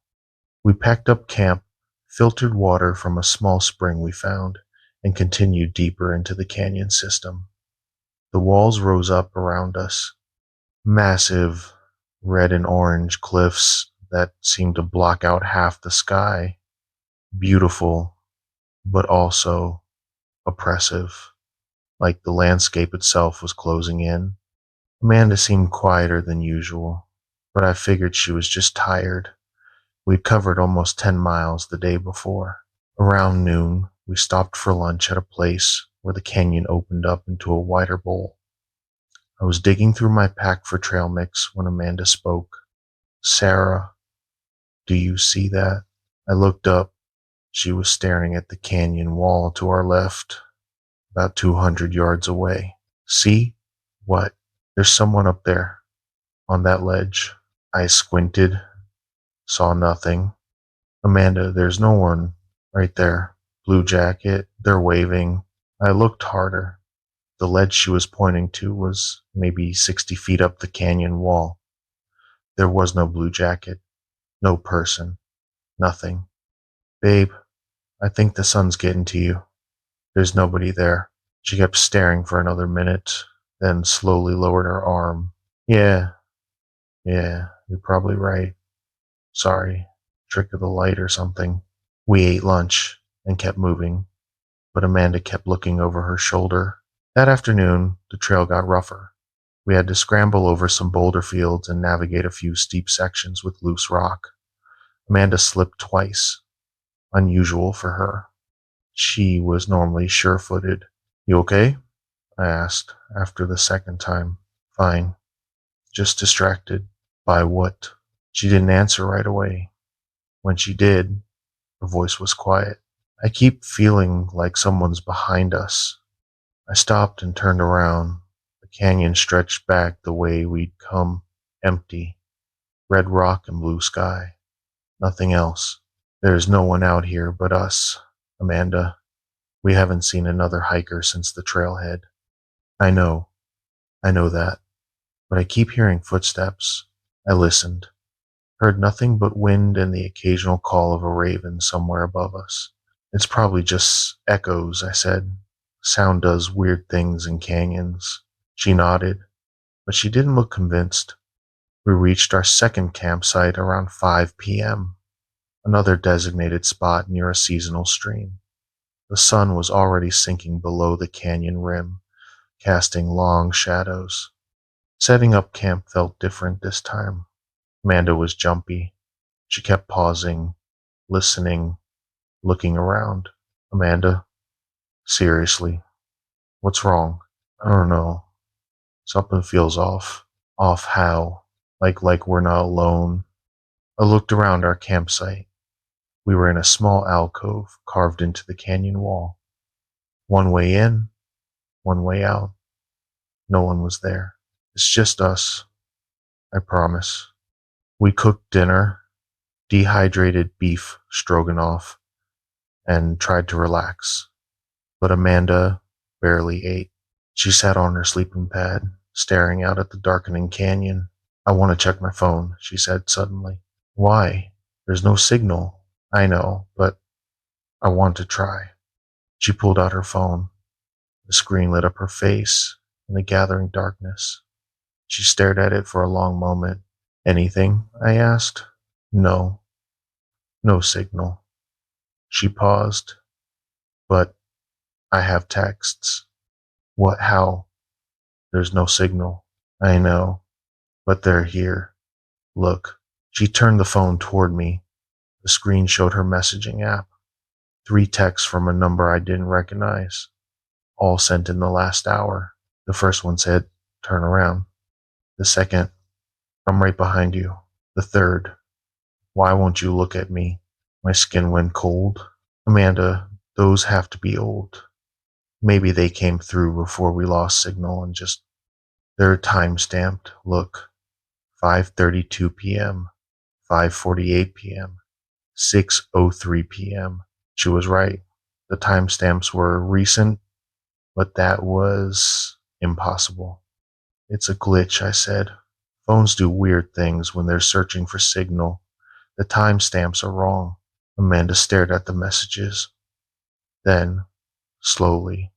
We packed up camp, filtered water from a small spring we found, and continued deeper into the canyon system. The walls rose up around us, massive red and orange cliffs that seemed to block out half the sky. Beautiful, but also oppressive, like the landscape itself was closing in. Amanda seemed quieter than usual, but I figured she was just tired. We'd covered almost 10 miles the day before. Around noon, we stopped for lunch at a place where the canyon opened up into a wider bowl. I was digging through my pack for trail mix when Amanda spoke. "Sarah, do you see that?" I looked up. She was staring at the canyon wall to our left, about 200 yards away. "See? What?" "There's someone up there, on that ledge." I squinted, saw nothing. "Amanda, there's no one right there. Blue jacket, they're waving." I looked harder. The ledge she was pointing to was maybe 60 feet up the canyon wall. There was no blue jacket, no person, nothing. "Babe, I think the sun's getting to you. There's nobody there." She kept staring for another minute, then slowly lowered her arm. Yeah, you're probably right. Sorry, trick of the light or something." We ate lunch and kept moving, but Amanda kept looking over her shoulder. That afternoon, the trail got rougher. We had to scramble over some boulder fields and navigate a few steep sections with loose rock. Amanda slipped twice, unusual for her. She was normally sure-footed. "You okay?" I asked after the second time. "Fine. Just distracted." "By what?" She didn't answer right away. When she did, her voice was quiet. "I keep feeling like someone's behind us." I stopped and turned around. The canyon stretched back the way we'd come, empty. Red rock and blue sky. Nothing else. "There's no one out here but us, Amanda. We haven't seen another hiker since the trailhead." I know that. But I keep hearing footsteps." I listened. Heard nothing but wind and the occasional call of a raven somewhere above us. "It's probably just echoes," I said. "Sound does weird things in canyons." She nodded, but she didn't look convinced. We reached our second campsite around 5 p.m., another designated spot near a seasonal stream. The sun was already sinking below the canyon rim, casting long shadows. Setting up camp felt different this time. Amanda was jumpy. She kept pausing, listening, looking around. "Amanda, seriously, what's wrong?" "I don't know. Something feels off." "Off how? Like we're not alone?" I looked around our campsite. We were in a small alcove carved into the canyon wall. One way in, one way out. No one was there. "It's just us, I promise." We cooked dinner, dehydrated beef stroganoff, and tried to relax. But Amanda barely ate. She sat on her sleeping pad, staring out at the darkening canyon. "I want to check my phone," she said suddenly. "Why? There's no signal." "I know, but I want to try." She pulled out her phone. The screen lit up her face in the gathering darkness. She stared at it for a long moment. "Anything?" I asked. "No. No signal." She paused. "But I have texts." "What? How?" "There's no signal." "I know, but they're here. Look." She turned the phone toward me. The screen showed her messaging app. 3 texts from a number I didn't recognize, all sent in the last hour. The first one said, "Turn around." The second, "I'm right behind you." The third, "Why won't you look at me?" My skin went cold. "Amanda, those have to be old. Maybe they came through before we lost signal and just, they're time stamped. Look, 5:32 p.m., 5:48 p.m., 6:03 p.m. She was right. The timestamps were recent, but that was Impossible. It's a glitch, I said. Phones do weird things when they're searching for signal. The timestamps are wrong. Amanda stared at the messages. Then, slowly,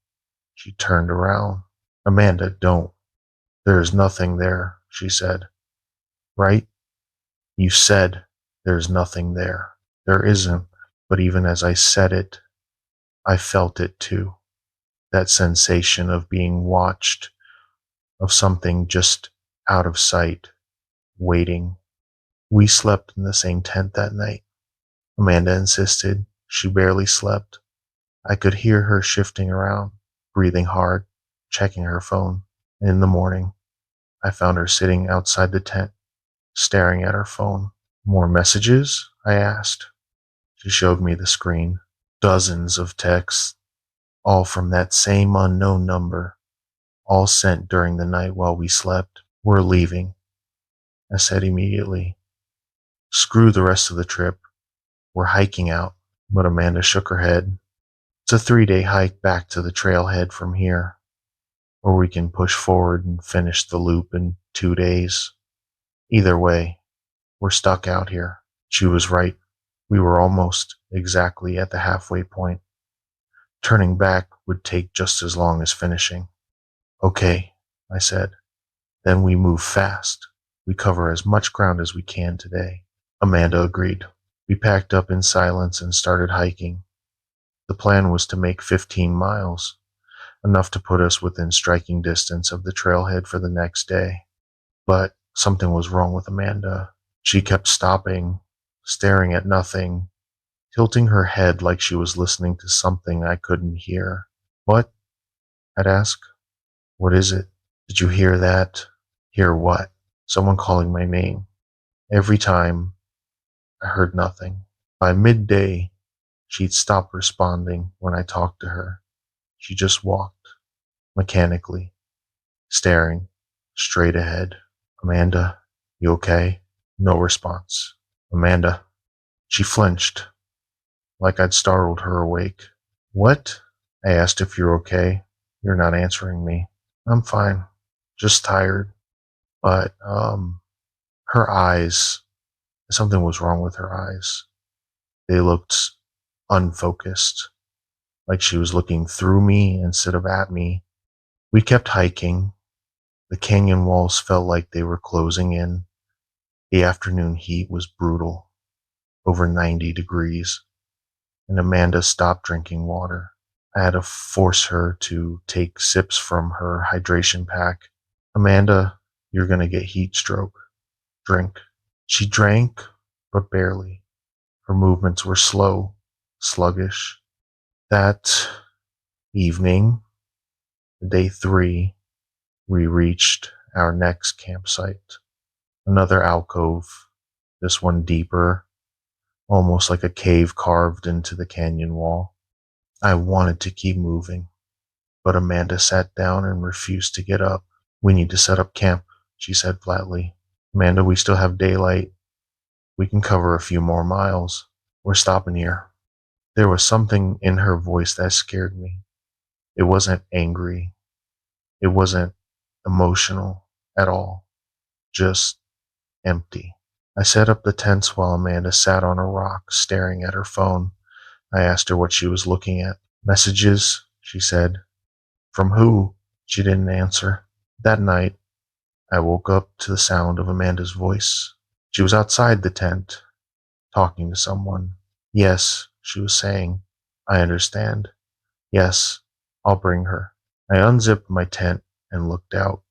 she turned around. Amanda, don't. There is nothing there, she said. Right? You said there's nothing there. There isn't. But even as I said it, I felt it too. That sensation of being watched, of something just out of sight, waiting. We slept in the same tent that night. Amanda insisted. She barely slept. I could hear her shifting around, breathing hard, checking her phone. In the morning, I found her sitting outside the tent, staring at her phone. More messages? I asked. She showed me the screen. Dozens of texts, all from that same unknown number, all sent during the night while we slept. We're leaving, I said immediately. Screw the rest of the trip. We're hiking out. But Amanda shook her head. It's a 3-day hike back to the trailhead from here, or we can push forward and finish the loop in 2 days. Either way, we're stuck out here. She was right. We were almost exactly at the halfway point. Turning back would take just as long as finishing. Okay, I said. Then we move fast. We cover as much ground as we can today. Amanda agreed. We packed up in silence and started hiking. The plan was to make 15 miles, enough to put us within striking distance of the trailhead for the next day. But something was wrong with Amanda. She kept stopping, staring at nothing, tilting her head like she was listening to something I couldn't hear. What? I'd ask. What is it? Did you hear that? Hear what? Someone calling my name. Every time, I heard nothing. By midday, she'd stopped responding when I talked to her. She just walked, mechanically, staring straight ahead. Amanda, you okay? No response. Amanda. She flinched, like I'd startled her awake. What? I asked if you're okay. You're not answering me. I'm fine. Just tired. But, her eyes, something was wrong with her eyes. They looked unfocused, like she was looking through me instead of at me. We kept hiking. The canyon walls felt like they were closing in. The afternoon heat was brutal, over 90 degrees, and Amanda stopped drinking water. I had to force her to take sips from her hydration pack. Amanda, you're gonna get heat stroke. Drink. She drank, but barely. Her movements were slow, sluggish. That evening, day 3, we reached our next campsite. Another alcove, this one deeper, almost like a cave carved into the canyon wall. I wanted to keep moving, but Amanda sat down and refused to get up. We need to set up camp, she said flatly. Amanda, we still have daylight. We can cover a few more miles. We're stopping here. There was something in her voice that scared me. It wasn't angry. It wasn't emotional at all. Just empty. I set up the tents while Amanda sat on a rock, staring at her phone. I asked her what she was looking at. Messages, she said. From who? She didn't answer. That night, I woke up to the sound of Amanda's voice. She was outside the tent, talking to someone. Yes, she was saying. I understand. Yes, I'll bring her. I unzipped my tent and looked out.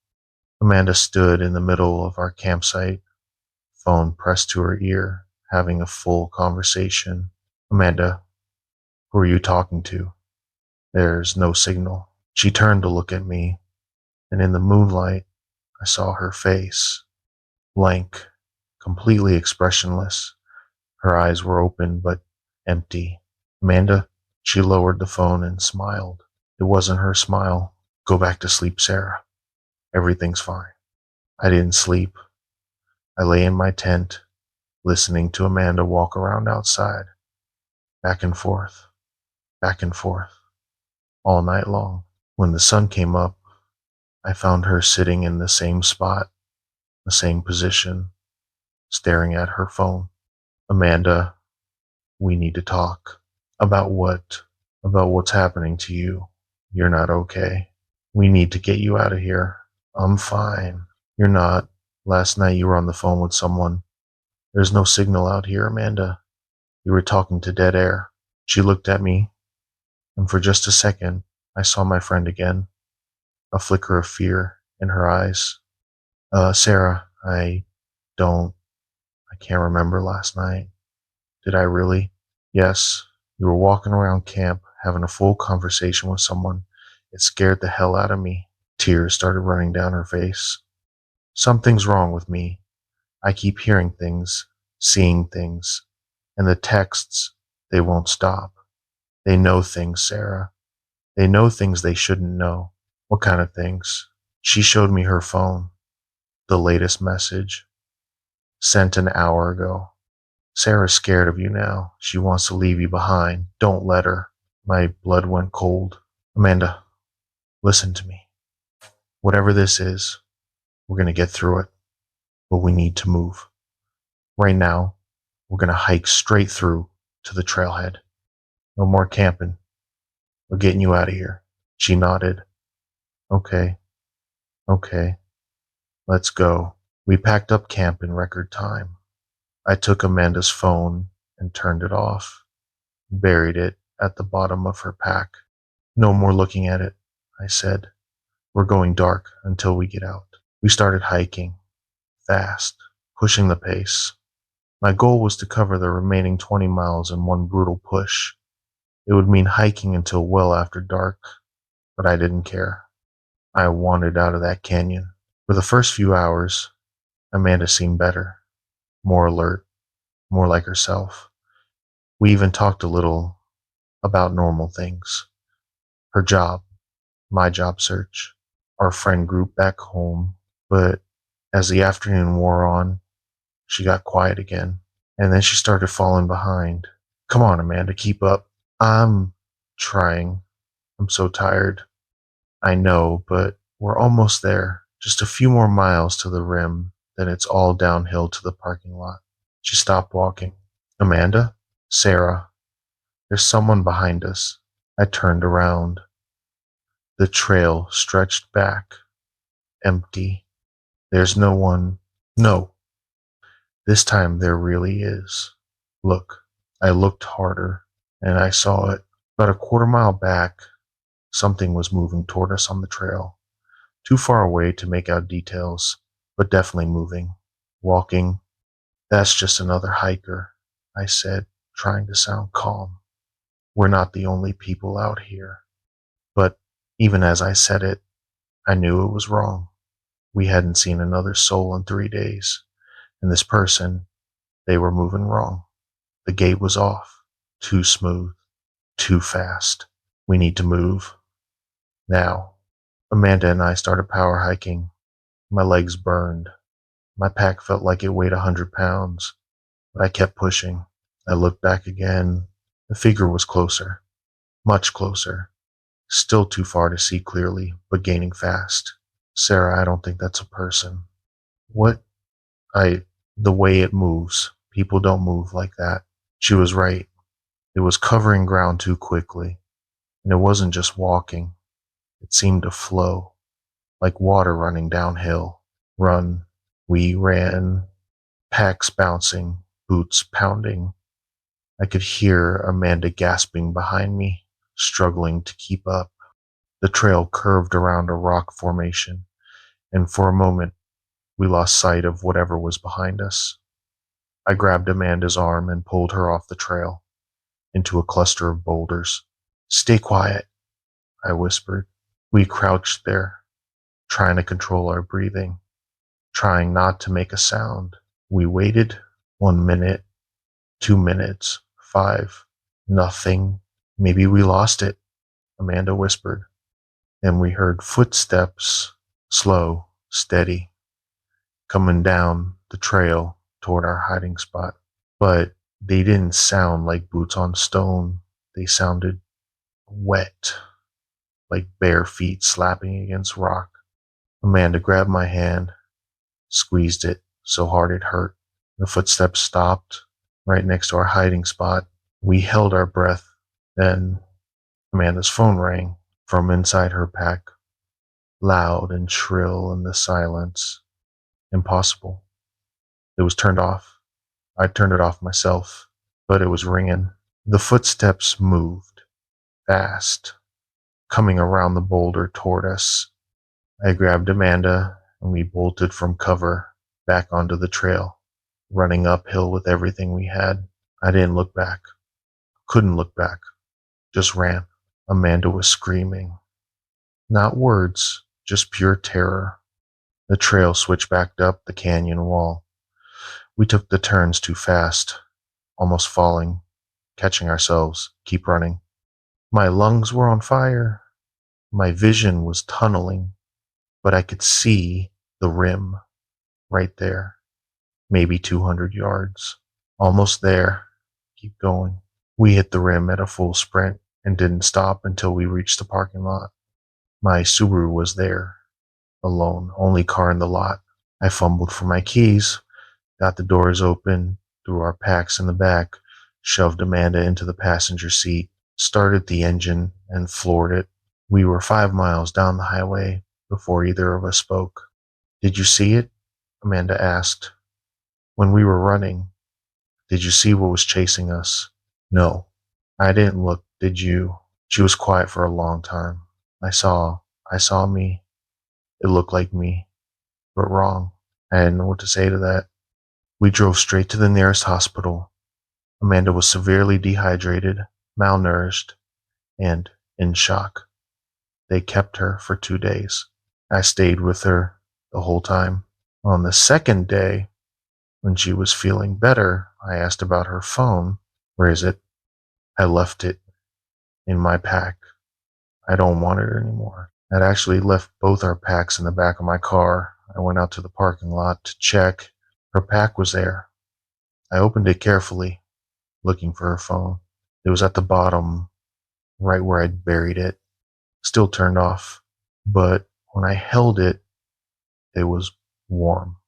Amanda stood in the middle of our campsite, phone pressed to her ear, having a full conversation. Amanda, who are you talking to? There's no signal. She turned to look at me, and in the moonlight, I saw her face. Blank, completely expressionless. Her eyes were open but empty. Amanda, she lowered the phone and smiled. It wasn't her smile. Go back to sleep, Sarah. Everything's fine. I didn't sleep. I lay in my tent, listening to Amanda walk around outside, back and forth, all night long. When the sun came up, I found her sitting in the same spot, the same position, staring at her phone. Amanda, we need to talk. About what? About what's happening to you. You're not okay. We need to get you out of here. I'm fine. You're not. Last night you were on the phone with someone. There's no signal out here, Amanda. You were talking to dead air. She looked at me, and for just a second, I saw my friend again, a flicker of fear in her eyes. Sarah, don't, I can't remember last night. Did I really? Yes, you were walking around camp having a full conversation with someone. It scared the hell out of me. Tears started running down her face. Something's wrong with me. I keep hearing things, seeing things, and the texts, they won't stop. They know things, Sarah. They know things they shouldn't know. What kind of things? She showed me her phone. The latest message. Sent an hour ago. Sarah's scared of you now. She wants to leave you behind. Don't let her. My blood went cold. Amanda, listen to me. Whatever this is, we're going to get through it. But we need to move. Right now, we're going to hike straight through to the trailhead. No more camping. We're getting you out of here. She nodded. Okay, okay, let's go. We packed up camp in record time. I took Amanda's phone and turned it off, buried it at the bottom of her pack. No more looking at it, I said. We're going dark until we get out. We started hiking, fast, pushing the pace. My goal was to cover the remaining 20 miles in one brutal push. It would mean hiking until well after dark, but I didn't care. I wandered out of that canyon. For the first few hours, Amanda seemed better, more alert, more like herself. We even talked a little about normal things. Her job, my job search, our friend group back home. But as the afternoon wore on, she got quiet again. And then she started falling behind. Come on, Amanda, keep up. I'm trying. I'm so tired. I know, but we're almost there. Just a few more miles to the rim, then it's all downhill to the parking lot. She stopped walking. Amanda? Sarah? There's someone behind us. I turned around. The trail stretched back, empty. There's no one. No. This time there really is. Look. I looked harder, and I saw it. About a quarter mile back, something was moving toward us on the trail. Too far away to make out details, but definitely moving. Walking. That's just another hiker, I said, trying to sound calm. We're not the only people out here. But even as I said it, I knew it was wrong. We hadn't seen another soul in 3 days, and this person, they were moving wrong. The gate was off, too smooth, too fast. We need to move. Now. Amanda and I started power hiking. My legs burned. My pack felt like it weighed 100 pounds, but I kept pushing. I looked back again. The figure was closer, much closer. Still too far to see clearly, but gaining fast. Sarah, I don't think that's a person. What? The way it moves. People don't move like that. She was right. It was covering ground too quickly. And it wasn't just walking. It seemed to flow, like water running downhill. Run. We ran. Packs bouncing, boots pounding. I could hear Amanda gasping behind me, struggling to keep up. The trail curved around a rock formation, and for a moment, we lost sight of whatever was behind us. I grabbed Amanda's arm and pulled her off the trail, into a cluster of boulders. Stay quiet, I whispered. We crouched there, trying to control our breathing, trying not to make a sound. We waited. 1 minute, 2 minutes, 5. Nothing. Maybe we lost it, Amanda whispered. Then we heard footsteps, slow, steady, coming down the trail toward our hiding spot. But they didn't sound like boots on stone. They sounded wet, like bare feet slapping against rock. Amanda grabbed my hand, squeezed it so hard it hurt. The footsteps stopped right next to our hiding spot. We held our breath. Then Amanda's phone rang from inside her pack, loud and shrill in the silence. Impossible. It was turned off. I turned it off myself, but it was ringing. The footsteps moved, fast, coming around the boulder toward us. I grabbed Amanda, and we bolted from cover back onto the trail, running uphill with everything we had. I didn't look back. Couldn't look back. Just ran. Amanda was screaming. Not words, just pure terror. The trail switched back up the canyon wall. We took the turns too fast, almost falling, catching ourselves, keep running. My lungs were on fire. My vision was tunneling, but I could see the rim right there, maybe 200 yards. Almost there. Keep going. We hit the rim at a full sprint and didn't stop until we reached the parking lot. My Subaru was there, alone, only car in the lot. I fumbled for my keys, got the doors open, threw our packs in the back, shoved Amanda into the passenger seat, started the engine, and floored it. We were 5 miles down the highway before either of us spoke. "Did you see it?" Amanda asked. "When we were running, did you see what was chasing us?" "No, I didn't look. Did you?" She was quiet for a long time. I saw me. It looked like me, but wrong. I didn't know what to say to that. We drove straight to the nearest hospital. Amanda was severely dehydrated, malnourished, and in shock. They kept her for 2 days. I stayed with her the whole time. On the second day, when she was feeling better, I asked about her phone. "Where is it?" "I left it in my pack. I don't want it anymore." I'd actually left both our packs in the back of my car. I went out to the parking lot to check. Her pack was there. I opened it carefully, looking for her phone. It was at the bottom, right where I'd buried it, still turned off. But when I held it, it was warm,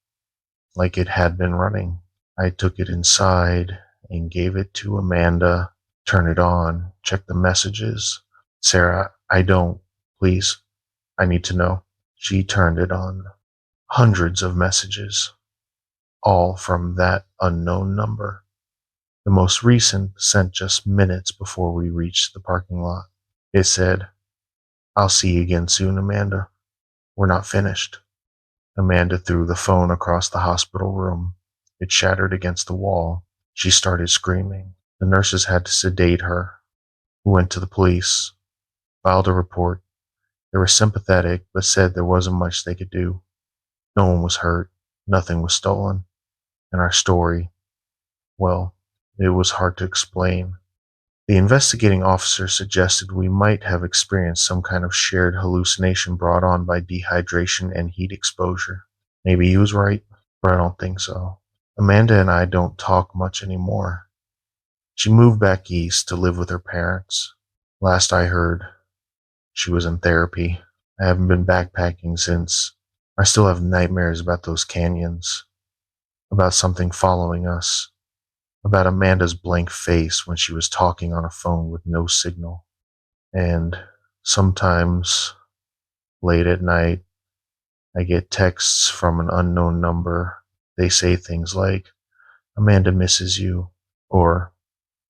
like it had been running. I took it inside and gave it to Amanda. "Turn it on, check the messages." "Sarah, I don't. Please, I need to know." She turned it on. Hundreds of messages, all from that unknown number. The most recent sent just minutes before we reached the parking lot. It said, "I'll see you again soon, Amanda. We're not finished." Amanda threw the phone across the hospital room. It shattered against the wall. She started screaming. The nurses had to sedate her. We went to the police, filed a report. They were sympathetic, but said there wasn't much they could do. No one was hurt. Nothing was stolen. And our story, well, it was hard to explain. The investigating officer suggested we might have experienced some kind of shared hallucination brought on by dehydration and heat exposure. Maybe he was right, but I don't think so. Amanda and I don't talk much anymore. She moved back east to live with her parents. Last I heard, she was in therapy. I haven't been backpacking since. I still have nightmares about those canyons, about something following us, about Amanda's blank face when she was talking on a phone with no signal. And sometimes, late at night, I get texts from an unknown number. They say things like, "Amanda misses you," or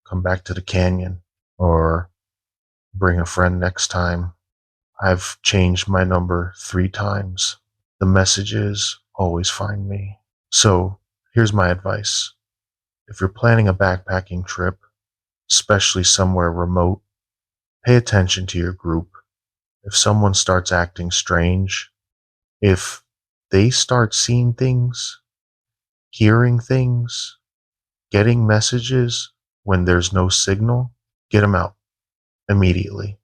"Come back to the canyon," or "Bring a friend next time." I've changed my number 3 times. The messages always find me. So, here's my advice. If you're planning a backpacking trip, especially somewhere remote, pay attention to your group. If someone starts acting strange, if they start seeing things, hearing things, getting messages when there's no signal, get them out immediately.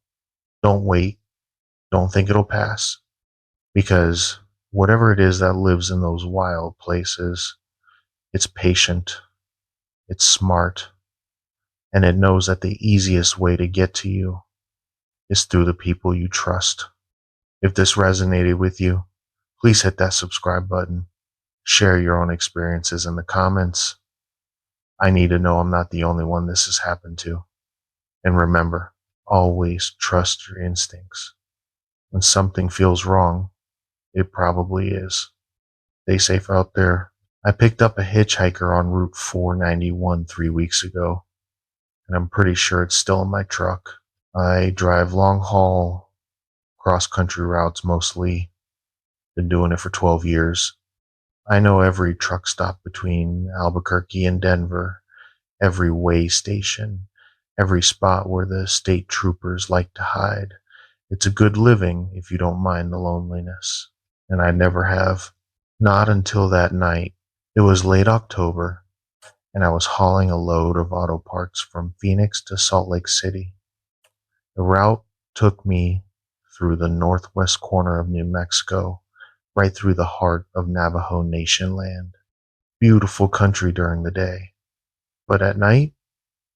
Don't wait. Don't think it'll pass. Because whatever it is that lives in those wild places, it's patient, it's smart, and it knows that the easiest way to get to you is through the people you trust. If this resonated with you, Please hit that subscribe button. Share your own experiences in the comments. I need to know I'm not the only one this has happened to. And remember, always trust your instincts. When something feels wrong, it probably is. Stay safe out there. I picked up a hitchhiker on Route 491 3 weeks ago, and I'm pretty sure it's still in my truck. I drive long haul, cross country routes mostly. Been doing it for 12 years. I know every truck stop between Albuquerque and Denver, every way station, every spot where the state troopers like to hide. It's a good living if you don't mind the loneliness. And I never have. Not until that night. It was late October, and I was hauling a load of auto parts from Phoenix to Salt Lake City. The route took me through the northwest corner of New Mexico, right through the heart of Navajo Nation land. Beautiful country during the day. But at night,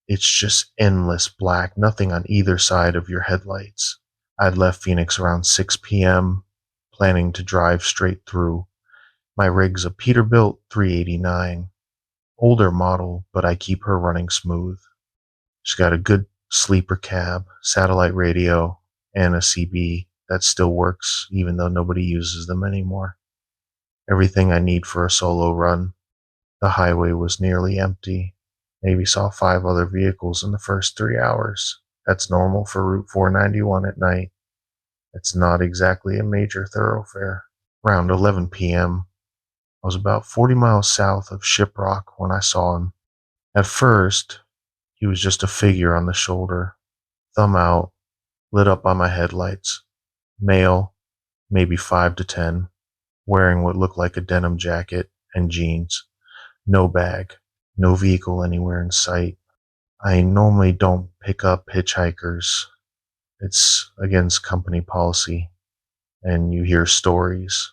it's just endless black, nothing on either side of your headlights. I'd left Phoenix around 6 p.m., planning to drive straight through. My rig's a Peterbilt 389, older model, but I keep her running smooth. She's got a good sleeper cab, satellite radio, and a CB that still works even though nobody uses them anymore. Everything I need for a solo run. The highway was nearly empty. Maybe saw 5 other vehicles in the first 3 hours. That's normal for Route 491 at night. It's not exactly a major thoroughfare. Around 11 p.m., I was about 40 miles south of Shiprock when I saw him. At first, he was just a figure on the shoulder, thumb out, lit up by my headlights. Male, maybe 5 to 10, wearing what looked like a denim jacket and jeans. No bag, no vehicle anywhere in sight. I normally don't pick up hitchhikers. It's against company policy, and you hear stories.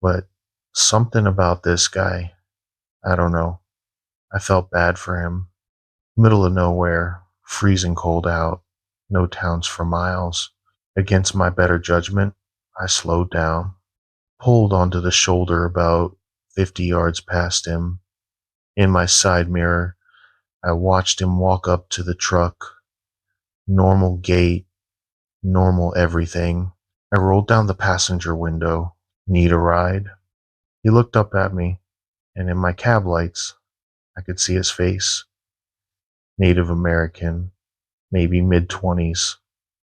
But something about this guy, I don't know. I felt bad for him. Middle of nowhere, freezing cold out, no towns for miles. Against my better judgment, I slowed down, pulled onto the shoulder about 50 yards past him. In my side mirror, I watched him walk up to the truck. Normal gait, normal everything. I rolled down the passenger window. Need a ride? He looked up at me, and in my cab lights, I could see his face. Native American, maybe mid-20s,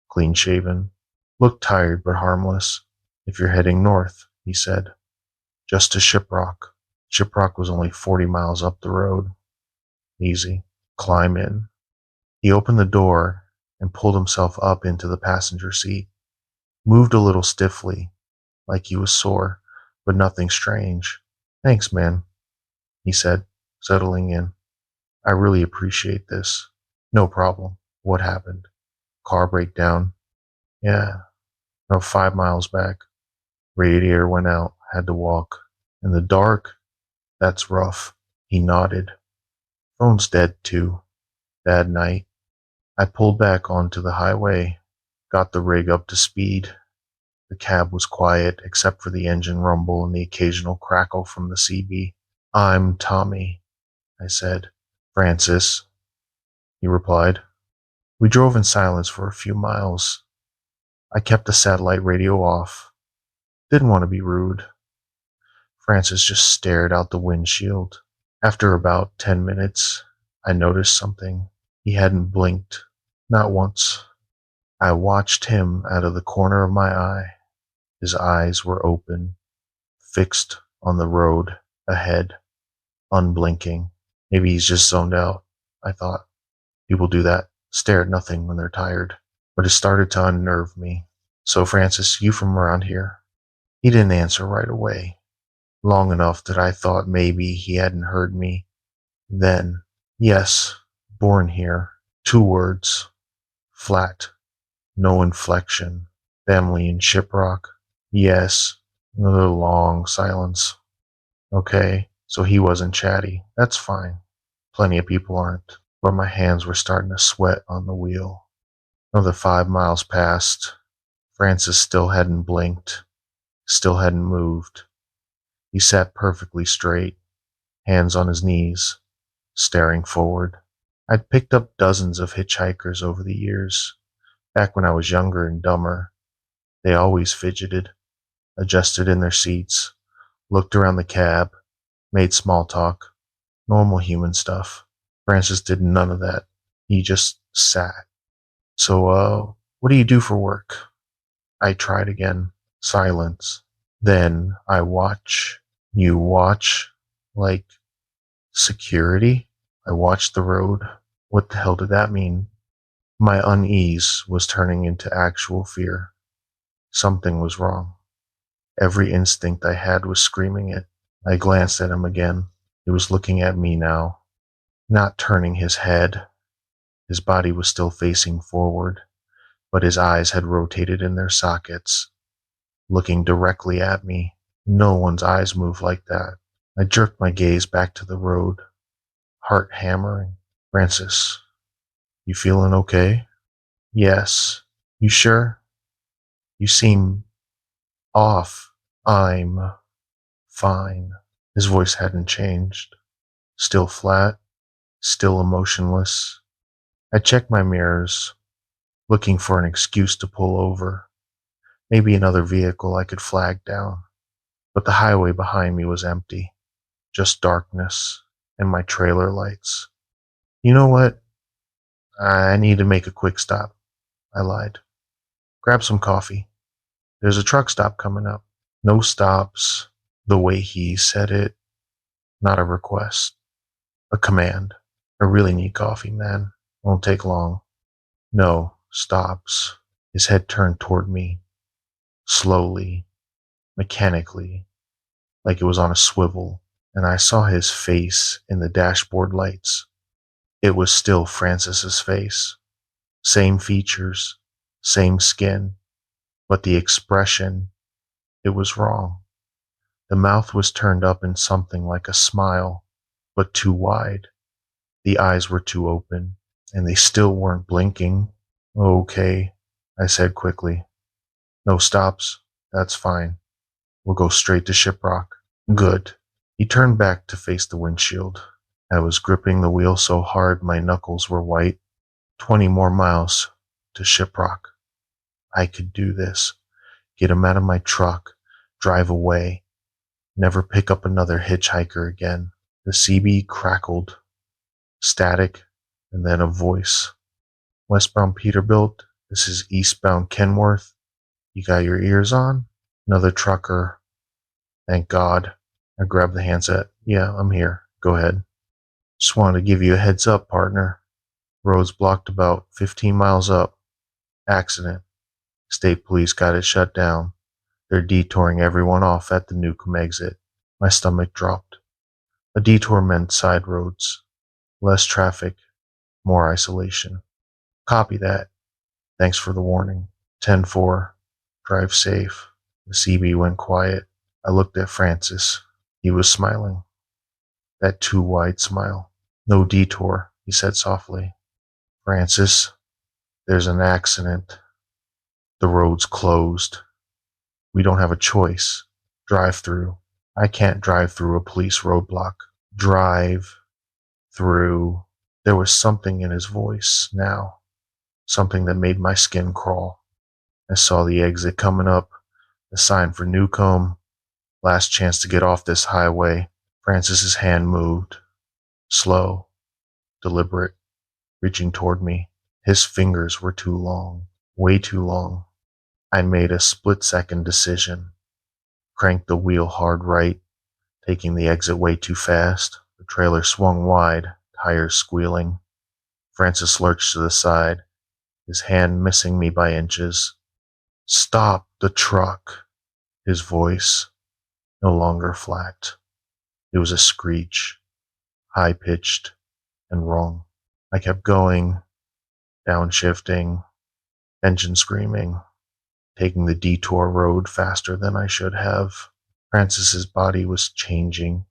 clean-shaven. Looked tired but harmless. If you're heading north, he said. Just to Shiprock. Shiprock was only 40 miles up the road. Easy. Climb in. He opened the door and pulled himself up into the passenger seat. Moved a little stiffly, like he was sore, but nothing strange. Thanks, man, he said, settling in. I really appreciate this. No problem. What happened? Car breakdown? Yeah. No, 5 miles back. Radiator went out. Had to walk. In the dark? That's rough. He nodded. Phone's dead, too. Bad night. I pulled back onto the highway, got the rig up to speed. The cab was quiet, except for the engine rumble and the occasional crackle from the CB. I'm Tommy, I said. Francis, he replied. We drove in silence for a few miles. I kept the satellite radio off. Didn't want to be rude. Francis just stared out the windshield. After about 10 minutes, I noticed something. He hadn't blinked, not once. I watched him out of the corner of my eye. His eyes were open, fixed on the road ahead, unblinking. Maybe he's just zoned out, I thought. People do that, stare at nothing when they're tired. But it started to unnerve me. So, Francis, you from around here? He didn't answer right away. Long enough that I thought maybe he hadn't heard me. Then, yes, born here. 2 words. Flat. No inflection. Family in Shiprock. Yes. Another long silence. Okay, so he wasn't chatty. That's fine. Plenty of people aren't. But my hands were starting to sweat on the wheel. Another 5 miles passed. Francis still hadn't blinked. still hadn't moved. He sat perfectly straight, hands on his knees, staring forward. I'd picked up dozens of hitchhikers over the years. Back when I was younger and dumber, they always fidgeted, adjusted in their seats, looked around the cab, made small talk, normal human stuff. Francis did none of that. He just sat. So, what do you do for work? I tried again. Silence. Then I watch. You watch? Like security? I watched the road. What the hell did that mean? My unease was turning into actual fear. Something was wrong. Every instinct I had was screaming it. I glanced at him again. He was looking at me now, not turning his head. His body was still facing forward, but his eyes had rotated in their sockets, looking directly at me. No one's eyes move like that. I jerked my gaze back to the road, heart hammering. Francis, you feeling okay? Yes. You sure? You seem off. I'm fine. His voice hadn't changed. Still flat, still emotionless. I checked my mirrors, looking for an excuse to pull over. Maybe another vehicle I could flag down. But the highway behind me was empty. Just darkness and my trailer lights. You know what? I need to make a quick stop. I lied. Grab some coffee. There's a truck stop coming up. No stops. The way he said it. Not a request. A command. I really need coffee, man. Won't take long. No, stops. His head turned toward me. Slowly. Mechanically. Like it was on a swivel. And I saw his face in the dashboard lights. It was still Francis's face. Same features. Same skin. But the expression, it was wrong. The mouth was turned up in something like a smile, but too wide. The eyes were too open, and they still weren't blinking. Okay, I said quickly. No stops. That's fine. We'll go straight to Shiprock. Good. He turned back to face the windshield. I was gripping the wheel so hard my knuckles were white. 20 more miles to Shiprock. I could do this. Get him out of my truck. Drive away. Never pick up another hitchhiker again. The CB crackled. Static, and then a voice. Westbound Peterbilt, this is eastbound Kenworth. You got your ears on? Another trucker. Thank God. I grabbed the handset. Yeah, I'm here. Go ahead. Just wanted to give you a heads up, partner. Road's blocked about 15 miles up. Accident. State police got it shut down. They're detouring everyone off at the Newcomb exit. My stomach dropped. A detour meant side roads. Less traffic. More isolation. Copy that. Thanks for the warning. 10-4. Drive safe. The CB went quiet. I looked at Francis. He was smiling. That too wide smile. No detour, he said softly. Francis, there's an accident. The road's closed. We don't have a choice. Drive through. I can't drive through a police roadblock. Drive through. There was something in his voice now. Something that made my skin crawl. I saw the exit coming up. The sign for Newcomb. Last chance to get off this highway. Francis's hand moved. Slow. Deliberate. Reaching toward me. His fingers were too long. Way too long. I made a split-second decision. Cranked the wheel hard right, taking the exit way too fast. The trailer swung wide, tires squealing. Francis lurched to the side, his hand missing me by inches. Stop the truck. His voice, no longer flat. It was a screech, high-pitched and wrong. I kept going, downshifting, engine screaming, taking the detour road faster than I should have. Francis's body was changing.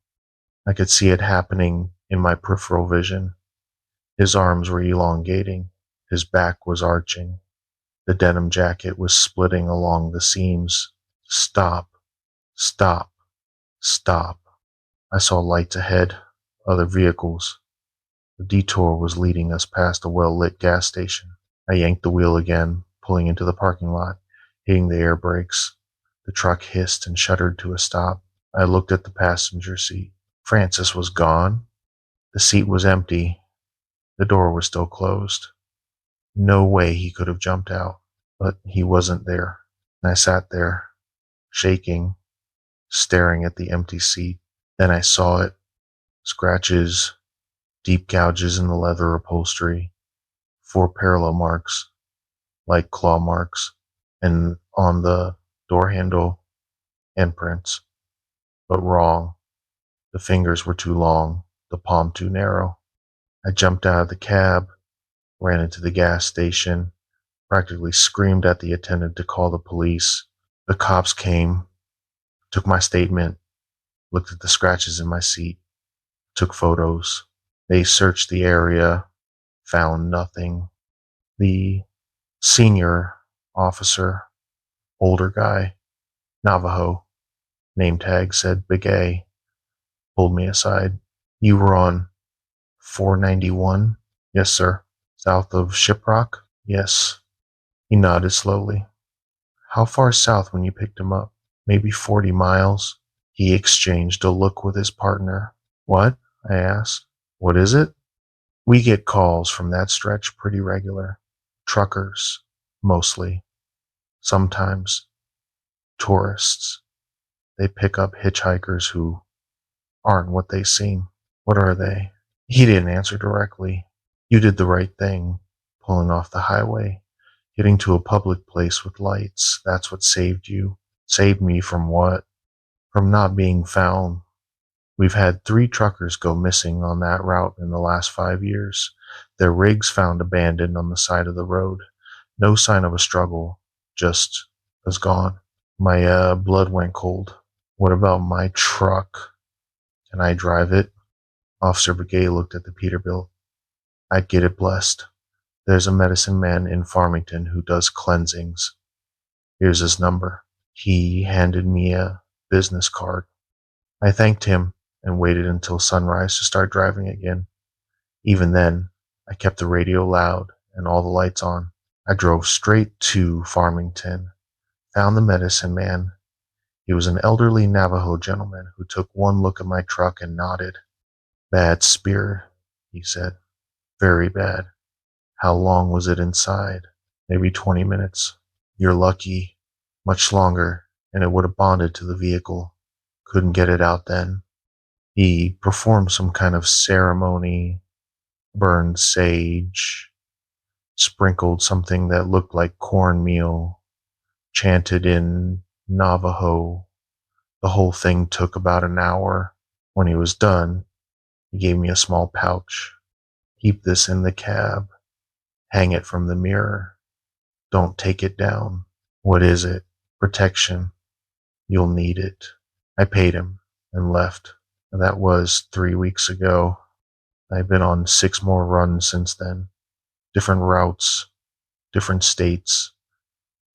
I could see it happening in my peripheral vision. His arms were elongating. His back was arching. The denim jacket was splitting along the seams. Stop. Stop, stop. I saw lights ahead, other vehicles. The detour was leading us past a well-lit gas station. I yanked the wheel again, pulling into the parking lot, hitting the air brakes. The truck hissed and shuddered to a stop. I looked at the passenger seat. Francis was gone. The seat was empty. The door was still closed. No way he could have jumped out, but he wasn't there. I sat there, shaking, staring at the empty seat. Then I saw it. Scratches, deep gouges in the leather upholstery, 4 parallel marks, like claw marks, and on the door handle, imprints. But wrong. The fingers were too long, the palm too narrow. I jumped out of the cab, ran into the gas station, practically screamed at the attendant to call the police. The cops came, took my statement, looked at the scratches in my seat, took photos. They searched the area, found nothing. The senior officer, older guy, Navajo, name tag said Big A, pulled me aside. You were on 491? Yes, sir. South of Shiprock? Yes. He nodded slowly. How far south when you picked him up? Maybe 40 miles. He exchanged a look with his partner. What? I asked. What is it? We get calls from that stretch pretty regular. Truckers, mostly. Sometimes tourists. They pick up hitchhikers who aren't what they seem. What are they? He didn't answer directly. You did the right thing, pulling off the highway, getting to a public place with lights. That's what saved you. Saved me from what? From not being found. We've had 3 truckers go missing on that route in the last 5 years. Their rigs found abandoned on the side of the road. No sign of a struggle, just was gone. My blood went cold. What about my truck? Can I drive it? Officer Begay looked at the Peterbilt. I'd get it blessed. There's a medicine man in Farmington who does cleansings. Here's his number. He handed me a business card. I thanked him and waited until sunrise to start driving again. Even then, I kept the radio loud and all the lights on. I drove straight to Farmington, found the medicine man. He was an elderly Navajo gentleman who took one look at my truck and nodded. Bad spirit, he said. Very bad. How long was it inside? Maybe 20 minutes. You're lucky. Much longer, and it would have bonded to the vehicle. Couldn't get it out then. He performed some kind of ceremony, burned sage, sprinkled something that looked like cornmeal, chanted in Navajo. The whole thing took about an hour. When he was done, he gave me a small pouch. Keep this in the cab. Hang it from the mirror. Don't take it down. What is it? Protection. You'll need it. I paid him and left. That was 3 weeks ago. I've been on 6 more runs since then. Different routes, different states,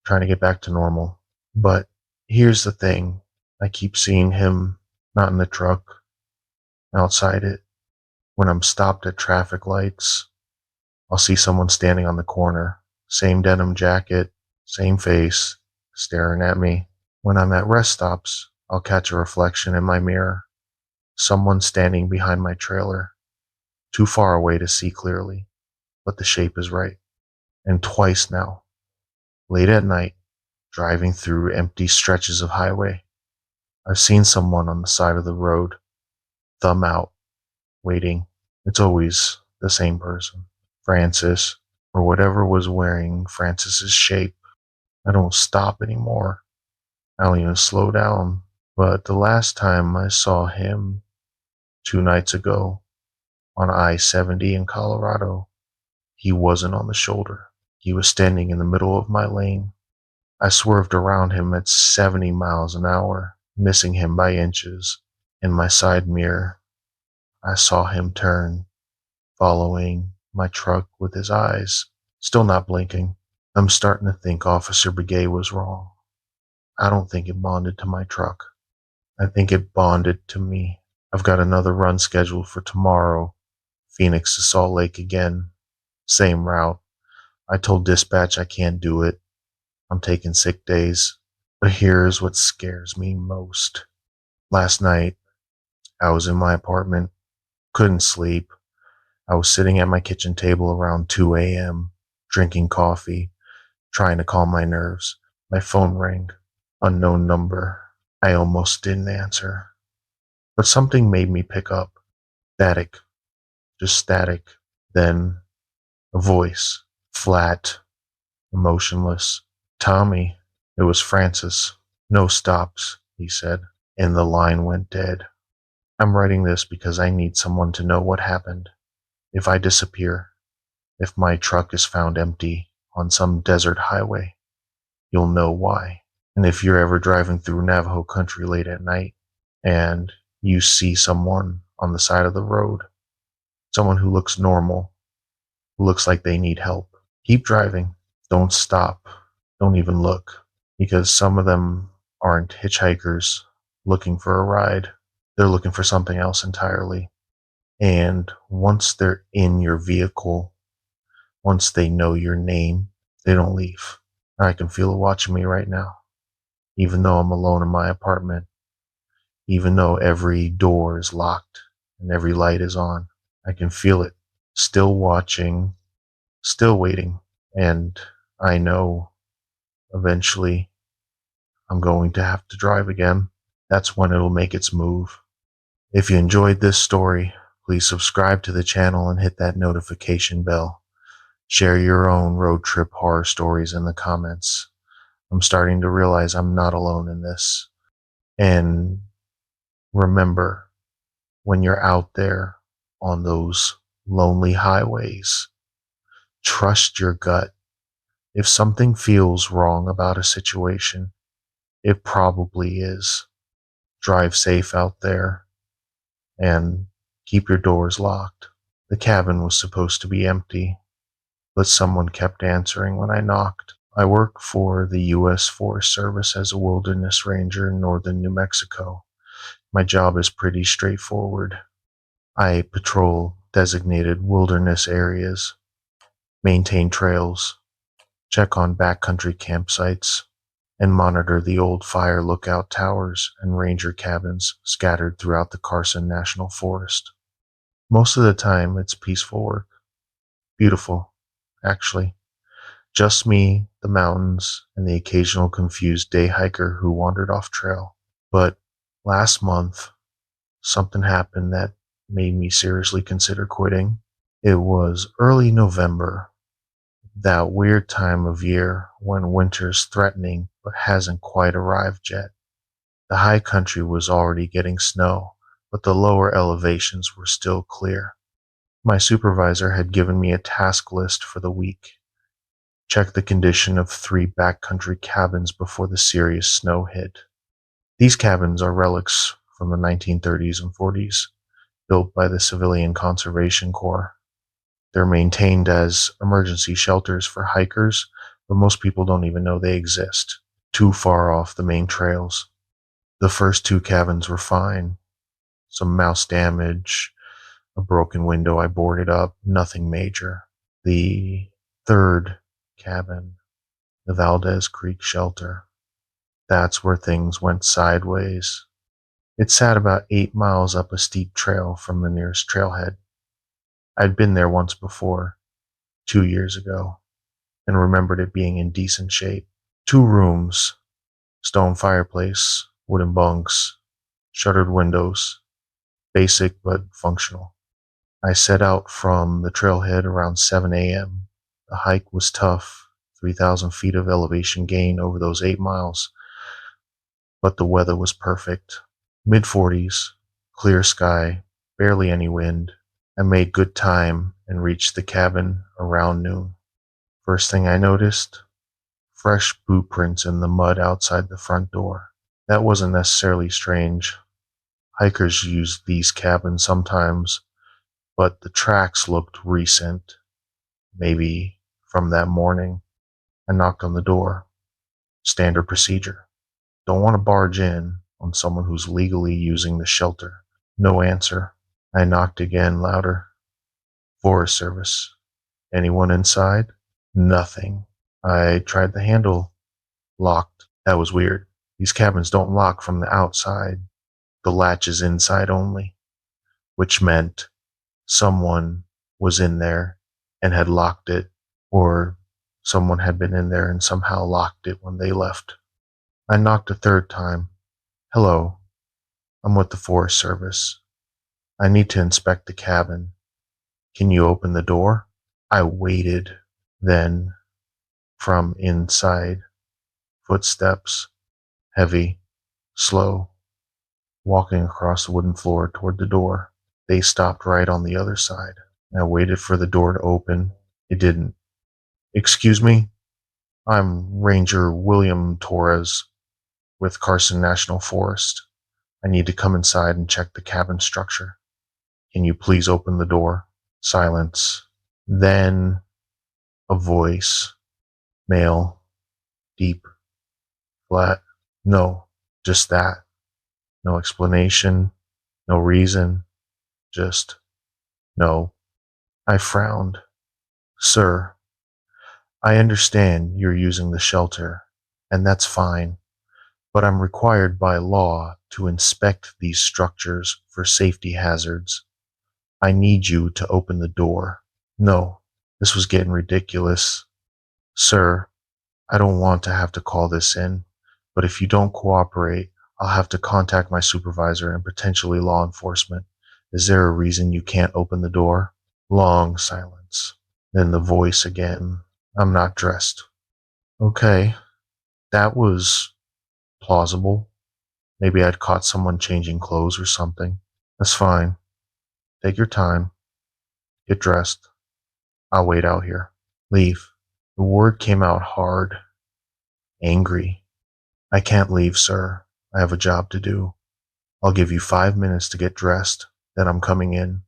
trying to get back to normal. But here's the thing. I keep seeing him, not in the truck, outside it. When I'm stopped at traffic lights, I'll see someone standing on the corner. Same denim jacket, same face, staring at me. When I'm at rest stops, I'll catch a reflection in my mirror. Someone standing behind my trailer. Too far away to see clearly, but the shape is right. And twice now, late at night, driving through empty stretches of highway, I've seen someone on the side of the road, thumb out, waiting. It's always the same person. Francis, or whatever was wearing Francis's shape. I don't stop anymore. I don't even slow down. But the last time I saw him, 2 nights ago, on I-70 in Colorado, he wasn't on the shoulder. He was standing in the middle of my lane. I swerved around him at 70 miles an hour, missing him by inches. In my side mirror, I saw him turn, following my truck with his eyes, still not blinking. I'm starting to think Officer Begay was wrong. I don't think it bonded to my truck. I think it bonded to me. I've got another run scheduled for tomorrow, Phoenix to Salt Lake again, same route. I told dispatch I can't do it. I'm taking sick days. But here's what scares me most. Last night, I was in my apartment, couldn't sleep. I was sitting at my kitchen table around 2 a.m., drinking coffee, trying to calm my nerves. My phone rang. Unknown number. I almost didn't answer. But something made me pick up. Static. Just static. Then a voice. Flat. Emotionless. Tommy. It was Francis. No stops, he said. And the line went dead. I'm writing this because I need someone to know what happened. If I disappear, if my truck is found empty on some desert highway, you'll know why. And if you're ever driving through Navajo country late at night and you see someone on the side of the road, someone who looks normal, who looks like they need help, keep driving. Don't stop. Don't even look, because some of them aren't hitchhikers looking for a ride. They're looking for something else entirely. And once they're in your vehicle, once they know your name, they don't leave. I can feel it watching me right now, even though I'm alone in my apartment, even though every door is locked and every light is on. I can feel it, still watching, still waiting. And I know eventually I'm going to have to drive again. That's when it'll make its move. If you enjoyed this story, please subscribe to the channel and hit that notification bell. Share your own road trip horror stories in the comments. I'm starting to realize I'm not alone in this. And remember, when you're out there on those lonely highways, trust your gut. If something feels wrong about a situation, it probably is. Drive safe out there and keep your doors locked. The cabin was supposed to be empty, but someone kept answering when I knocked. I work for the U.S. Forest Service as a wilderness ranger in northern New Mexico. My job is pretty straightforward. I patrol designated wilderness areas, maintain trails, check on backcountry campsites, and monitor the old fire lookout towers and ranger cabins scattered throughout the Carson National Forest. Most of the time, it's peaceful work. Beautiful, actually. Just me, the mountains, and the occasional confused day hiker who wandered off trail. But last month, something happened that made me seriously consider quitting. It was early November, that weird time of year when winter's threatening but hasn't quite arrived yet. The high country was already getting snow, but the lower elevations were still clear. My supervisor had given me a task list for the week. Check the condition of 3 backcountry cabins before the serious snow hit. These cabins are relics from the 1930s and 40s, built by the Civilian Conservation Corps. They're maintained as emergency shelters for hikers, but most people don't even know they exist, too far off the main trails. The first 2 cabins were fine. Some mouse damage, a broken window I boarded up, nothing major. The third cabin, the Valdez Creek shelter, that's where things went sideways. It sat about 8 miles up a steep trail from the nearest trailhead. I'd been there once before, 2 years ago, and remembered it being in decent shape. 2 rooms, stone fireplace, wooden bunks, shuttered windows, basic but functional. I set out from the trailhead around 7 a.m. The hike was tough, 3,000 feet of elevation gain over those 8 miles, but the weather was perfect. Mid-40s, clear sky, barely any wind. I made good time and reached the cabin around noon. First thing I noticed, fresh boot prints in the mud outside the front door. That wasn't necessarily strange. Hikers use these cabins sometimes, but the tracks looked recent, maybe from that morning. I knocked on the door. Standard procedure. Don't want to barge in, on someone who's legally using the shelter. No answer. I knocked again, louder. Forest Service. Anyone inside? Nothing. I tried the handle. Locked. That was weird. These cabins don't lock from the outside. The latch is inside only, which meant someone was in there and had locked it, or someone had been in there and somehow locked it when they left. I knocked a third time. Hello, I'm with the Forest Service. I need to inspect the cabin. Can you open the door? I waited. Then, from inside, footsteps, heavy, slow, walking across the wooden floor toward the door. They stopped right on the other side. I waited for the door to open. It didn't. Excuse me? I'm Ranger William Torres with Carson National Forest. I need to come inside and check the cabin structure. Can you please open the door? Silence. Then a voice. Male. Deep. Flat. No. Just that. No explanation. No reason. Just no. I frowned. Sir, I understand you're using the shelter, and that's fine, but I'm required by law to inspect these structures for safety hazards. I need you to open the door. No, this was getting ridiculous. Sir, I don't want to have to call this in, but if you don't cooperate, I'll have to contact my supervisor and potentially law enforcement. Is there a reason you can't open the door? Long silence. Then the voice again. I'm not dressed. Okay, that was plausible. Maybe I'd caught someone changing clothes or something. That's fine. Take your time. Get dressed. I'll wait out here. Leave. The word came out hard. Angry. I can't leave, sir. I have a job to do. I'll give you 5 minutes to get dressed, then I'm coming in.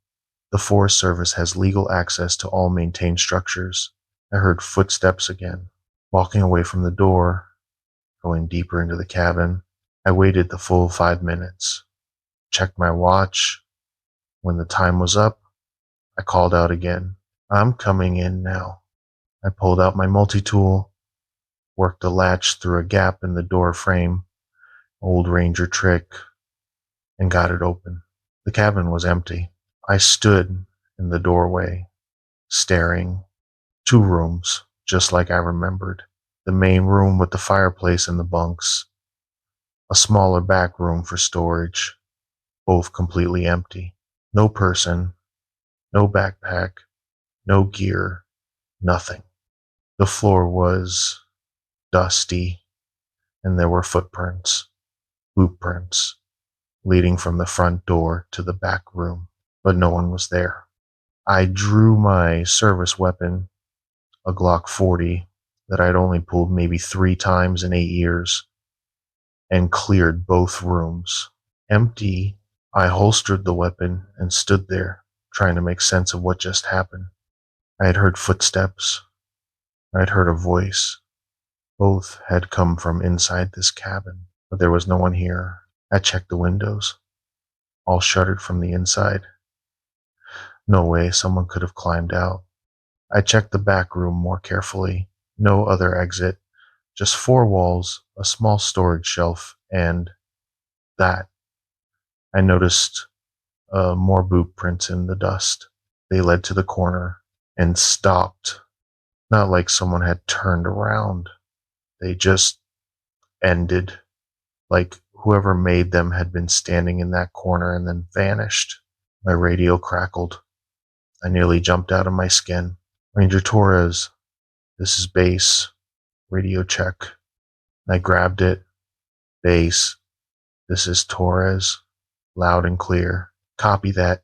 The Forest Service has legal access to all maintained structures. I heard footsteps again. Walking away from the door, going deeper into the cabin, I waited the full 5 minutes. Checked my watch. When the time was up, I called out again. I'm coming in now. I pulled out my multi-tool, worked the latch through a gap in the door frame, old Ranger trick, and got it open. The cabin was empty. I stood in the doorway, staring. 2 rooms, just like I remembered. The main room with the fireplace and the bunks. A smaller back room for storage, both completely empty. No person, no backpack, no gear, nothing. The floor was dusty, and there were footprints, boot prints, leading from the front door to the back room, but no one was there. I drew my service weapon, a Glock 40 that I'd only pulled maybe 3 times in 8 years, and cleared both rooms. Empty, I holstered the weapon and stood there, trying to make sense of what just happened. I had heard footsteps. I'd heard a voice. Both had come from inside this cabin, but there was no one here. I checked the windows, all shuttered from the inside. No way someone could have climbed out. I checked the back room more carefully. No other exit, just 4 walls, a small storage shelf, and that. I noticed more boot prints in the dust. They led to the corner and stopped. Not like someone had turned around. They just ended, like whoever made them had been standing in that corner and then vanished. My radio crackled. I nearly jumped out of my skin. Ranger Torres, this is base. Radio check. I grabbed it. Base. This is Torres. Loud and clear. Copy that.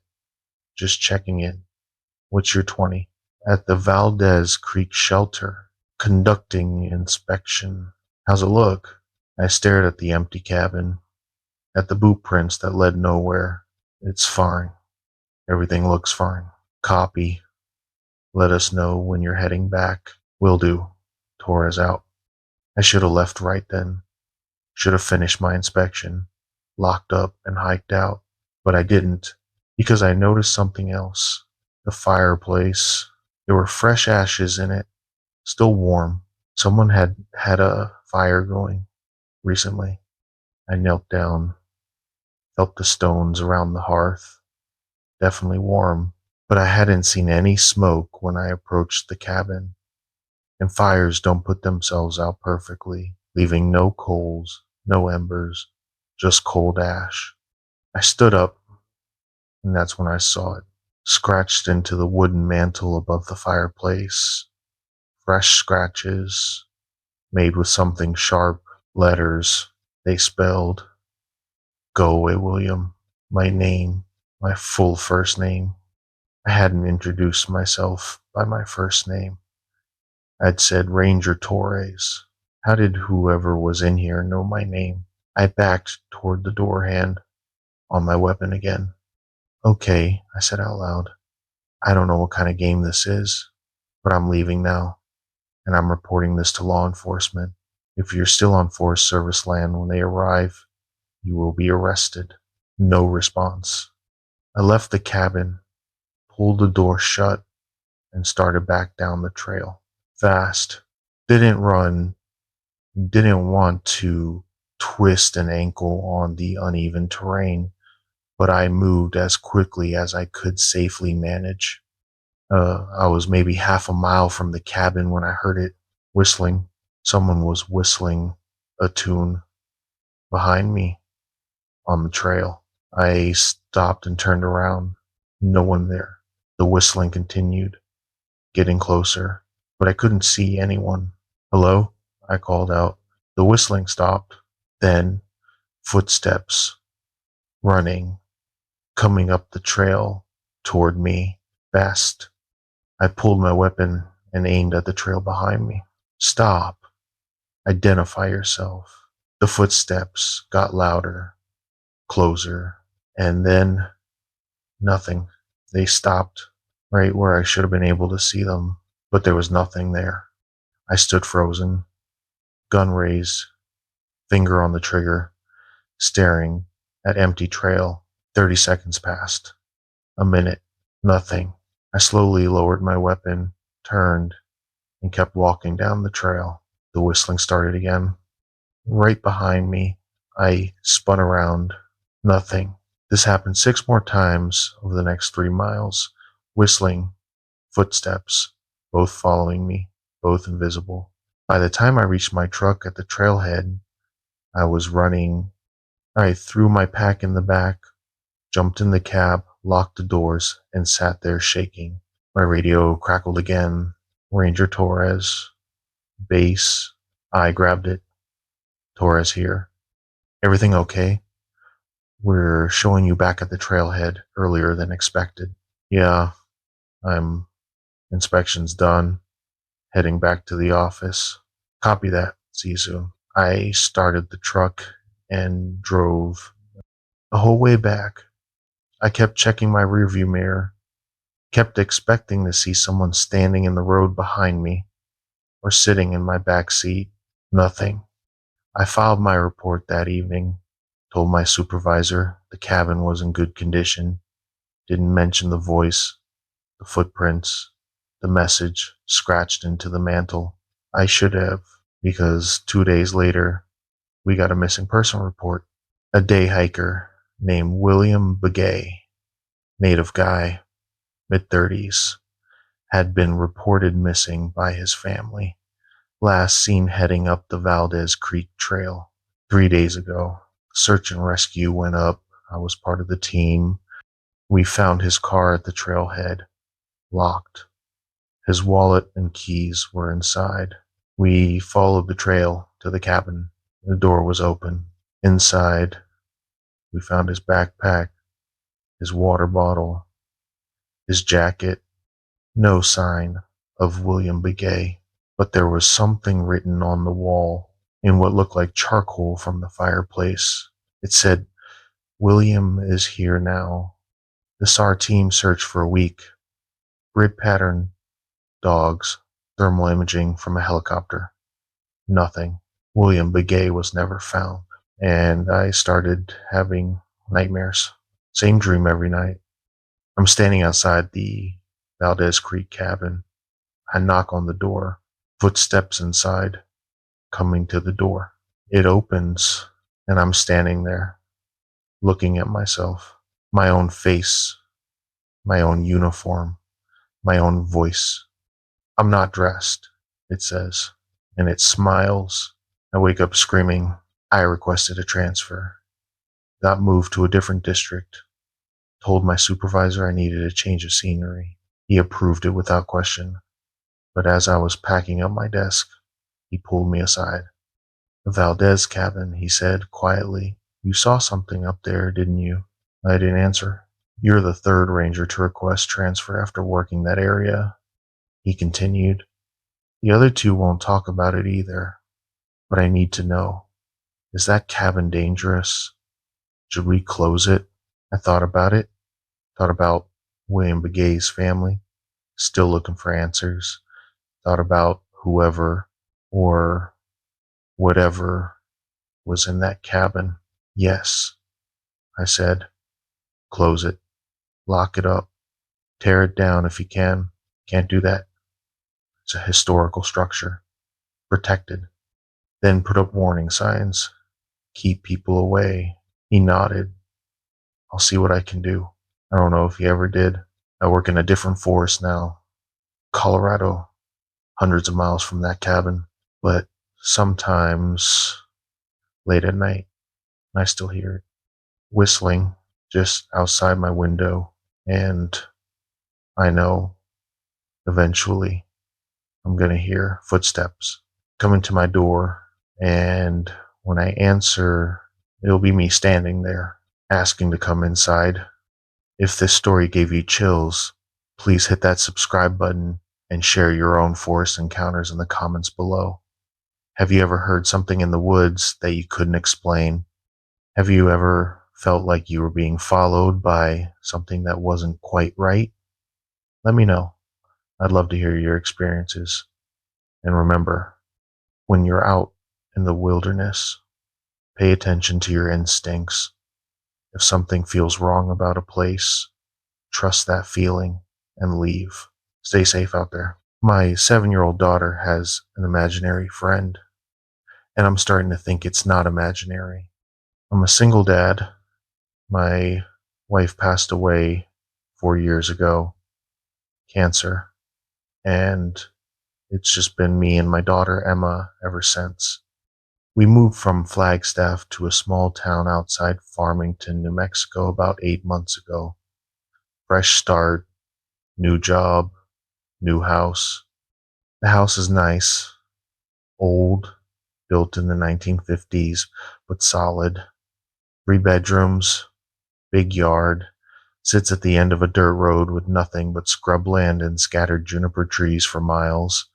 Just checking in. What's your 20? At the Valdez Creek shelter. Conducting inspection. How's it look? I stared at the empty cabin. At the boot prints that led nowhere. It's fine. Everything looks fine. Copy. Let us know when you're heading back. Will do. Torres out. I should have left right then. Should have finished my inspection. locked up, and hiked out. But I didn't, because I noticed something else. The fireplace. There were fresh ashes in it, still warm. Someone had had a fire going recently. I knelt down, felt the stones around the hearth, definitely warm, but I hadn't seen any smoke when I approached the cabin. And fires don't put themselves out perfectly, leaving no coals, no embers, just cold ash. I stood up, and that's when I saw it, scratched into the wooden mantel above the fireplace. Fresh scratches, made with something sharp, letters. They spelled, "Go away, William." My name, my full first name. I hadn't introduced myself by my first name. I'd said Ranger Torres. How did whoever was in here know my name? I backed toward the door hand, on my weapon again. "Okay," I said out loud. "I don't know what kind of game this is, but I'm leaving now, and I'm reporting this to law enforcement. If you're still on Forest Service land when they arrive, you will be arrested." No response. I left the cabin, pulled the door shut, and started back down the trail. Fast. Didn't run, didn't want to twist an ankle on the uneven terrain, but I moved as quickly as I could safely manage. I was maybe half a mile from the cabin when I heard it whistling. Someone was whistling a tune behind me on the trail. I stopped and turned around. No one there. The whistling continued, getting closer, but I couldn't see anyone. "Hello?" I called out. The whistling stopped. Then footsteps, running, coming up the trail toward me, fast. I pulled my weapon and aimed at the trail behind me. "Stop. Identify yourself." The footsteps got louder, closer, and then nothing. They stopped right where I should have been able to see them, but there was nothing there. I stood frozen, gun raised, finger on the trigger, staring at empty trail. 30 seconds passed. A minute. Nothing. I slowly lowered my weapon, turned, and kept walking down the trail. The whistling started again. Right behind me, I spun around. Nothing. This happened 6 more times over the next 3 miles. Whistling, footsteps, both following me, both invisible. By the time I reached my truck at the trailhead, I was running. I threw my pack in the back, jumped in the cab, locked the doors, and sat there shaking. My radio crackled again. "Ranger Torres. Base." I grabbed it. "Torres here. Everything okay? We're showing you back at the trailhead earlier than expected." "Yeah, I'm inspection's done. Heading back to the office." "Copy that. See you soon." I started the truck and drove. The whole way back, I kept checking my rearview mirror, kept expecting to see someone standing in the road behind me or sitting in my back seat. Nothing. I filed my report that evening, told my supervisor the cabin was in good condition, didn't mention the voice, the footprints, the message scratched into the mantle. I should have, because 2 days later, we got a missing person report. A day hiker named William Begay, native guy, mid-30s, had been reported missing by his family. Last seen heading up the Valdez Creek Trail 3 days ago. Search and rescue went up. I was part of the team. We found his car at the trailhead, locked. His wallet and keys were inside. We followed the trail to the cabin. The door was open. Inside, we found his backpack, his water bottle, his jacket. No sign of William Begay, but there was something written on the wall in what looked like charcoal from the fireplace. It said, "William is here now." The SAR team searched for a week. Grid pattern, dogs, thermal imaging from a helicopter. Nothing. William Begay was never found. and I started having nightmares. Same dream every night. I'm standing outside the Valdez Creek cabin. I knock on the door, footsteps inside, coming to the door. It opens, and I'm standing there, looking at myself, my own face, my own uniform, my own voice. I'm not dressed, it says, and it smiles. I wake up screaming. I requested a transfer, got moved to a different district, told my supervisor I needed a change of scenery. He approved it without question, but as I was packing up my desk, he pulled me aside. The Valdez cabin, he said quietly. You saw something up there, didn't you? I didn't answer. You're the third ranger to request transfer after working that area, he continued. The other two won't talk about it either, but I need to know. Is that cabin dangerous? Should we close it? I thought about it, thought about William Begay's family, still looking for answers, thought about whoever or whatever was in that cabin. Yes, I said, close it, lock it up, tear it down if you can. Can't do that. It's a historical structure, protected. Then put up warning signs, keep people away. He nodded. I'll see what I can do. I don't know if he ever did. I work in a different forest now, Colorado, hundreds of miles from that cabin, but sometimes late at night, I still hear it whistling just outside my window, and I know eventually I'm gonna hear footsteps coming to my door, and when I answer, it'll be me standing there, asking to come inside. If this story gave you chills, please hit that subscribe button and share your own forest encounters in the comments below. Have you ever heard something in the woods that you couldn't explain? Have you ever felt like you were being followed by something that wasn't quite right? Let me know. I'd love to hear your experiences. And remember, when you're out in the wilderness, pay attention to your instincts. If something feels wrong about a place, trust that feeling and leave. Stay safe out there. My 7-year-old daughter has an imaginary friend, and I'm starting to think it's not imaginary. I'm a single dad. My wife passed away 4 years ago, cancer, and it's just been me and my daughter Emma ever since. We moved from Flagstaff to a small town outside Farmington, New Mexico about 8 months ago. Fresh start, new job, new house. The house is nice, old, built in the 1950s, but solid. 3 bedrooms, big yard, sits at the end of a dirt road with nothing but scrubland and scattered juniper trees for miles.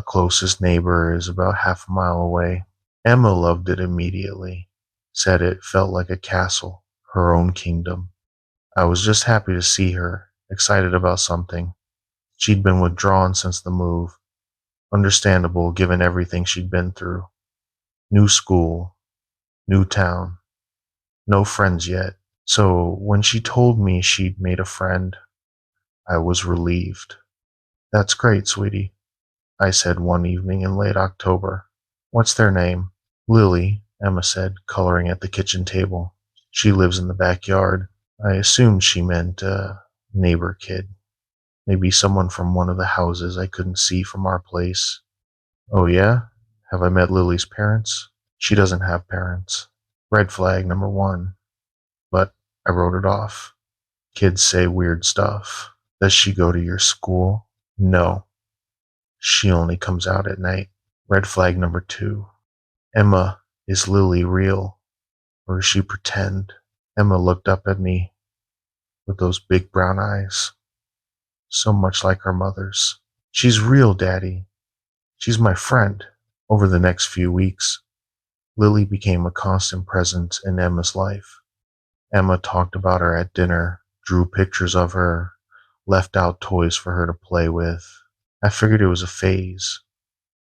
Closest neighbor is about half a mile away. Emma loved it immediately, said it felt like a castle, her own kingdom. I was just happy to see her, excited about something. She'd been withdrawn since the move. Understandable given everything she'd been through. New school, new town, no friends yet. So when she told me she'd made a friend, I was relieved. That's great, sweetie, I said one evening in late October. What's their name? Lily, Emma said, coloring at the kitchen table. She lives in the backyard. I assumed she meant a neighbor kid. Maybe someone from one of the houses I couldn't see from our place. Oh yeah? Have I met Lily's parents? She doesn't have parents. Red flag number 1. But I wrote it off. Kids say weird stuff. Does she go to your school? No. She only comes out at night. Red flag number 2. Emma, is Lily real? Or does she pretend? Emma looked up at me with those big brown eyes, so much like her mother's. She's real, Daddy. She's my friend. Over the next few weeks, Lily became a constant presence in Emma's life. Emma talked about her at dinner, drew pictures of her, left out toys for her to play with. I figured it was a phase,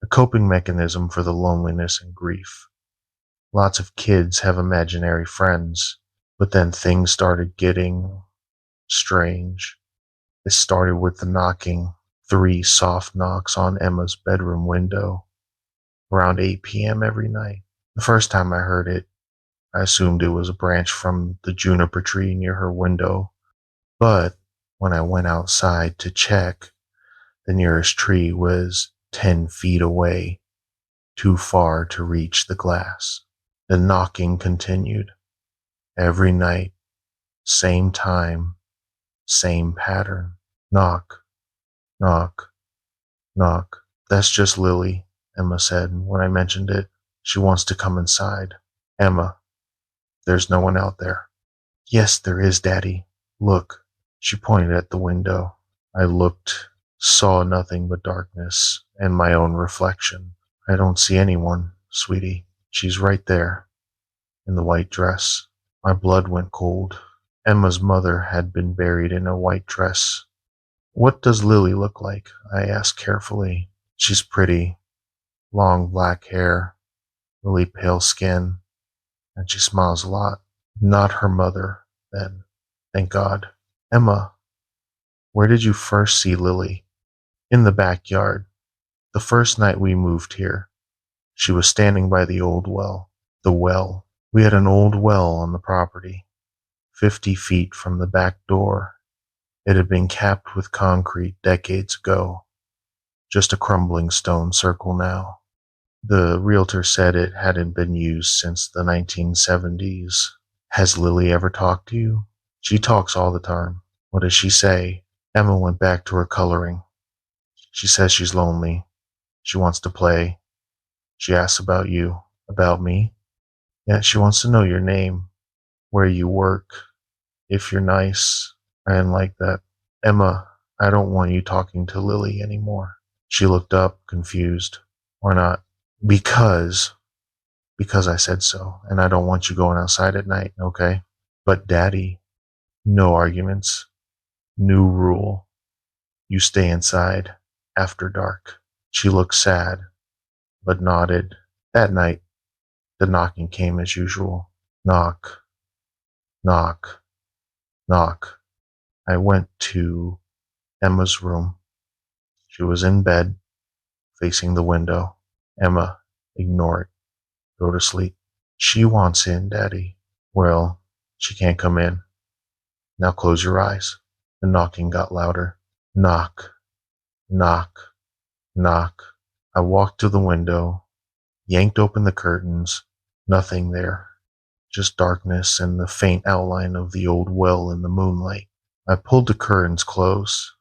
a coping mechanism for the loneliness and grief. Lots of kids have imaginary friends, but then things started getting strange. It started with the knocking, 3 soft knocks on Emma's bedroom window around 8 p.m. every night. The first time I heard it, I assumed it was a branch from the juniper tree near her window, but when I went outside to check, the nearest tree was 10 feet away, too far to reach the glass. The knocking continued. Every night, same time, same pattern. Knock, knock, knock. That's just Lily, Emma said when I mentioned it. She wants to come inside. Emma, there's no one out there. Yes, there is, Daddy. Look. She pointed at the window. I looked, saw nothing but darkness and my own reflection. I don't see anyone, sweetie. She's right there, in the white dress. My blood went cold. Emma's mother had been buried in a white dress. What does Lily look like? I asked carefully. She's pretty. Long black hair, really pale skin, and she smiles a lot. Not her mother, then. Thank God. Emma, where did you first see Lily? In the backyard. The first night we moved here. She was standing by the old well. The well. We had an old well on the property, 50 feet from the back door. It had been capped with concrete decades ago. Just a crumbling stone circle now. The realtor said it hadn't been used since the 1970s. Has Lily ever talked to you? She talks all the time. What does she say? Emma went back to her coloring. She says she's lonely. She wants to play. She asks about you. About me? Yeah, she wants to know your name, where you work, if you're nice. I didn't like that. Emma, I don't want you talking to Lily anymore. She looked up, confused. Why not? Because I said so, and I don't want you going outside at night, okay? But Daddy, no arguments. New rule. You stay inside after dark. She looked sad, but nodded. That night, the knocking came as usual. Knock, knock, knock. I went to Emma's room. She was in bed, facing the window. Emma, ignore it. Go to sleep. She wants in, Daddy. Well, she can't come in. Now close your eyes. The knocking got louder. Knock, knock, knock. I walked to the window, yanked open the curtains. Nothing there. Just darkness and the faint outline of the old well in the moonlight. I pulled the curtains close.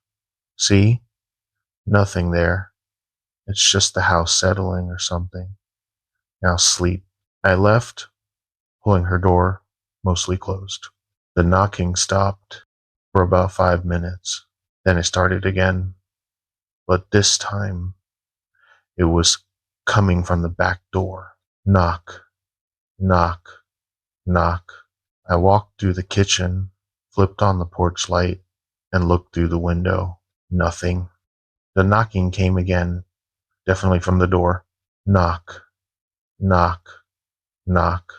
See? Nothing there. It's just the house settling or something. Now sleep. I left, pulling her door mostly closed. The knocking stopped for about 5 minutes. Then it started again. But this time, it was coming from the back door. Knock, knock, knock. I walked through the kitchen, flipped on the porch light, and looked through the window. Nothing. The knocking came again, definitely from the door. Knock, knock, knock.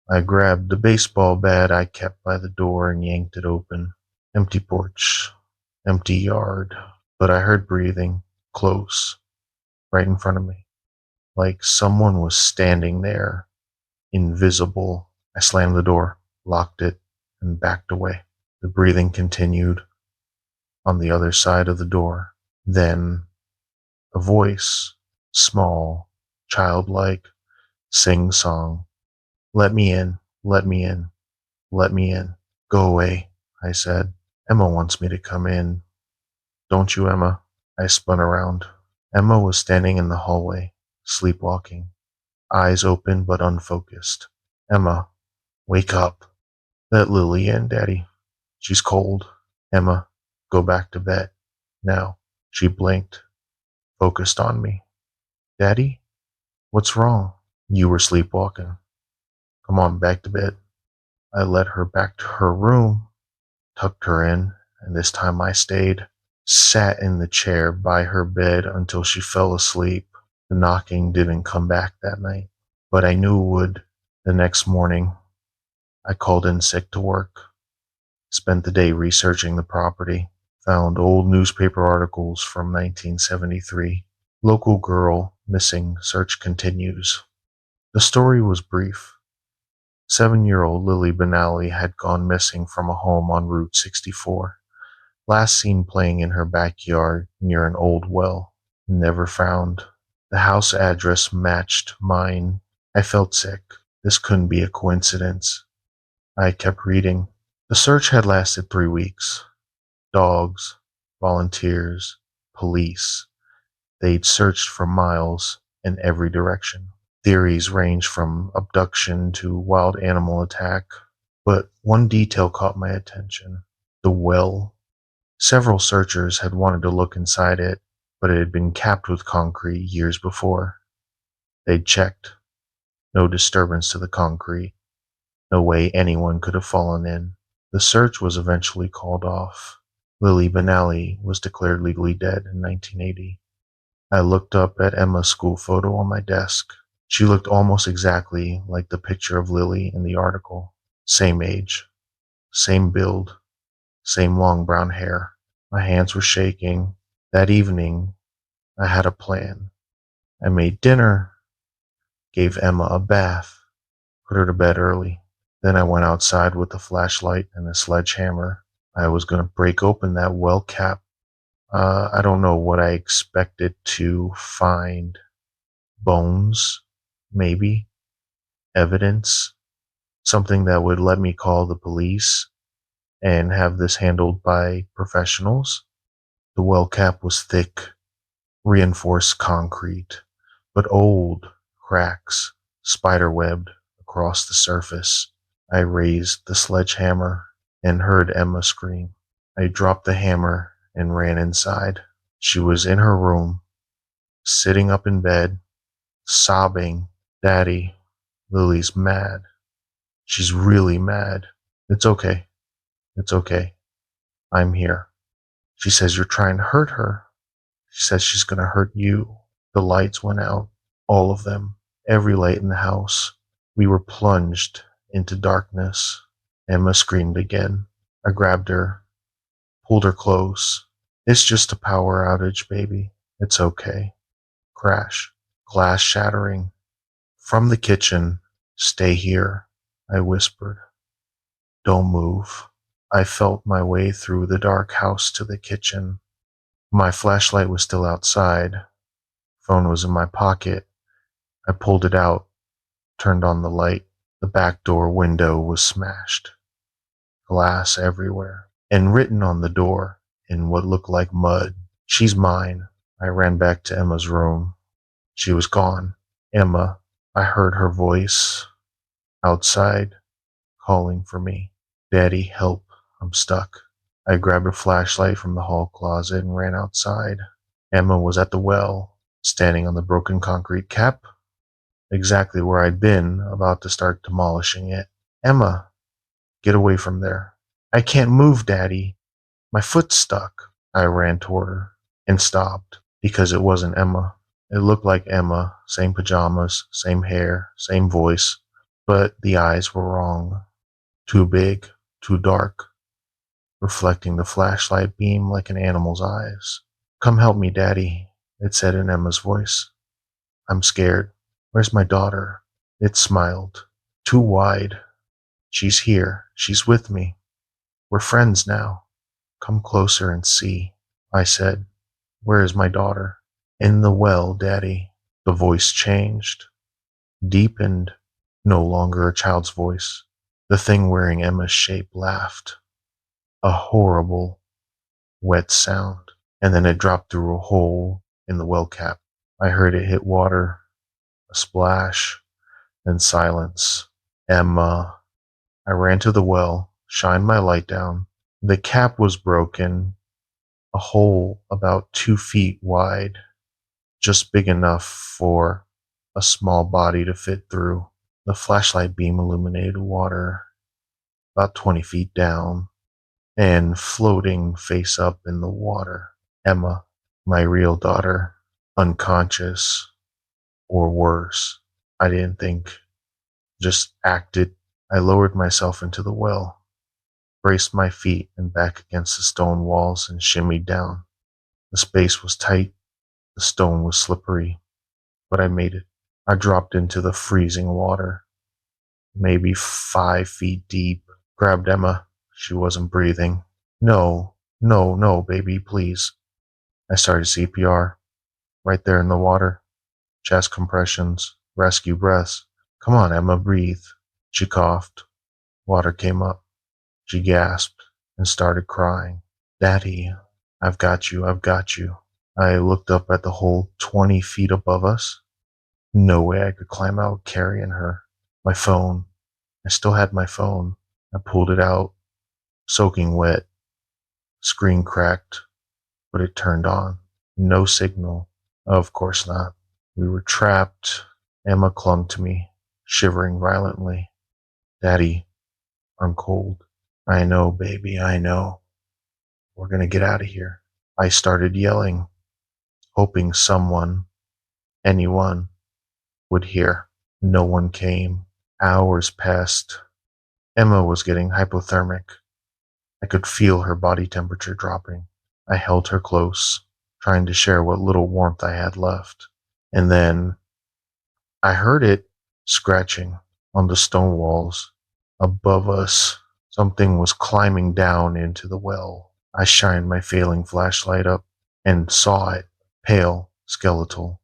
I grabbed the baseball bat I kept by the door and yanked it open. Empty porch, empty yard. But I heard breathing, close, right in front of me. Like someone was standing there, invisible. I slammed the door, locked it, and backed away. The breathing continued on the other side of the door. Then a voice, small, childlike, sing-song. Let me in, let me in, let me in. Go away, I said. Emma wants me to come in. Don't you, Emma? I spun around. Emma was standing in the hallway, sleepwalking, eyes open but unfocused. Emma, wake up. Let Lily in, Daddy. She's cold. Emma, go back to bed. Now. She blinked, focused on me. Daddy? What's wrong? You were sleepwalking. Come on, back to bed. I led her back to her room, tucked her in, and this time I stayed. Sat in the chair by her bed until she fell asleep. The knocking didn't come back that night, but I knew it would. The next morning, I called in sick to work, spent the day researching the property, found old newspaper articles from 1973. Local girl missing, search continues. The story was brief. 7-year-old Lily Benally had gone missing from a home on Route 64. Last seen playing in her backyard near an old well. Never found. The house address matched mine. I felt sick. This couldn't be a coincidence. I kept reading. The search had lasted 3 weeks. Dogs, volunteers, police. They'd searched for miles in every direction. Theories ranged from abduction to wild animal attack, but one detail caught my attention: the well. Several searchers had wanted to look inside it, but it had been capped with concrete years before. They'd checked. No disturbance to the concrete. No way anyone could have fallen in. The search was eventually called off. Lily Benally was declared legally dead in 1980. I looked up at Emma's school photo on my desk. She looked almost exactly like the picture of Lily in the article. Same age, same build, same long brown hair. My hands were shaking. That evening, I had a plan. I made dinner, gave Emma a bath, put her to bed early. Then I went outside with a flashlight and a sledgehammer. I was going to break open that well cap. I don't know what I expected to find. Bones, maybe. Evidence. Something that would let me call the police and have this handled by professionals. The well cap was thick, reinforced concrete, but old, cracks, spiderwebbed across the surface. I raised the sledgehammer and heard Emma scream. I dropped the hammer and ran inside. She was in her room, sitting up in bed, sobbing. "Daddy, Lily's mad. She's really mad." "It's okay. It's okay. I'm here." "She says you're trying to hurt her. She says she's going to hurt you." The lights went out. All of them. Every light in the house. We were plunged into darkness. Emma screamed again. I grabbed her, pulled her close. "It's just a power outage, baby. It's okay." Crash. Glass shattering. From the kitchen. "Stay here," I whispered. "Don't move." I felt my way through the dark house to the kitchen. My flashlight was still outside. Phone was in my pocket. I pulled it out, turned on the light. The back door window was smashed. Glass everywhere. And written on the door, in what looked like mud, "She's mine." I ran back to Emma's room. She was gone. Emma, I heard her voice outside, calling for me. "Daddy, help. I'm stuck." I grabbed a flashlight from the hall closet and ran outside. Emma was at the well, standing on the broken concrete cap, exactly where I'd been, about to start demolishing it. "Emma, get away from there." "I can't move, Daddy. My foot's stuck." I ran toward her and stopped because it wasn't Emma. It looked like Emma, same pajamas, same hair, same voice, but the eyes were wrong. Too big, too dark, reflecting the flashlight beam like an animal's eyes. "Come help me, Daddy," it said in Emma's voice. "I'm scared. Where's my daughter?" It smiled. Too wide. "She's here. She's with me. We're friends now. Come closer and see." I said, "Where is my daughter?" "In the well, Daddy." The voice changed, deepened, no longer a child's voice. The thing wearing Emma's shape laughed. A horrible, wet sound, and then it dropped through a hole in the well cap. I heard it hit water, a splash, then silence. "Emma." I ran to the well, shined my light down. The cap was broken, a hole about 2 feet wide, just big enough for a small body to fit through. The flashlight beam illuminated water about 20 feet down and floating face up in the water. Emma, my real daughter, unconscious, or worse. I didn't think just acted. I lowered myself into the well, braced my feet and back against the stone walls, and shimmied down. The space was tight, the stone was slippery, but I made it. I dropped into the freezing water, maybe 5 feet deep, grabbed Emma. She wasn't breathing. No, no, no, baby, please. I started CPR right there in the water. Chest compressions, rescue breaths. Come on, Emma, breathe. She coughed. Water came up. She gasped and started crying. Daddy, I've got you, I've got you. I looked up at the hole 20 feet above us. No way I could climb out carrying her. My phone. I still had my phone. I pulled it out, soaking wet. Screen cracked, but it turned on. No signal. Of course not. We were trapped. Emma clung to me, shivering violently. Daddy, I'm cold. I know, baby, I know. We're gonna get out of here. I started yelling, hoping someone, anyone, would hear. No one came. Hours passed. Emma was getting hypothermic. I could feel her body temperature dropping. I held her close, trying to share what little warmth I had left. And then I heard it scratching on the stone walls. Above us, something was climbing down into the well. I shined my failing flashlight up and saw it, pale, skeletal,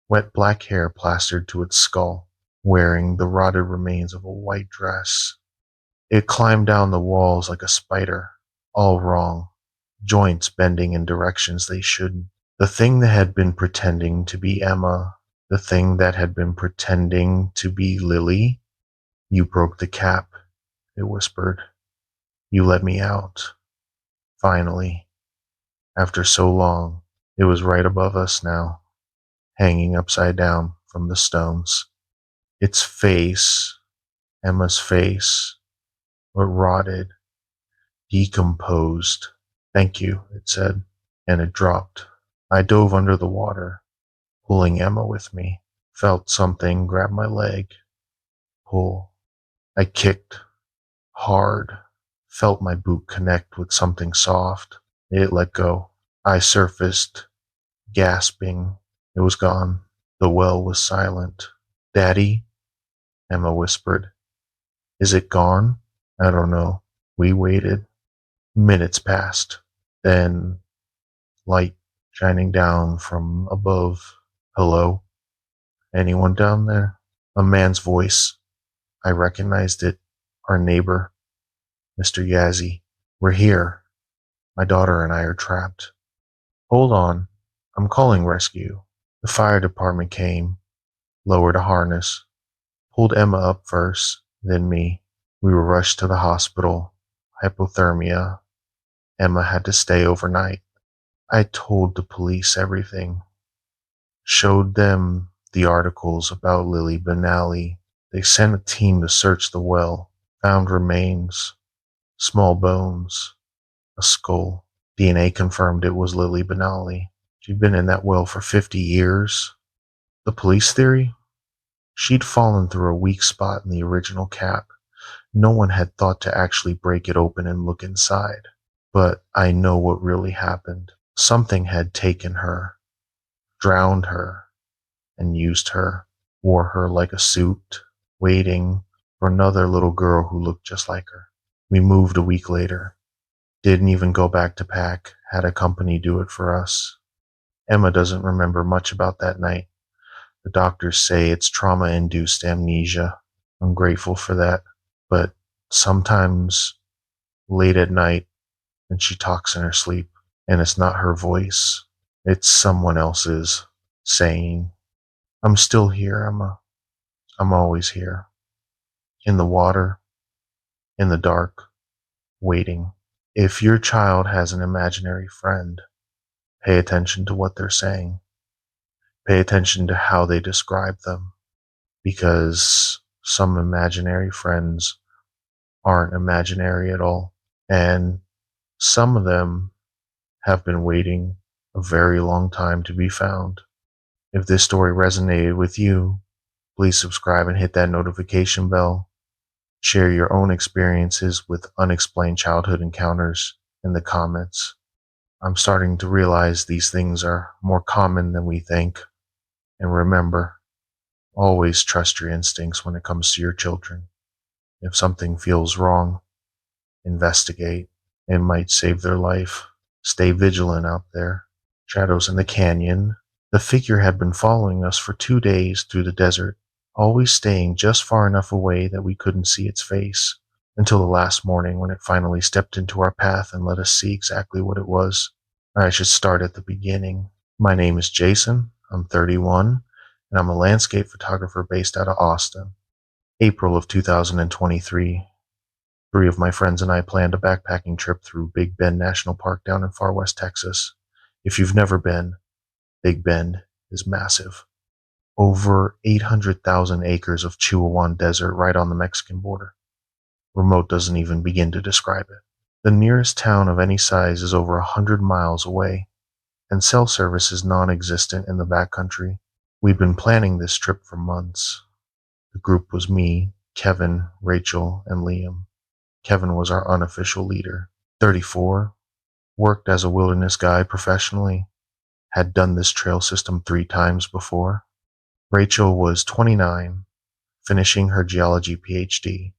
wet black hair plastered to its skull, wearing the rotted remains of a white dress. It climbed down the walls like a spider, all wrong, joints bending in directions they shouldn't. The thing that had been pretending to be Emma, the thing that had been pretending to be Lily. You broke the cap, it whispered. You let me out. Finally, after so long, it was right above us now, hanging upside down from the stones. Its face, Emma's face, were rotted, decomposed. Thank you, it said, and it dropped. I dove under the water, pulling Emma with me. Felt something grab my leg. Pull. I kicked hard, felt my boot connect with something soft. It let go. I surfaced, gasping. It was gone. The well was silent. Daddy, Emma whispered. Is it gone? I don't know. We waited. Minutes passed. Then, light shining down from above. Hello? Anyone down there? A man's voice. I recognized it. Our neighbor, Mr. Yazzie. We're here. My daughter and I are trapped. Hold on. I'm calling rescue. The fire department came, lowered a harness, pulled Emma up first, then me. We were rushed to the hospital. Hypothermia. Emma had to stay overnight. I told the police everything. Showed them the articles about Lily Benally. They sent a team to search the well, found remains, small bones, a skull. DNA confirmed it was Lily Benally. She'd been in that well for 50 years. The police theory? She'd fallen through a weak spot in the original cap. No one had thought to actually break it open and look inside. But I know what really happened. Something had taken her, drowned her, and used her, wore her like a suit, waiting for another little girl who looked just like her. We moved a week later. Didn't even go back to pack, had a company do it for us. Emma doesn't remember much about that night. The doctors say it's trauma-induced amnesia. I'm grateful for that. But sometimes, late at night, when she talks in her sleep, and it's not her voice, it's someone else's, saying, I'm still here, Emma. I'm always here. In the water, in the dark, waiting. If your child has an imaginary friend, pay attention to what they're saying. Pay attention to how they describe them, because some imaginary friends aren't imaginary at all, and some of them have been waiting a very long time to be found. If this story resonated with you, Please subscribe and hit that notification bell. Share your own experiences with unexplained childhood encounters in the comments. I'm starting to realize these things are more common than we think. And remember, always trust your instincts when it comes to your children. If something feels wrong, investigate. It might save their life. Stay vigilant out there. Shadows in the canyon. The figure had been following us for 2 days through the desert, always staying just far enough away that we couldn't see its face, until the last morning when it finally stepped into our path and let us see exactly what it was. I should start at the beginning. My name is Jason. I'm 31, and I'm a landscape photographer based out of Austin. April of 2023. 3 of my friends and I planned a backpacking trip through Big Bend National Park down in far west Texas. If you've never been, Big Bend is massive. Over 800,000 acres of Chihuahuan Desert right on the Mexican border. Remote doesn't even begin to describe it. The nearest town of any size is over 100 miles away, and cell service is non-existent in the backcountry. We'd been planning this trip for months. The group was me, Kevin, Rachel, and Liam. Kevin was our unofficial leader. 34, worked as a wilderness guide professionally, had done this trail system 3 times before. Rachel was 29, finishing her geology PhD,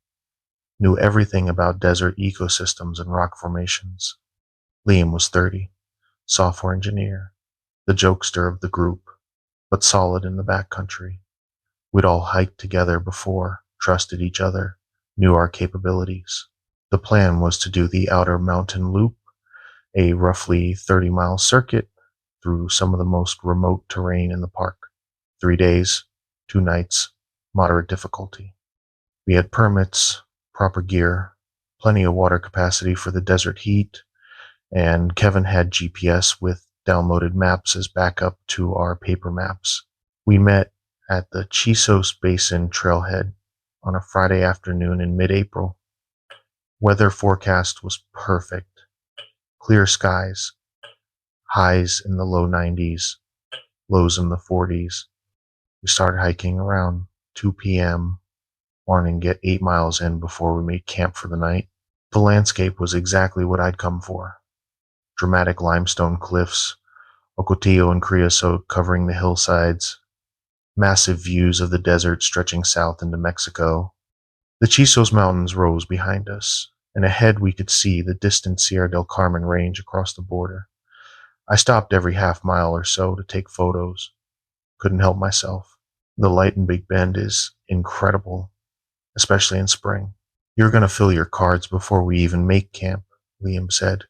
knew everything about desert ecosystems and rock formations. Liam was 30, software engineer, the jokester of the group, but solid in the backcountry. We'd all hiked together before, trusted each other, knew our capabilities. The plan was to do the outer mountain loop, a roughly 30-mile circuit through some of the most remote terrain in the park. 3 days, 2 nights, moderate difficulty. We had permits, proper gear, plenty of water capacity for the desert heat, and Kevin had GPS with downloaded maps as backup to our paper maps. We met at the Chisos Basin trailhead on a Friday afternoon in mid-April. Weather forecast was perfect. Clear skies, highs in the low 90s, lows in the 40s. We started hiking around 2 p.m., wanting to get 8 miles in before we made camp for the night. The landscape was exactly what I'd come for. Dramatic limestone cliffs, ocotillo and creosote covering the hillsides, massive views of the desert stretching south into Mexico. The Chisos Mountains rose behind us, and ahead we could see the distant Sierra del Carmen range across the border. I stopped every half mile or so to take photos. Couldn't help myself. The light in Big Bend is incredible, especially in spring. You're going to fill your cards before we even make camp, Liam said,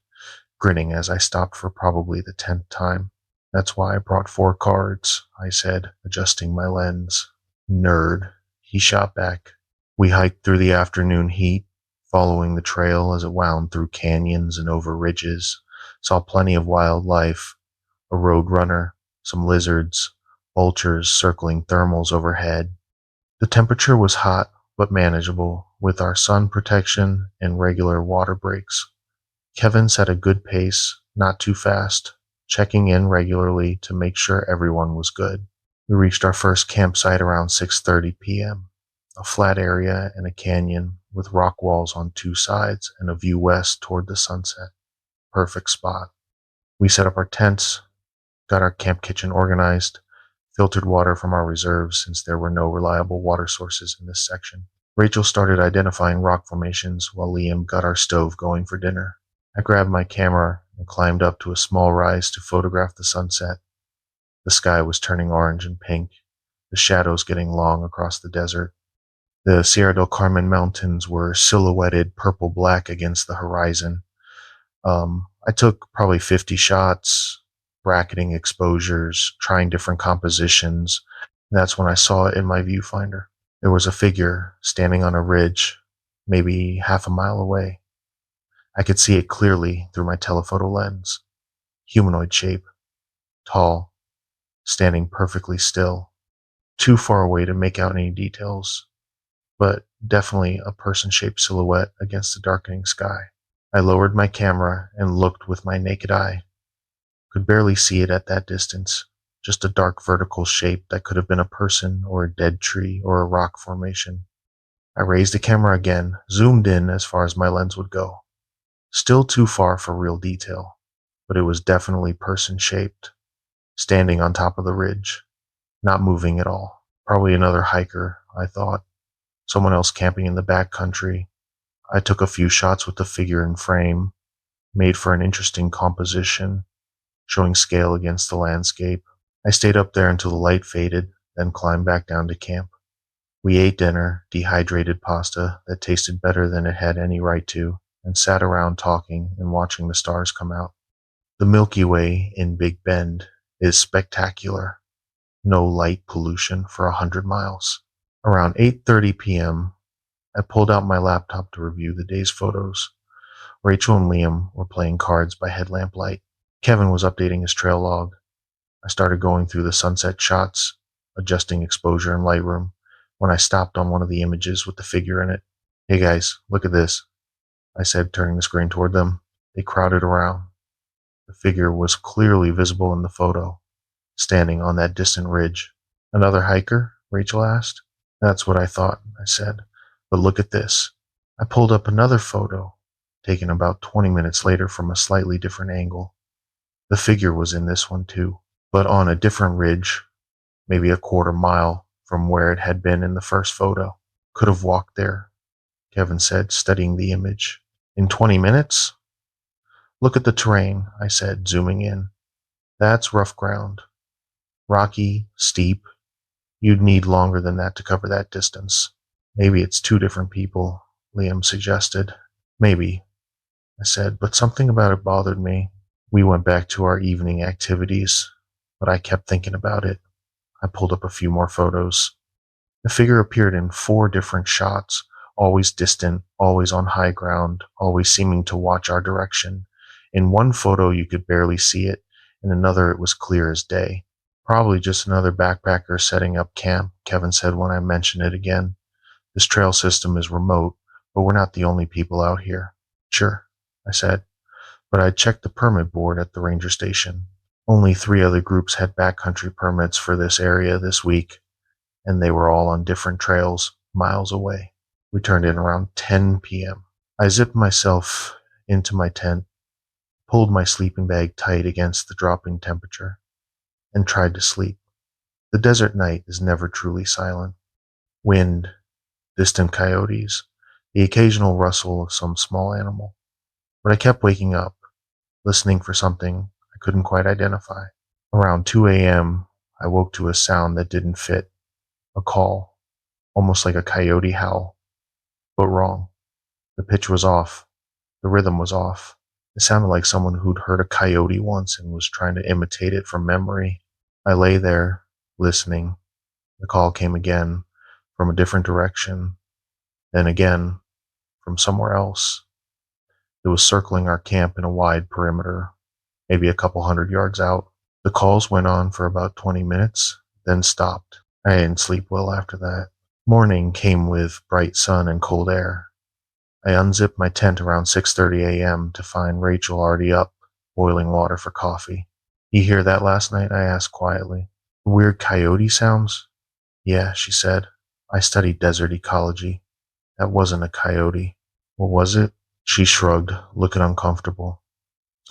grinning as I stopped for probably the 10th time. That's why I brought 4 cards, I said, adjusting my lens. Nerd, he shot back. We hiked through the afternoon heat, following the trail as it wound through canyons and over ridges, saw plenty of wildlife, a road runner, some lizards, vultures circling thermals overhead. The temperature was hot but manageable, with our sun protection and regular water breaks. Kevin set a good pace, not too fast, checking in regularly to make sure everyone was good. We reached our first campsite around 6:30 p.m., a flat area in a canyon with rock walls on 2 sides and a view west toward the sunset. Perfect spot. We set up our tents, got our camp kitchen organized, filtered water from our reserves since there were no reliable water sources in this section. Rachel started identifying rock formations while Liam got our stove going for dinner. I grabbed my camera and climbed up to a small rise to photograph the sunset. The sky was turning orange and pink, the shadows getting long across the desert. The Sierra del Carmen mountains were silhouetted purple-black against the horizon. I took probably 50 shots, bracketing exposures, trying different compositions. That's when I saw it in my viewfinder. There was a figure standing on a ridge, maybe half a mile away. I could see it clearly through my telephoto lens. Humanoid shape, tall, standing perfectly still. Too far away to make out any details, but definitely a person-shaped silhouette against the darkening sky. I lowered my camera and looked with my naked eye. Could barely see it at that distance, just a dark vertical shape that could have been a person or a dead tree or a rock formation. I raised the camera again, zoomed in as far as my lens would go. Still too far for real detail, but it was definitely person-shaped, standing on top of the ridge, not moving at all. Probably another hiker, I thought. Someone else camping in the back country. I took a few shots with the figure in frame, made for an interesting composition, showing scale against the landscape. I stayed up there until the light faded, then climbed back down to camp. We ate dinner, dehydrated pasta that tasted better than it had any right to, and sat around talking and watching the stars come out. The Milky Way in Big Bend is spectacular. No light pollution for 100 miles. Around 8:30 p.m., I pulled out my laptop to review the day's photos. Rachel and Liam were playing cards by headlamp light. Kevin was updating his trail log. I started going through the sunset shots, adjusting exposure in Lightroom, when I stopped on one of the images with the figure in it. "Hey guys, look at this," I said, turning the screen toward them. They crowded around. The figure was clearly visible in the photo, standing on that distant ridge. "Another hiker?" Rachel asked. "That's what I thought," I said. "But look at this." I pulled up another photo, taken about 20 minutes later from a slightly different angle. The figure was in this one too, but on a different ridge, maybe a quarter mile from where it had been in the first photo. "Could have walked there," Kevin said, studying the image. "In 20 minutes? "Look at the terrain," I said, zooming in. "That's rough ground. Rocky, steep. You'd need longer than that to cover that distance." "Maybe it's two different people," Liam suggested. "Maybe," I said, but something about it bothered me. We went back to our evening activities, but I kept thinking about it. I pulled up a few more photos. The figure appeared in 4 different shots, always distant, always on high ground, always seeming to watch our direction. In one photo you could barely see it, in another it was clear as day. "Probably just another backpacker setting up camp," Kevin said when I mentioned it again. "This trail system is remote, but we're not the only people out here." "Sure," I said, but I checked the permit board at the ranger station. Only 3 other groups had backcountry permits for this area this week, and they were all on different trails, miles away. We turned in around 10 p.m. I zipped myself into my tent, pulled my sleeping bag tight against the dropping temperature, and tried to sleep. The desert night is never truly silent. Wind, distant coyotes, the occasional rustle of some small animal. But I kept waking up, listening for something I couldn't quite identify. Around 2 a.m., I woke to a sound that didn't fit. A call, almost like a coyote howl, but wrong. The pitch was off. The rhythm was off. It sounded like someone who'd heard a coyote once and was trying to imitate it from memory. I lay there, listening. The call came again, from a different direction, then again, from somewhere else. It was circling our camp in a wide perimeter, maybe a couple 100 yards out. The calls went on for about 20 minutes, then stopped. I didn't sleep well after that. Morning came with bright sun and cold air. I unzipped my tent around 6:30 a.m. to find Rachel already up, boiling water for coffee. "You hear that last night?" I asked quietly. "Weird coyote sounds?" "Yeah," she said. "I studied desert ecology. That wasn't a coyote." "What was it?" She shrugged, looking uncomfortable.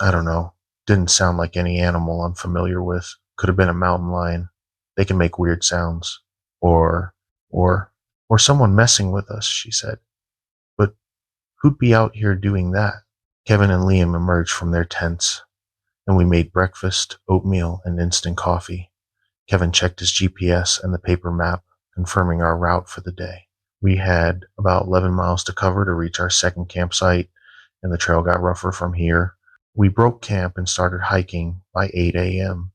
"I don't know. Didn't sound like any animal I'm familiar with. Could have been a mountain lion. They can make weird sounds. Or, or, or someone messing with us," she said. "But who'd be out here doing that?" Kevin and Liam emerged from their tents, and we made breakfast, oatmeal, and instant coffee. Kevin checked his GPS and the paper map, confirming our route for the day. We had about 11 miles to cover to reach our second campsite, and the trail got rougher from here. We broke camp and started hiking by 8 a.m.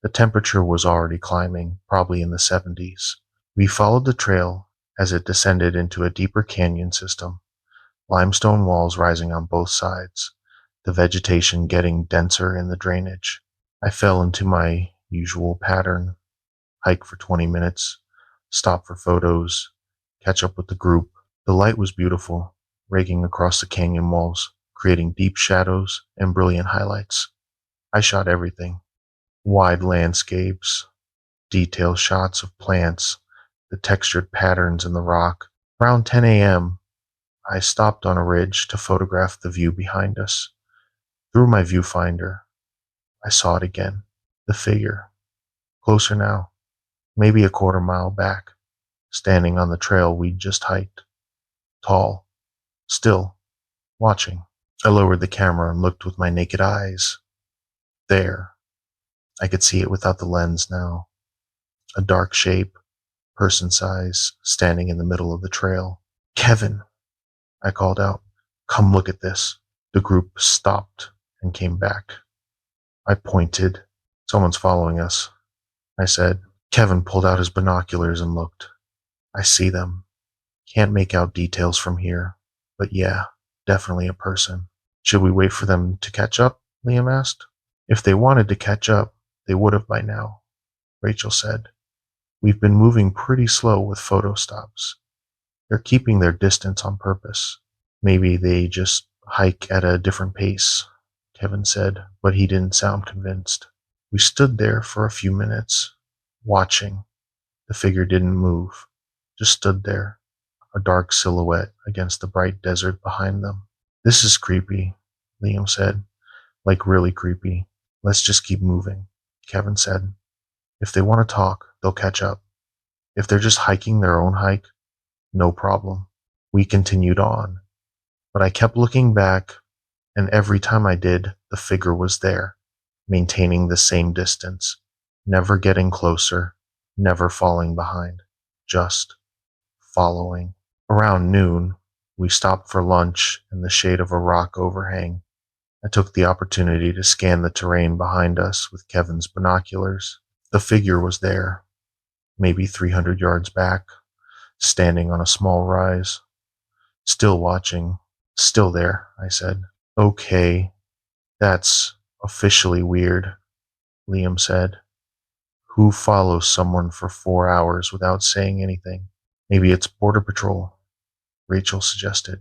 The temperature was already climbing, probably in the 70s. We followed the trail as it descended into a deeper canyon system, limestone walls rising on both sides, the vegetation getting denser in the drainage. I fell into my usual pattern: hike for 20 minutes, stop for photos, catch up with the group. The light was beautiful, raking across the canyon walls, creating deep shadows and brilliant highlights. I shot everything. Wide landscapes, detailed shots of plants, the textured patterns in the rock. Around 10 a.m., I stopped on a ridge to photograph the view behind us. Through my viewfinder, I saw it again. The figure. Closer now, maybe a quarter mile back, standing on the trail we'd just hiked. Tall, still, watching. I lowered the camera and looked with my naked eyes. There. I could see it without the lens now. A dark shape, person size, standing in the middle of the trail. Kevin, I called out. Come look at this. The group stopped and came back. I pointed. Someone's following us, I said. Kevin pulled out his binoculars and looked. I see them. Can't make out details from here, but yeah, definitely a person. Should we wait for them to catch up? Liam asked. If they wanted to catch up, they would have by now, Rachel said. We've been moving pretty slow with photo stops. They're keeping their distance on purpose. Maybe they just hike at a different pace, Kevin said, but he didn't sound convinced. We stood there for a few minutes, watching. The figure didn't move, just stood there, a dark silhouette against the bright desert behind them. This is creepy, Liam said, like really creepy. Let's just keep moving, Kevin said. If they want to talk, they'll catch up. If they're just hiking their own hike, no problem. We continued on, but I kept looking back, and every time I did, the figure was there, maintaining the same distance, never getting closer, never falling behind, just following. Around noon, we stopped for lunch in the shade of a rock overhang. I took the opportunity to scan the terrain behind us with Kevin's binoculars. The figure was there, maybe 300 yards back, standing on a small rise. Still watching. Still there, I said. Okay, that's officially weird, Liam said. Who follows someone for 4 hours without saying anything? Maybe it's Border Patrol, Rachel suggested.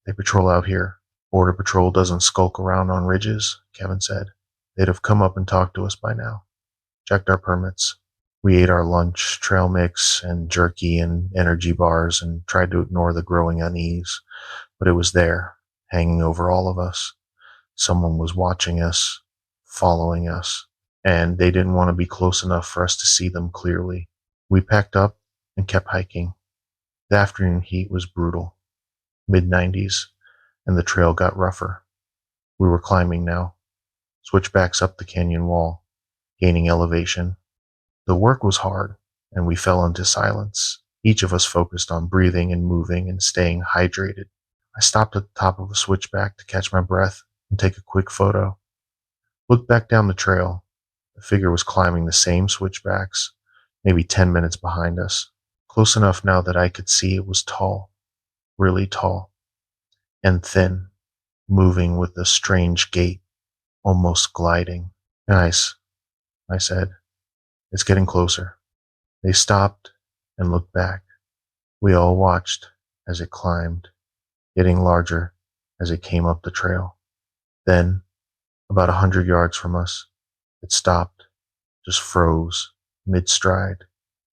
They patrol out here. Border Patrol doesn't skulk around on ridges, Kevin said. They'd have come up and talked to us by now. Checked our permits. We ate our lunch, trail mix and jerky and energy bars, and tried to ignore the growing unease. But it was there, hanging over all of us. Someone was watching us, following us, and they didn't want to be close enough for us to see them clearly. We packed up and kept hiking. The afternoon heat was brutal. Mid-90s, and the trail got rougher. We were climbing now, switchbacks up the canyon wall, gaining elevation. The work was hard, and we fell into silence, each of us focused on breathing and moving and staying hydrated. I stopped at the top of a switchback to catch my breath and take a quick photo. Looked back down the trail. The figure was climbing the same switchbacks, maybe 10 minutes behind us, close enough now that I could see it was tall, really tall, and thin, moving with a strange gait, almost gliding. Nice, I said. It's getting closer. They stopped and looked back. We all watched as it climbed, getting larger as it came up the trail. Then, about 100 yards from us, it stopped, just froze, mid-stride,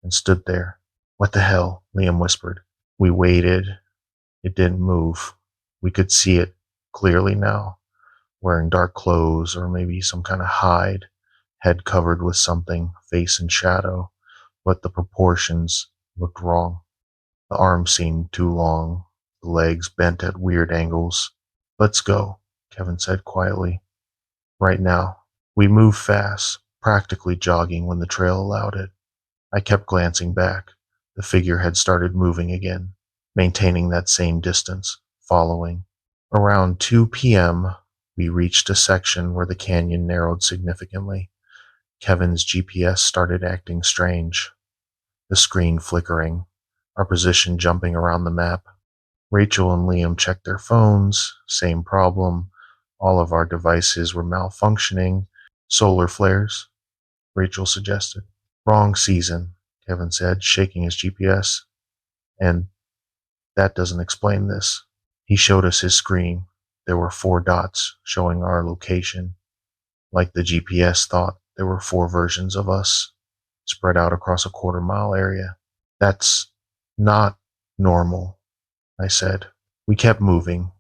and stood there. What the hell? Liam whispered. We waited. It didn't move. We could see it clearly now, wearing dark clothes or maybe some kind of hide, head covered with something, face in shadow, but the proportions looked wrong. The arms seemed too long, the legs bent at weird angles. Let's go, Kevin said quietly. Right now. We moved fast, practically jogging when the trail allowed it. I kept glancing back. The figure had started moving again, maintaining that same distance, following. Around 2 p.m., we reached a section where the canyon narrowed significantly. Kevin's GPS started acting strange, the screen flickering, our position jumping around the map. Rachel and Liam checked their phones, same problem. All of our devices were malfunctioning. Solar flares, Rachel suggested. Wrong season, Kevin said, shaking his GPS. And that doesn't explain this. He showed us his screen. There were 4 dots showing our location, like the GPS thought there were 4 versions of us, spread out across a quarter-mile area. That's not normal, I said. We kept moving.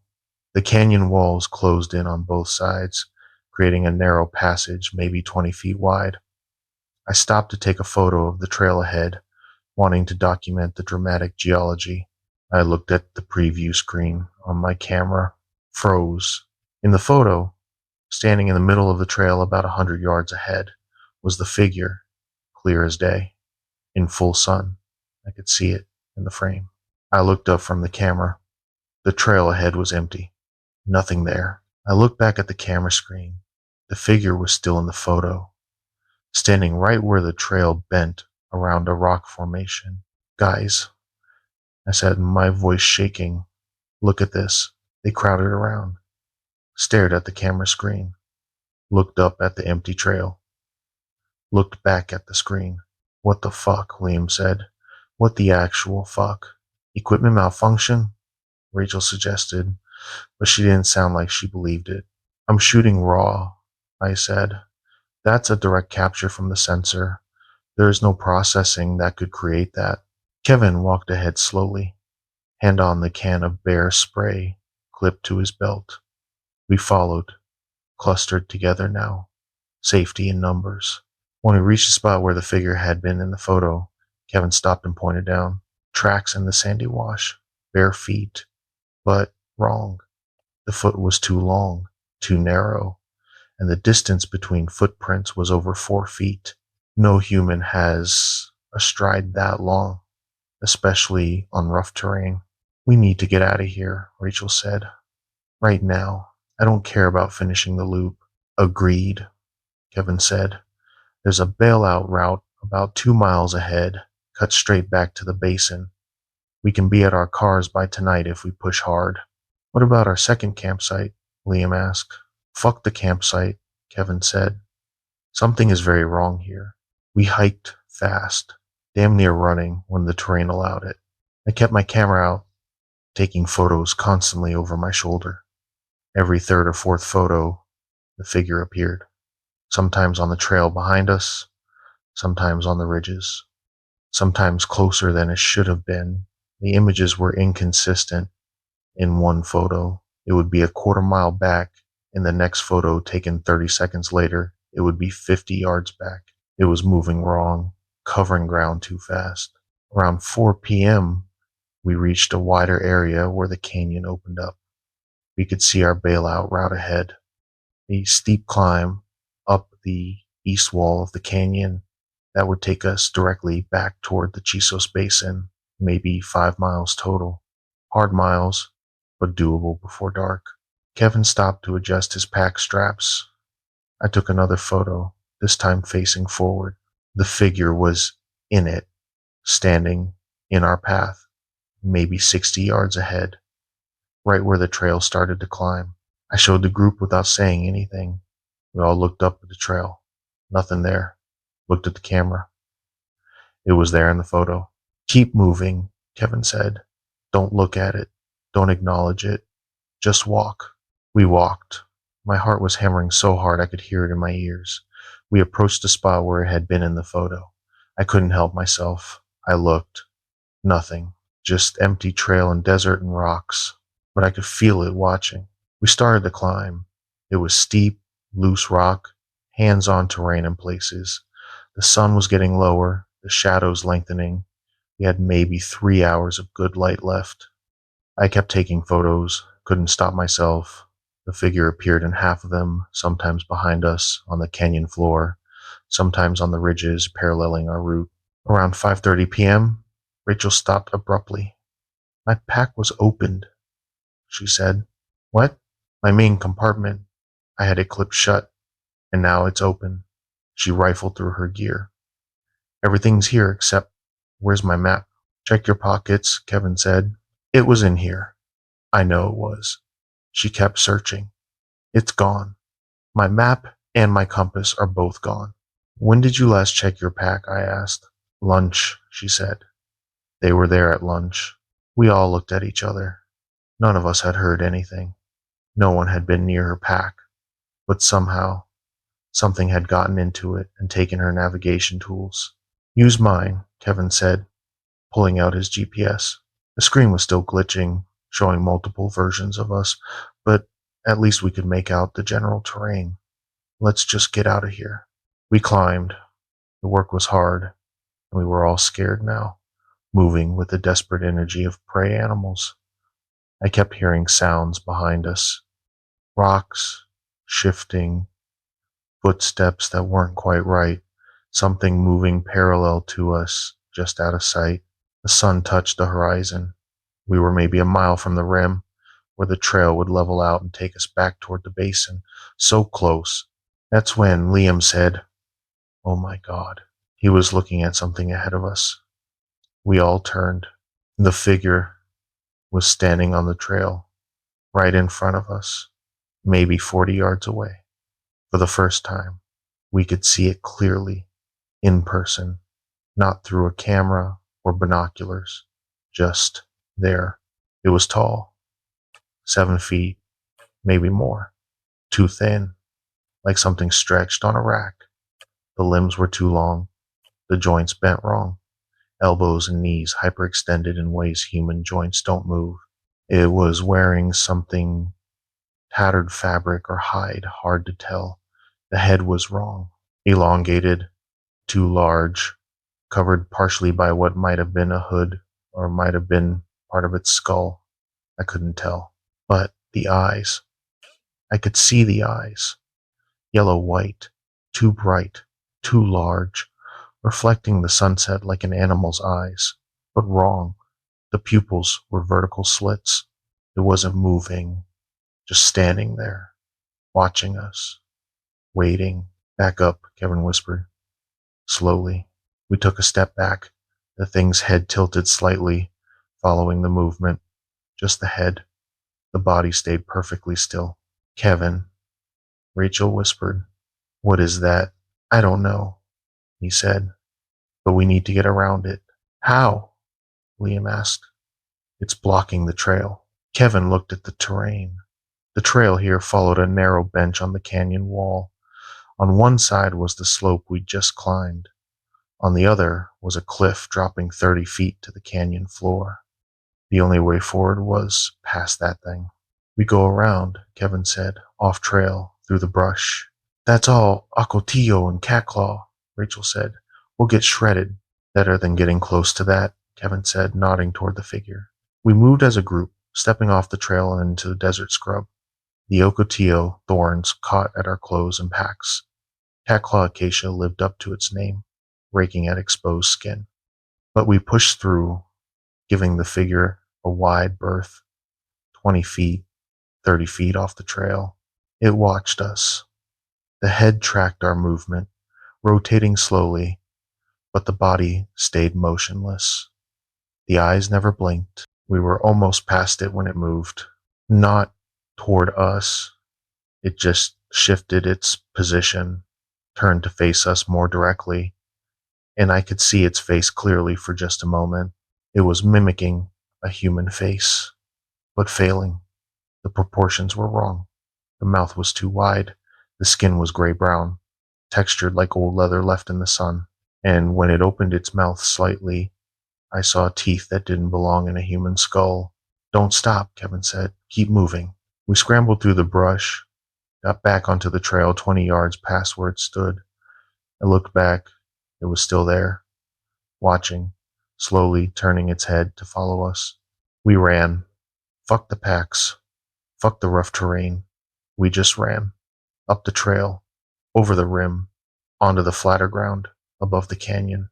The canyon walls closed in on both sides, creating a narrow passage, maybe 20 feet wide. I stopped to take a photo of the trail ahead, wanting to document the dramatic geology. I looked at the preview screen on my camera, froze. In the photo, standing in the middle of the trail about 100 yards ahead, was the figure, clear as day, in full sun. I could see it in the frame. I looked up from the camera. The trail ahead was empty. Nothing there. I looked back at the camera screen. The figure was still in the photo, standing right where the trail bent around a rock formation. Guys, I said, my voice shaking, look at this. They crowded around, stared at the camera screen, looked up at the empty trail, looked back at the screen. What the fuck, Liam said. What the actual fuck? Equipment malfunction? Rachel suggested, but she didn't sound like she believed it. I'm shooting raw, I said. That's a direct capture from the sensor. There is no processing that could create that. Kevin walked ahead slowly, hand on the can of bear spray clipped to his belt. We followed, clustered together now, safety in numbers. When we reached the spot where the figure had been in the photo, Kevin stopped and pointed down. Tracks in the sandy wash, bare feet, but wrong. The foot was too long, too narrow, and the distance between footprints was over 4 feet. No human has a stride that long, especially on rough terrain. We need to get out of here, Rachel said. Right now. I don't care about finishing the loop. Agreed, Kevin said. There's a bailout route about 2 miles ahead, cut straight back to the basin. We can be at our cars by tonight if we push hard. What about our second campsite? Liam asked. Fuck the campsite, Kevin said. Something is very wrong here. We hiked fast, damn near running when the terrain allowed it. I kept my camera out, taking photos constantly over my shoulder. Every third or fourth photo, the figure appeared. Sometimes on the trail behind us, sometimes on the ridges, sometimes closer than it should have been. The images were inconsistent. In one photo, it would be a quarter-mile back. In the next photo, taken 30 seconds later, it would be 50 yards back. It was moving wrong, covering ground too fast. Around 4 p.m., we reached a wider area where the canyon opened up. We could see our bailout route ahead. A steep climb up the east wall of the canyon that would take us directly back toward the Chisos Basin, maybe 5 miles total. Hard miles, but doable before dark. Kevin stopped to adjust his pack straps. I took another photo, this time facing forward. The figure was in it, standing in our path, maybe 60 yards ahead, right where the trail started to climb. I showed the group without saying anything. We all looked up at the trail. Nothing there. Looked at the camera. It was there in the photo. Keep moving, Kevin said. Don't look at it. Don't acknowledge it. Just walk. We walked. My heart was hammering so hard I could hear it in my ears. We approached the spot where it had been in the photo. I couldn't help myself. I looked. Nothing. Just empty trail and desert and rocks. But I could feel it watching. We started to climb. It was steep, loose rock, hands-on terrain in places. The sun was getting lower, the shadows lengthening. We had maybe 3 hours of good light left. I kept taking photos, couldn't stop myself. The figure appeared in half of them, sometimes behind us on the canyon floor, sometimes on the ridges paralleling our route. Around 5:30 p.m., Rachel stopped abruptly. My pack was opened, she said. What? My main compartment. I had it clipped shut, and now it's open. She rifled through her gear. Everything's here except, where's my map? Check your pockets, Kevin said. It was in here. I know it was. She kept searching. It's gone. My map and my compass are both gone. When did you last check your pack? I asked. Lunch, she said. They were there at lunch. We all looked at each other. None of us had heard anything. No one had been near her pack. But somehow, Something had gotten into it and taken her navigation tools. Use mine, Kevin said, pulling out his GPS. The screen was still glitching, showing multiple versions of us, but at least we could make out the general terrain. Let's just get out of here. We climbed. The work was hard, and we were all scared now, moving with the desperate energy of prey animals. I kept hearing sounds behind us. Rocks, shifting, footsteps that weren't quite right, something moving parallel to us, just out of sight. The sun touched the horizon. We were maybe a mile from the rim, where the trail would level out and take us back toward the basin. So close. That's when Liam said, "Oh my God." He was looking at something ahead of us. We all turned. The figure was standing on the trail, right in front of us, maybe 40 yards away. For the first time, we could see it clearly, in person, not through a camera or binoculars, just there. It was tall, 7 feet, maybe more, too thin, like something stretched on a rack. The limbs were too long, the joints bent wrong, elbows and knees hyperextended in ways human joints don't move. It was wearing something tattered fabric or hide, hard to tell. The head was wrong, elongated, too large, covered partially by what might have been a hood or might have been part of its skull. I couldn't tell. But the eyes. I could see the eyes. Yellow-white, too bright, too large, reflecting the sunset like an animal's eyes. But wrong. The pupils were vertical slits. It wasn't moving, just standing there, watching us, waiting. "Back up," Kevin whispered. Slowly, we took a step back. The thing's head tilted slightly, following the movement. Just the head. The body stayed perfectly still. "Kevin," Rachel whispered. "What is that?" "I don't know," he said, "but we need to get around it." "How?" Liam asked. "It's blocking the trail." Kevin looked at the terrain. The trail here followed a narrow bench on the canyon wall. On one side was the slope we'd just climbed. On the other was a cliff dropping 30 feet to the canyon floor. The only way forward was past that thing. "We go around," Kevin said, "off trail, through the brush." "That's all Ocotillo and Catclaw," Rachel said. "We'll get shredded." "Better than getting close to that," Kevin said, nodding toward the figure. We moved as a group, stepping off the trail and into the desert scrub. The Ocotillo thorns caught at our clothes and packs. Catclaw acacia lived up to its name, raking at exposed skin. But we pushed through, giving the figure a wide berth, 20 feet, 30 feet off the trail. It watched us. The head tracked our movement, rotating slowly, but the body stayed motionless. The eyes never blinked. We were almost past it when it moved. Not toward us. It just shifted its position, turned to face us more directly, and I could see its face clearly for just a moment. It was mimicking a human face, but failing. The proportions were wrong. The mouth was too wide. The skin was gray-brown, textured like old leather left in the sun. And when it opened its mouth slightly, I saw teeth that didn't belong in a human skull. "Don't stop," Kevin said. "Keep moving." We scrambled through the brush, got back onto the trail 20 yards past where it stood. I looked back. It was still there, watching, slowly turning its head to follow us. We ran. Fuck the packs. Fuck the rough terrain. We just ran. Up the trail, over the rim, onto the flatter ground, above the canyon.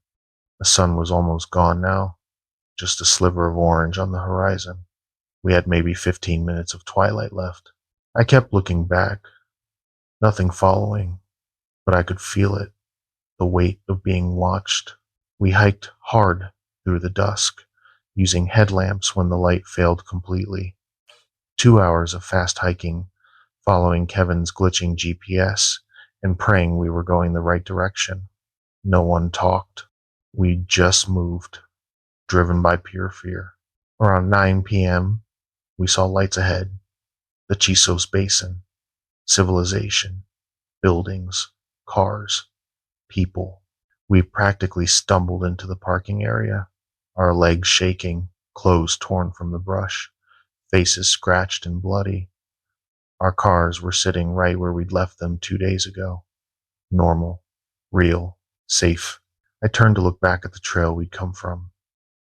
The sun was almost gone now, just a sliver of orange on the horizon. We had maybe 15 minutes of twilight left. I kept looking back, nothing following, but I could feel it, the weight of being watched. We hiked hard through the dusk, using headlamps when the light failed completely. 2 hours of fast hiking, following Kevin's glitching GPS and praying we were going the right direction. No one talked. We just moved, driven by pure fear. Around 9 p.m., we saw lights ahead. The Chisos Basin, civilization, buildings, cars, people. We practically stumbled into the parking area, our legs shaking, clothes torn from the brush, faces scratched and bloody. Our cars were sitting right where we'd left them 2 days ago. Normal, real, safe. I turned to look back at the trail we'd come from.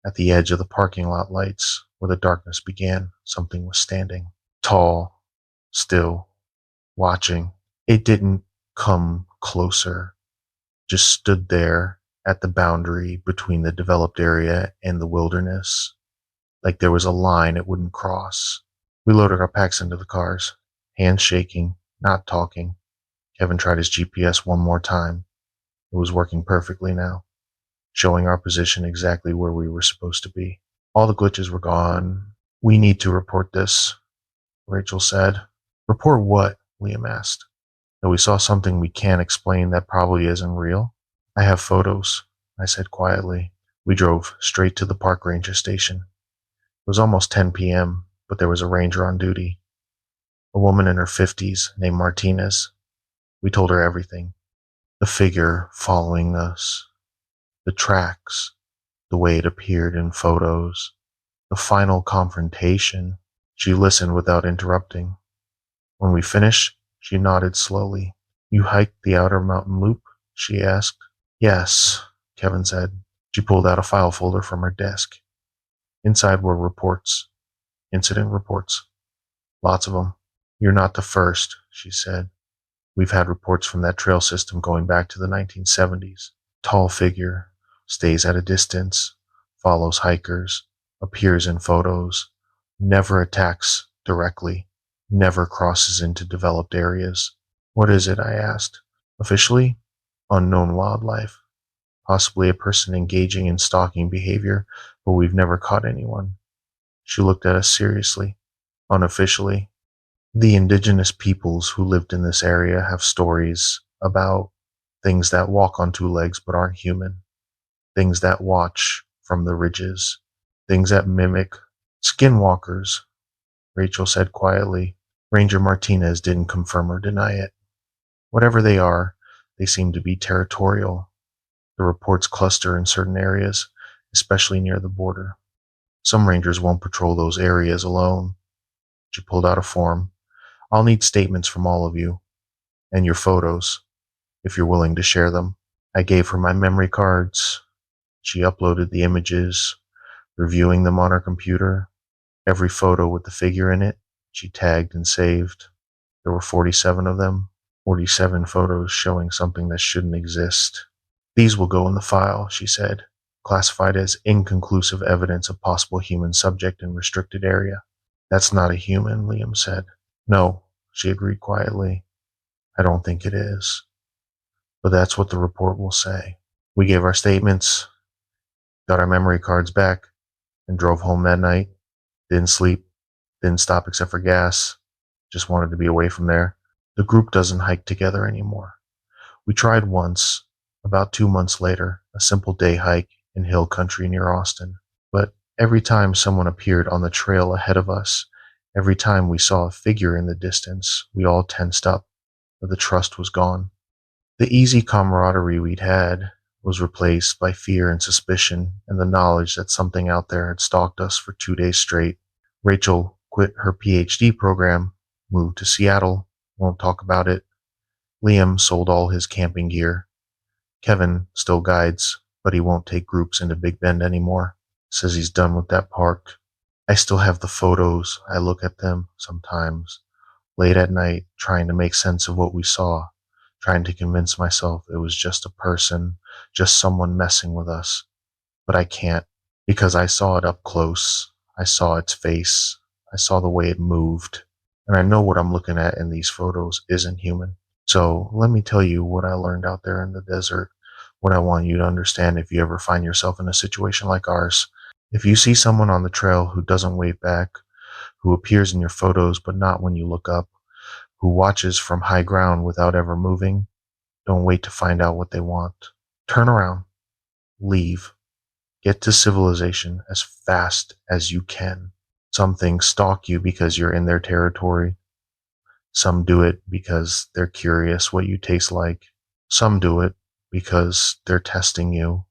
At the edge of the parking lot lights, where the darkness began, something was standing. Tall, still, watching. It didn't come closer, just stood there at the boundary between the developed area and the wilderness, like there was a line it wouldn't cross. We loaded our packs into the cars, hands shaking, not talking. Kevin tried his GPS one more time. It was working perfectly now, showing our position exactly where we were supposed to be. All the glitches were gone. We need to report this, Rachel said. Report what? Liam asked. That we saw something we can't explain that probably isn't real? I have photos, I said quietly. We drove straight to the park ranger station. It was almost 10 p.m., but there was a ranger on duty. A woman in her 50s named Martinez. We told her everything. The figure following us, the tracks, the way it appeared in photos, the final confrontation. She listened without interrupting. When we finished, she nodded slowly. You hiked the outer mountain loop? She asked. Yes, Kevin said. She pulled out a file folder from her desk. Inside were reports, incident reports. Lots of them. You're not the first, she said. We've had reports from that trail system going back to the 1970s. Tall figure, stays at a distance, follows hikers, appears in photos, never attacks directly, never crosses into developed areas. What is it? I asked. Officially, unknown wildlife. Possibly a person engaging in stalking behavior, but we've never caught anyone. She looked at us seriously. Unofficially, the indigenous peoples who lived in this area have stories about things that walk on two legs but aren't human, things that watch from the ridges, things that mimic skinwalkers, Rachel said quietly. Ranger Martinez didn't confirm or deny it. Whatever they are, they seem to be territorial. The reports cluster in certain areas, especially near the border. Some rangers won't patrol those areas alone. She pulled out a form. I'll need statements from all of you, and your photos, if you're willing to share them. I gave her my memory cards. She uploaded the images, reviewing them on her computer. Every photo with the figure in it, she tagged and saved. There were 47 of them, 47 photos showing something that shouldn't exist. These will go in the file, she said, classified as inconclusive evidence of possible human subject in restricted area. That's not a human, Liam said. No, she agreed quietly. I don't think it is. But that's what the report will say. We gave our statements, got our memory cards back, and drove home that night. Didn't sleep, didn't stop except for gas, just wanted to be away from there. The group doesn't hike together anymore. We tried once, about 2 months later, a simple day hike in hill country near Austin. But every time someone appeared on the trail ahead of us, every time we saw a figure in the distance, we all tensed up, but the trust was gone. The easy camaraderie we'd had was replaced by fear and suspicion and the knowledge that something out there had stalked us for 2 days straight. Rachel quit her PhD program, moved to Seattle, won't talk about it. Liam sold all his camping gear. Kevin still guides, but he won't take groups into Big Bend anymore. Says he's done with that park. I still have the photos. I look at them sometimes, late at night, trying to make sense of what we saw, trying to convince myself it was just a person, just someone messing with us. But I can't, because I saw it up close. I saw its face. I saw the way it moved. And I know what I'm looking at in these photos isn't human. So let me tell you what I learned out there in the desert, what I want you to understand if you ever find yourself in a situation like ours. If you see someone on the trail who doesn't wave back, who appears in your photos but not when you look up, who watches from high ground without ever moving, don't wait to find out what they want. Turn around. Leave. Get to civilization as fast as you can. Some things stalk you because you're in their territory. Some do it because they're curious what you taste like. Some do it because they're testing you,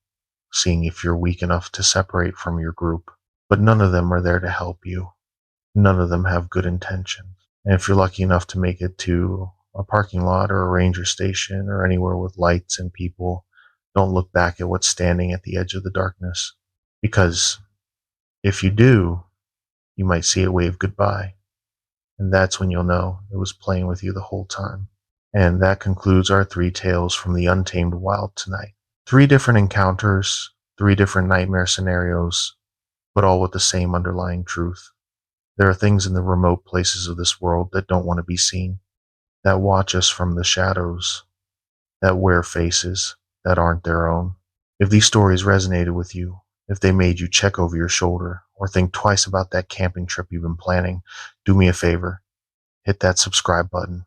seeing if you're weak enough to separate from your group. But none of them are there to help you. None of them have good intentions. And if you're lucky enough to make it to a parking lot or a ranger station or anywhere with lights and people, don't look back at what's standing at the edge of the darkness. Because if you do, you might see it wave goodbye. And that's when you'll know it was playing with you the whole time. And that concludes our 3 tales from the Untamed Wild tonight. 3 different encounters, 3 different nightmare scenarios, but all with the same underlying truth. There are things in the remote places of this world that don't want to be seen, that watch us from the shadows, that wear faces that aren't their own. If these stories resonated with you, if they made you check over your shoulder or think twice about that camping trip you've been planning, do me a favor, hit that subscribe button.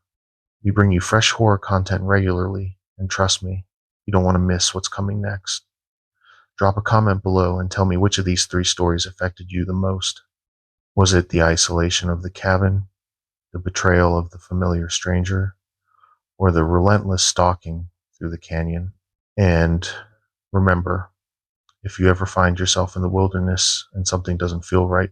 We bring you fresh horror content regularly, and trust me, you don't want to miss what's coming next. Drop a comment below and tell me which of these 3 stories affected you the most. Was it the isolation of the cabin, the betrayal of the familiar stranger, or the relentless stalking through the canyon? And remember, if you ever find yourself in the wilderness and something doesn't feel right,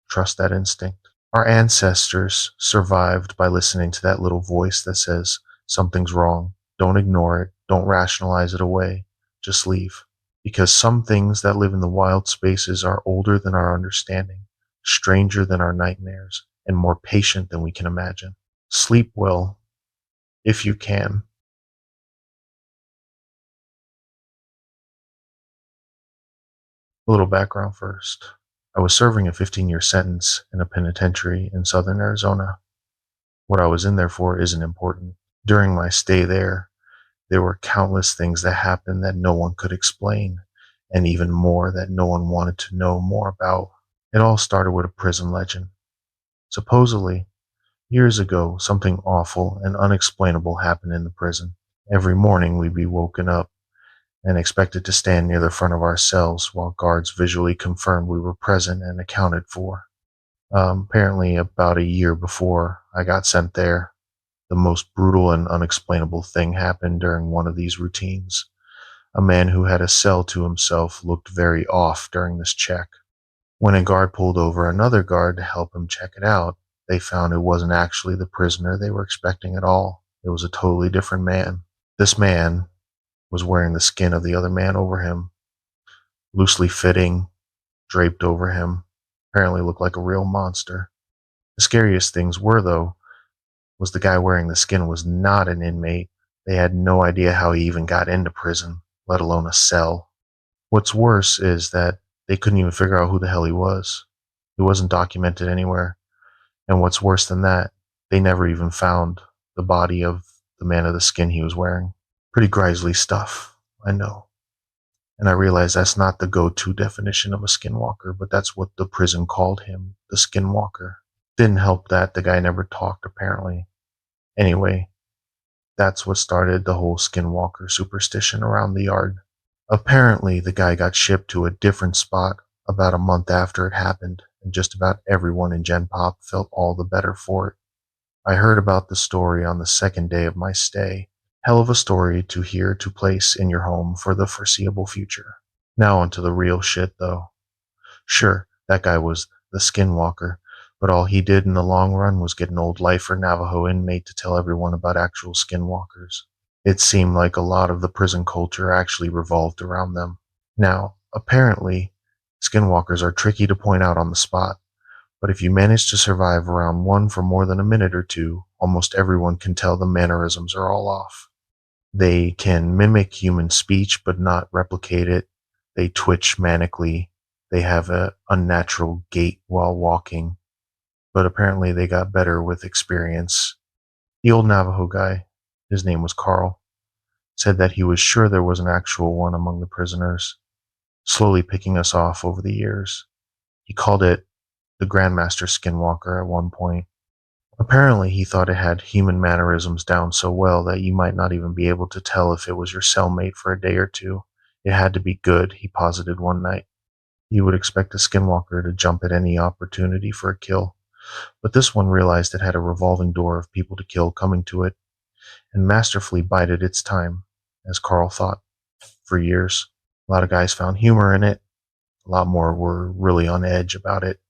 trust that instinct. Our ancestors survived by listening to that little voice that says, something's wrong. Don't ignore it. Don't rationalize it away. Just leave. Because some things that live in the wild spaces are older than our understanding, stranger than our nightmares, and more patient than we can imagine. Sleep well, if you can. A little background first. I was serving a 15-year sentence in a penitentiary in southern Arizona. What I was in there for isn't important. During my stay there were countless things that happened that no one could explain, and even more that no one wanted to know more about. It all started with a prison legend. Supposedly, years ago, something awful and unexplainable happened in the prison. Every morning we'd be woken up and expected to stand near the front of our cells while guards visually confirmed we were present and accounted for. Apparently, about a year before I got sent there, the most brutal and unexplainable thing happened during one of these routines. A man who had a cell to himself looked very off during this check. When a guard pulled over another guard to help him check it out, they found it wasn't actually the prisoner they were expecting at all. It was a totally different man. This man was wearing the skin of the other man over him, loosely fitting, draped over him. Apparently looked like a real monster. The scariest things were, though, was the guy wearing the skin was not an inmate. They had no idea how he even got into prison, let alone a cell. What's worse is that they couldn't even figure out who the hell he was. He wasn't documented anywhere. And what's worse than that, they never even found the body of the man of the skin he was wearing. Pretty grisly stuff, I know. And I realize that's not the go-to definition of a skinwalker, but that's what the prison called him, the skinwalker. Didn't help that the guy never talked, apparently. Anyway, that's what started the whole skinwalker superstition around the yard. Apparently, the guy got shipped to a different spot about a month after it happened, and just about everyone in Gen Pop felt all the better for it. I heard about the story on the second day of my stay. Hell of a story to hear to place in your home for the foreseeable future. Now onto the real shit, though. Sure, that guy was the skinwalker, but all he did in the long run was get an old lifer Navajo inmate to tell everyone about actual skinwalkers. It seemed like a lot of the prison culture actually revolved around them. Now, apparently, skinwalkers are tricky to point out on the spot, but if you manage to survive around one for more than a minute or two, almost everyone can tell the mannerisms are all off. They can mimic human speech but not replicate it. They twitch manically. They have an unnatural gait while walking, but apparently they got better with experience. The old Navajo guy, his name was Carl, said that he was sure there was an actual one among the prisoners, slowly picking us off over the years. He called it the Grandmaster Skinwalker at one point. Apparently, he thought it had human mannerisms down so well that you might not even be able to tell if it was your cellmate for a day or two. It had to be good, he posited one night. You would expect a skinwalker to jump at any opportunity for a kill, but this one realized it had a revolving door of people to kill coming to it, and masterfully bided its time. as Carl thought for years. A lot of guys found humor in it. A lot more were really on edge about it.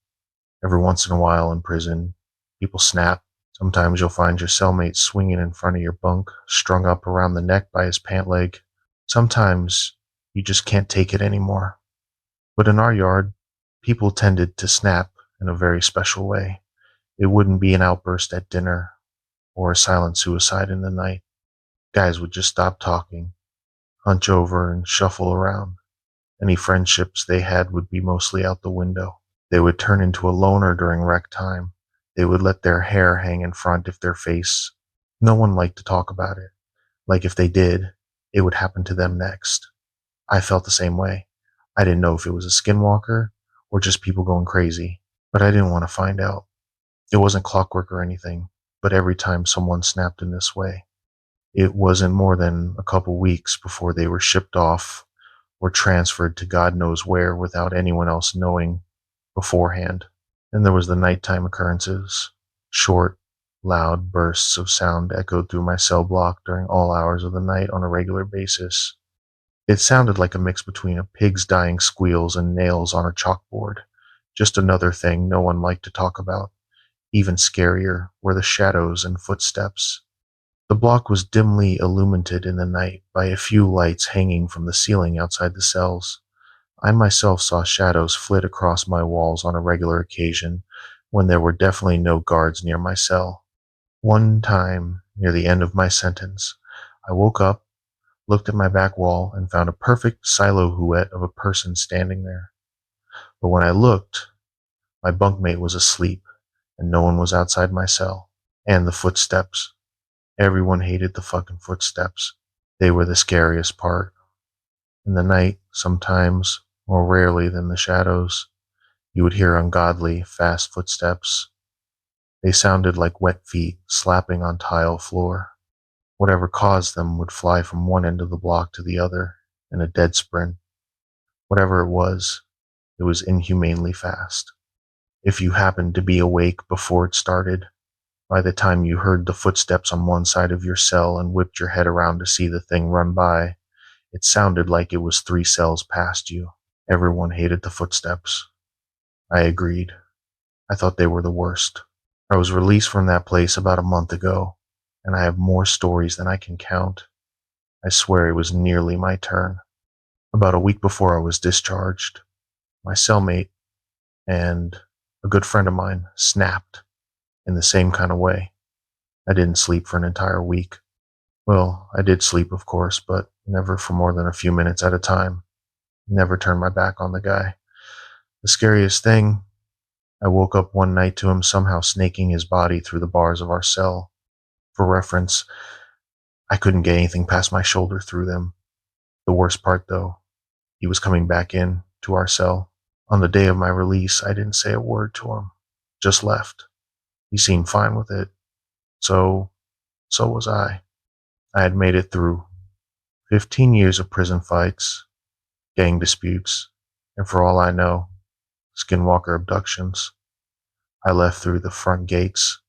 Every once in a while in prison, people snap. Sometimes you'll find your cellmate swinging in front of your bunk, strung up around the neck by his pant leg. Sometimes you just can't take it anymore. But in our yard, people tended to snap in a very special way. It wouldn't be an outburst at dinner or a silent suicide in the night. Guys would just stop talking, hunch over, and shuffle around. Any friendships they had would be mostly out the window. They would turn into a loner during rec time. They would let their hair hang in front if their face. No one liked to talk about it. Like if they did, it would happen to them next. I felt the same way. I didn't know if it was a skinwalker or just people going crazy, but I didn't want to find out. It wasn't clockwork or anything, but every time someone snapped in this way, it wasn't more than a couple weeks before they were shipped off or transferred to God knows where without anyone else knowing beforehand. Then there was the nighttime occurrences. Short, loud bursts of sound echoed through my cell block during all hours of the night on a regular basis. It sounded like a mix between a pig's dying squeals and nails on a chalkboard. Just another thing no one liked to talk about. Even scarier were the shadows and footsteps. The block was dimly illuminated in the night by a few lights hanging from the ceiling outside the cells. I myself saw shadows flit across my walls on a regular occasion when there were definitely no guards near my cell. One time, near the end of my sentence, I woke up, looked at my back wall, and found a perfect silhouette of a person standing there. But when I looked, my bunkmate was asleep, and no one was outside my cell. And the footsteps. Everyone hated the fucking footsteps. They were the scariest part. In the night, sometimes, more rarely than the shadows, you would hear ungodly, fast footsteps. They sounded like wet feet slapping on tile floor. Whatever caused them would fly from one end of the block to the other in a dead sprint. Whatever it was inhumanely fast. If you happened to be awake before it started, by the time you heard the footsteps on one side of your cell and whipped your head around to see the thing run by, it sounded like it was 3 cells past you. Everyone hated the footsteps. I agreed. I thought they were the worst. I was released from that place about a month ago, and I have more stories than I can count. I swear it was nearly my turn. About a week before I was discharged, my cellmate and a good friend of mine snapped in the same kind of way. I didn't sleep for an entire week. Well, I did sleep, of course, but never for more than a few minutes at a time. Never turned my back on the guy. The scariest thing, I woke up one night to him somehow snaking his body through the bars of our cell. For reference, I couldn't get anything past my shoulder through them. The worst part, though, he was coming back in to our cell. On the day of my release, I didn't say a word to him. Just left. He seemed fine with it. So was I. I had made it through 15 years of prison fights, gang disputes, and for all I know, Skinwalker abductions. I left through the front gates,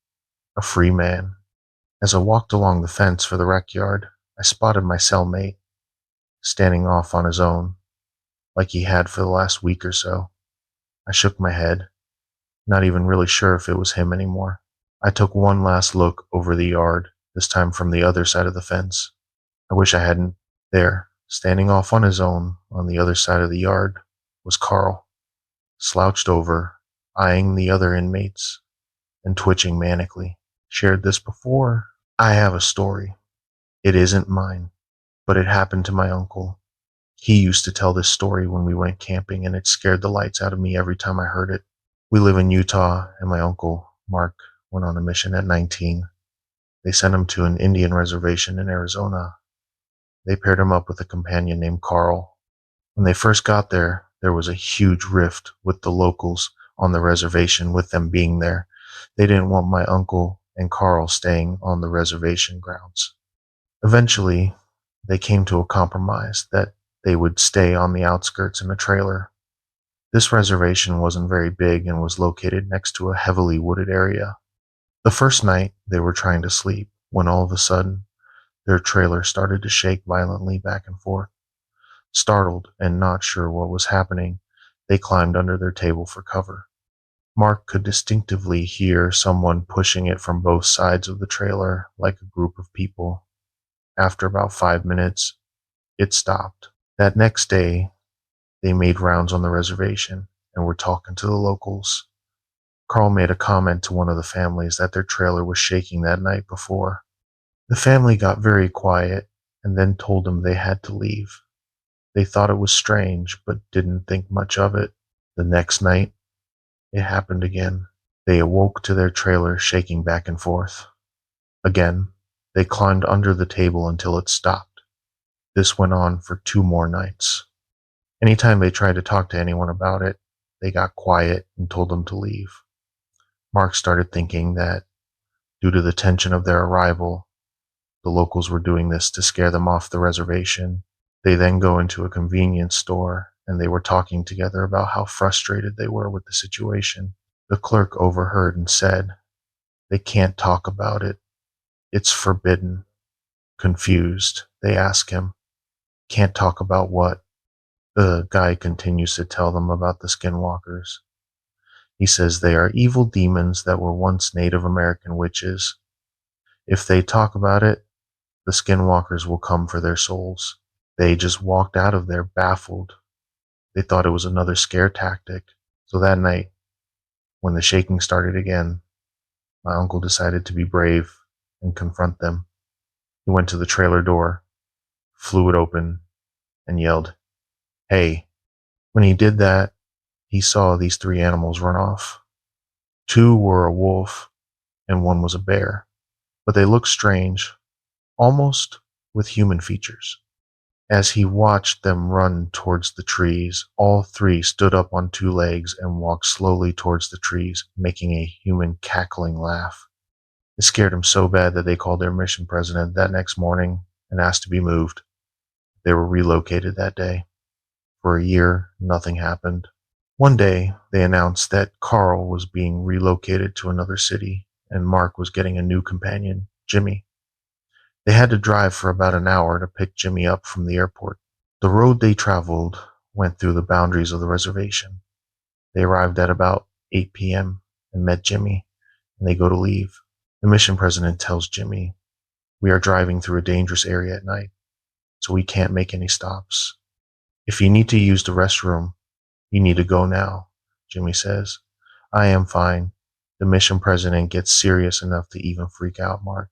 a free man. As I walked along the fence for the rec yard, I spotted my cellmate, standing off on his own, like he had for the last week or so. I shook my head, not even really sure if it was him anymore. I took one last look over the yard, this time from the other side of the fence. I wish I hadn't. There, standing off on his own on the other side of the yard, was Carl, slouched over, eyeing the other inmates, and twitching manically. Shared this before. I have a story. It isn't mine, but it happened to my uncle. He used to tell this story when we went camping, and it scared the lights out of me every time I heard it. We live in Utah, and my uncle, Mark, went on a mission at 19. They sent him to an Indian reservation in Arizona. They paired him up with a companion named Carl. When they first got there was a huge rift with the locals on the reservation with them being there. They didn't want my uncle and Carl staying on the reservation grounds. Eventually, they came to a compromise that they would stay on the outskirts in a trailer. This reservation wasn't very big and was located next to a heavily wooded area. The first night, they were trying to sleep when all of a sudden, Their trailer started to shake violently back and forth. Startled and not sure what was happening, they climbed under their table for cover. Mark could distinctively hear someone pushing it from both sides of the trailer like a group of people. After about 5 minutes, it stopped. That next day, they made rounds on the reservation and were talking to the locals. Carl made a comment to one of the families that their trailer was shaking that night before. The family got very quiet and then told him they had to leave. They thought it was strange, but didn't think much of it. The next night, it happened again. They awoke to their trailer shaking back and forth. Again, they climbed under the table until it stopped. This went on for 2 more nights. Anytime they tried to talk to anyone about it, they got quiet and told them to leave. Mark started thinking that, due to the tension of their arrival, the locals were doing this to scare them off the reservation. They then go into a convenience store and they were talking together about how frustrated they were with the situation. The clerk overheard and said, "They can't talk about it. It's forbidden." Confused, they ask him, "Can't talk about what?" The guy continues to tell them about the Skinwalkers. He says they are evil demons that were once Native American witches. If they talk about it, the Skinwalkers will come for their souls. They just walked out of there baffled. They thought it was another scare tactic. So that night, when the shaking started again, my uncle decided to be brave and confront them. He went to the trailer door, flew it open, and yelled, "Hey." When he did that, he saw these 3 animals run off. 2 were a wolf and 1 was a bear, but they looked strange, almost with human features. As he watched them run towards the trees, all 3 stood up on 2 legs and walked slowly towards the trees, making a human cackling laugh. It scared him so bad that they called their mission president that next morning and asked to be moved. They were relocated that day. For a year, nothing happened. One day, they announced that Carl was being relocated to another city and Mark was getting a new companion, Jimmy. They had to drive for about an hour to pick Jimmy up from the airport. The road they traveled went through the boundaries of the reservation. They arrived at about 8 p.m. and met Jimmy, and they go to leave. The mission president tells Jimmy, "We are driving through a dangerous area at night, so we can't make any stops. If you need to use the restroom, you need to go now," Jimmy says. "I am fine." The mission president gets serious enough to even freak out Mark.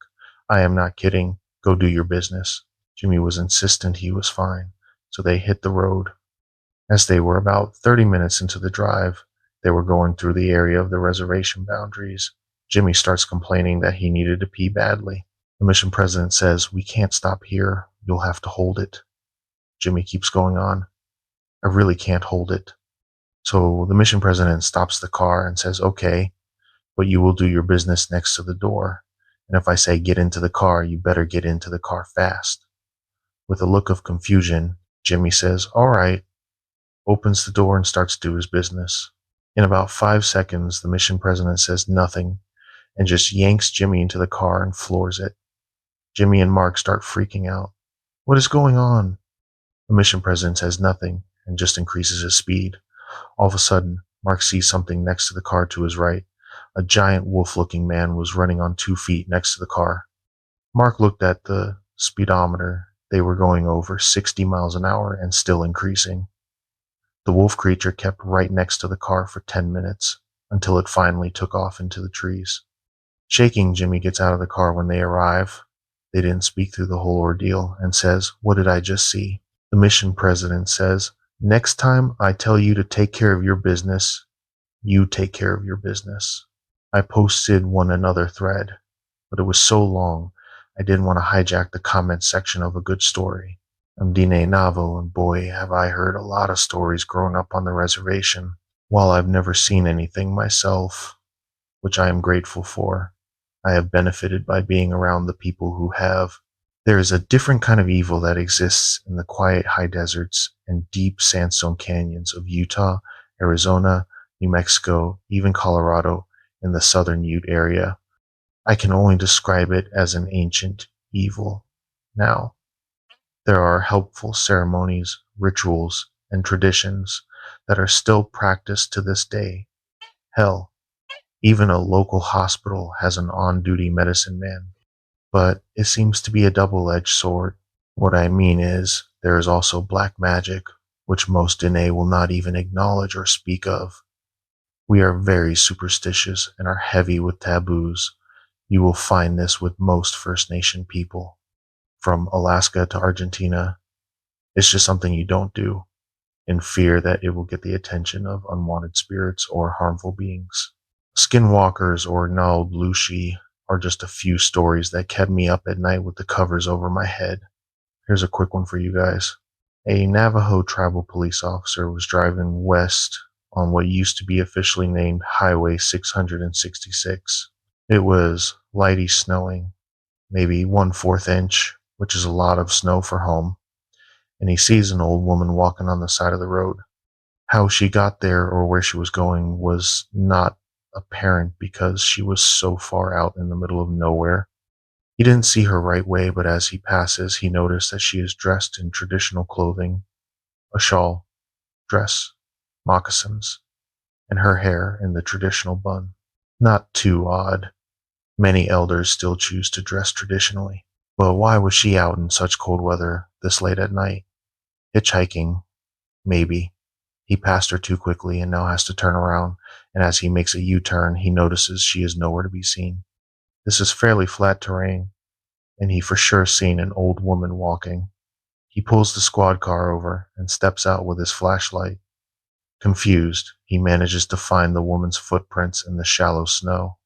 "I am not kidding. Go do your business." Jimmy was insistent he was fine, so they hit the road. As they were about 30 minutes into the drive, they were going through the area of the reservation boundaries. Jimmy starts complaining that he needed to pee badly. The mission president says, "We can't stop here. You'll have to hold it." Jimmy keeps going on. "I really can't hold it." So the mission president stops the car and says, "Okay, but you will do your business next to the door. And if I say get into the car, you better get into the car fast." With a look of confusion, Jimmy says, "All right," opens the door and starts to do his business. In about 5 seconds, the mission president says nothing and just yanks Jimmy into the car and floors it. Jimmy and Mark start freaking out. "What is going on?" The mission president says nothing and just increases his speed. All of a sudden, Mark sees something next to the car to his right. A giant wolf-looking man was running on 2 feet next to the car. Mark looked at the speedometer. They were going over 60 miles an hour and still increasing. The wolf creature kept right next to the car for 10 minutes until it finally took off into the trees. Shaking, Jimmy gets out of the car when they arrive. They didn't speak through the whole ordeal and says, "What did I just see?" The mission president says, "Next time I tell you to take care of your business, you take care of your business." I posted one another thread, but it was so long, I didn't want to hijack the comment section of a good story. I'm Dine Navo, and boy, have I heard a lot of stories growing up on the reservation. While I've never seen anything myself, which I am grateful for, I have benefited by being around the people who have. There is a different kind of evil that exists in the quiet high deserts and deep sandstone canyons of Utah, Arizona, New Mexico, even Colorado, in the southern Ute area. I can only describe it as an ancient evil. Now, there are helpful ceremonies, rituals, and traditions that are still practiced to this day. Hell, even a local hospital has an on duty medicine man. But it seems to be a double edged sword. What I mean is, there is also black magic, which most Dene will not even acknowledge or speak of. We are very superstitious and are heavy with taboos. You will find this with most First Nation people. From Alaska to Argentina, it's just something you don't do, in fear that it will get the attention of unwanted spirits or harmful beings. Skinwalkers or Nalblushi are just a few stories that kept me up at night with the covers over my head. Here's a quick one for you guys. A Navajo tribal police officer was driving west on what used to be officially named Highway 666. It was lighty snowing, maybe 1/4 inch, which is a lot of snow for home, and he sees an old woman walking on the side of the road. How she got there or where she was going was not apparent because she was so far out in the middle of nowhere. He didn't see her right way, but as he passes, he noticed that she is dressed in traditional clothing, a shawl, dress, moccasins, and her hair in the traditional bun. Not too odd. Many elders still choose to dress traditionally. But why was she out in such cold weather this late at night? Hitchhiking? Maybe. He passed her too quickly and now has to turn around, and as he makes a U-turn, he notices she is nowhere to be seen. This is fairly flat terrain, and he for sure seen an old woman walking. He pulls the squad car over and steps out with his flashlight. Confused, he manages to find the woman's footprints in the shallow snow.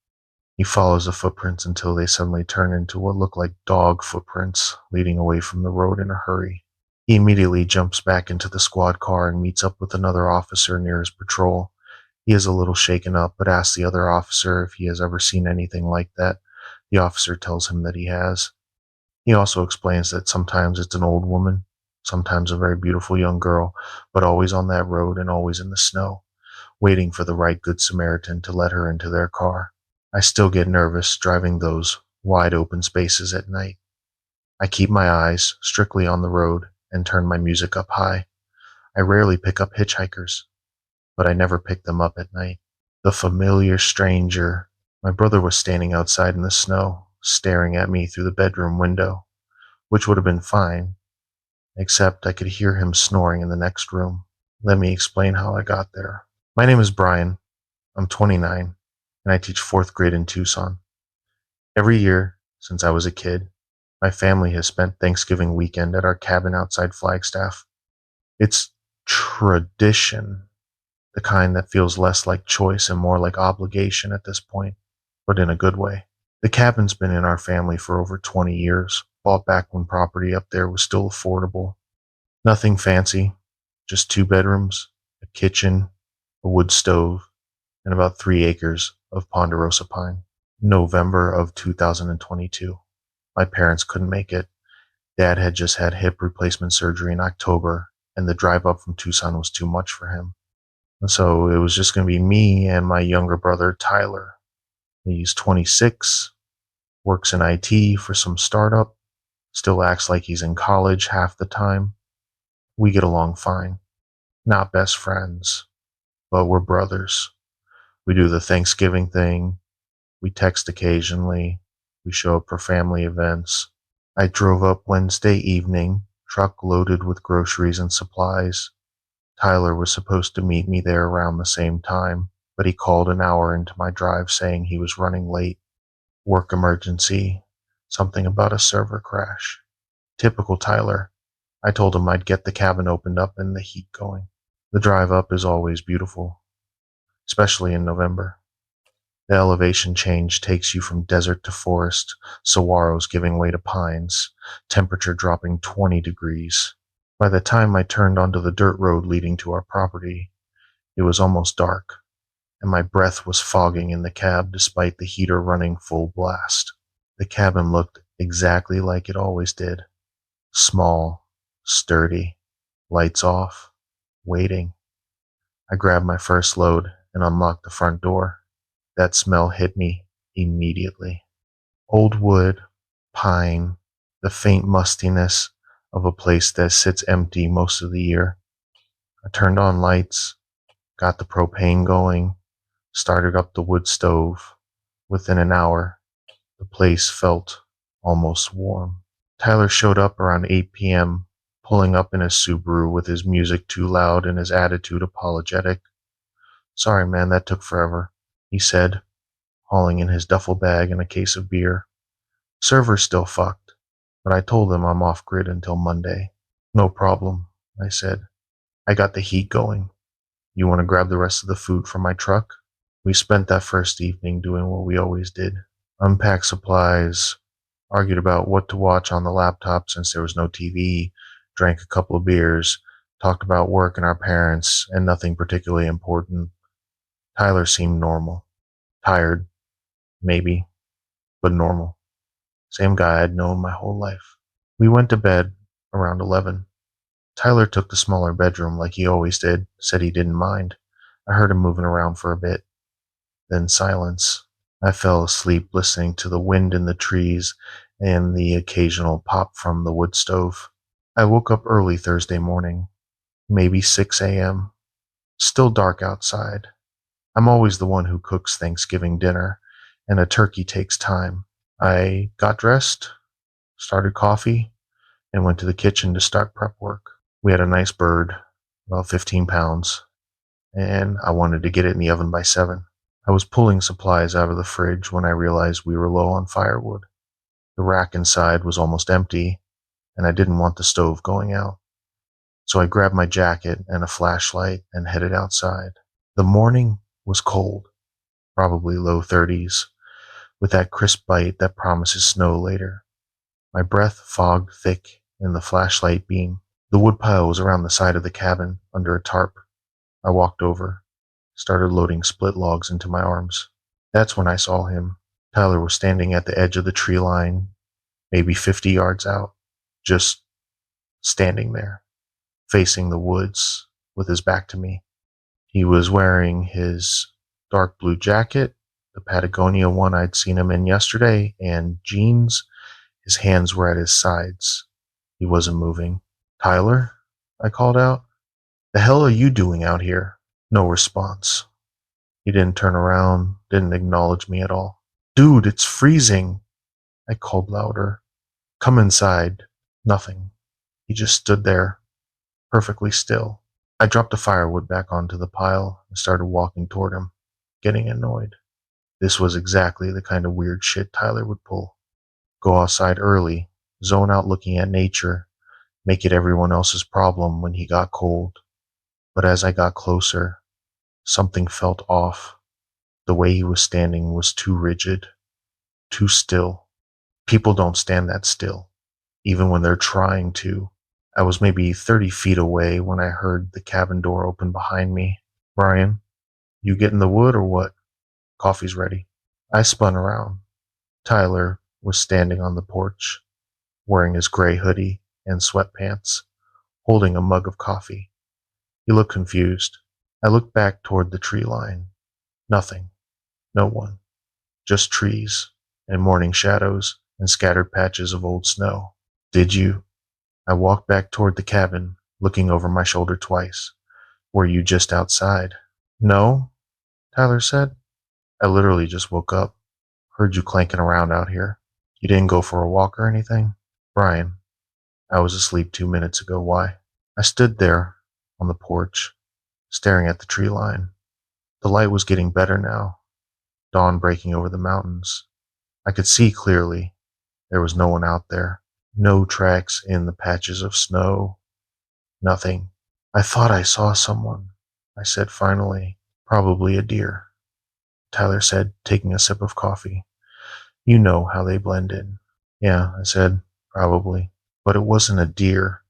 He follows the footprints until they suddenly turn into what look like dog footprints leading away from the road in a hurry. He immediately jumps back into the squad car and meets up with another officer near his patrol. He is a little shaken up, but asks the other officer if he has ever seen anything like that. The officer tells him that he has. He also explains that sometimes it's an old woman, sometimes a very beautiful young girl, but always on that road and always in the snow, waiting for the right Good Samaritan to let her into their car. I still get nervous driving those wide open spaces at night. I keep my eyes strictly on the road and turn my music up high. I rarely pick up hitchhikers, but I never pick them up at night. The familiar stranger. My brother was standing outside in the snow, staring at me through the bedroom window, which would have been fine, except I could hear him snoring in the next room. Let me explain how I got there. My name is Brian. I'm 29, and I teach 4th grade in Tucson. Every year, since I was a kid, my family has spent Thanksgiving weekend at our cabin outside Flagstaff. It's tradition, the kind that feels less like choice and more like obligation at this point, but in a good way. The cabin's been in our family for over 20 years, bought back when property up there was still affordable. Nothing fancy, just 2 bedrooms, a kitchen, a wood stove, and about 3 acres of ponderosa pine. November of 2022. My parents couldn't make it. Dad had just had hip replacement surgery in October, and the drive up from Tucson was too much for him. And so it was just going to be me and my younger brother, Tyler. He's 26, works in IT for some startup, still acts like he's in college half the time. We get along fine. Not best friends, but we're brothers. We do the Thanksgiving thing. We text occasionally. We show up for family events. I drove up Wednesday evening, truck loaded with groceries and supplies. Tyler was supposed to meet me there around the same time, but he called an hour into my drive saying he was running late. Work emergency. Something about a server crash. Typical Tyler. I told him I'd get the cabin opened up and the heat going. The drive up is always beautiful, especially in November. The elevation change takes you from desert to forest, saguaros giving way to pines, temperature dropping 20 degrees. By the time I turned onto the dirt road leading to our property, it was almost dark, and my breath was fogging in the cab despite the heater running full blast. The cabin looked exactly like it always did. Small, sturdy, lights off, waiting. I grabbed my first load and unlocked the front door. That smell hit me immediately. Old wood, pine, the faint mustiness of a place that sits empty most of the year. I turned on lights, got the propane going, started up the wood stove. Within an hour, the place felt almost warm. Tyler showed up around 8 p.m., pulling up in his Subaru with his music too loud and his attitude apologetic. "Sorry, man, that took forever," he said, hauling in his duffel bag and a case of beer. "Server's still fucked, but I told them I'm off grid until Monday." "No problem," I said. "I got the heat going. You want to grab the rest of the food from my truck?" We spent that first evening doing what we always did: unpack supplies, argued about what to watch on the laptop since there was no TV, drank a couple of beers, talked about work and our parents, and nothing particularly important. Tyler seemed normal. Tired, maybe, but normal. Same guy I'd known my whole life. We went to bed around 11. Tyler took the smaller bedroom like he always did, said he didn't mind. I heard him moving around for a bit. Then silence. I fell asleep listening to the wind in the trees and the occasional pop from the wood stove. I woke up early Thursday morning, maybe 6 a.m. Still dark outside. I'm always the one who cooks Thanksgiving dinner, and a turkey takes time. I got dressed, started coffee, and went to the kitchen to start prep work. We had a nice bird, about 15 pounds, and I wanted to get it in the oven by 7. I was pulling supplies out of the fridge when I realized we were low on firewood. The rack inside was almost empty, and I didn't want the stove going out. So I grabbed my jacket and a flashlight and headed outside. The morning was cold, probably low 30s, with that crisp bite that promises snow later. My breath fogged thick in the flashlight beam. The woodpile was around the side of the cabin, under a tarp. I walked over, started loading split logs into my arms. That's when I saw him. Tyler was standing at the edge of the tree line, maybe 50 yards out, just standing there, facing the woods with his back to me. He was wearing his dark blue jacket, the Patagonia one I'd seen him in yesterday, and jeans. His hands were at his sides. He wasn't moving. "Tyler?" I called out. "The hell are you doing out here?" No response. He didn't turn around, didn't acknowledge me at all. "Dude, it's freezing," I called louder. "Come inside." Nothing. He just stood there, perfectly still. I dropped the firewood back onto the pile and started walking toward him, getting annoyed. This was exactly the kind of weird shit Tyler would pull. Go outside early, zone out looking at nature, make it everyone else's problem when he got cold. But as I got closer, something felt off. The way he was standing was too rigid, too still. People don't stand that still, even when they're trying to. I was maybe 30 feet away when I heard the cabin door open behind me. "Brian, you getting the wood or what? Coffee's ready." I spun around. Tyler was standing on the porch, wearing his gray hoodie and sweatpants, holding a mug of coffee. He looked confused. I looked back toward the tree line. Nothing. No one. Just trees and morning shadows and scattered patches of old snow. "Did you?" I walked back toward the cabin, looking over my shoulder twice. "Were you just outside?" "No," Tyler said. "I literally just woke up. Heard you clanking around out here. You didn't go for a walk or anything?" "Brian, I was asleep 2 minutes ago. Why?" I stood there on the porch, staring at the tree line. The light was getting better now, dawn breaking over the mountains. I could see clearly. There was no one out there. No tracks in the patches of snow. Nothing. "I thought I saw someone," I said finally. "Probably a deer," Tyler said, taking a sip of coffee. "You know how they blend in." "Yeah," I said, "probably. But it wasn't a deer.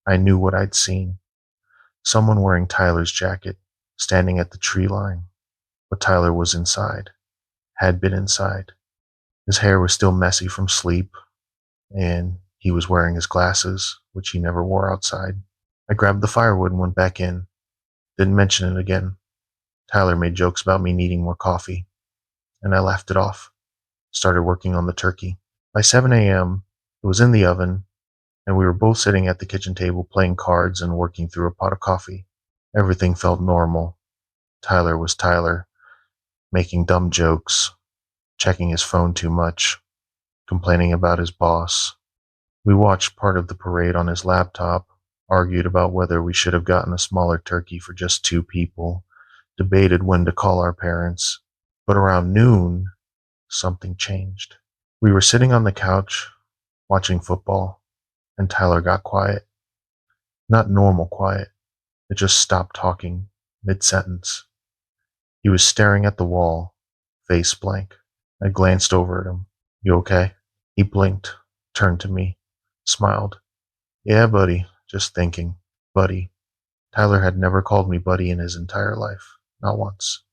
I knew what I'd seen. Someone wearing Tyler's jacket, standing at the tree line. But Tyler was inside. Had been inside. His hair was still messy from sleep, and he was wearing his glasses, which he never wore outside. I grabbed the firewood and went back in. Didn't mention it again. Tyler made jokes about me needing more coffee, and I laughed it off. Started working on the turkey. By 7 a.m., it It was in the oven, and we were both sitting at the kitchen table playing cards and working through a pot of coffee. Everything felt normal. Tyler was Tyler, making dumb jokes, checking his phone too much, complaining about his boss. We watched part of the parade on his laptop, argued about whether we should have gotten a smaller turkey for just 2 people, debated when to call our parents. But around noon, something changed. We were sitting on the couch, watching football, and Tyler got quiet. Not normal quiet. It just stopped talking, mid-sentence. He was staring at the wall, face blank. I glanced over at him. "You okay?" He blinked, turned to me, smiled. "Yeah, buddy, just thinking." Buddy. Tyler had never called me buddy in his entire life. Not once.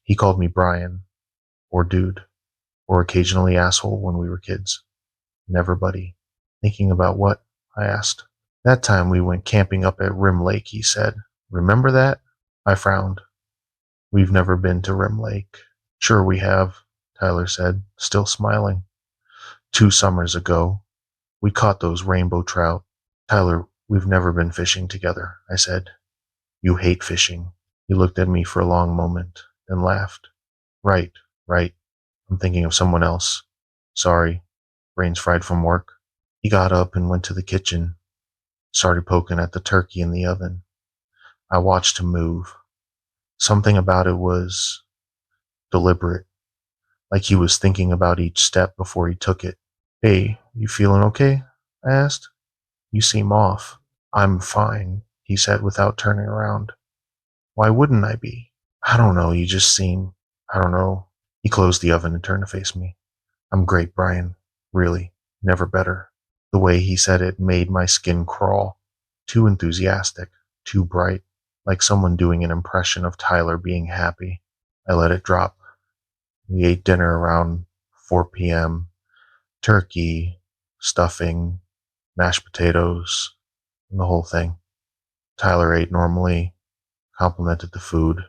He called me Brian, or dude, or occasionally asshole when we were kids. Never buddy. Thinking about what? I asked. "That time we went camping up at Rim Lake," he said. "Remember that?" I frowned. "We've never been to Rim Lake." "Sure we have," Tyler said, still smiling. "2 summers ago. We caught those rainbow trout." "Tyler, we've never been fishing together," I said. "You hate fishing." He looked at me for a long moment, then laughed. Right. I'm thinking of someone else. Sorry. Brains fried from work." He got up and went to the kitchen, started poking at the turkey in the oven. I watched him move. Something about it was deliberate, like he was thinking about each step before he took it. "Hey, you feeling okay?" I asked. "You seem off." "I'm fine," he said without turning around. "Why wouldn't I be?" "I don't know, you just seem, I don't know." He closed the oven and turned to face me. "I'm great, Brian. Really. Never better." The way he said it made my skin crawl. Too enthusiastic, too bright, like someone doing an impression of Tyler being happy. I let it drop. We ate dinner around 4 p.m. Turkey, stuffing, mashed potatoes, and the whole thing. Tyler ate normally, complimented the food,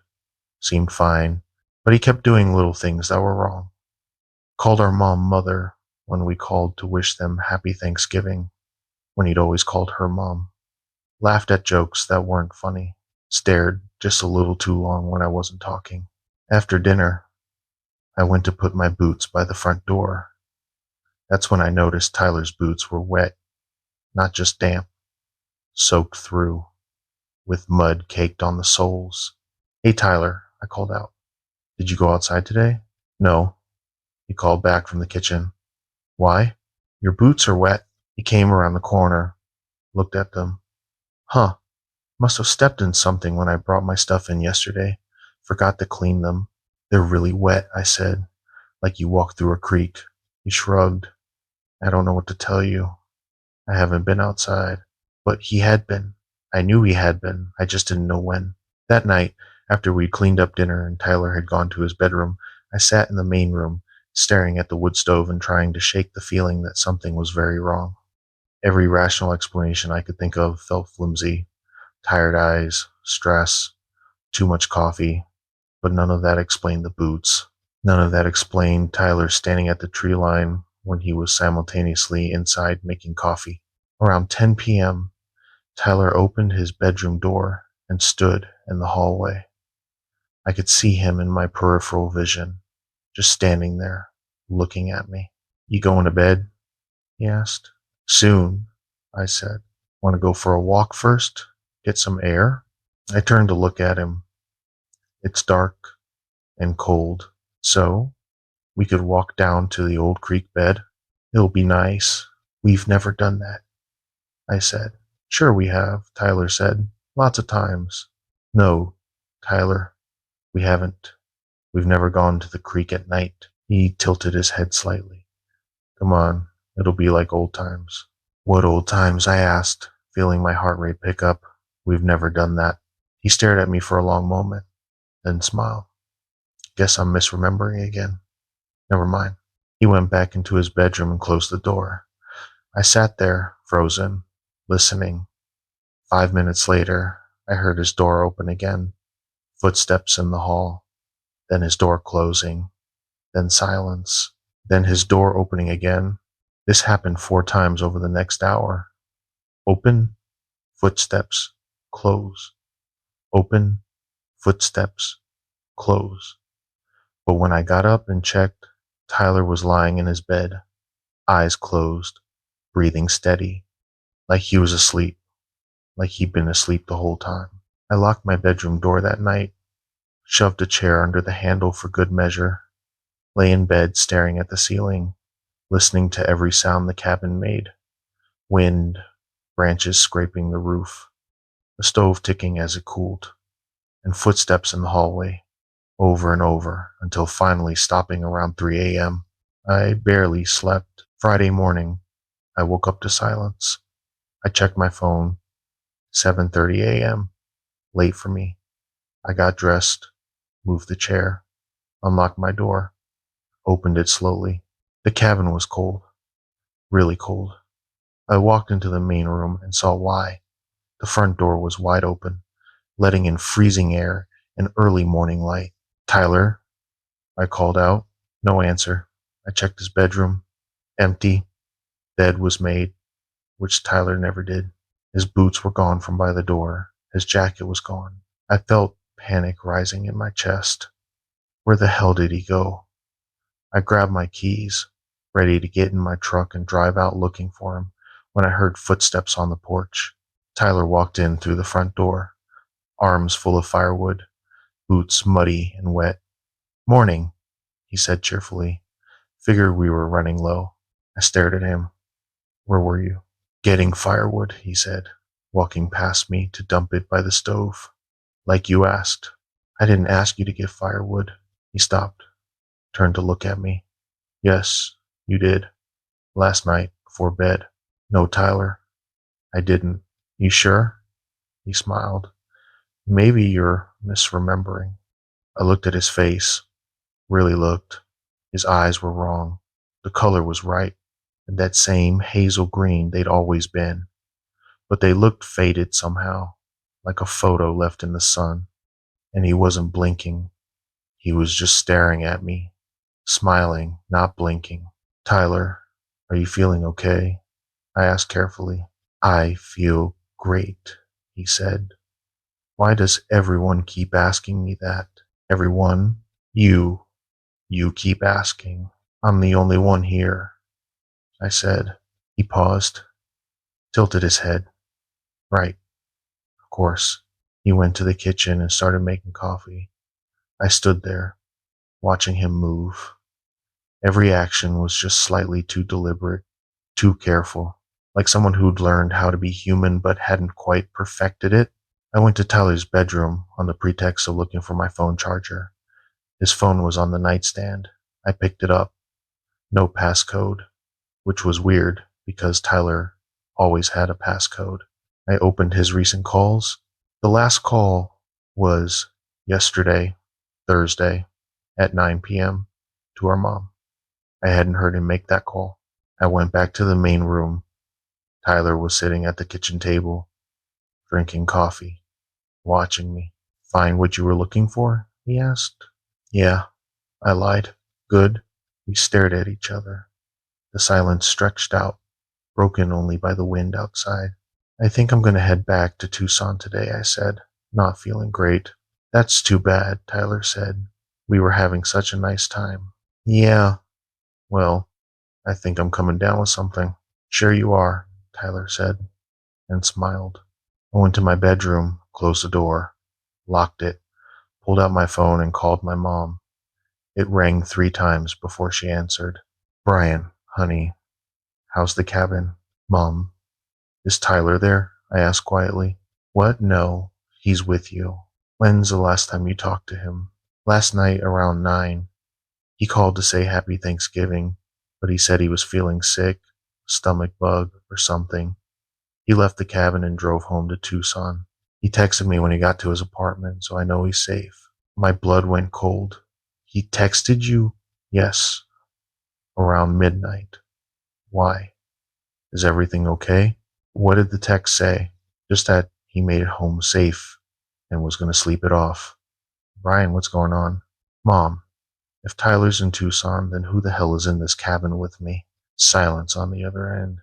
seemed fine, but he kept doing little things that were wrong. Called our mom mother when we called to wish them happy Thanksgiving, when he'd always called her mom. Laughed at jokes that weren't funny. Stared just a little too long when I wasn't talking. After dinner, I went to put my boots by the front door. That's when I noticed Tyler's boots were wet, not just damp, soaked through, with mud caked on the soles. "Hey, Tyler," I called out. "Did you go outside today?" "No," he called back from the kitchen. "Why?" "Your boots are wet." He came around the corner, looked at them. "Huh, must have stepped in something when I brought my stuff in yesterday. Forgot to clean them." "They're really wet," I said, "like you walked through a creek." He shrugged. "I don't know what to tell you. I haven't been outside." But he had been. I knew he had been. I just didn't know when. That night, after we'd cleaned up dinner and Tyler had gone to his bedroom, I sat in the main room, staring at the wood stove and trying to shake the feeling that something was very wrong. Every rational explanation I could think of felt flimsy. Tired eyes, stress, too much coffee, but none of that explained the boots. None of that explained Tyler standing at the tree line when he was simultaneously inside making coffee. Around 10 p.m., Tyler opened his bedroom door and stood in the hallway. I could see him in my peripheral vision, just standing there, looking at me. "You going to bed?" he asked. "Soon," I said. "Want to go for a walk first? Get some air?" I turned to look at him. It's dark and cold, so we could walk down to the old creek bed. "It'll be nice." "We've never done that," I said. "Sure we have," Tyler said. "Lots of times." "No, Tyler, we haven't. We've never gone to the creek at night." He tilted his head slightly. "Come on, it'll be like old times." "What old times?" I asked, feeling my heart rate pick up. "We've never done that." He stared at me for a long moment, then smiled. "Guess I'm misremembering again. Never mind." He went back into his bedroom and closed the door. I sat there, frozen, listening. 5 minutes later, I heard his door open again, footsteps in the hall, then his door closing, then silence, then his door opening again, This happened 4 times over the next hour. Open, footsteps, close. Open, footsteps, close. But when I got up and checked, Tyler was lying in his bed, eyes closed, breathing steady, like he was asleep, like he'd been asleep the whole time. I locked my bedroom door that night, shoved a chair under the handle for good measure, lay in bed staring at the ceiling, listening to every sound the cabin made: wind, branches scraping the roof, the stove ticking as it cooled, and footsteps in the hallway, over and over, until finally stopping around 3 a.m. I barely slept. Friday morning, I woke up to silence. I checked my phone. 7:30 a.m. Late for me. I got dressed, moved the chair, unlocked my door, opened it slowly. The cabin was cold, really cold. I walked into the main room and saw why. The front door was wide open, letting in freezing air and early morning light. "Tyler," I called out. No answer. I checked his bedroom. Empty. Bed was made, which Tyler never did. His boots were gone from by the door. His jacket was gone. I felt panic rising in my chest. Where the hell did he go? I grabbed my keys, ready to get in my truck and drive out looking for him, when I heard footsteps on the porch. Tyler walked in through the front door, arms full of firewood, boots muddy and wet. "Morning," he said cheerfully. Figured we were running low. I stared at him. "Where were you?" "Getting firewood," he said, walking past me to dump it by the stove. "Like you asked." "I didn't ask you to get firewood." He stopped, turned to look at me. "Yes, you did. Last night, before bed." "No, Tyler, I didn't." "You sure?" He smiled. "Maybe you're misremembering." I looked at his face, really looked. His eyes were wrong. The color was right, and that same hazel green they'd always been. But they looked faded somehow, like a photo left in the sun. And he wasn't blinking. He was just staring at me, smiling, not blinking. "Tyler, are you feeling okay?" I asked carefully. "I feel great," he said. "Why does everyone keep asking me that?" "Everyone? You. You keep asking. I'm the only one here," I said. He paused, tilted his head. "Right, of course." He went to the kitchen and started making coffee. I stood there, watching him move. Every action was just slightly too deliberate, too careful, like someone who'd learned how to be human but hadn't quite perfected it. I went to Tyler's bedroom on the pretext of looking for my phone charger. His phone was on the nightstand. I picked it up. No passcode, which was weird because Tyler always had a passcode. I opened his recent calls. The last call was yesterday, Thursday, at 9 p.m. to our mom. I hadn't heard him make that call. I went back to the main room. Tyler was sitting at the kitchen table, drinking coffee, watching me. "Find what you were looking for?" he asked. "Yeah," I lied. "Good." We stared at each other. The silence stretched out, broken only by the wind outside. "I think I'm going to head back to Tucson today," I said, not feeling great. "That's too bad," Tyler said. "We were having such a nice time." "Yeah, well, I think I'm coming down with something." "Sure you are," Tyler said, and smiled. I went to my bedroom, closed the door, locked it, pulled out my phone and called my mom. It rang 3 times before she answered. "Brian, honey, how's the cabin?" "Mom, is Tyler there?" I asked quietly. "What? No, he's with you." "When's the last time you talked to him?" "Last night around 9. He called to say happy Thanksgiving, but he said he was feeling sick, stomach bug or something. He left the cabin and drove home to Tucson. He texted me when he got to his apartment, so I know he's safe." My blood went cold. "He texted you?" "Yes, around midnight." "Why? Is everything okay?" "What did the text say?" "Just that he made it home safe and was going to sleep it off." "Brian, what's going on?" "Mom, if Tyler's in Tucson, then who the hell is in this cabin with me?" Silence on the other end.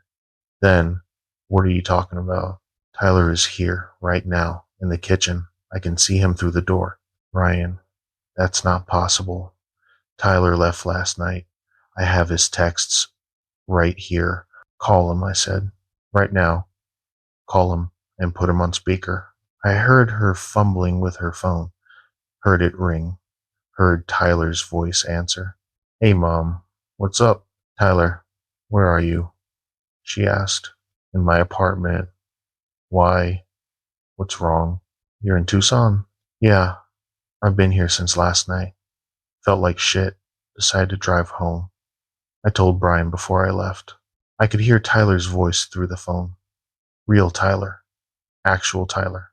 Then, what are you talking about? Tyler is here, right now, in the kitchen. I can see him through the door. Ryan, that's not possible. Tyler left last night. I have his texts right here. Call him, I said. Right now. Call him and put him on speaker. I heard her fumbling with her phone, heard it ring, heard Tyler's voice answer. Hey, Mom, what's up? Tyler, where are you? She asked. In my apartment. Why? What's wrong? You're in Tucson? Yeah, I've been here since last night. Felt like shit. Decided to drive home. I told Brian before I left. I could hear Tyler's voice through the phone. Real Tyler. Actual Tyler.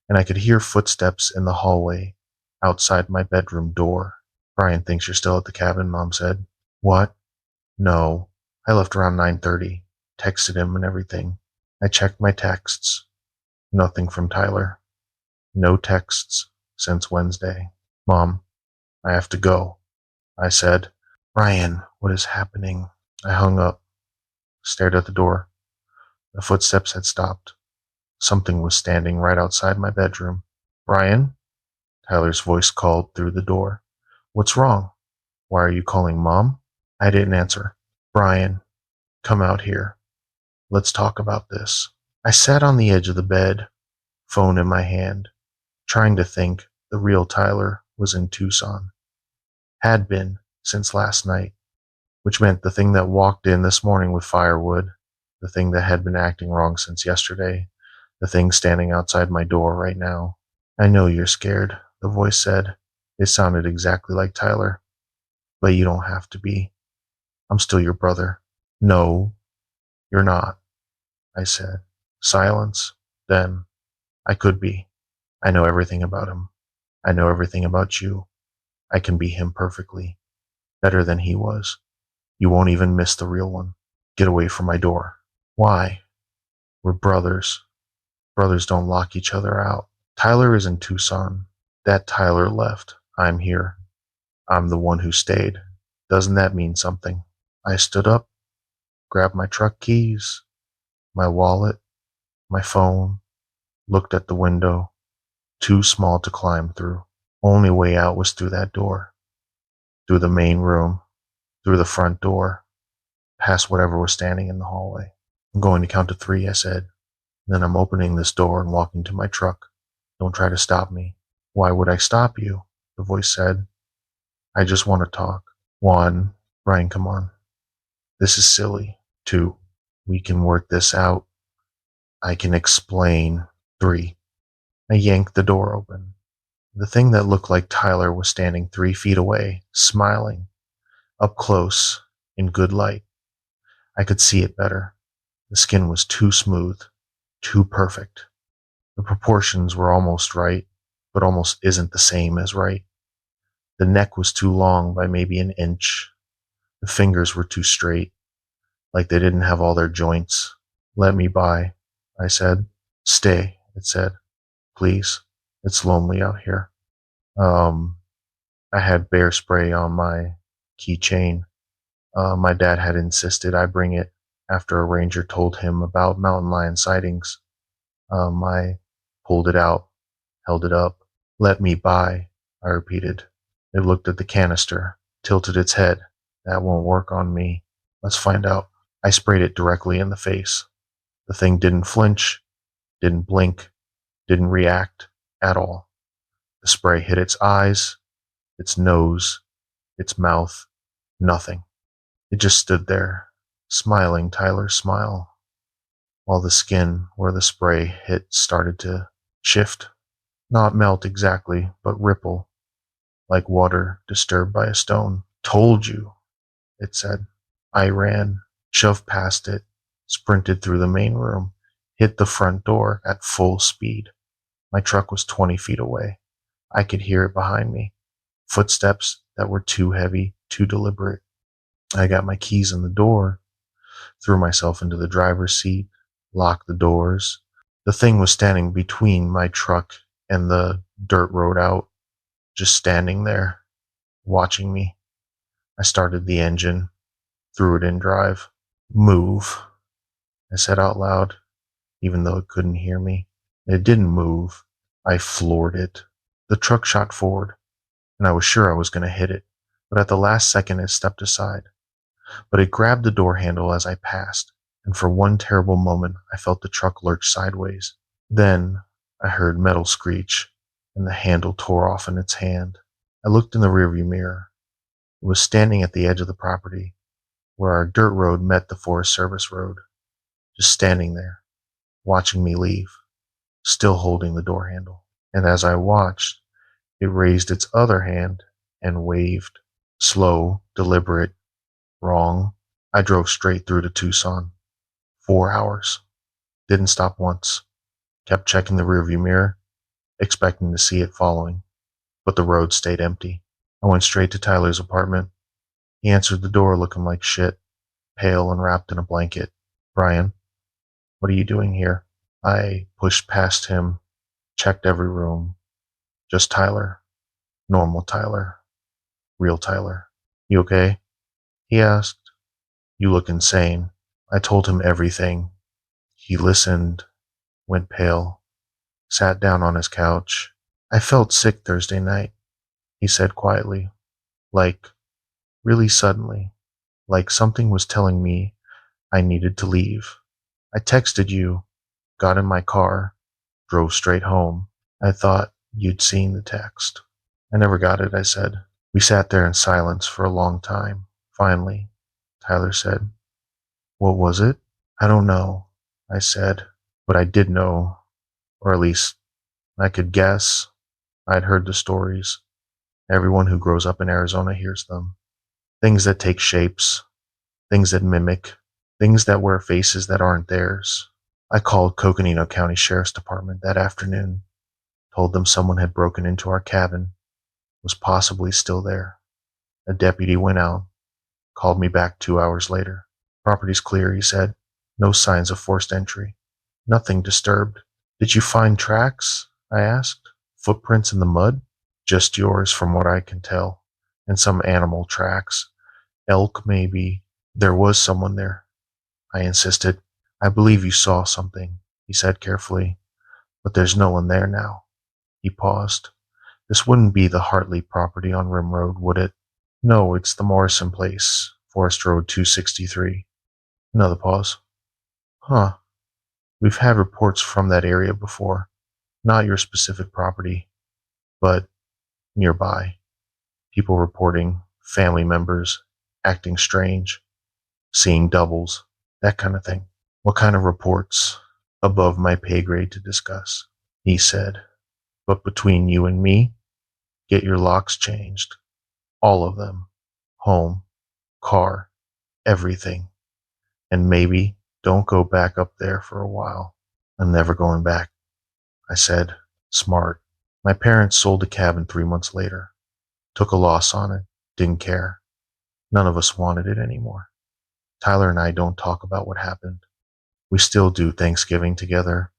And I could hear footsteps in the hallway outside my bedroom door. Brian thinks you're still at the cabin, Mom said. What? No. I left around 9:30. Texted him and everything. I checked my texts. Nothing from Tyler. No texts since Wednesday. Mom, I have to go, I said. Brian, what is happening? I hung up, stared at the door. The footsteps had stopped. Something was standing right outside my bedroom. Brian? Tyler's voice called through the door. What's wrong? Why are you calling Mom? I didn't answer. Brian, come out here. Let's talk about this. I sat on the edge of the bed, phone in my hand, trying to think the real Tyler was in Tucson. Had been since last night, which meant the thing that walked in this morning with firewood, the thing that had been acting wrong since yesterday, the thing standing outside my door right now. I know you're scared, the voice said. It sounded exactly like Tyler. But you don't have to be. I'm still your brother. No, you're not, I said. Silence. Then, I could be. I know everything about him. I know everything about you. I can be him perfectly. Better than he was. You won't even miss the real one. Get away from my door. Why? We're brothers. Brothers don't lock each other out. Tyler is in Tucson. That Tyler left. I'm here. I'm the one who stayed. Doesn't that mean something? I stood up, grabbed my truck keys, my wallet, my phone, looked at the window. Too small to climb through. Only way out was through that door. Through the main room. Through the front door. Past whatever was standing in the hallway. I'm going to count to 3, I said. Then I'm opening this door and walking to my truck. Don't try to stop me. Why would I stop you? The voice said. I just want to talk. 1. Brian, come on. This is silly. 2. We can work this out. I can explain. 3. I yanked the door open. The thing that looked like Tyler was standing 3 feet away, smiling, up close, in good light. I could see it better. The skin was too smooth, too perfect. The proportions were almost right, but almost isn't the same as right. The neck was too long by maybe an inch. The fingers were too straight, like they didn't have all their joints. Let me by, I said. Stay, it said. Please. It's lonely out here. I had bear spray on my keychain. My dad had insisted I bring it after a ranger told him about mountain lion sightings. I pulled it out, held it up. Let me by, I repeated. It looked at the canister, tilted its head. That won't work on me. Let's find out. I sprayed it directly in the face. The thing didn't flinch, didn't blink, didn't react at all. The spray hit its eyes, its nose, its mouth, nothing. It just stood there, smiling Tyler's smile, while the skin where the spray hit started to shift. Not melt exactly, but ripple, like water disturbed by a stone. Told you, it said. I ran, shoved past it, sprinted through the main room, hit the front door at full speed. My truck was 20 feet away. I could hear it behind me. Footsteps that were too heavy, too deliberate. I got my keys in the door, threw myself into the driver's seat, locked the doors. The thing was standing between my truck and the dirt road out, just standing there, watching me. I started the engine, threw it in drive. Move, I said out loud, even though it couldn't hear me. It didn't move. I floored it. The truck shot forward, and I was sure I was going to hit it, but at the last second it stepped aside. But it grabbed the door handle as I passed, and for one terrible moment I felt the truck lurch sideways. Then I heard metal screech, and the handle tore off in its hand. I looked in the rearview mirror. It was standing at the edge of the property, where our dirt road met the Forest Service road, just standing there, watching me leave, still holding the door handle. And as I watched, it raised its other hand and waved. Slow, deliberate, wrong. I drove straight through to Tucson. 4 hours. Didn't stop once. Kept checking the rearview mirror, expecting to see it following, but the road stayed empty. I went straight to Tyler's apartment. He answered the door looking like shit, pale and wrapped in a blanket. "Brian, what are you doing here?" I pushed past him, checked every room. Just Tyler. Normal Tyler. Real Tyler. "You okay?" he asked. "You look insane." I told him everything. He listened, went pale, sat down on his couch. "I felt sick Thursday night," he said quietly, like really suddenly, like something was telling me I needed to leave. "I texted you, got in my car, drove straight home. I thought you'd seen the text." "I never got it," I said. We sat there in silence for a long time. Finally, Tyler said, "What was it?" "I don't know," I said, but I did know, or at least I could guess. I'd heard the stories. Everyone who grows up in Arizona hears them. Things that take shapes, things that mimic, things that wear faces that aren't theirs. I called Coconino County Sheriff's Department that afternoon, told them someone had broken into our cabin, was possibly still there. A deputy went out, called me back 2 hours later. "Property's clear," he said. "No signs of forced entry. Nothing disturbed." "Did you find tracks?" I asked. "Footprints in the mud?" "Just yours, from what I can tell. And some animal tracks. Elk, maybe." "There was someone there," I insisted. "I believe you saw something," he said carefully. "But there's no one there now." He paused. "This wouldn't be the Hartley property on Rim Road, would it?" "No, it's the Morrison place, Forest Road 263. Another pause. "Huh. We've had reports from that area before. Not your specific property, but nearby. People reporting family members acting strange, seeing doubles, that kind of thing." "What kind of reports?" "Above my pay grade to discuss," he said. "But between you and me, get your locks changed. All of them. Home, car, everything. And maybe don't go back up there for a while." "I'm never going back," I said. Smart. My parents sold the cabin 3 months later. Took a loss on it. Didn't care. None of us wanted it anymore. Tyler and I don't talk about what happened. We still do Thanksgiving together,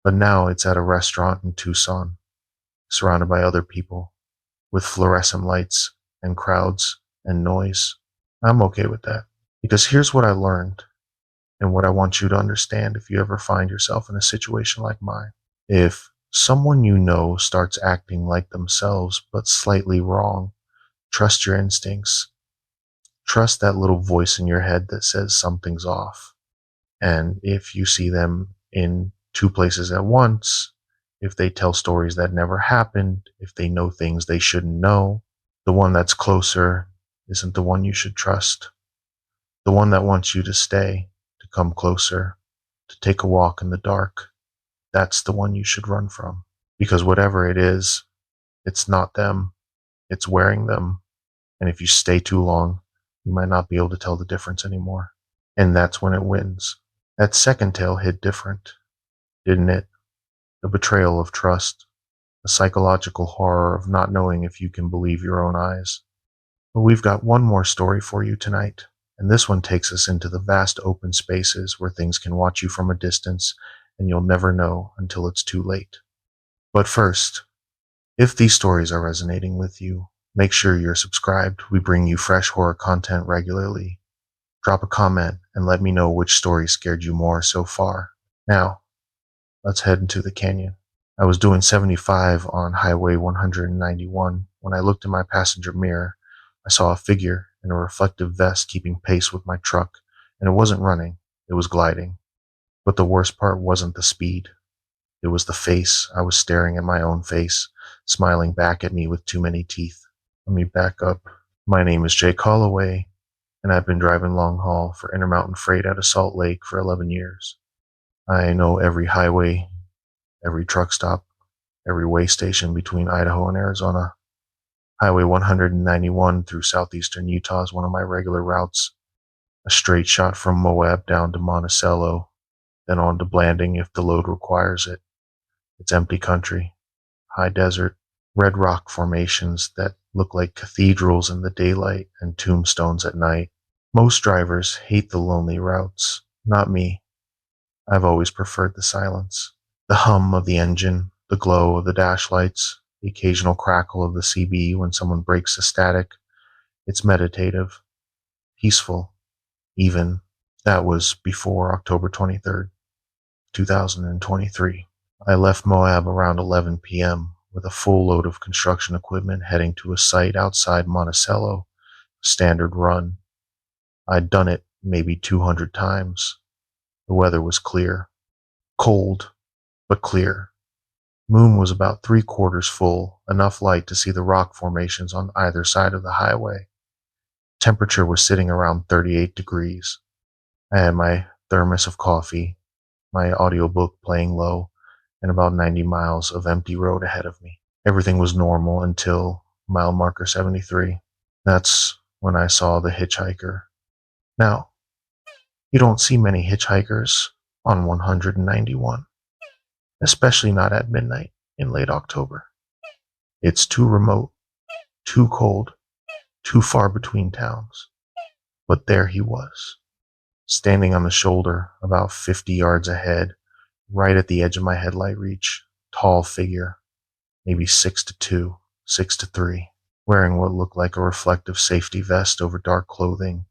but now it's at a restaurant in Tucson, surrounded by other people, with fluorescent lights and crowds and noise. I'm okay with that, because here's what I learned, and what I want you to understand if you ever find yourself in a situation like mine. If someone you know starts acting like themselves but slightly wrong, trust your instincts. Trust that little voice in your head that says something's off. And if you see them in two places at once, if they tell stories that never happened, if they know things they shouldn't know, the one that's closer isn't the one you should trust. The one that wants you to stay, to come closer, to take a walk in the dark, that's the one you should run from. Because whatever it is, it's not them, it's wearing them. And if you stay too long, you might not be able to tell the difference anymore. And that's when it wins. That second tale hit different, didn't it? The betrayal of trust, the psychological horror of not knowing if you can believe your own eyes. But we've got one more story for you tonight, and this one takes us into the vast open spaces where things can watch you from a distance, and you'll never know until it's too late. But first, if these stories are resonating with you, make sure you're subscribed. We bring you fresh horror content regularly. Drop a comment and let me know which story scared you more so far. Now, let's head into the canyon. I was doing 75 on Highway 191 when I looked in my passenger mirror. I saw a figure in a reflective vest keeping pace with my truck, and it wasn't running, it was gliding. But the worst part wasn't the speed. It was the face. I was staring at my own face, smiling back at me with too many teeth. Let me back up. My name is Jake Holloway, and I've been driving long haul for Intermountain Freight out of Salt Lake for 11 years. I know every highway, every truck stop, every way station between Idaho and Arizona. Highway 191 through southeastern Utah is one of my regular routes. A straight shot from Moab down to Monticello, then on to Blanding if the load requires it. It's empty country, high desert, red rock formations that look like cathedrals in the daylight and tombstones at night. Most drivers hate the lonely routes. Not me. I've always preferred the silence. The hum of the engine, the glow of the dash lights, the occasional crackle of the CB when someone breaks the static. It's meditative, peaceful, even. That was before October 23rd, 2023. I left Moab around 11 p.m. with a full load of construction equipment heading to a site outside Monticello, standard run. I'd done it maybe 200 times. The weather was clear. Cold, but clear. Moon was about 3/4 full, enough light to see the rock formations on either side of the highway. Temperature was sitting around 38 degrees. I had my thermos of coffee, my audiobook playing low, and about 90 miles of empty road ahead of me. Everything was normal until mile marker 73. That's when I saw the hitchhiker. Now, you don't see many hitchhikers on 191, especially not at midnight in late October. It's too remote, too cold, too far between towns. But there he was, standing on the shoulder about 50 yards ahead, right at the edge of my headlight reach. Tall figure, maybe 6'2", 6'3", wearing what looked like a reflective safety vest over dark clothing,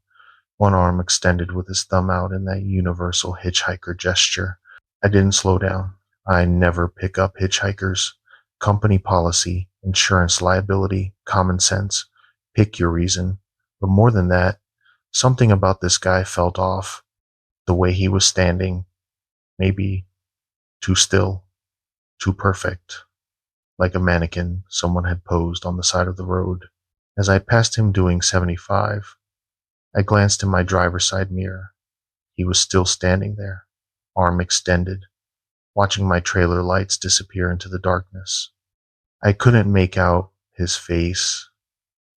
one arm extended with his thumb out in that universal hitchhiker gesture. I didn't slow down. I never pick up hitchhikers. Company policy, insurance liability, common sense. Pick your reason. But more than that, something about this guy felt off. The way he was standing, maybe too still, too perfect, like a mannequin someone had posed on the side of the road. As I passed him doing 75, I glanced in my driver's side mirror. He was still standing there, arm extended, watching my trailer lights disappear into the darkness. I couldn't make out his face,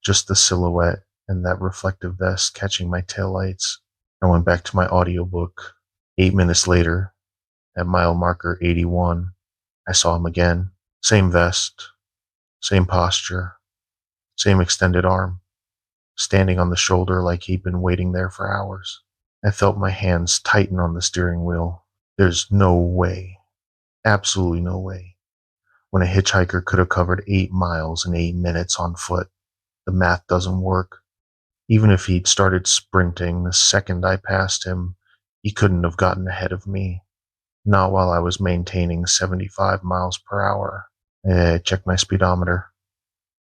just the silhouette and that reflective vest catching my taillights. I went back to my audiobook. 8 minutes later, at mile marker 81, I saw him again. Same vest, same posture, same extended arm, standing on the shoulder like he'd been waiting there for hours. I felt my hands tighten on the steering wheel. There's no way, absolutely no way, when a hitchhiker could have covered 8 miles in 8 minutes on foot. The math doesn't work. Even if he'd started sprinting the second I passed him, he couldn't have gotten ahead of me. Not while I was maintaining 75 miles per hour. I checked my speedometer.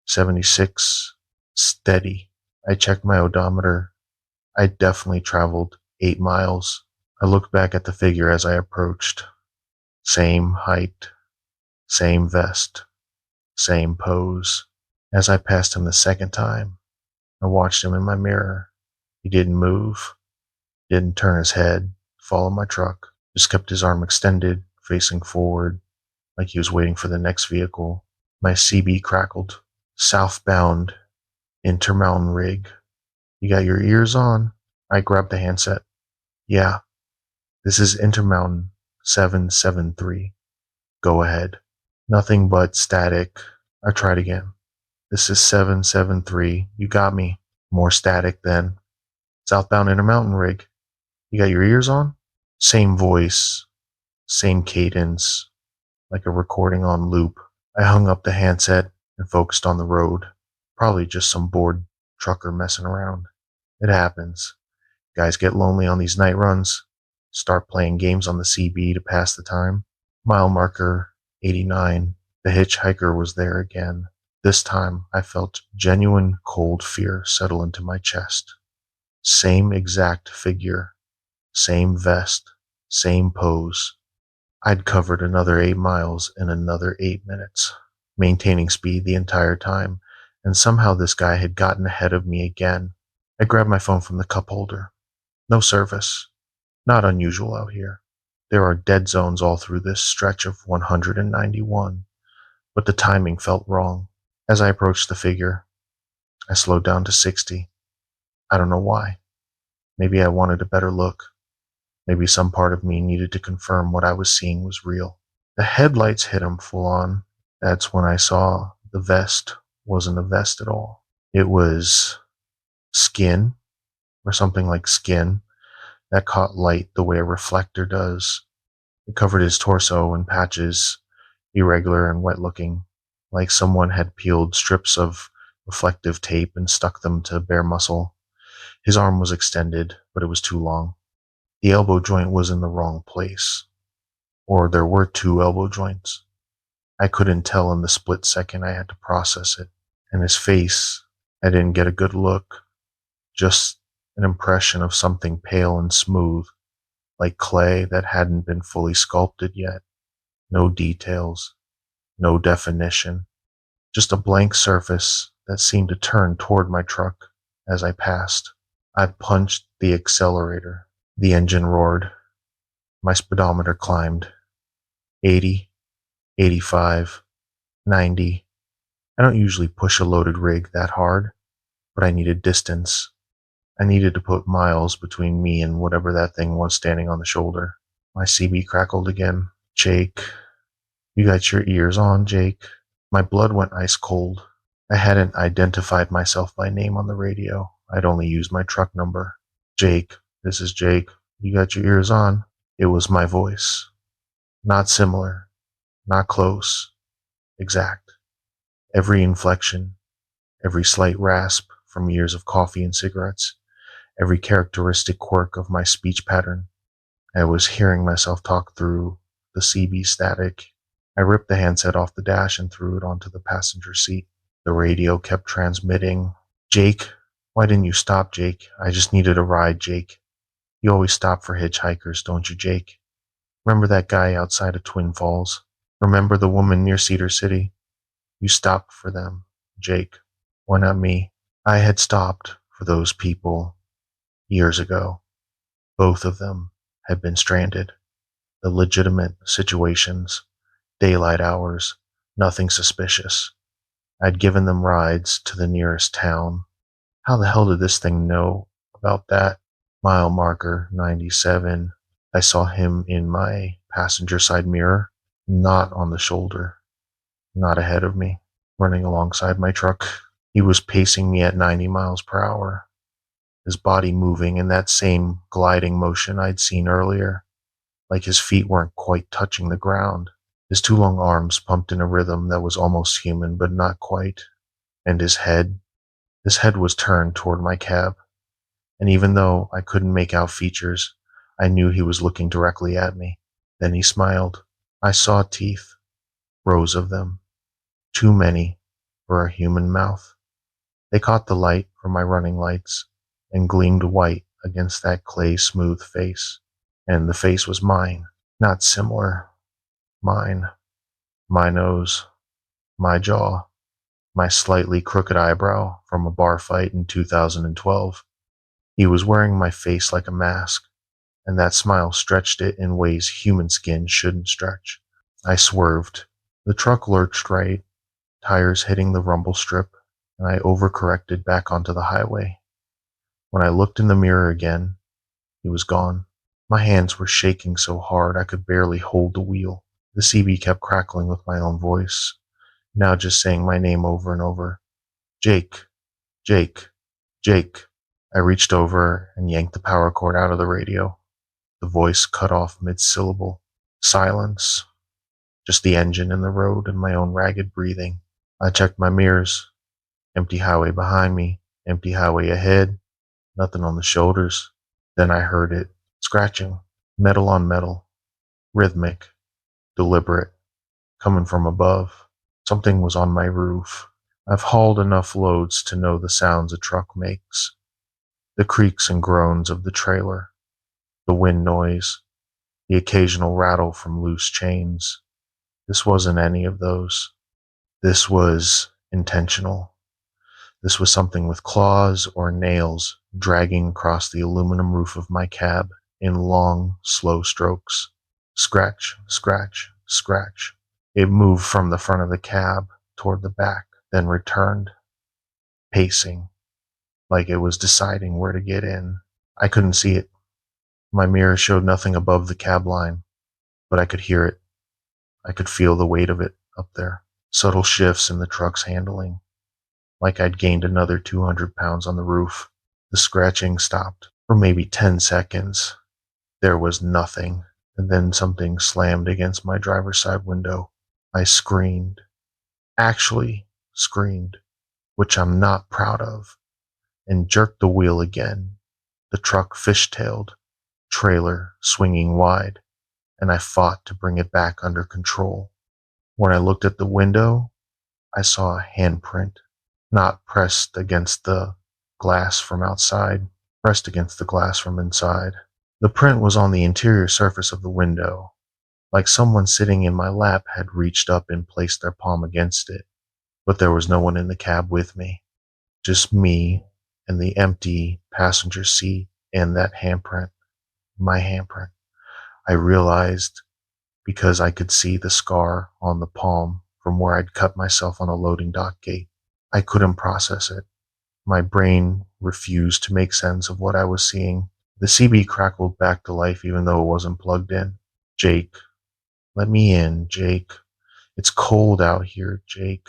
76. Steady. I checked my odometer. I definitely traveled 8 miles. I looked back at the figure as I approached. Same height, same vest, same pose. As I passed him the second time, I watched him in my mirror. He didn't move, didn't turn his head, follow my truck, just kept his arm extended, facing forward, like he was waiting for the next vehicle. My CB crackled. Southbound, Intermountain rig. You got your ears on? I grabbed the handset. Yeah, this is Intermountain 773. Go ahead. Nothing but static. I tried again. This is 773. You got me. More static then. Southbound Intermountain rig. You got your ears on? Same voice, same cadence, like a recording on loop. I hung up the handset and focused on the road. Probably just some bored trucker messing around. It happens. Guys get lonely on these night runs, start playing games on the CB to pass the time. Mile marker 89. The hitchhiker was there again. This time I felt genuine cold fear settle into my chest. Same exact figure, same vest, same pose. I'd covered another 8 miles in another 8 minutes, maintaining speed the entire time, and somehow this guy had gotten ahead of me again. I grabbed my phone from the cup holder. No service. Not unusual out here. There are dead zones all through this stretch of 191, but the timing felt wrong. As I approached the figure, I slowed down to 60. I don't know why. Maybe I wanted a better look. Maybe some part of me needed to confirm what I was seeing was real. The headlights hit him full on. That's when I saw the vest wasn't a vest at all. It was skin, or something like skin, that caught light the way a reflector does. It covered his torso in patches, irregular and wet looking, like someone had peeled strips of reflective tape and stuck them to bare muscle. His arm was extended, but it was too long. The elbow joint was in the wrong place. Or there were two elbow joints. I couldn't tell in the split second I had to process it. And his face, I didn't get a good look. Just an impression of something pale and smooth, like clay that hadn't been fully sculpted yet. No details, no definition. Just a blank surface that seemed to turn toward my truck as I passed. I punched the accelerator. The engine roared. My speedometer climbed. 80, 85, 90. I don't usually push a loaded rig that hard, but I needed distance. I needed to put miles between me and whatever that thing was standing on the shoulder. My CB crackled again. Jake. You got your ears on, Jake. My blood went ice cold. I hadn't identified myself by name on the radio. I'd only used my truck number. Jake. This is Jake. You got your ears on. It was my voice. Not similar. Not close. Exact. Every inflection. Every slight rasp from years of coffee and cigarettes. Every characteristic quirk of my speech pattern. I was hearing myself talk through the CB static. I ripped the handset off the dash and threw it onto the passenger seat. The radio kept transmitting. Jake, why didn't you stop, Jake? I just needed a ride, Jake. You always stop for hitchhikers, don't you, Jake? Remember that guy outside of Twin Falls? Remember the woman near Cedar City? You stopped for them, Jake. Why not me? I had stopped for those people years ago. Both of them had been stranded. The legitimate situations, daylight hours, nothing suspicious. I'd given them rides to the nearest town. How the hell did this thing know about that? Mile marker 97. I saw him in my passenger side mirror, not on the shoulder, not ahead of me, running alongside my truck. He was pacing me at 90 miles per hour, his body moving in that same gliding motion I'd seen earlier, like his feet weren't quite touching the ground. His two long arms pumped in a rhythm that was almost human, but not quite. And his head was turned toward my cab. And even though I couldn't make out features, I knew he was looking directly at me. Then he smiled. I saw teeth, rows of them, too many for a human mouth. They caught the light from my running lights and gleamed white against that clay-smooth face. And the face was mine, not similar. Mine. My nose, my jaw, my slightly crooked eyebrow from a bar fight in 2012. He was wearing my face like a mask, and that smile stretched it in ways human skin shouldn't stretch. I swerved. The truck lurched right, tires hitting the rumble strip, and I overcorrected back onto the highway. When I looked in the mirror again, he was gone. My hands were shaking so hard I could barely hold the wheel. The CB kept crackling with my own voice, now just saying my name over and over. Jake, Jake, Jake. I reached over and yanked the power cord out of the radio. The voice cut off mid-syllable. Silence. Just the engine and the road and my own ragged breathing. I checked my mirrors. Empty highway behind me, empty highway ahead, nothing on the shoulders. Then I heard it scratching, metal on metal, rhythmic, deliberate, coming from above. Something was on my roof. I've hauled enough loads to know the sounds a truck makes, the creaks and groans of the trailer, the wind noise, the occasional rattle from loose chains. This wasn't any of those. This was intentional. This was something with claws or nails dragging across the aluminum roof of my cab in long, slow strokes. Scratch, scratch, scratch. It moved from the front of the cab toward the back, then returned, pacing, like it was deciding where to get in. I couldn't see it. My mirror showed nothing above the cab line, but I could hear it. I could feel the weight of it up there. Subtle shifts in the truck's handling, like I'd gained another 200 pounds on the roof. The scratching stopped for maybe 10 seconds. There was nothing, and then something slammed against my driver's side window. I screamed. Actually screamed, which I'm not proud of, and jerked the wheel again. The truck fishtailed, trailer swinging wide, and I fought to bring it back under control. When I looked at the window, I saw a handprint, not pressed against the glass from outside, pressed against the glass from inside. The print was on the interior surface of the window, like someone sitting in my lap had reached up and placed their palm against it. But there was no one in the cab with me, just me and the empty passenger seat and that handprint, my handprint. I realized because I could see the scar on the palm from where I'd cut myself on a loading dock gate. I couldn't process it. My brain refused to make sense of what I was seeing. The CB crackled back to life even though it wasn't plugged in. Jake, let me in, Jake. It's cold out here, Jake.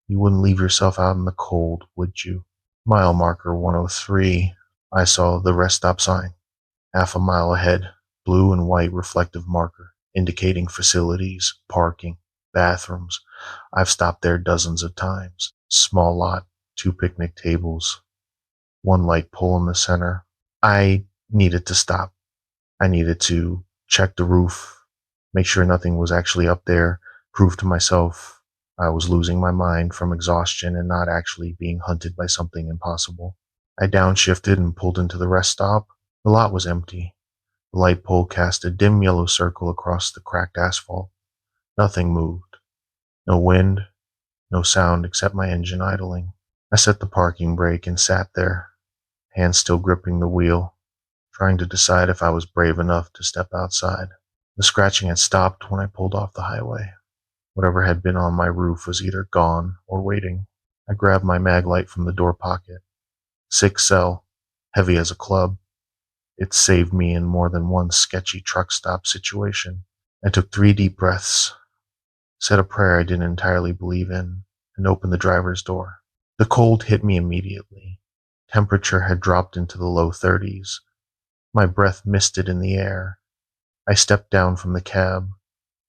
You wouldn't leave yourself out in the cold, would you? Mile marker 103. I saw the rest stop sign. Half a mile ahead, blue and white reflective marker, indicating facilities, parking, bathrooms. I've stopped there dozens of times. Small lot, 2 picnic tables, 1 light pole in the center. I needed to stop. I needed to check the roof, make sure nothing was actually up there, prove to myself I was losing my mind from exhaustion and not actually being hunted by something impossible. I downshifted and pulled into the rest stop. The lot was empty. The light pole cast a dim yellow circle across the cracked asphalt. Nothing moved. No wind, no sound except my engine idling. I set the parking brake and sat there, hands still gripping the wheel, trying to decide if I was brave enough to step outside. The scratching had stopped when I pulled off the highway. Whatever had been on my roof was either gone or waiting. I grabbed my mag light from the door pocket. 6 cell, heavy as a club. It saved me in more than one sketchy truck stop situation. I took 3 deep breaths, said a prayer I didn't entirely believe in, and opened the driver's door. The cold hit me immediately. Temperature had dropped into the low 30s. My breath misted in the air. I stepped down from the cab,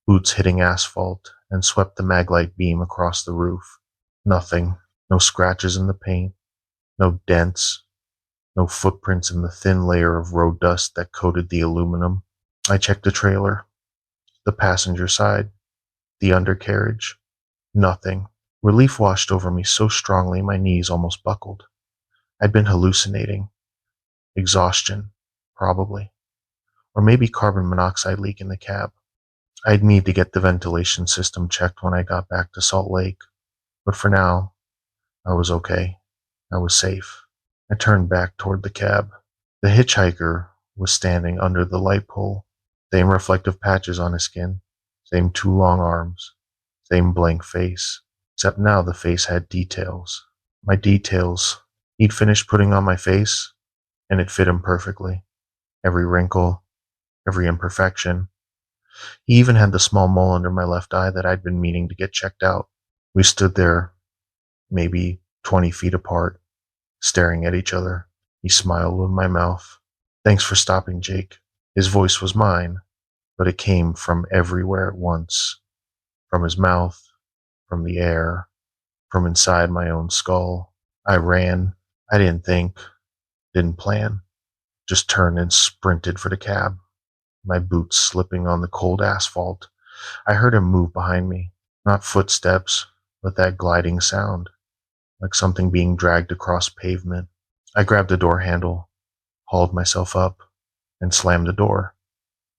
boots hitting asphalt, and swept the maglite beam across the roof. Nothing. No scratches in the paint. No dents. No footprints in the thin layer of road dust that coated the aluminum. I checked the trailer, the passenger side, the undercarriage. Nothing. Relief washed over me so strongly my knees almost buckled. I'd been hallucinating. Exhaustion, probably. Or maybe carbon monoxide leak in the cab. I'd need to get the ventilation system checked when I got back to Salt Lake. But for now, I was okay. I was safe. I turned back toward the cab. The hitchhiker was standing under the light pole. Same reflective patches on his skin. Same 2 long arms. Same blank face. Except now the face had details. My details. He'd finished putting on my face, and it fit him perfectly. Every wrinkle, every imperfection. He even had the small mole under my left eye that I'd been meaning to get checked out. We stood there, maybe 20 feet apart, staring at each other. He smiled with my mouth. Thanks for stopping, Jake. His voice was mine, but it came from everywhere at once. From his mouth, from the air, from inside my own skull. I ran. I didn't think, didn't plan. just turned and sprinted for the cab, my boots slipping on the cold asphalt. I heard him move behind me, not footsteps, but that gliding sound, like something being dragged across pavement. I grabbed the door handle, hauled myself up, and slammed the door.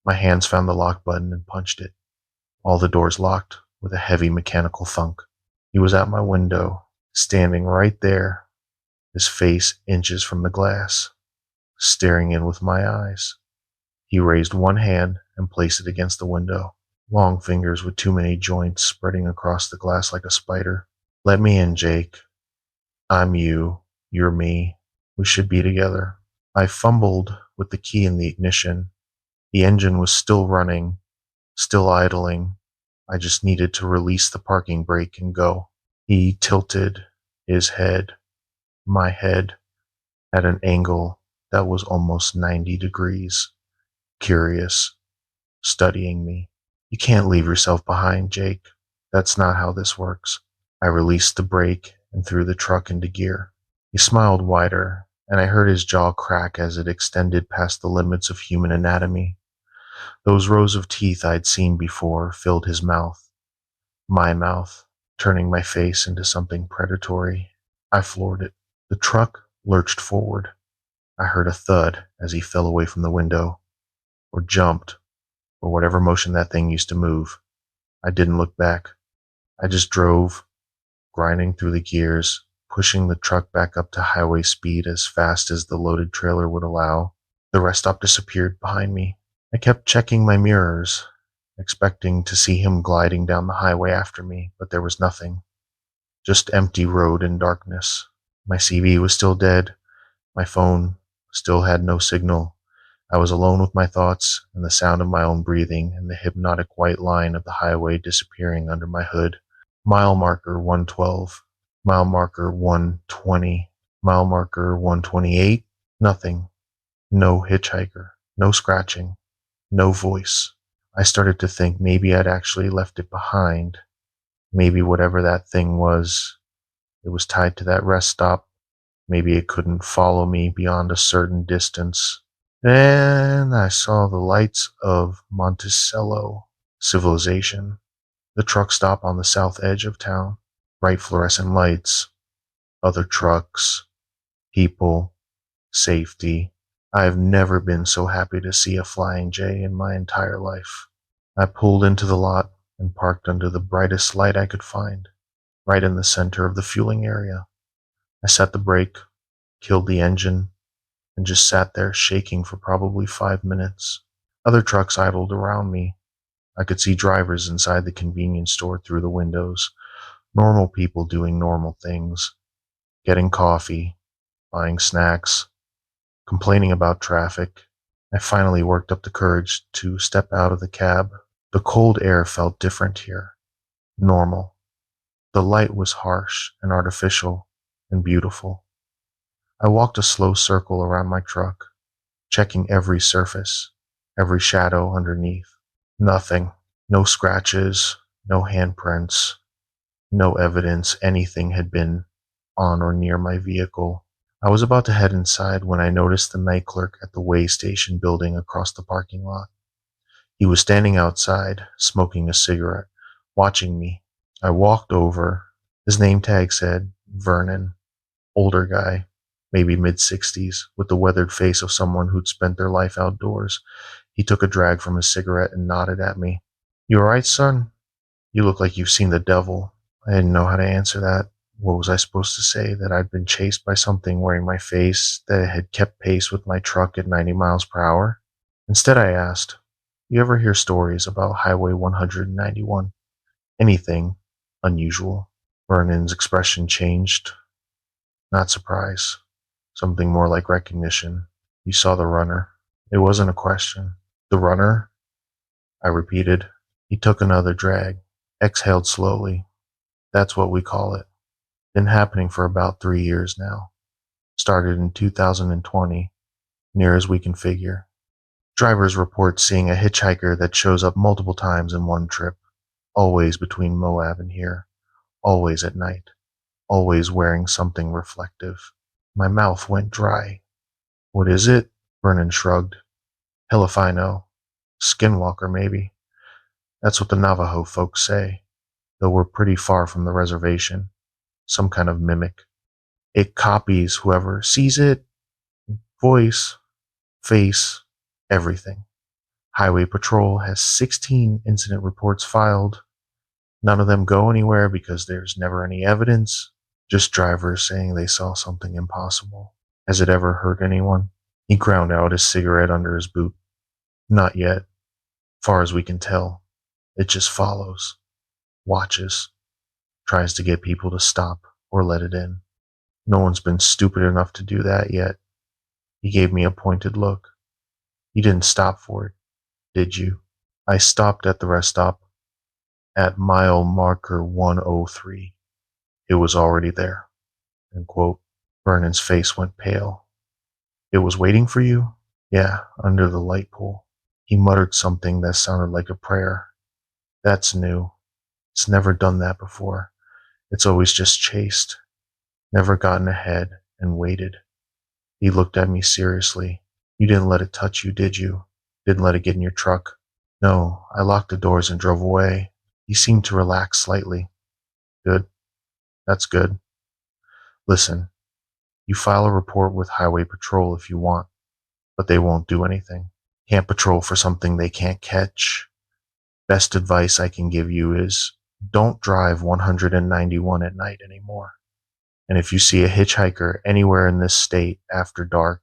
My hands found the lock button and punched it. All the doors locked with a heavy mechanical thunk. He was at my window, standing right there, his face inches from the glass, staring in with my eyes. He raised one hand and placed it against the window, long fingers with too many joints spreading across the glass like a spider. Let me in, Jake. I'm you. You're me. We should be together. I fumbled with the key in the ignition. The engine was still running, still idling. I just needed to release the parking brake and go. He tilted his head, my head, at an angle that was almost 90 degrees, curious, studying me. You can't leave yourself behind, Jake. That's not how this works. I released the brake and threw the truck into gear. He smiled wider, and I heard his jaw crack as it extended past the limits of human anatomy. Those rows of teeth I'd seen before filled his mouth, my mouth, turning my face into something predatory. I floored it. The truck lurched forward. I heard a thud as he fell away from the window, or jumped, or whatever motion that thing used to move. I didn't look back. I just drove, grinding through the gears, pushing the truck back up to highway speed as fast as the loaded trailer would allow. The rest stop disappeared behind me. I kept checking my mirrors, expecting to see him gliding down the highway after me, but there was nothing. Just empty road and darkness. My CV was still dead. My phone still had no signal. I was alone with my thoughts and the sound of my own breathing and the hypnotic white line of the highway disappearing under my hood. Mile marker 112. Mile marker 120. Mile marker 128. Nothing. No hitchhiker. No scratching. No voice. I started to think maybe I'd actually left it behind. Maybe whatever that thing was, it was tied to that rest stop. Maybe it couldn't follow me beyond a certain distance. Then I saw the lights of Monticello civilization, the truck stop on the south edge of town, bright fluorescent lights, other trucks, people, safety. I've never been so happy to see a flying J in my entire life. I pulled into the lot and parked under the brightest light I could find, right in the center of the fueling area. I set the brake, killed the engine, and just sat there shaking for probably 5 minutes. Other trucks idled around me. I could see drivers inside the convenience store through the windows, normal people doing normal things, getting coffee, buying snacks, complaining about traffic. I finally worked up the courage to step out of the cab. The cold air felt different here, normal. The light was harsh and artificial and beautiful. I walked a slow circle around my truck, checking every surface, every shadow underneath. Nothing. No scratches, no handprints, no evidence anything had been on or near my vehicle. I was about to head inside when I noticed the night clerk at the way station building across the parking lot. He was standing outside, smoking a cigarette, watching me. I walked over. His name tag said Vernon. Older guy, maybe mid-60s, with the weathered face of someone who'd spent their life outdoors. He took a drag from his cigarette and nodded at me. "You all right, son? You look like you've seen the devil." I didn't know how to answer that. What was I supposed to say? That I'd been chased by something wearing my face, that it had kept pace with my truck at 90 miles per hour? Instead, I asked, "You ever hear stories about Highway 191? Anything unusual?" Vernon's expression changed. Not surprise. Something more like recognition. "You saw the runner." It wasn't a question. "The runner?" I repeated. He took another drag, exhaled slowly. "That's what we call it. Been happening for about 3 years now. Started in 2020, near as we can figure. Drivers report seeing a hitchhiker that shows up multiple times in one trip, always between Moab and here, always at night, always wearing something reflective." My mouth went dry. "What is it?" Vernon shrugged. Hell if I know. Skinwalker, maybe. That's what the Navajo folks say, though we're pretty far from the reservation. Some kind of mimic. It copies whoever sees it, voice, face, everything. Highway Patrol has 16 incident reports filed. None of them go anywhere because there's never any evidence, just drivers saying they saw something impossible. Has it ever hurt anyone? He ground out his cigarette under his boot. Not yet. Far as we can tell, it just follows, watches, tries to get people to stop or let it in. No one's been stupid enough to do that yet. He gave me a pointed look. You didn't stop for it, did you? I stopped at the rest stop at mile marker 103. It was already there. End quote. Vernon's face went pale. It was waiting for you? Yeah, under the light pole. He muttered something that sounded like a prayer. That's new. It's never done that before. It's always just chased. Never gotten ahead and waited. He looked at me seriously. You didn't let it touch you, did you? Didn't let it get in your truck? No, I locked the doors and drove away. He seemed to relax slightly. Good. That's good. Listen, you file a report with Highway Patrol if you want, but they won't do anything. Can't patrol for something they can't catch. Best advice I can give you is don't drive 191 at night anymore. And if you see a hitchhiker anywhere in this state after dark,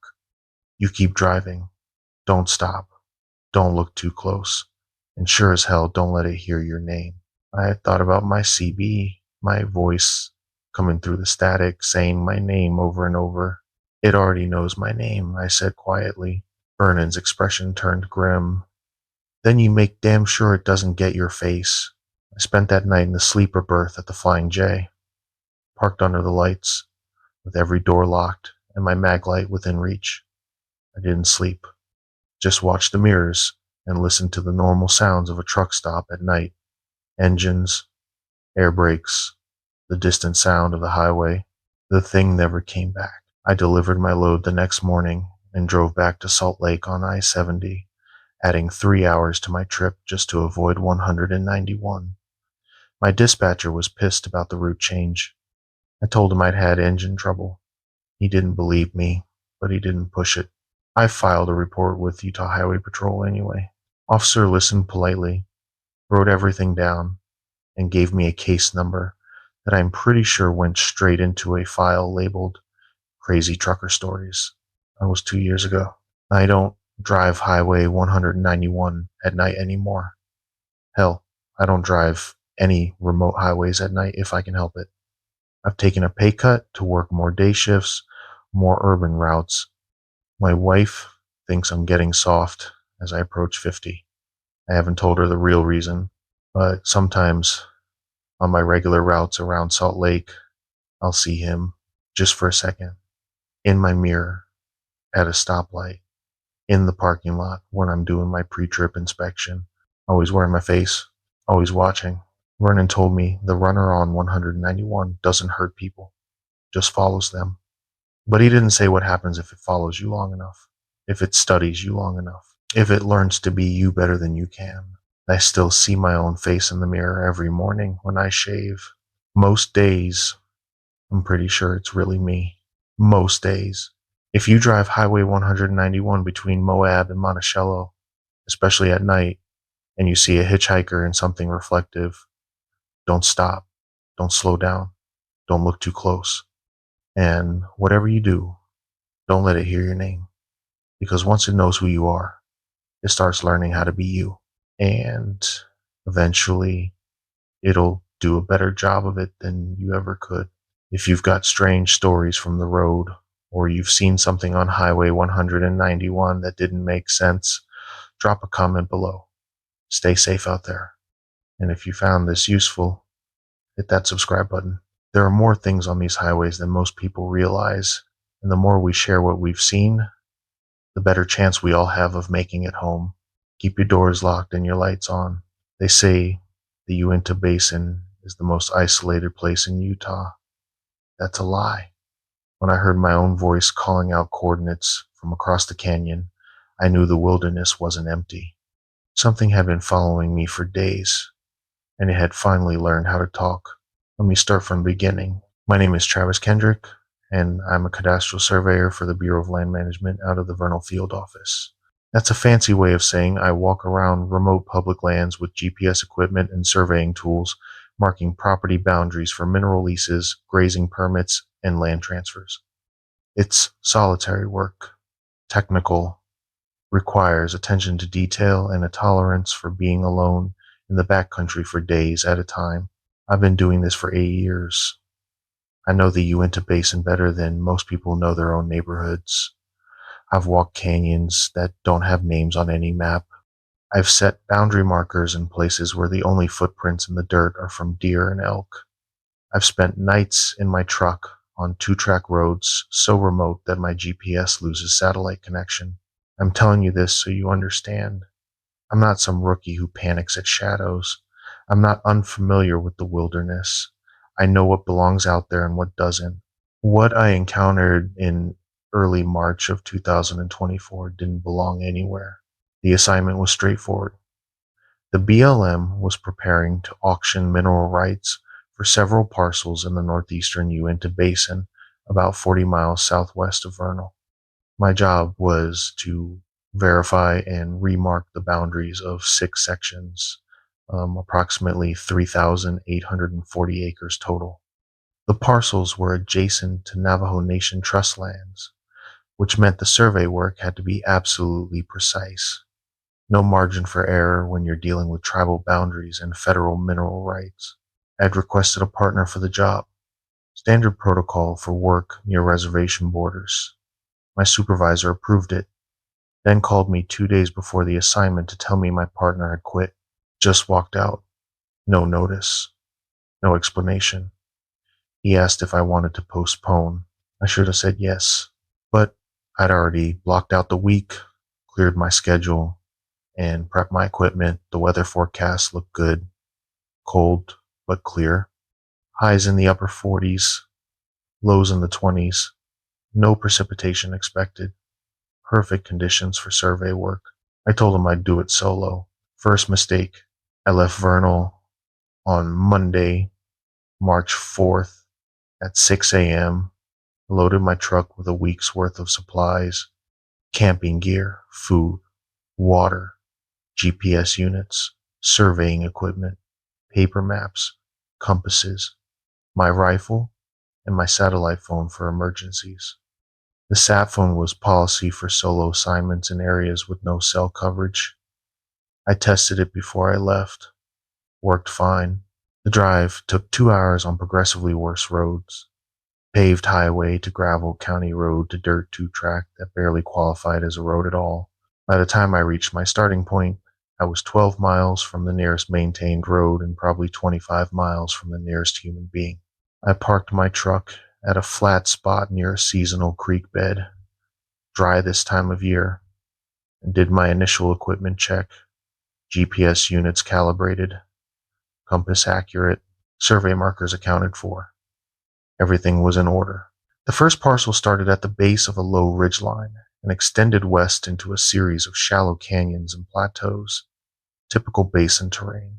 you keep driving. Don't stop. Don't look too close. And sure as hell, don't let it hear your name. I had thought about my CB, my voice coming through the static, saying my name over and over. It already knows my name, I said quietly. Vernon's expression turned grim. Then you make damn sure it doesn't get your face. I spent that night in the sleeper berth at the Flying J, parked under the lights, with every door locked and my mag light within reach. I didn't sleep, just watched the mirrors and listened to the normal sounds of a truck stop at night. Engines, air brakes, the distant sound of the highway. The thing never came back. I delivered my load the next morning and drove back to Salt Lake on I-70, adding 3 hours to my trip just to avoid 191. My dispatcher was pissed about the route change. I told him I'd had engine trouble. He didn't believe me, but he didn't push it. I filed a report with Utah Highway Patrol anyway. Officer listened politely, wrote everything down, and gave me a case number that I'm pretty sure went straight into a file labeled Crazy Trucker Stories. That was 2 years ago. I don't drive Highway 191 at night anymore. Hell, I don't drive any remote highways at night if I can help it. I've taken a pay cut to work more day shifts, more urban routes. My wife thinks I'm getting soft as I approach 50. I haven't told her the real reason, but sometimes on my regular routes around Salt Lake, I'll see him just for a second in my mirror at a stoplight, in the parking lot when I'm doing my pre-trip inspection, always wearing my face, always watching. Vernon told me the runner on 191 doesn't hurt people, just follows them. But he didn't say what happens if it follows you long enough, if it studies you long enough, if it learns to be you better than you can. I still see my own face in the mirror every morning when I shave. Most days, I'm pretty sure it's really me. Most days. If you drive Highway 191 between Moab and Monticello, especially at night, and you see a hitchhiker in something reflective, don't stop. Don't slow down. Don't look too close. And whatever you do, don't let it hear your name. Because once it knows who you are, it starts learning how to be you. And eventually, it'll do a better job of it than you ever could. If you've got strange stories from the road, or you've seen something on Highway 191 that didn't make sense, drop a comment below. Stay safe out there. And if you found this useful, hit that subscribe button. There are more things on these highways than most people realize, and the more we share what we've seen, the better chance we all have of making it home. Keep your doors locked and your lights on. They say the Uinta Basin is the most isolated place in Utah. That's a lie. When I heard my own voice calling out coordinates from across the canyon, I knew the wilderness wasn't empty. Something had been following me for days, and it had finally learned how to talk. Let me start from the beginning. My name is Travis Kendrick, and I'm a cadastral surveyor for the Bureau of Land Management out of the Vernal Field Office. That's a fancy way of saying I walk around remote public lands with GPS equipment and surveying tools, marking property boundaries for mineral leases, grazing permits, and land transfers. It's solitary work, technical, requires attention to detail and a tolerance for being alone in the backcountry for days at a time. I've been doing this for 8 years. I know the Uinta Basin better than most people know their own neighborhoods. I've walked canyons that don't have names on any map. I've set boundary markers in places where the only footprints in the dirt are from deer and elk. I've spent nights in my truck on two-track roads so remote that my GPS loses satellite connection. I'm telling you this so you understand. I'm not some rookie who panics at shadows. I'm not unfamiliar with the wilderness. I know what belongs out there and what doesn't. What I encountered in early March of 2024 didn't belong anywhere. The assignment was straightforward. The BLM was preparing to auction mineral rights for several parcels in the northeastern Uinta Basin, about 40 miles southwest of Vernal. My job was to verify and remark the boundaries of 6 sections, approximately 3,840 acres total. The parcels were adjacent to Navajo Nation trust lands, which meant the survey work had to be absolutely precise. No margin for error when you're dealing with tribal boundaries and federal mineral rights. I'd requested a partner for the job, standard protocol for work near reservation borders. My supervisor approved it, then called me 2 days before the assignment to tell me my partner had quit. Just walked out. No notice. No explanation. He asked if I wanted to postpone. I should have said yes, but I'd already blocked out the week, cleared my schedule, and prepped my equipment. The weather forecast looked good. Cold, but clear. Highs in the upper 40s, lows in the 20s. No precipitation expected. Perfect conditions for survey work. I told him I'd do it solo. First mistake. I left Vernal on Monday, March 4th at 6 a.m., loaded my truck with a week's worth of supplies, camping gear, food, water, GPS units, surveying equipment, paper maps, compasses, my rifle, and my satellite phone for emergencies. The sat phone was policy for solo assignments in areas with no cell coverage. I tested it before I left. Worked fine. The drive took 2 hours on progressively worse roads. Paved highway to gravel county road to dirt two-track that barely qualified as a road at all. By the time I reached my starting point, I was 12 miles from the nearest maintained road and probably 25 miles from the nearest human being. I parked my truck at a flat spot near a seasonal creek bed, dry this time of year, and did my initial equipment check. GPS units calibrated, compass accurate, survey markers accounted for. Everything was in order. The first parcel started at the base of a low ridgeline and extended west into a series of shallow canyons and plateaus, typical basin terrain.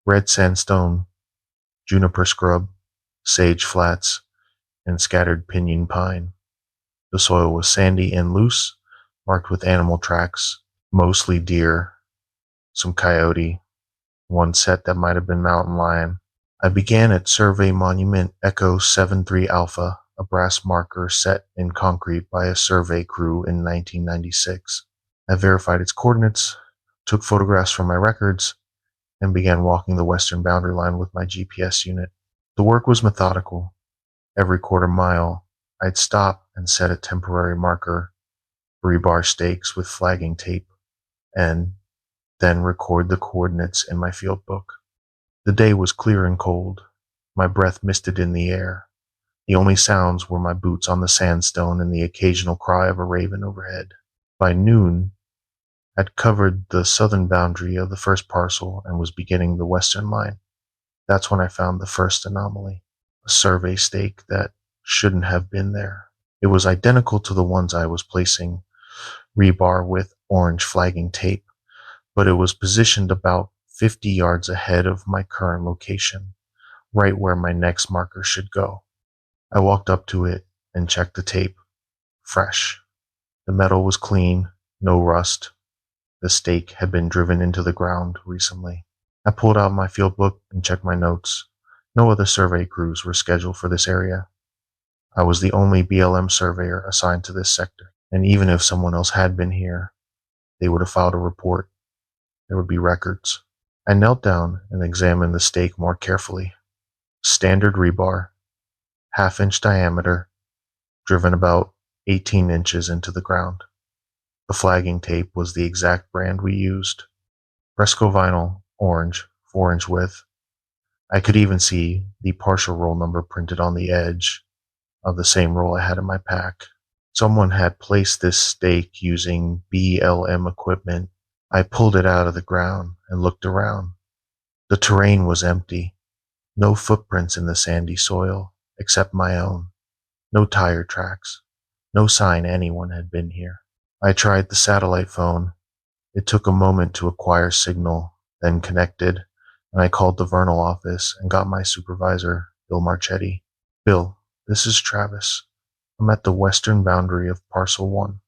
Red sandstone, juniper scrub, sage flats, and scattered pinyon pine. The soil was sandy and loose, marked with animal tracks, mostly deer, some coyote, one set that might have been mountain lion. I began at Survey Monument Echo 73 Alpha, a brass marker set in concrete by a survey crew in 1996. I verified its coordinates, took photographs from my records, and began walking the western boundary line with my GPS unit. The work was methodical. Every quarter mile, I'd stop and set a temporary marker, rebar stakes with flagging tape, and then record the coordinates in my field book. The day was clear and cold. My breath misted in the air. The only sounds were my boots on the sandstone and the occasional cry of a raven overhead. By noon, I'd covered the southern boundary of the first parcel and was beginning the western line. That's when I found the first anomaly, a survey stake that shouldn't have been there. It was identical to the ones I was placing, rebar with orange flagging tape, but it was positioned about 50 yards ahead of my current location, right where my next marker should go. I walked up to it and checked the tape. Fresh. The metal was clean, no rust. The stake had been driven into the ground recently. I pulled out my field book and checked my notes. No other survey crews were scheduled for this area. I was the only BLM surveyor assigned to this sector, and even if someone else had been here, they would have filed a report. There would be records. I knelt down and examined the stake more carefully. Standard rebar, half-inch diameter, driven about 18 inches into the ground. The flagging tape was the exact brand we used. Fresco vinyl, orange, 4-inch width. I could even see the partial roll number printed on the edge of the same roll I had in my pack. Someone had placed this stake using BLM equipment. I pulled it out of the ground and looked around. The terrain was empty. No footprints in the sandy soil, except my own. No tire tracks. No sign anyone had been here. I tried the satellite phone. It took a moment to acquire signal, then connected, and I called the Vernal office and got my supervisor, Bill Marchetti. Bill, this is Travis. I'm at the western boundary of Parcel 1.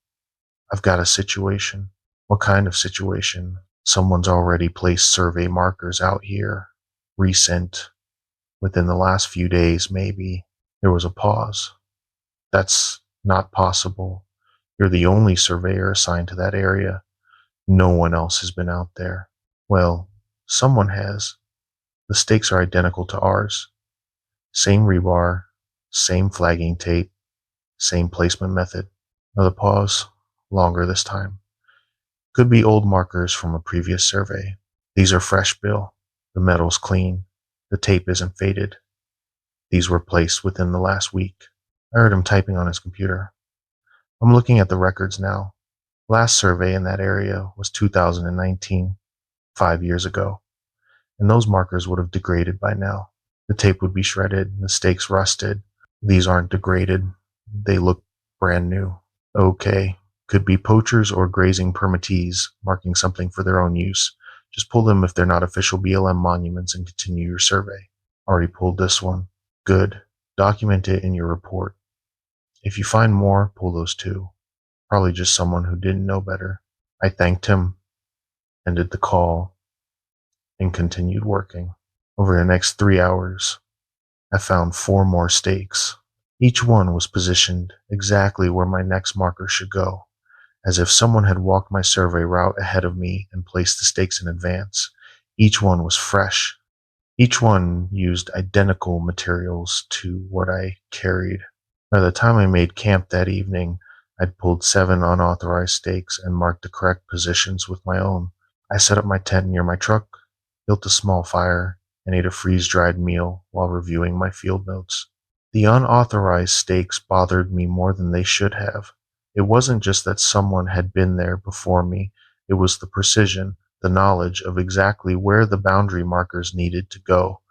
I've got a situation. What kind of situation? Someone's already placed survey markers out here. Recent. Within the last few days, maybe. There was a pause. That's not possible. You're the only surveyor assigned to that area. No one else has been out there. Well, someone has. The stakes are identical to ours. Same rebar, same flagging tape, same placement method. Another pause, longer this time. Could be old markers from a previous survey. These are fresh, Bill. The metal's clean. The tape isn't faded. These were placed within the last week. I heard him typing on his computer. I'm looking at the records now. Last survey in that area was 2019, 5 years ago, and those markers would have degraded by now. The tape would be shredded and the stakes rusted. These aren't degraded. They look brand new. Okay, could be poachers or grazing permittees marking something for their own use. Just pull them if they're not official BLM monuments and continue your survey. Already pulled this one. Good. Document it in your report. If you find more, pull those too. Probably just someone who didn't know better. I thanked him, ended the call, and continued working. Over the next 3 hours, I found 4 more stakes. Each one was positioned exactly where my next marker should go, as if someone had walked my survey route ahead of me and placed the stakes in advance. Each one was fresh. Each one used identical materials to what I carried. By the time I made camp that evening, I'd pulled 7 unauthorized stakes and marked the correct positions with my own. I set up my tent near my truck, built a small fire, and ate a freeze-dried meal while reviewing my field notes. The unauthorized stakes bothered me more than they should have. It wasn't just that someone had been there before me, it was the precision, the knowledge of exactly where the boundary markers needed to go.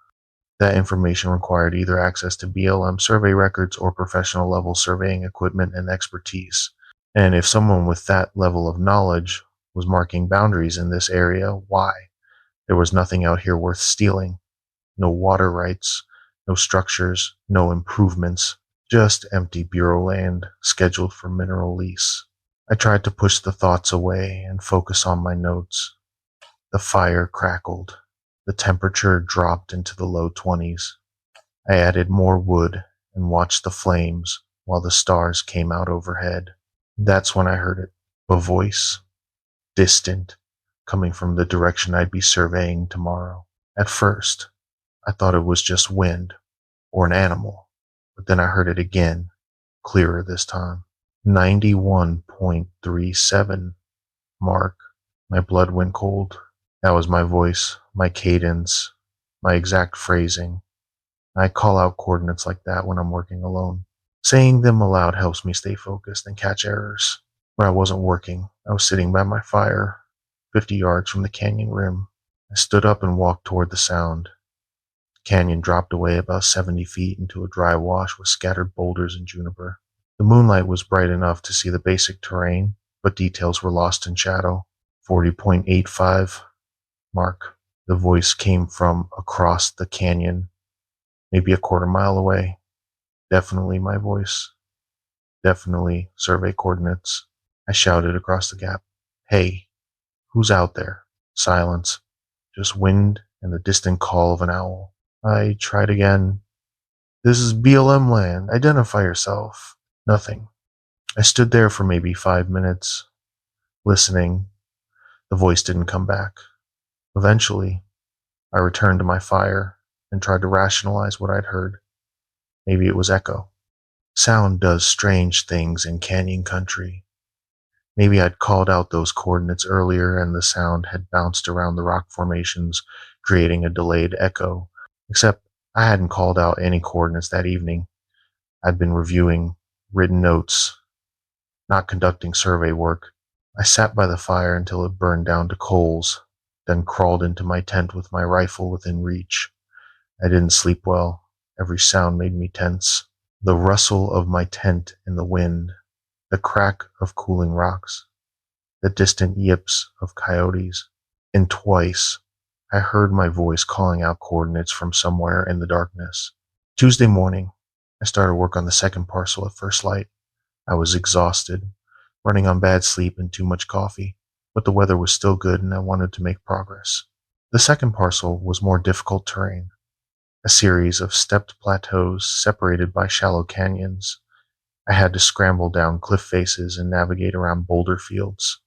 That information required either access to BLM survey records or professional level surveying equipment and expertise. And if someone with that level of knowledge was marking boundaries in this area, why? There was nothing out here worth stealing. No water rights, no structures, no improvements, just empty bureau land scheduled for mineral lease. I tried to push the thoughts away and focus on my notes. The fire crackled. The temperature dropped into the low 20s. I added more wood and watched the flames while the stars came out overhead. That's when I heard it. A voice, distant, coming from the direction I'd be surveying tomorrow. At first, I thought it was just wind or an animal, but then I heard it again, clearer this time. 91.37 mark. My blood went cold. That was my voice, my cadence, my exact phrasing. I call out coordinates like that when I'm working alone. Saying them aloud helps me stay focused and catch errors. Where I wasn't working, I was sitting by my fire, 50 yards from the canyon rim. I stood up and walked toward the sound. The canyon dropped away about 70 feet into a dry wash with scattered boulders and juniper. The moonlight was bright enough to see the basic terrain, but details were lost in shadow. 40.85 mark. The voice came from across the canyon, maybe a quarter mile away. Definitely my voice. Definitely survey coordinates. I shouted across the gap. Hey, who's out there? Silence. Just wind and the distant call of an owl. I tried again. This is BLM land. Identify yourself. Nothing. I stood there for maybe 5 minutes, listening. The voice didn't come back. Eventually, I returned to my fire and tried to rationalize what I'd heard. Maybe it was echo. Sound does strange things in canyon country. Maybe I'd called out those coordinates earlier and the sound had bounced around the rock formations, creating a delayed echo. Except I hadn't called out any coordinates that evening. I'd been reviewing written notes, not conducting survey work. I sat by the fire until it burned down to coals, then crawled into my tent with my rifle within reach. I didn't sleep well. Every sound made me tense. The rustle of my tent in the wind, the crack of cooling rocks, the distant yips of coyotes. And twice, I heard my voice calling out coordinates from somewhere in the darkness. Tuesday morning, I started work on the second parcel at first light. I was exhausted, running on bad sleep and too much coffee, but the weather was still good and I wanted to make progress. The second parcel was more difficult terrain, a series of stepped plateaus separated by shallow canyons. I had to scramble down cliff faces and navigate around boulder fields.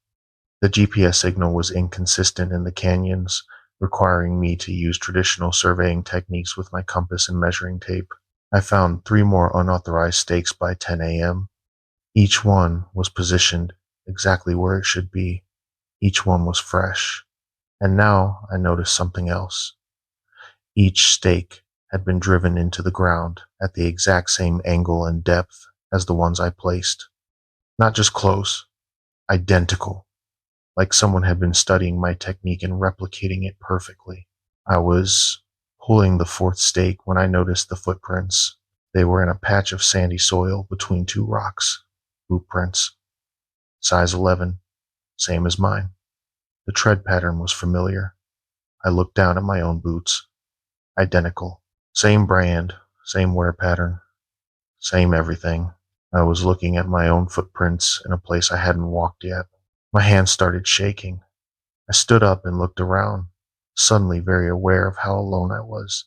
The GPS signal was inconsistent in the canyons, requiring me to use traditional surveying techniques with my compass and measuring tape. I found 3 more unauthorized stakes by 10 a.m. Each one was positioned exactly where it should be. Each one was fresh. And now I noticed something else. Each stake had been driven into the ground at the exact same angle and depth as the ones I placed. Not just close, identical, like someone had been studying my technique and replicating it perfectly. I was pulling the fourth stake when I noticed the footprints. They were in a patch of sandy soil between 2 rocks. Footprints. Size 11, same as mine. The tread pattern was familiar. I looked down at my own boots. Identical. Same brand, same wear pattern, same everything. I was looking at my own footprints in a place I hadn't walked yet. My hands started shaking. I stood up and looked around, suddenly very aware of how alone I was.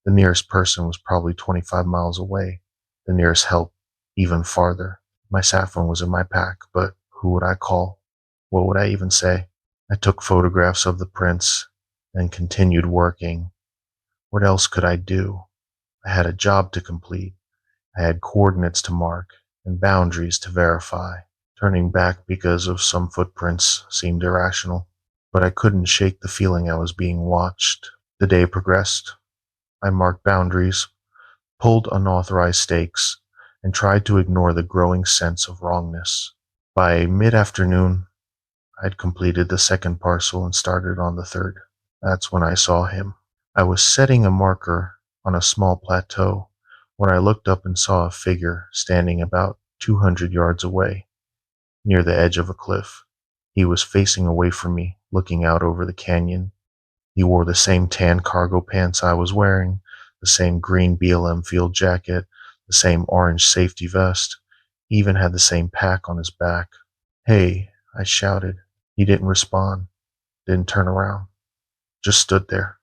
The nearest person was probably 25 miles away. The nearest help even farther. My sat phone was in my pack, but who would I call? What would I even say? I took photographs of the prints and continued working. What else could I do? I had a job to complete. I had coordinates to mark and boundaries to verify. Turning back because of some footprints seemed irrational, but I couldn't shake the feeling I was being watched. The day progressed. I marked boundaries, pulled unauthorized stakes, and tried to ignore the growing sense of wrongness. By mid-afternoon, I'd completed the second parcel and started on the third. That's when I saw him. I was setting a marker on a small plateau when I looked up and saw a figure standing about 200 yards away, near the edge of a cliff. He was facing away from me, looking out over the canyon. He wore the same tan cargo pants I was wearing, the same green BLM field jacket, the same orange safety vest. He even had the same pack on his back. Hey, I shouted. He didn't respond, didn't turn around, just stood there,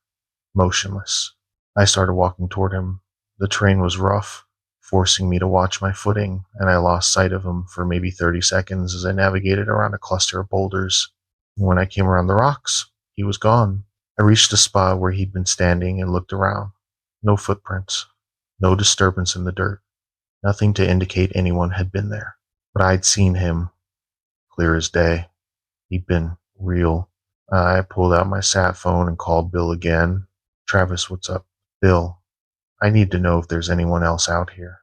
motionless. I started walking toward him. The terrain was rough, forcing me to watch my footing, and I lost sight of him for maybe 30 seconds as I navigated around a cluster of boulders. When I came around the rocks, he was gone. I reached a spot where he'd been standing and looked around. No footprints, no disturbance in the dirt, nothing to indicate anyone had been there. But I'd seen him, clear as day. He'd been real. I pulled out my sat phone and called Bill again. Travis, what's up? Bill, I need to know if there's anyone else out here.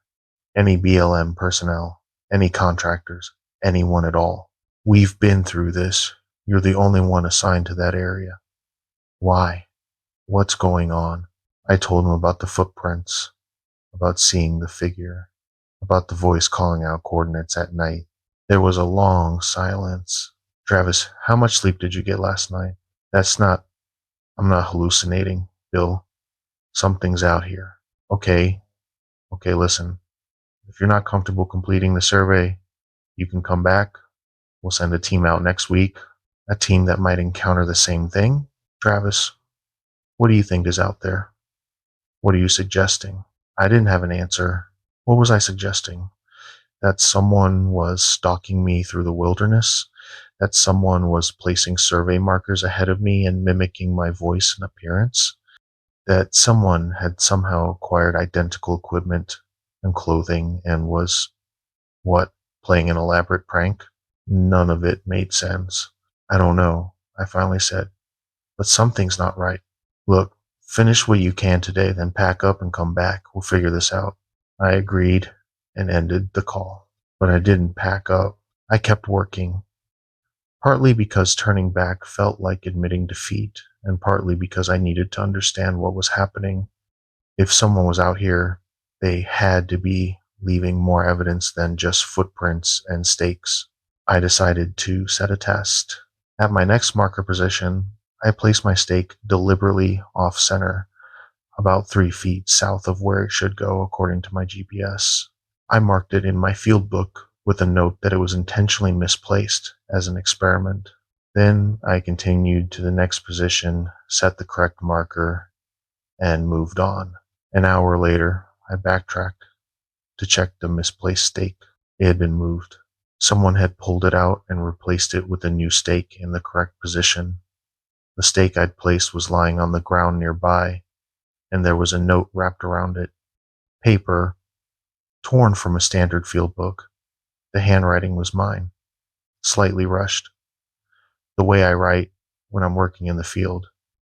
Any BLM personnel, any contractors, anyone at all. We've been through this. You're the only one assigned to that area. Why? What's going on? I told him about the footprints, about seeing the figure, about the voice calling out coordinates at night. There was a long silence. Travis, how much sleep did you get last night? That's not, I'm not hallucinating, Bill. Something's out here. Okay, okay, listen. If you're not comfortable completing the survey, you can come back. We'll send a team out next week. A team that might encounter the same thing. Travis, what do you think is out there? What are you suggesting? I didn't have an answer. What was I suggesting? That someone was stalking me through the wilderness? That someone was placing survey markers ahead of me and mimicking my voice and appearance? That someone had somehow acquired identical equipment and clothing and was, what, playing an elaborate prank? None of it made sense. I don't know, I finally said, but something's not right. Look, finish what you can today, then pack up and come back. We'll figure this out. I agreed and ended the call. But I didn't pack up. I kept working, partly because turning back felt like admitting defeat, and partly because I needed to understand what was happening. If someone was out here, they had to be leaving more evidence than just footprints and stakes. I decided to set a test. At my next marker position, I placed my stake deliberately off center, about 3 feet south of where it should go according to my GPS. I marked it in my field book with a note that it was intentionally misplaced as an experiment. Then I continued to the next position, set the correct marker, and moved on. An hour later, I backtracked to check the misplaced stake. It had been moved. Someone had pulled it out and replaced it with a new stake in the correct position. The stake I'd placed was lying on the ground nearby, and there was a note wrapped around it. Paper, torn from a standard field book. The handwriting was mine, slightly rushed, the way I write when I'm working in the field.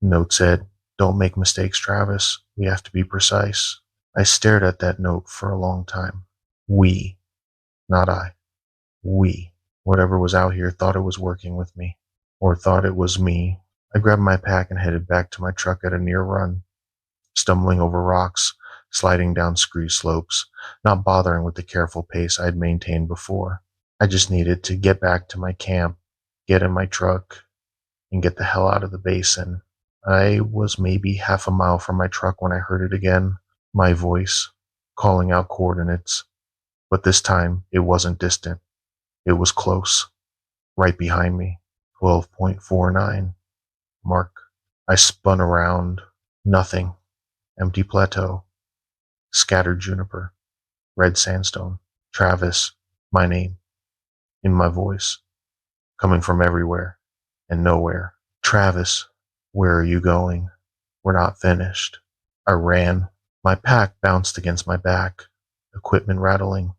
The note said, "Don't make mistakes, Travis. We have to be precise." I stared at that note for a long time. We, not I. We. Whatever was out here thought it was working with me, or thought it was me. I grabbed my pack and headed back to my truck at a near run, stumbling over rocks, sliding down scree slopes, not bothering with the careful pace I'd maintained before. I just needed to get back to my camp, get in my truck, and get the hell out of the basin. I was maybe half a mile from my truck when I heard it again, my voice, calling out coordinates. But this time, it wasn't distant. It was close, right behind me. 12.49. Mark. I spun around. Nothing. Empty plateau. Scattered juniper. Red sandstone. Travis. My name. In my voice. Coming from everywhere and nowhere. Travis, where are you going? We're not finished. I ran. My pack bounced against my back, equipment rattling.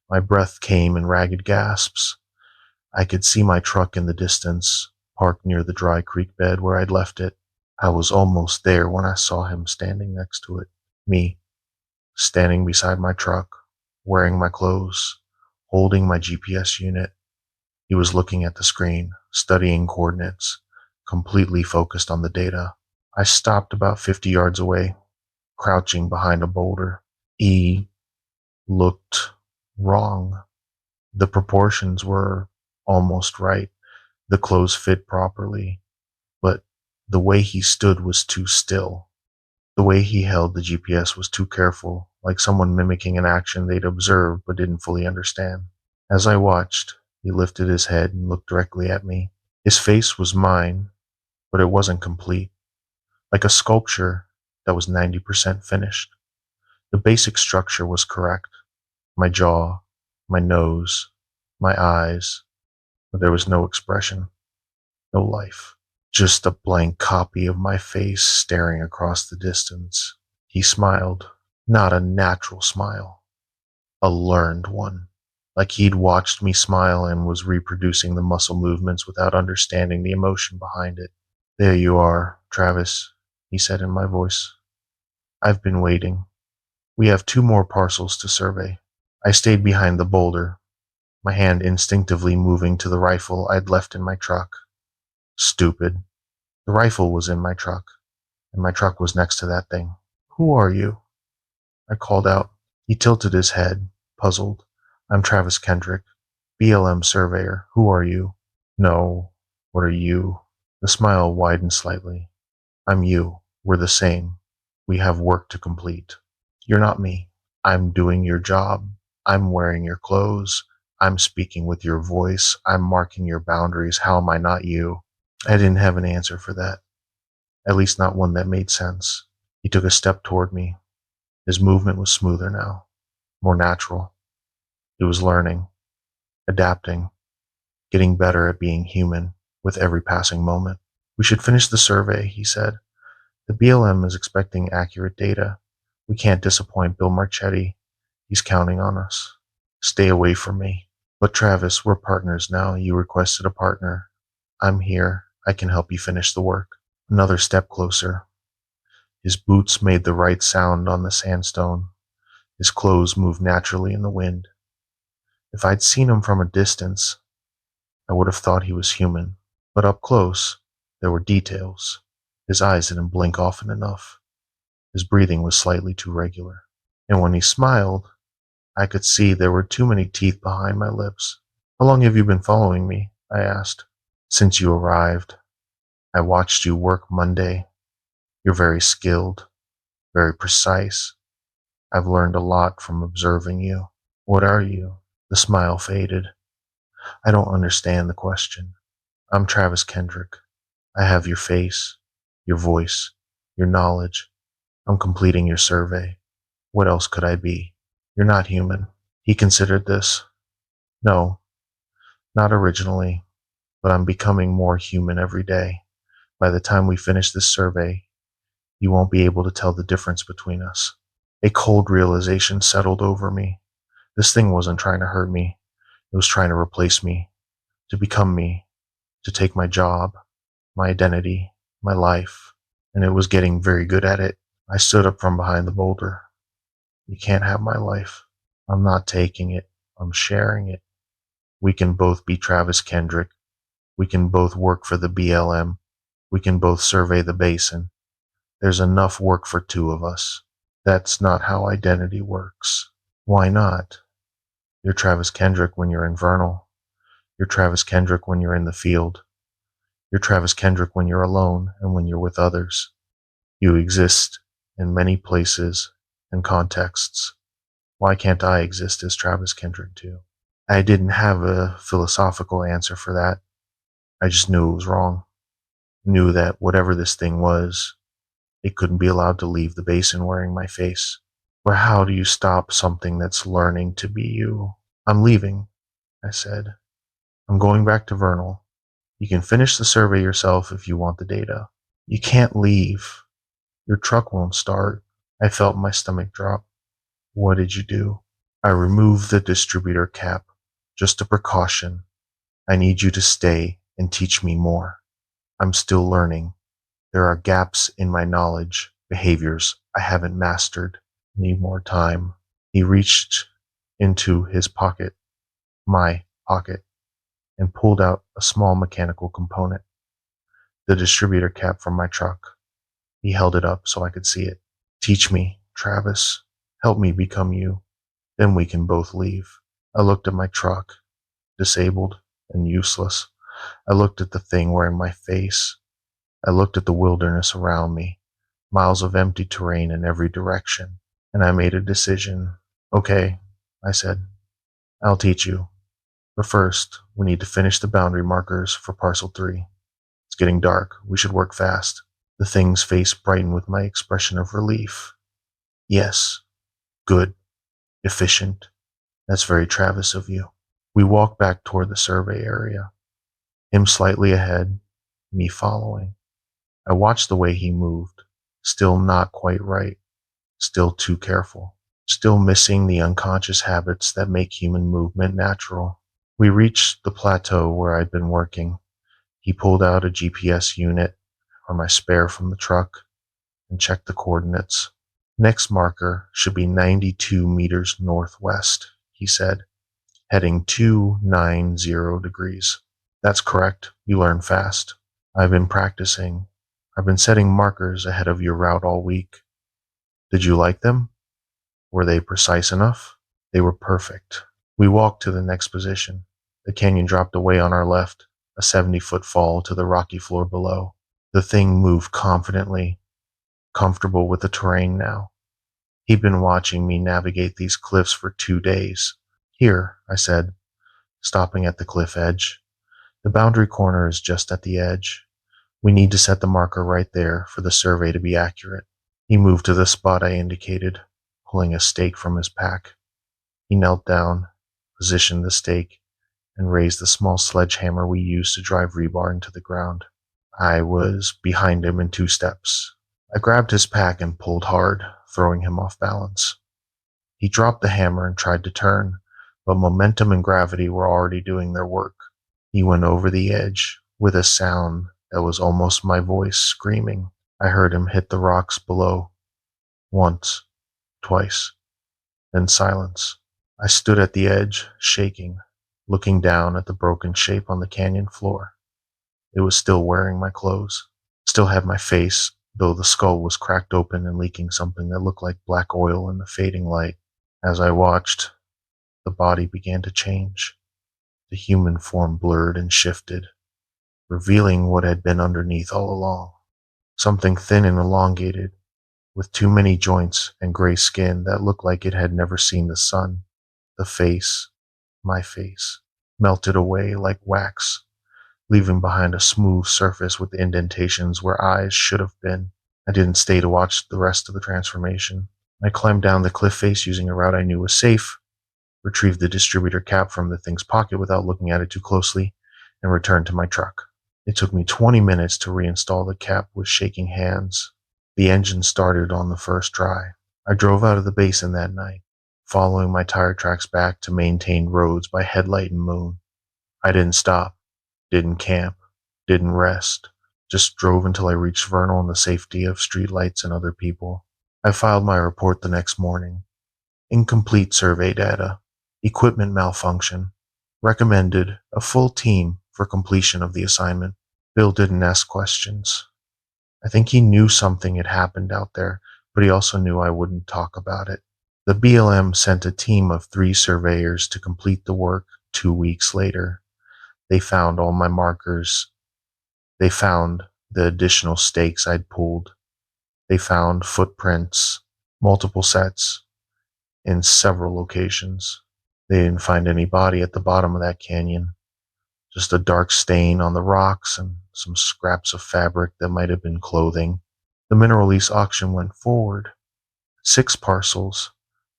My breath came in ragged gasps. I could see my truck in the distance, parked near the dry creek bed where I'd left it. I was almost there when I saw him standing next to it. Me, standing beside my truck, wearing my clothes, holding my GPS unit. He was looking at the screen, studying coordinates, completely focused on the data. I stopped about 50 yards away, crouching behind a boulder. He looked wrong. The proportions were almost right. The clothes fit properly, but the way he stood was too still. The way he held the GPS was too careful, like someone mimicking an action they'd observed but didn't fully understand. As I watched, he lifted his head and looked directly at me. His face was mine, but it wasn't complete, like a sculpture that was 90% finished. The basic structure was correct. My jaw, my nose, my eyes, but there was no expression, no life. Just a blank copy of my face staring across the distance. He smiled, not a natural smile, a learned one, like he'd watched me smile and was reproducing the muscle movements without understanding the emotion behind it. "There you are, Travis," he said in my voice. "I've been waiting. We have 2 more parcels to survey." I stayed behind the boulder, my hand instinctively moving to the rifle I'd left in my truck. Stupid. The rifle was in my truck, and my truck was next to that thing. "Who are you?" I called out. He tilted his head, puzzled. "I'm Travis Kendrick. BLM surveyor, who are you? No, what are you? The smile widened slightly. I'm you. We're the same. We have work to complete. You're not me. I'm doing your job. I'm wearing your clothes. I'm speaking with your voice. I'm marking your boundaries. How am I not you? I didn't have an answer for that, at least not one that made sense. He took a step toward me. His movement was smoother now, more natural. He was learning, adapting, getting better at being human with every passing moment. We should finish the survey, he said. The BLM is expecting accurate data. We can't disappoint Bill Marchetti. He's counting on us. Stay away from me. But Travis, we're partners now. You requested a partner. I'm here. I can help you finish the work. Another step closer. His boots made the right sound on the sandstone. His clothes moved naturally in the wind. If I'd seen him from a distance, I would have thought he was human. But up close, there were details. His eyes didn't blink often enough. His breathing was slightly too regular. And when he smiled, I could see there were too many teeth behind my lips. How long have you been following me? I asked. Since you arrived. I watched you work Monday. You're very skilled, very precise. I've learned a lot from observing you. What are you? The smile faded. I don't understand the question. I'm Travis Kendrick. I have your face, your voice, your knowledge. I'm completing your survey. What else could I be? You're not human. He considered this. No, not originally, but I'm becoming more human every day. By the time we finish this survey, you won't be able to tell the difference between us. A cold realization settled over me. This thing wasn't trying to hurt me. It was trying to replace me, to become me, to take my job, my identity, my life, and it was getting very good at it. I stood up from behind the boulder. You can't have my life. I'm not taking it. I'm sharing it. We can both be Travis Kendrick. We can both work for the BLM. We can both survey the basin. There's enough work for two of us. That's not how identity works. Why not? You're Travis Kendrick when you're in Vernal. You're Travis Kendrick when you're in the field. You're Travis Kendrick when you're alone and when you're with others. You exist in many places and contexts. Why can't I exist as Travis Kendrick too? I didn't have a philosophical answer for that. I just knew it was wrong. Knew that whatever this thing was, it couldn't be allowed to leave the basin wearing my face. But how do you stop something that's learning to be you? I'm leaving, I said. I'm going back to Vernal. You can finish the survey yourself if you want the data. You can't leave. Your truck won't start. I felt my stomach drop. What did you do? I removed the distributor cap. Just a precaution. I need you to stay and teach me more. I'm still learning. There are gaps in my knowledge, behaviors I haven't mastered. Need more time. He reached into his pocket, my pocket, and pulled out a small mechanical component, the distributor cap from my truck. He held it up so I could see it. Teach me, Travis. Help me become you. Then we can both leave. I looked at my truck, disabled and useless. I looked at the thing wearing my face. I looked at the wilderness around me, miles of empty terrain in every direction, and I made a decision. Okay, I said, I'll teach you. But first, we need to finish the boundary markers for Parcel 3. It's getting dark. We should work fast. The thing's face brightened with my expression of relief. Yes, good, efficient. That's very Travis of you. We walked back toward the survey area, him slightly ahead, me following. I watched the way he moved, still not quite right, still too careful, still missing the unconscious habits that make human movement natural. We reached the plateau where I'd been working. He pulled out a GPS unit or my spare from the truck and checked the coordinates. Next marker should be 92 meters northwest, he said, heading 290 degrees. That's correct. You learn fast. I've been practicing. I've been setting markers ahead of your route all week. Did you like them? Were they precise enough? They were perfect. We walked to the next position. The canyon dropped away on our left, a 70-foot fall to the rocky floor below. The thing moved confidently, comfortable with the terrain now. He'd been watching me navigate these cliffs for 2 days. Here, I said, stopping at the cliff edge. The boundary corner is just at the edge. We need to set the marker right there for the survey to be accurate. He moved to the spot I indicated, pulling a stake from his pack. He knelt down, positioned the stake, and raised the small sledgehammer we used to drive rebar into the ground. I was behind him in 2 steps. I grabbed his pack and pulled hard, throwing him off balance. He dropped the hammer and tried to turn, but momentum and gravity were already doing their work. He went over the edge with a sound that was almost my voice screaming. I heard him hit the rocks below. Once, twice, then silence. I stood at the edge, shaking, looking down at the broken shape on the canyon floor. It was still wearing my clothes, still had my face, though the skull was cracked open and leaking something that looked like black oil in the fading light. As I watched, the body began to change. The human form blurred and shifted, revealing what had been underneath all along. Something thin and elongated, with too many joints and gray skin that looked like it had never seen the sun. The face, my face, melted away like wax, leaving behind a smooth surface with indentations where eyes should have been. I didn't stay to watch the rest of the transformation. I climbed down the cliff face using a route I knew was safe, retrieved the distributor cap from the thing's pocket without looking at it too closely, and returned to my truck. It took me 20 minutes to reinstall the cap with shaking hands. The engine started on the first try. I drove out of the basin that night, following my tire tracks back to maintained roads by headlight and moon. I didn't stop, didn't camp, didn't rest, just drove until I reached Vernal in the safety of streetlights and other people. I filed my report the next morning. Incomplete survey data, equipment malfunction, recommended a full team for completion of the assignment. Bill didn't ask questions. I think he knew something had happened out there, but he also knew I wouldn't talk about it. The BLM sent a team of 3 surveyors to complete the work 2 weeks later. They found all my markers. They found the additional stakes I'd pulled. They found footprints, multiple sets, in several locations. They didn't find any body at the bottom of that canyon, just a dark stain on the rocks and some scraps of fabric that might have been clothing. The mineral lease auction went forward. 6 parcels,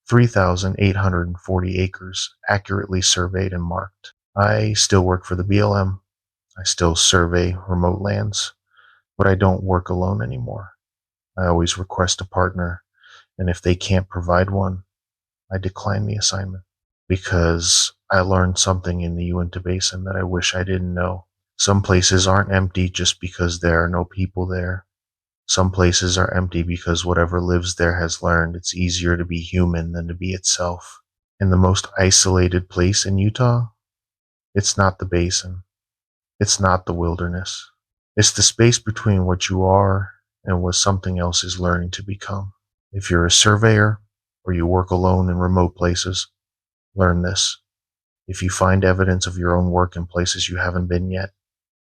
3,840 acres, accurately surveyed and marked. I still work for the BLM. I still survey remote lands, but I don't work alone anymore. I always request a partner, and if they can't provide one, I decline the assignment, because I learned something in the Uinta Basin that I wish I didn't know. Some places aren't empty just because there are no people there. Some places are empty because whatever lives there has learned it's easier to be human than to be itself. In the most isolated place in Utah, it's not the basin. It's not the wilderness. It's the space between what you are and what something else is learning to become. If you're a surveyor or you work alone in remote places, learn this. If you find evidence of your own work in places you haven't been yet,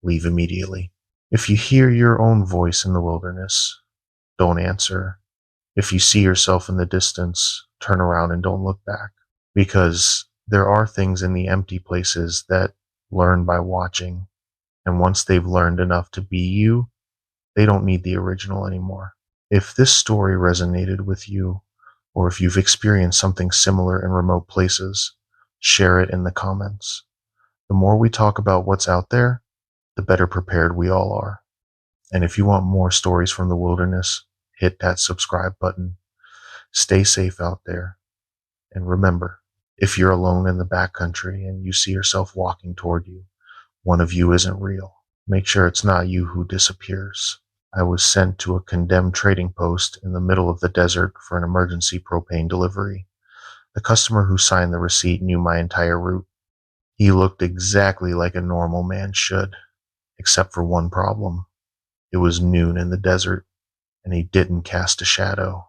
leave immediately. If you hear your own voice in the wilderness, don't answer. If you see yourself in the distance, turn around and don't look back. Because there are things in the empty places that learn by watching, and once they've learned enough to be you, they don't need the original anymore. If this story resonated with you, or if you've experienced something similar in remote places, share it in the comments. The more we talk about what's out there, the better prepared we all are. And if you want more stories from the wilderness, hit that subscribe button. Stay safe out there. And remember, if you're alone in the backcountry and you see yourself walking toward you, one of you isn't real. Make sure it's not you who disappears. I was sent to a condemned trading post in the middle of the desert for an emergency propane delivery. The customer who signed the receipt knew my entire route. He looked exactly like a normal man should, except for one problem. It was noon in the desert, and he didn't cast a shadow.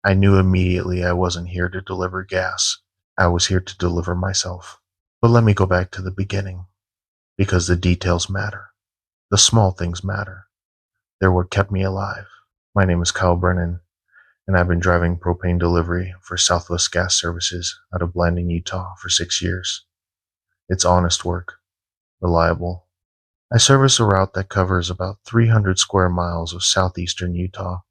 I knew immediately I wasn't here to deliver gas. I was here to deliver myself. But let me go back to the beginning, because the details matter. The small things matter. They're what kept me alive. My name is Kyle Brennan, and I've been driving propane delivery for Southwest Gas Services out of Blanding, Utah for 6 years. It's honest work, reliable. I service a route that covers about 300 square miles of southeastern Utah,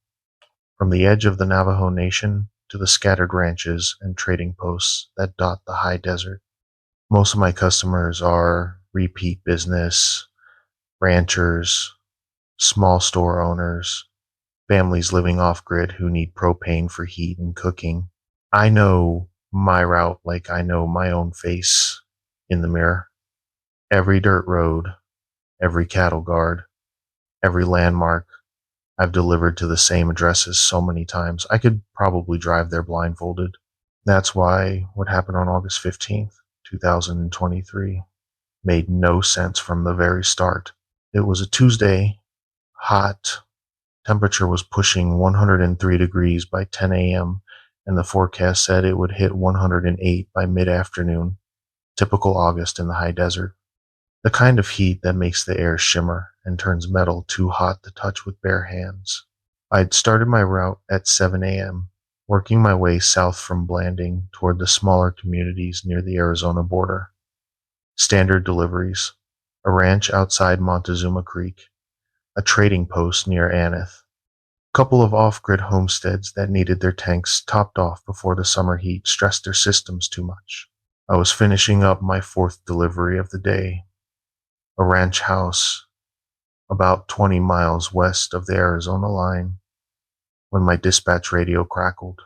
from the edge of the Navajo Nation to the scattered ranches and trading posts that dot the high desert. Most of my customers are repeat business, ranchers, small store owners, families living off grid who need propane for heat and cooking. I know my route like I know my own face in the mirror. Every dirt road, every cattle guard, every landmark I've delivered to the same addresses so many times, I could probably drive there blindfolded. That's why what happened on August 15th, 2023 made no sense from the very start. It was a Tuesday, hot, temperature was pushing 103 degrees by 10 a.m., and the forecast said it would hit 108 by mid-afternoon, typical August in the high desert. The kind of heat that makes the air shimmer and turns metal too hot to touch with bare hands. I'd started my route at 7 a.m., working my way south from Blanding toward the smaller communities near the Arizona border. Standard deliveries, a ranch outside Montezuma Creek, a trading post near Aneth, a couple of off-grid homesteads that needed their tanks topped off before the summer heat stressed their systems too much. I was finishing up my fourth delivery of the day, a ranch house about 20 miles west of the Arizona line, when my dispatch radio crackled.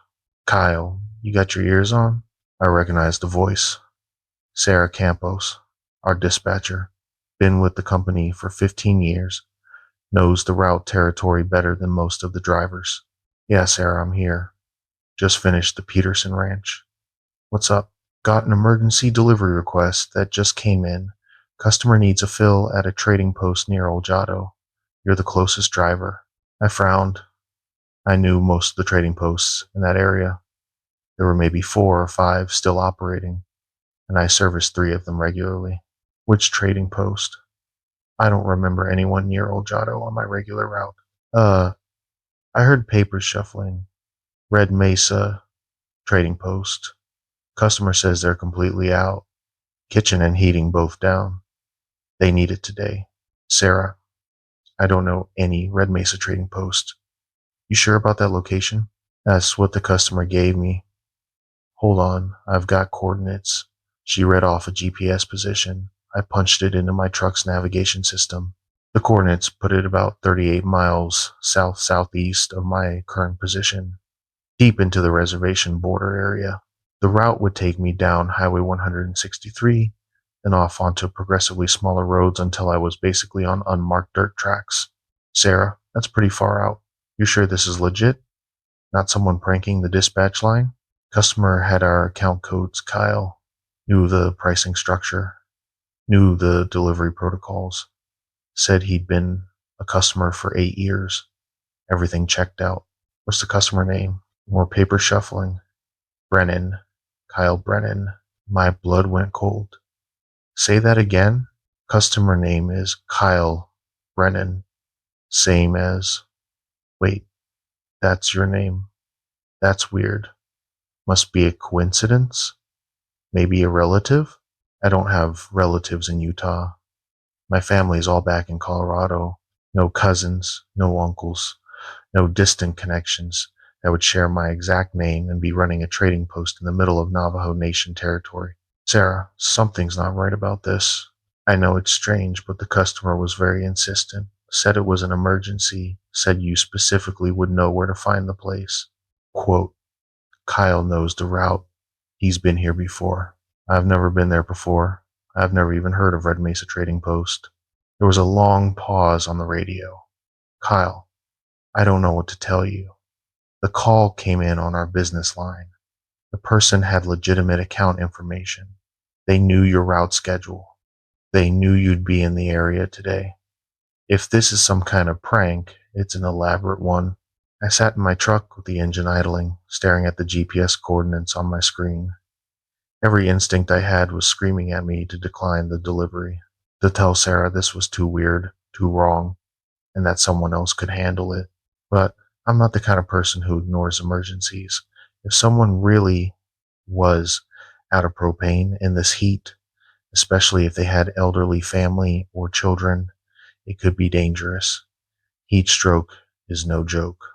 "Kyle, you got your ears on?" I recognized the voice. Sarah Campos, our dispatcher, been with the company for 15 years, knows the route territory better than most of the drivers. "Yeah, Sarah, I'm here. Just finished the Peterson Ranch." "What's up?" "Got an emergency delivery request that just came in. Customer needs a fill at a trading post near Oljado. You're the closest driver." I frowned. I knew most of the trading posts in that area. There were maybe 4 or 5 still operating, and I serviced 3 of them regularly. "Which trading post?" "I don't remember anyone near Oljado on my regular route." I heard papers shuffling. "Red Mesa trading post. Customer says they're completely out. Kitchen and heating both down. They need it today." "Sarah, I don't know any Red Mesa trading post. You sure about that location?" "That's what the customer gave me." "Hold on, I've got coordinates." She read off a GPS position. I punched it into my truck's navigation system. The coordinates put it about 38 miles south-southeast of my current position, deep into the reservation border area. The route would take me down Highway 163, then off onto progressively smaller roads until I was basically on unmarked dirt tracks. "Sarah, that's pretty far out. You sure this is legit? Not someone pranking the dispatch line?" Customer had our account codes. Kyle knew the pricing structure, knew the delivery protocols, said he'd been a customer for 8 years. Everything checked out. "What's the customer name?" More paper shuffling. "Brennan. Kyle Brennan." My blood went cold. "Say that again." "Customer name is Kyle Brennan. Same as..." "Wait, that's your name? That's weird. Must be a coincidence? Maybe a relative?" "I don't have relatives in Utah. My family's all back in Colorado. No cousins, no uncles, no distant connections that would share my exact name and be running a trading post in the middle of Navajo Nation territory." "Sarah, something's not right about this." "I know it's strange, but the customer was very insistent. Said it was an emergency. Said you specifically would know where to find the place. Quote, Kyle knows the route. He's been here before." "I've never been there before. I've never even heard of Red Mesa Trading Post." There was a long pause on the radio. "Kyle, I don't know what to tell you. The call came in on our business line. The person had legitimate account information. They knew your route schedule. They knew you'd be in the area today. If this is some kind of prank, it's an elaborate one." I sat in my truck with the engine idling, staring at the GPS coordinates on my screen. Every instinct I had was screaming at me to decline the delivery, to tell Sarah this was too weird, too wrong, and that someone else could handle it. But I'm not the kind of person who ignores emergencies. If someone really was out of propane in this heat, especially if they had elderly family or children, it could be dangerous. Heat stroke is no joke.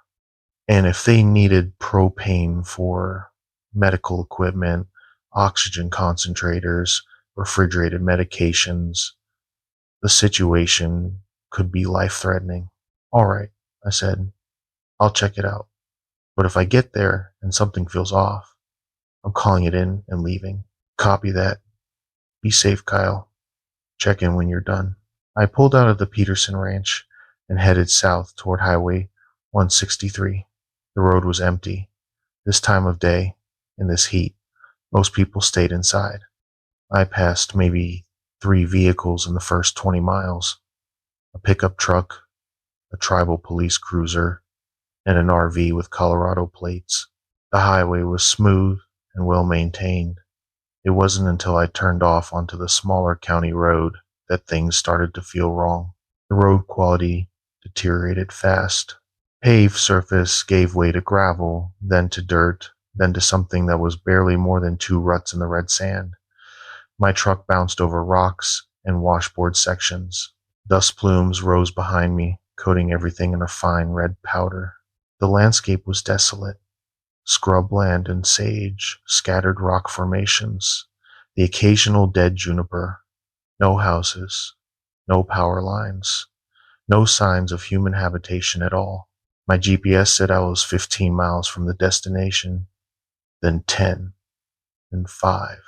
And if they needed propane for medical equipment, oxygen concentrators, refrigerated medications, the situation could be life threatening. All right, I said, I'll check it out. But if I get there and something feels off, I'm calling it in and leaving. Copy that. Be safe, Kyle. Check in when you're done. I pulled out of the Peterson Ranch and headed south toward Highway 163. The road was empty. This time of day, in this heat, most people stayed inside. I passed maybe 3 vehicles in the first 20 miles. A pickup truck, a tribal police cruiser, and an RV with Colorado plates. The highway was smooth and well maintained. It wasn't until I turned off onto the smaller county road that things started to feel wrong. The road quality deteriorated fast. Paved surface gave way to gravel, then to dirt, then to something that was barely more than 2 ruts in the red sand. My truck bounced over rocks and washboard sections. Dust plumes rose behind me, coating everything in a fine red powder. The landscape was desolate. Scrubland and sage, scattered rock formations, the occasional dead juniper, no houses, no power lines, no signs of human habitation at all. My GPS said I was 15 miles from the destination, then 10, then 5.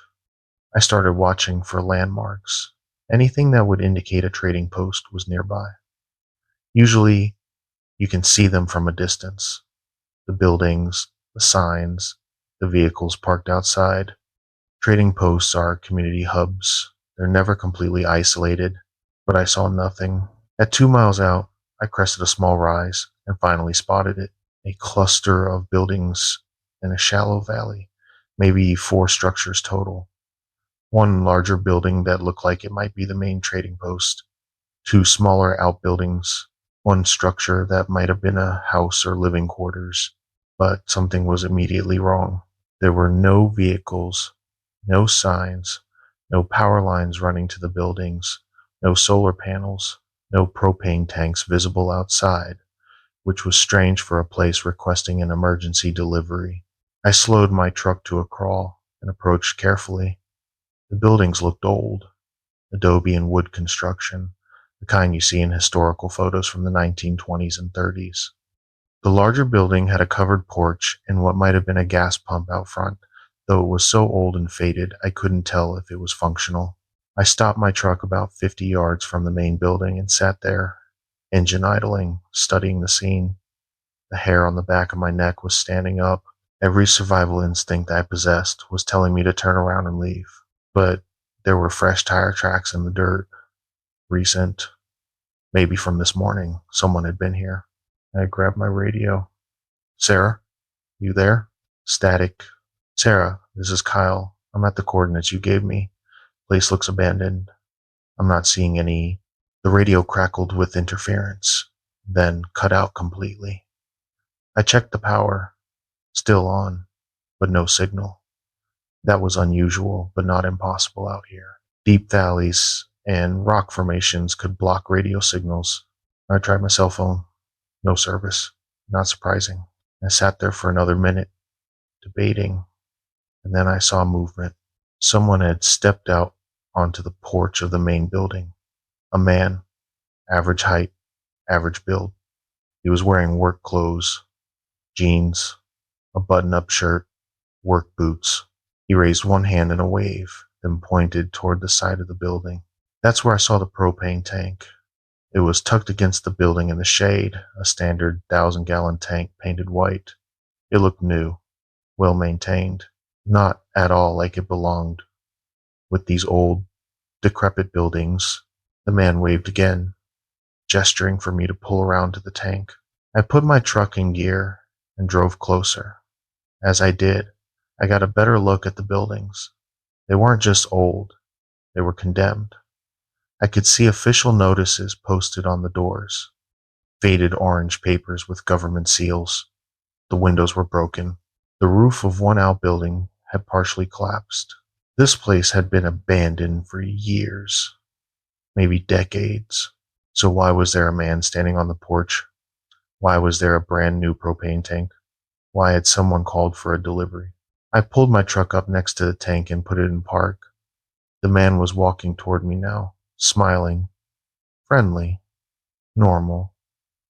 I started watching for landmarks. Anything that would indicate a trading post was nearby. Usually, you can see them from a distance. The buildings, the signs, the vehicles parked outside. Trading posts are community hubs. They're never completely isolated, but I saw nothing. At 2 miles out, I crested a small rise and finally spotted it. A cluster of buildings in a shallow valley, maybe 4 structures total. One larger building that looked like it might be the main trading post, 2 smaller outbuildings, one structure that might have been a house or living quarters. But something was immediately wrong. There were no vehicles, no signs, no power lines running to the buildings, no solar panels, no propane tanks visible outside, which was strange for a place requesting an emergency delivery. I slowed my truck to a crawl and approached carefully. The buildings looked old, adobe and wood construction, the kind you see in historical photos from the 1920s and 30s. The larger building had a covered porch and what might have been a gas pump out front, though it was so old and faded I couldn't tell if it was functional. I stopped my truck about 50 yards from the main building and sat there, engine idling, studying the scene. The hair on the back of my neck was standing up. Every survival instinct I possessed was telling me to turn around and leave. But there were fresh tire tracks in the dirt. Recent. Maybe from this morning. Someone had been here. I grabbed my radio. Sarah, you there? Static. Sarah, this is Kyle. I'm at the coordinates you gave me. Place looks abandoned. I'm not seeing any. The radio crackled with interference, then cut out completely. I checked the power. Still on, but no signal. That was unusual, but not impossible out here. Deep valleys and rock formations could block radio signals. I tried my cell phone. No service. Not surprising. I sat there for another minute, debating, and then I saw movement. Someone had stepped out onto the porch of the main building. A man, average height, average build. He was wearing work clothes, jeans, a button-up shirt, work boots. He raised one hand in a wave, then pointed toward the side of the building. That's where I saw the propane tank. It was tucked against the building in the shade, a standard 1,000-gallon tank painted white. It looked new, well maintained, not at all like it belonged with these old, decrepit buildings. The man waved again, gesturing for me to pull around to the tank. I put my truck in gear and drove closer. As I did, I got a better look at the buildings. They weren't just old, they were condemned. I could see official notices posted on the doors, faded orange papers with government seals. The windows were broken. The roof of one outbuilding had partially collapsed. This place had been abandoned for years, maybe decades. So why was there a man standing on the porch? Why was there a brand new propane tank? Why had someone called for a delivery? I pulled my truck up next to the tank and put it in park. The man was walking toward me now, smiling, friendly, normal.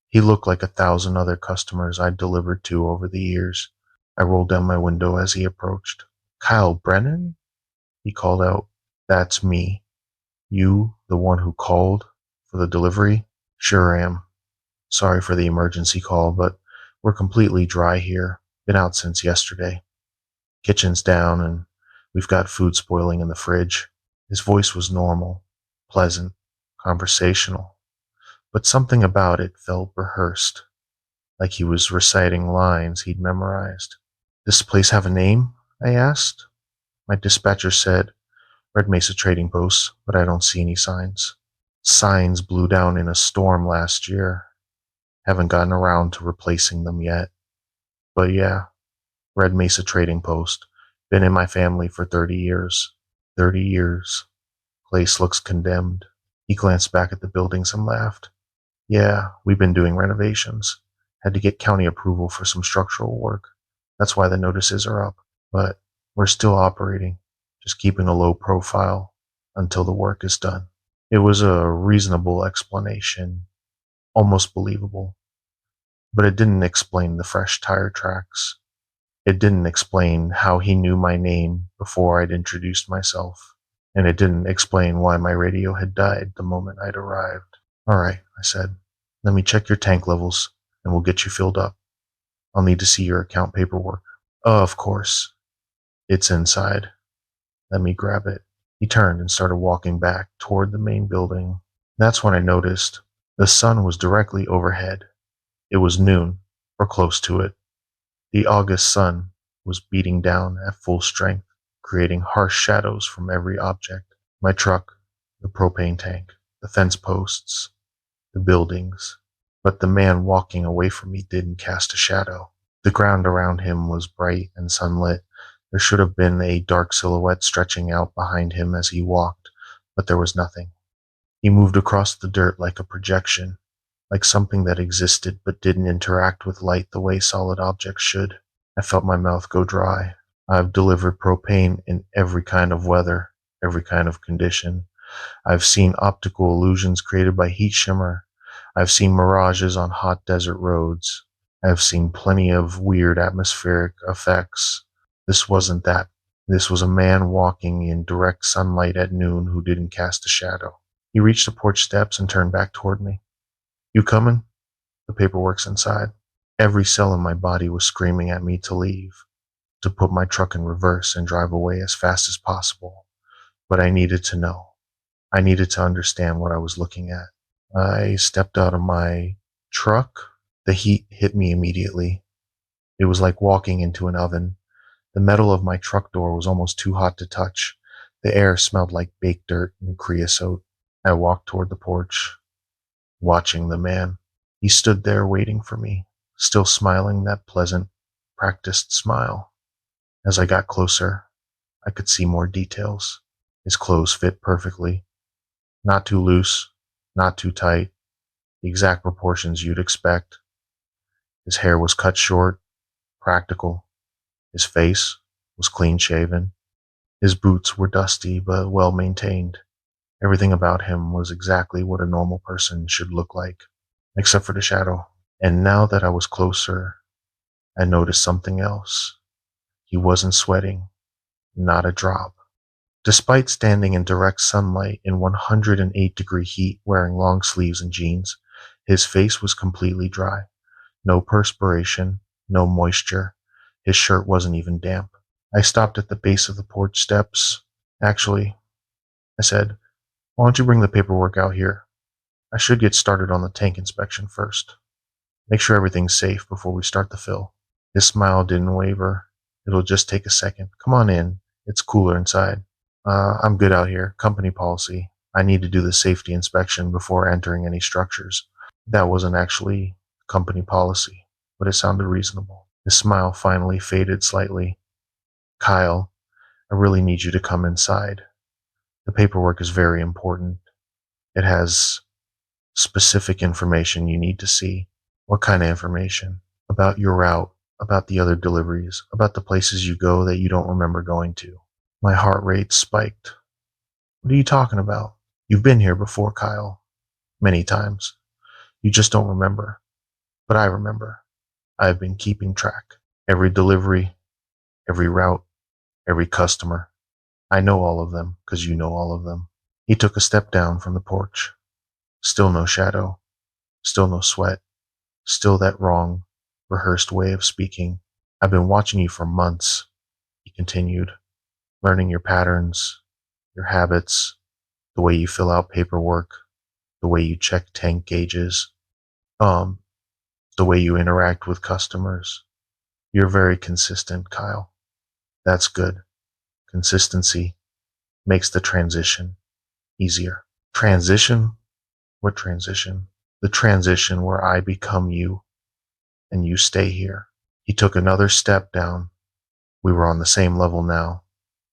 He looked like 1,000 other customers I'd delivered to over the years. I rolled down my window as he approached. "Kyle Brennan?" he called out. "That's me. You, the one who called for the delivery?" "Sure am. Sorry for the emergency call, but we're completely dry here. Been out since yesterday. Kitchen's down and we've got food spoiling in the fridge." His voice was normal, pleasant, conversational, but something about it felt rehearsed, like he was reciting lines he'd memorized. "This place have a name?" I asked. My dispatcher said, "Red Mesa Trading Post, but I don't see any signs." Signs blew down in a storm last year. Haven't gotten around to replacing them yet. But yeah, Red Mesa Trading Post. Been in my family for 30 years. 30 years. Place looks condemned. He glanced back at the buildings and laughed. "Yeah, we've been doing renovations. Had to get county approval for some structural work. That's why the notices are up. But we're still operating, just keeping a low profile until the work is done." It was a reasonable explanation, almost believable, but it didn't explain the fresh tire tracks. It didn't explain how he knew my name before I'd introduced myself, and it didn't explain why my radio had died the moment I'd arrived. "All right," I said. "Let me check your tank levels, and we'll get you filled up. I'll need to see your account paperwork." "Of course. It's inside. Let me grab it." He turned and started walking back toward the main building. That's when I noticed the sun was directly overhead. It was noon, or close to it. The August sun was beating down at full strength, creating harsh shadows from every object. My truck, the propane tank, the fence posts, the buildings. But the man walking away from me didn't cast a shadow. The ground around him was bright and sunlit. There should have been a dark silhouette stretching out behind him as he walked, but there was nothing. He moved across the dirt like a projection, like something that existed but didn't interact with light the way solid objects should. I felt my mouth go dry. I've delivered propane in every kind of weather, every kind of condition. I've seen optical illusions created by heat shimmer. I've seen mirages on hot desert roads. I've seen plenty of weird atmospheric effects. This wasn't that. This was a man walking in direct sunlight at noon who didn't cast a shadow. He reached the porch steps and turned back toward me. "You coming?" "The paperwork's inside." Every cell in my body was screaming at me to leave, to put my truck in reverse and drive away as fast as possible. But I needed to know. I needed to understand what I was looking at. I stepped out of my truck. The heat hit me immediately. It was like walking into an oven. The metal of my truck door was almost too hot to touch. The air smelled like baked dirt and creosote. I walked toward the porch, watching the man. He stood there waiting for me, still smiling that pleasant, practiced smile. As I got closer, I could see more details. His clothes fit perfectly. Not too loose, not too tight, the exact proportions you'd expect. His hair was cut short, practical. His face was clean shaven. His boots were dusty but well maintained. Everything about him was exactly what a normal person should look like, except for the shadow. And now that I was closer, I noticed something else. He wasn't sweating, not a drop. Despite standing in direct sunlight in 108-degree heat wearing long sleeves and jeans, his face was completely dry. No perspiration, no moisture. His shirt wasn't even damp. I stopped at the base of the porch steps. "Actually," I said, "why don't you bring the paperwork out here? I should get started on the tank inspection first. Make sure everything's safe before we start the fill." His smile didn't waver. "It'll just take a second. Come on in. It's cooler inside." I'm good out here. Company policy. I need to do the safety inspection before entering any structures. That wasn't actually company policy, but it sounded reasonable. His smile finally faded slightly. Kyle, I really need you to come inside. The paperwork is very important. It has specific information you need to see. What kind of information? About your route, about the other deliveries, about the places you go that you don't remember going to. My heart rate spiked. What are you talking about? You've been here before, Kyle. Many times. You just don't remember. But I remember. I've been keeping track. Every delivery, every route, every customer. I know all of them because you know all of them. He took a step down from the porch. Still no shadow. Still no sweat. Still that wrong, rehearsed way of speaking. I've been watching you for months, he continued, learning your patterns, your habits, the way you fill out paperwork, the way you check tank gauges, um, the way you interact with customers. You're very consistent, Kyle. That's good. Consistency makes the transition easier. Transition? What transition? The transition where I become you and you stay here. He took another step down. We were on the same level now,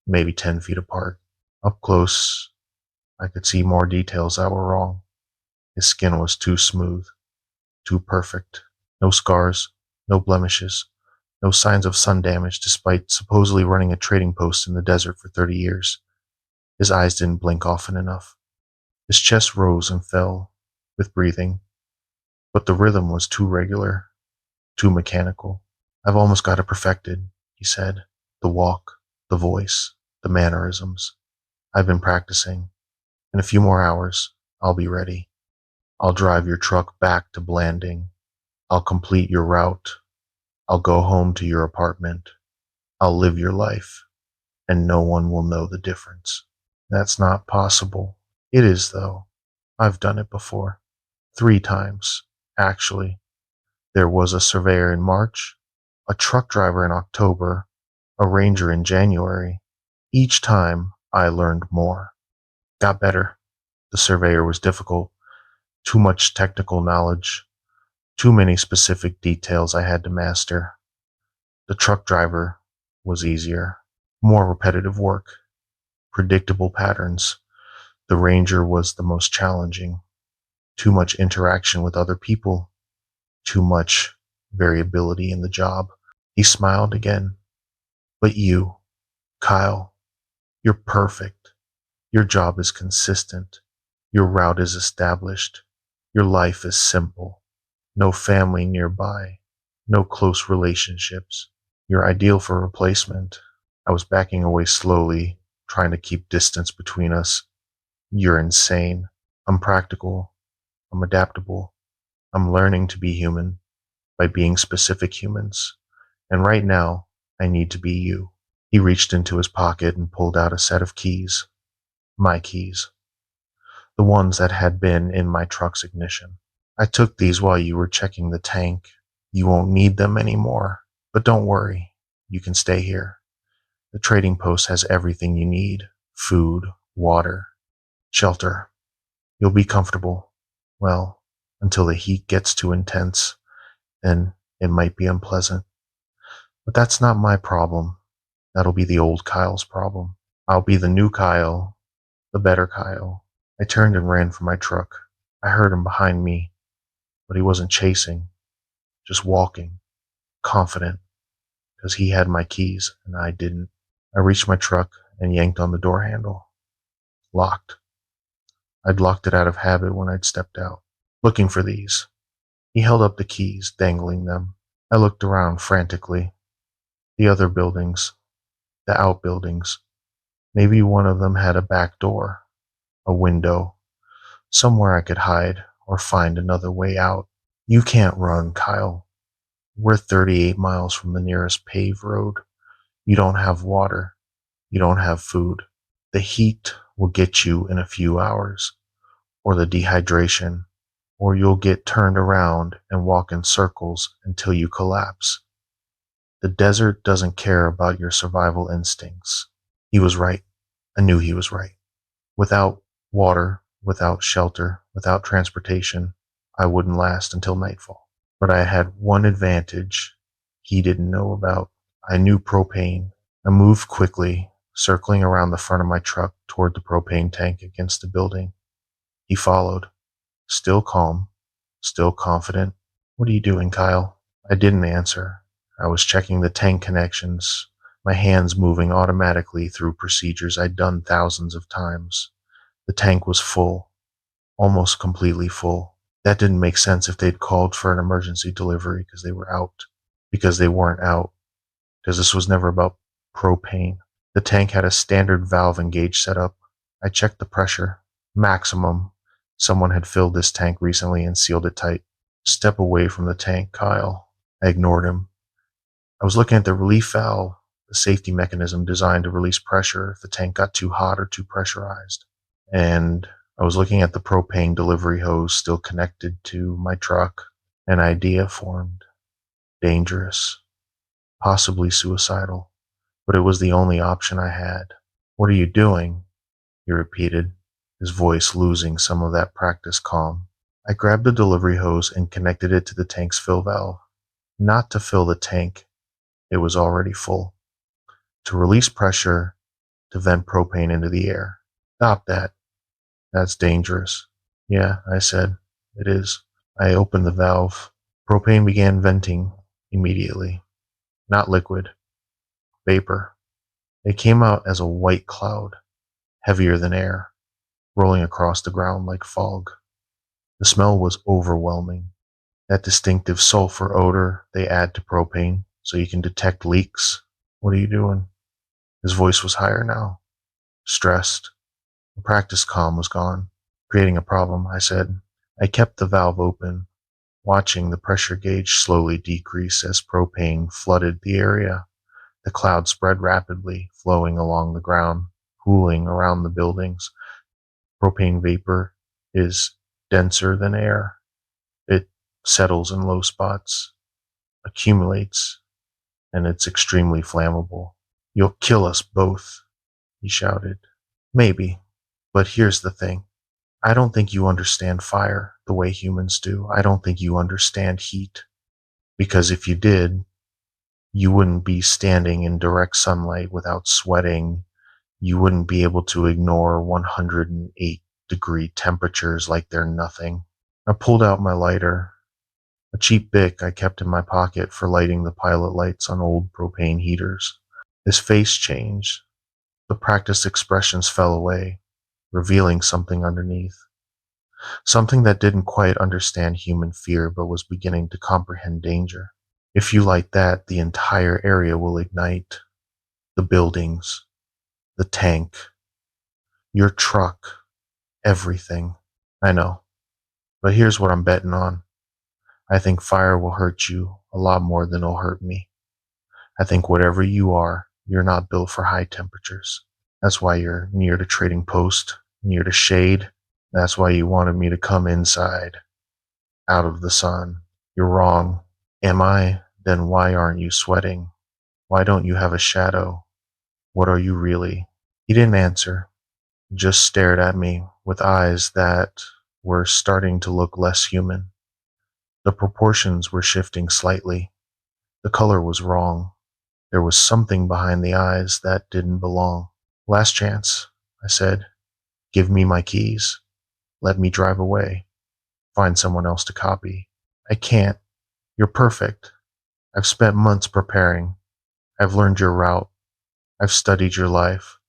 maybe 10 feet apart. Up close, I could see more details that were wrong. His skin was too smooth, too perfect. No scars, no blemishes, no signs of sun damage despite supposedly running a trading post in the desert for 30 years. His eyes didn't blink often enough. His chest rose and fell with breathing, but the rhythm was too regular, too mechanical. I've almost got it perfected, he said. The walk, the voice, the mannerisms. I've been practicing. In a few more hours, I'll be ready. I'll drive your truck back to Blanding. I'll complete your route. I'll go home to your apartment. I'll live your life, and no one will know the difference. That's not possible. It is, though. I've done it before. 3 times, actually. There was a surveyor in March, a truck driver in October, a ranger in January. Each time, I learned more. Got better. The surveyor was difficult. Too much technical knowledge. Too many specific details I had to master. The truck driver was easier. More repetitive work. Predictable patterns. The ranger was the most challenging. Too much interaction with other people. Too much variability in the job. He smiled again. But you, Kyle, you're perfect. Your job is consistent. Your route is established. Your life is simple. No family nearby. No close relationships. You're ideal for replacement. I was backing away slowly, trying to keep distance between us. You're insane. I'm practical. I'm adaptable. I'm learning to be human by being specific humans. And right now, I need to be you. He reached into his pocket and pulled out a set of keys. My keys. The ones that had been in my truck's ignition. I took these while you were checking the tank. You won't need them anymore. But don't worry. You can stay here. The trading post has everything you need. Food, water, shelter. You'll be comfortable. Well, until the heat gets too intense, then it might be unpleasant. But that's not my problem. That'll be the old Kyle's problem. I'll be the new Kyle, the better Kyle. I turned and ran for my truck. I heard him behind me, but he wasn't chasing, just walking, confident, because he had my keys and I didn't. I reached my truck and yanked on the door handle. Locked. I'd locked it out of habit when I'd stepped out. Looking for these. He held up the keys, dangling them. I looked around frantically. The other buildings, the outbuildings. Maybe one of them had a back door, a window, somewhere I could hide or find another way out. You can't run, Kyle. We're 38 miles from the nearest paved road. You don't have water. You don't have food. The heat will get you in a few hours, or the dehydration, or you'll get turned around and walk in circles until you collapse. The desert doesn't care about your survival instincts. He was right. I knew he was right. Without water, without shelter, without transportation, I wouldn't last until nightfall. But I had one advantage he didn't know about. I knew propane. I moved quickly, circling around the front of my truck toward the propane tank against the building. He followed, still calm, still confident. "What are you doing, Kyle?" I didn't answer. I was checking the tank connections, my hands moving automatically through procedures I'd done thousands of times. The tank was full, almost completely full. That didn't make sense if they'd called for an emergency delivery because they were out. Because they weren't out. Because this was never about propane. The tank had a standard valve and gauge setup. I checked the pressure. Maximum. Someone had filled this tank recently and sealed it tight. "Step away from the tank, Kyle." I ignored him. I was looking at the relief valve, the safety mechanism designed to release pressure if the tank got too hot or too pressurized. And I was looking at the propane delivery hose still connected to my truck. An idea formed. Dangerous. Possibly suicidal. But it was the only option I had. "What are you doing?" he repeated, his voice losing some of that practice calm. I grabbed the delivery hose and connected it to the tank's fill valve. Not to fill the tank. It was already full. To release pressure, to vent propane into the air. "Stop that. That's dangerous." "Yeah," I said. "It is." I opened the valve. Propane began venting immediately. Not liquid. Vapor. It came out as a white cloud, heavier than air, rolling across the ground like fog. The smell was overwhelming. That distinctive sulfur odor they add to propane so you can detect leaks. "What are you doing?" His voice was higher now. Stressed. The practice calm was gone. "Creating a problem," I said. I kept the valve open, watching the pressure gauge slowly decrease as propane flooded the area. The cloud spread rapidly, flowing along the ground, cooling around the buildings. Propane vapor is denser than air. It settles in low spots, accumulates, and it's extremely flammable. "You'll kill us both," he shouted. "Maybe, but here's the thing. I don't think you understand fire the way humans do. I don't think you understand heat. Because if you did, you wouldn't be standing in direct sunlight without sweating. You wouldn't be able to ignore 108-degree temperatures like they're nothing." I pulled out my lighter, a cheap Bic I kept in my pocket for lighting the pilot lights on old propane heaters. His face changed. The practiced expressions fell away, revealing something underneath. Something that didn't quite understand human fear but was beginning to comprehend danger. "If you light that, the entire area will ignite. The buildings, the tank, your truck, everything." "I know. But here's what I'm betting on. I think fire will hurt you a lot more than it'll hurt me. I think whatever you are, you're not built for high temperatures. That's why you're near the trading post, near the shade. That's why you wanted me to come inside, out of the sun. You're wrong." "Am I? Then why aren't you sweating? Why don't you have a shadow? What are you really?" He didn't answer, just stared at me with eyes that were starting to look less human. The proportions were shifting slightly. The color was wrong. There was something behind the eyes that didn't belong. "Last chance," I said. "Give me my keys. Let me drive away. Find someone else to copy." "I can't. You're perfect. I've spent months preparing. I've learned your route. I've studied your life.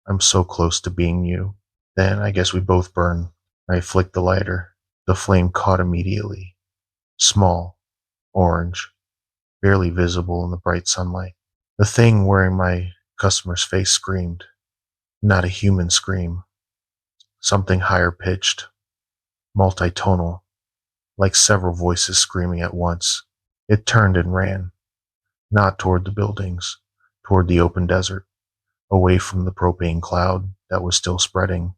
I'm so close to being you." "Then I guess we both burn." I flicked the lighter. The flame caught immediately. Small, orange, barely visible in the bright sunlight. The thing wearing my customer's face screamed. Not a human scream. Something higher pitched, multitonal, like several voices screaming at once. It turned and ran, not toward the buildings, toward the open desert, away from the propane cloud that was still spreading,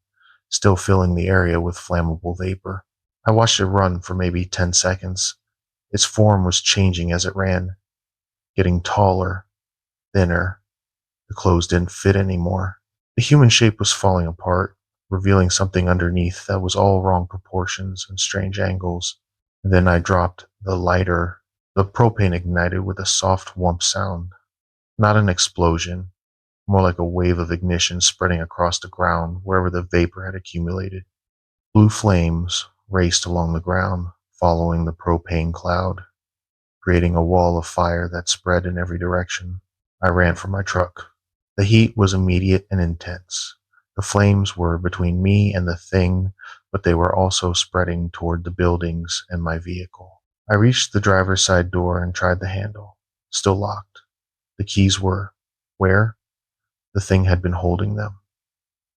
still filling the area with flammable vapor. I watched it run for maybe 10 seconds. Its form was changing as it ran, getting taller, thinner. The clothes didn't fit anymore. The human shape was falling apart, revealing something underneath that was all wrong proportions and strange angles. And then I dropped the lighter. The propane ignited with a soft whump sound. Not an explosion, more like a wave of ignition spreading across the ground wherever the vapor had accumulated. Blue flames raced along the ground, following the propane cloud, creating a wall of fire that spread in every direction. I ran for my truck. The heat was immediate and intense. The flames were between me and the thing, but they were also spreading toward the buildings and my vehicle. I reached the driver's side door and tried the handle. Still locked. The keys were where? The thing had been holding them.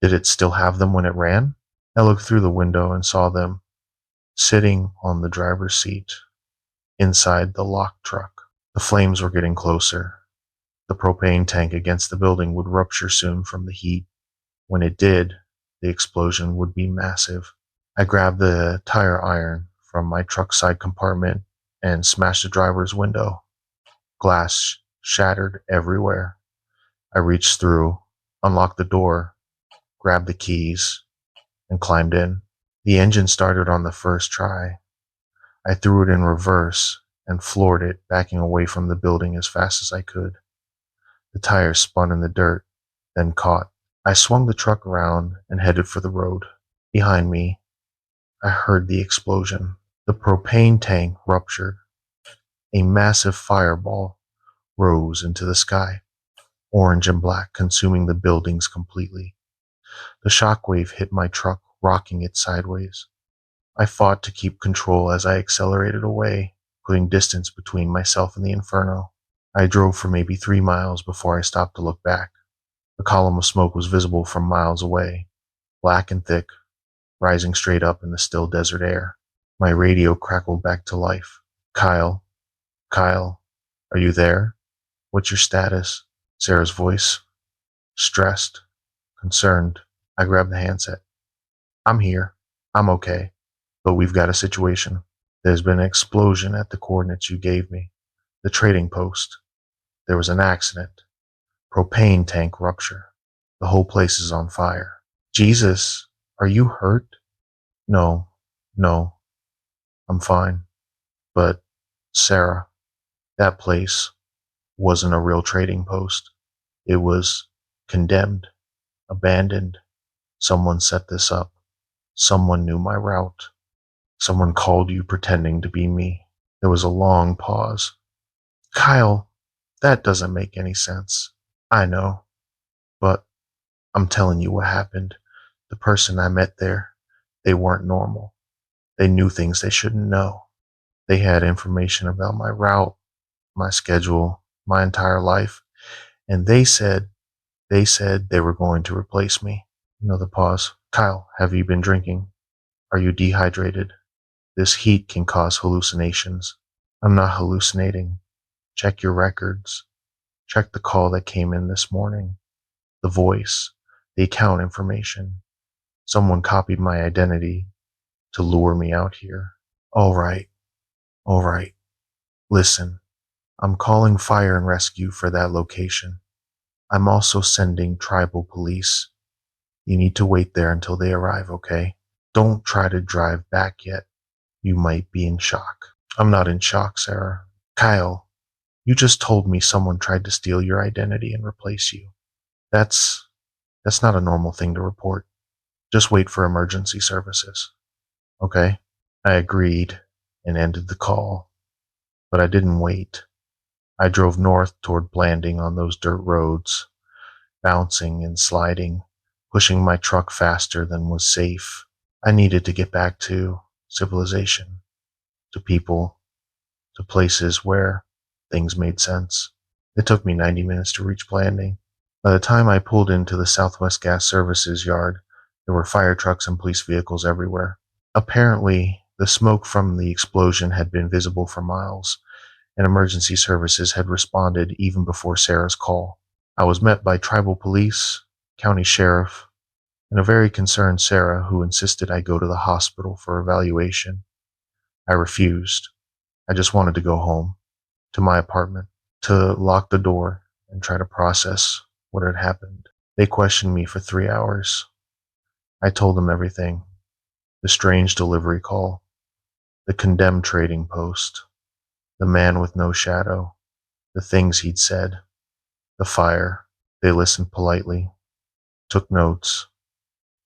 Did it still have them when it ran? I looked through the window and saw them sitting on the driver's seat inside the locked truck. The flames were getting closer. The propane tank against the building would rupture soon from the heat. When it did, the explosion would be massive. I grabbed the tire iron from my truck's side compartment and smashed the driver's window. Glass shattered everywhere. I reached through, unlocked the door, grabbed the keys, and climbed in. The engine started on the first try. I threw it in reverse and floored it, backing away from the building as fast as I could. The tires spun in the dirt, then caught. I swung the truck around and headed for the road. Behind me, I heard the explosion. The propane tank ruptured. A massive fireball rose into the sky, orange and black, consuming the buildings completely. The shockwave hit my truck, rocking it sideways. I fought to keep control as I accelerated away, putting distance between myself and the inferno. I drove for maybe 3 miles before I stopped to look back. A column of smoke was visible from miles away, black and thick, rising straight up in the still desert air. My radio crackled back to life. Kyle, Kyle, are you there? What's your status? Sarah's voice, stressed, concerned. I grabbed the handset. I'm here. I'm okay. But we've got a situation. There's been an explosion at the coordinates you gave me. The trading post. There was an accident. Propane tank rupture. The whole place is on fire. Jesus, are you hurt? No, I'm fine. But, Sarah, that place wasn't a real trading post. It was condemned, abandoned. Someone set this up. Someone knew my route. Someone called you pretending to be me. There was a long pause. Kyle, that doesn't make any sense. I know, but I'm telling you what happened. The person I met there, they weren't normal. They knew things they shouldn't know. They had information about my route, my schedule, my entire life, and they said they were going to replace me. Another pause. Kyle, have you been drinking? Are you dehydrated? This heat can cause hallucinations. I'm not hallucinating. Check your records. Check the call that came in this morning. The voice, the account information. Someone copied my identity to lure me out here. All right. Listen, I'm calling fire and rescue for that location. I'm also sending tribal police. You need to wait there until they arrive, okay? Don't try to drive back yet. You might be in shock. I'm not in shock, Sarah. Kyle, you just told me someone tried to steal your identity and replace you. That's not a normal thing to report. Just wait for emergency services. Okay? I agreed and ended the call. But I didn't wait. I drove north toward Blanding on those dirt roads, bouncing and sliding, pushing my truck faster than was safe. I needed to get back to civilization, to people, to places where things made sense. It took me 90 minutes to reach Blanding. By the time I pulled into the Southwest Gas Services yard, there were fire trucks and police vehicles everywhere. Apparently, the smoke from the explosion had been visible for miles, and emergency services had responded even before Sarah's call. I was met by tribal police, county sheriff, and a very concerned Sarah who insisted I go to the hospital for evaluation. I refused. I just wanted to go home, to my apartment, to lock the door and try to process what had happened. They questioned me for 3 hours. I told them everything: the strange delivery call, the condemned trading post, the man with no shadow, the things he'd said, the fire. They listened politely, took notes,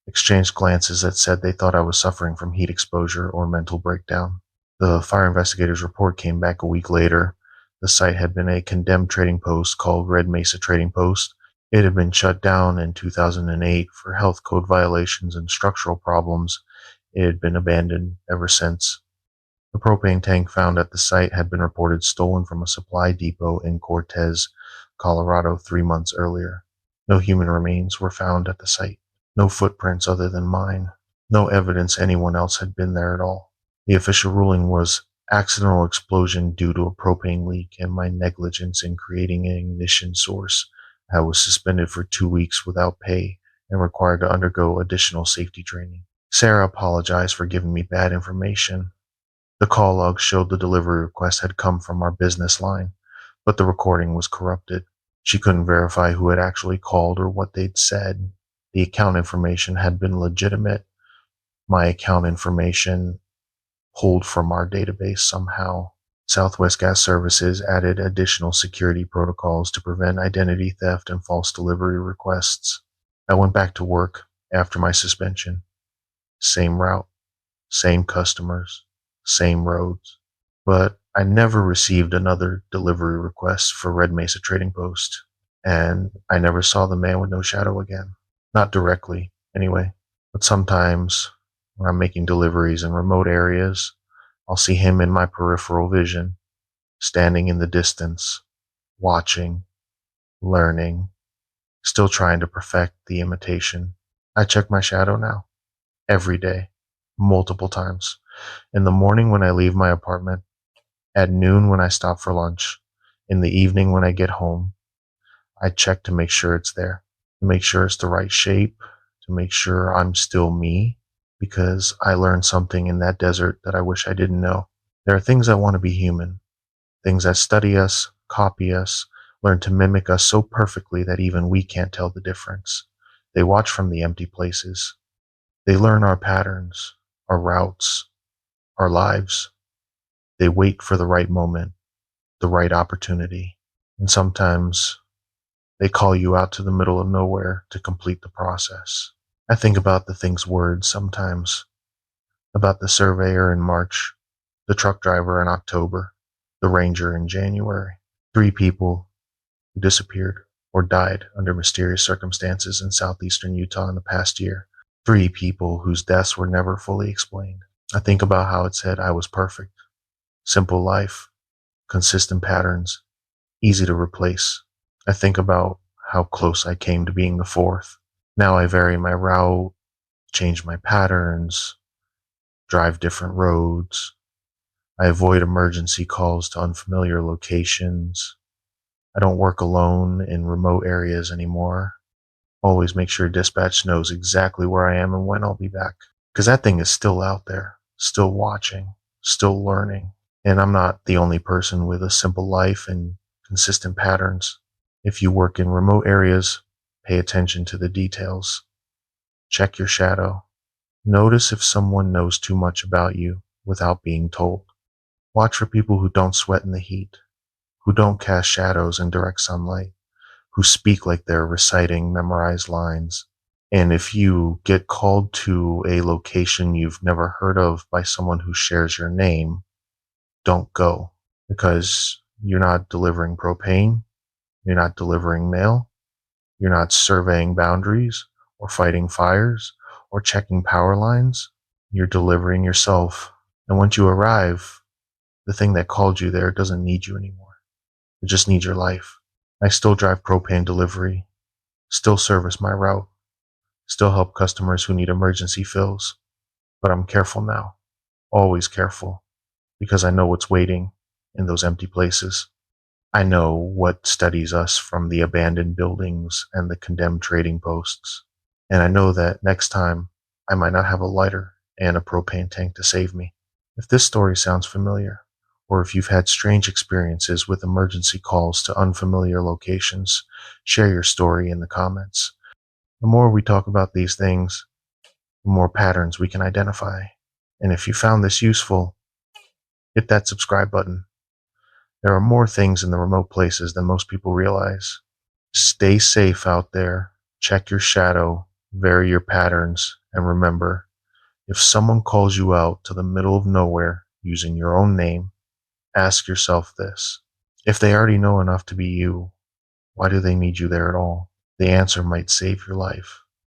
exchanged glances that said they thought I was suffering from heat exposure or mental breakdown. The fire investigators' report came back a week later. The site had been a condemned trading post called Red Mesa Trading Post. It had been shut down in 2008 for health code violations and structural problems. It had been abandoned ever since. The propane tank found at the site had been reported stolen from a supply depot in Cortez, Colorado 3 months earlier. No human remains were found at the site. No footprints other than mine. No evidence anyone else had been there at all. The official ruling was accidental explosion due to a propane leak and my negligence in creating an ignition source. I was suspended for 2 weeks without pay and required to undergo additional safety training. Sarah apologized for giving me bad information. The call log showed the delivery request had come from our business line, but the recording was corrupted. She couldn't verify who had actually called or what they'd said. The account information had been legitimate. My account information pulled from our database somehow. Southwest Gas Services added additional security protocols to prevent identity theft and false delivery requests. I went back to work after my suspension. Same route, same customers, same roads. But I never received another delivery request for Red Mesa Trading Post, and I never saw the man with no shadow again. Not directly, anyway. But sometimes, when I'm making deliveries in remote areas, I'll see him in my peripheral vision, standing in the distance, watching, learning, still trying to perfect the imitation. I check my shadow now, every day, multiple times. In the morning when I leave my apartment, at noon when I stop for lunch, in the evening when I get home. I check to make sure it's there, to make sure it's the right shape, to make sure I'm still me, because I learned something in that desert that I wish I didn't know. There are things that want to be human, things that study us, copy us, learn to mimic us so perfectly that even we can't tell the difference. They watch from the empty places. They learn our patterns, our routes, our lives. They wait for the right moment, the right opportunity. And sometimes they call you out to the middle of nowhere to complete the process. I think about the thing's words sometimes, about the surveyor in March, the truck driver in October, the ranger in January. 3 people who disappeared or died under mysterious circumstances in southeastern Utah in the past year. 3 people whose deaths were never fully explained. I think about how it said I was perfect. Simple life, consistent patterns, easy to replace. I think about how close I came to being the fourth. Now I vary my route, change my patterns, drive different roads. I avoid emergency calls to unfamiliar locations. I don't work alone in remote areas anymore. Always make sure dispatch knows exactly where I am and when I'll be back. Because that thing is still out there, still watching, still learning. And I'm not the only person with a simple life and consistent patterns. If you work in remote areas, pay attention to the details. Check your shadow. Notice if someone knows too much about you without being told. Watch for people who don't sweat in the heat, who don't cast shadows in direct sunlight, who speak like they're reciting memorized lines. And if you get called to a location you've never heard of by someone who shares your name, don't go, because you're not delivering propane, you're not delivering mail, you're not surveying boundaries or fighting fires or checking power lines. You're delivering yourself. And once you arrive, the thing that called you there doesn't need you anymore. It just needs your life. I still drive propane delivery, still service my route, still help customers who need emergency fills. But I'm careful now, always careful, because I know what's waiting in those empty places. I know what studies us from the abandoned buildings and the condemned trading posts. And I know that next time I might not have a lighter and a propane tank to save me. If this story sounds familiar, or if you've had strange experiences with emergency calls to unfamiliar locations, share your story in the comments. The more we talk about these things, the more patterns we can identify. And if you found this useful, hit that subscribe button. There are more things in the remote places than most people realize. Stay safe out there, check your shadow, vary your patterns, and remember, if someone calls you out to the middle of nowhere using your own name, ask yourself this. If they already know enough to be you, why do they need you there at all? The answer might save your life.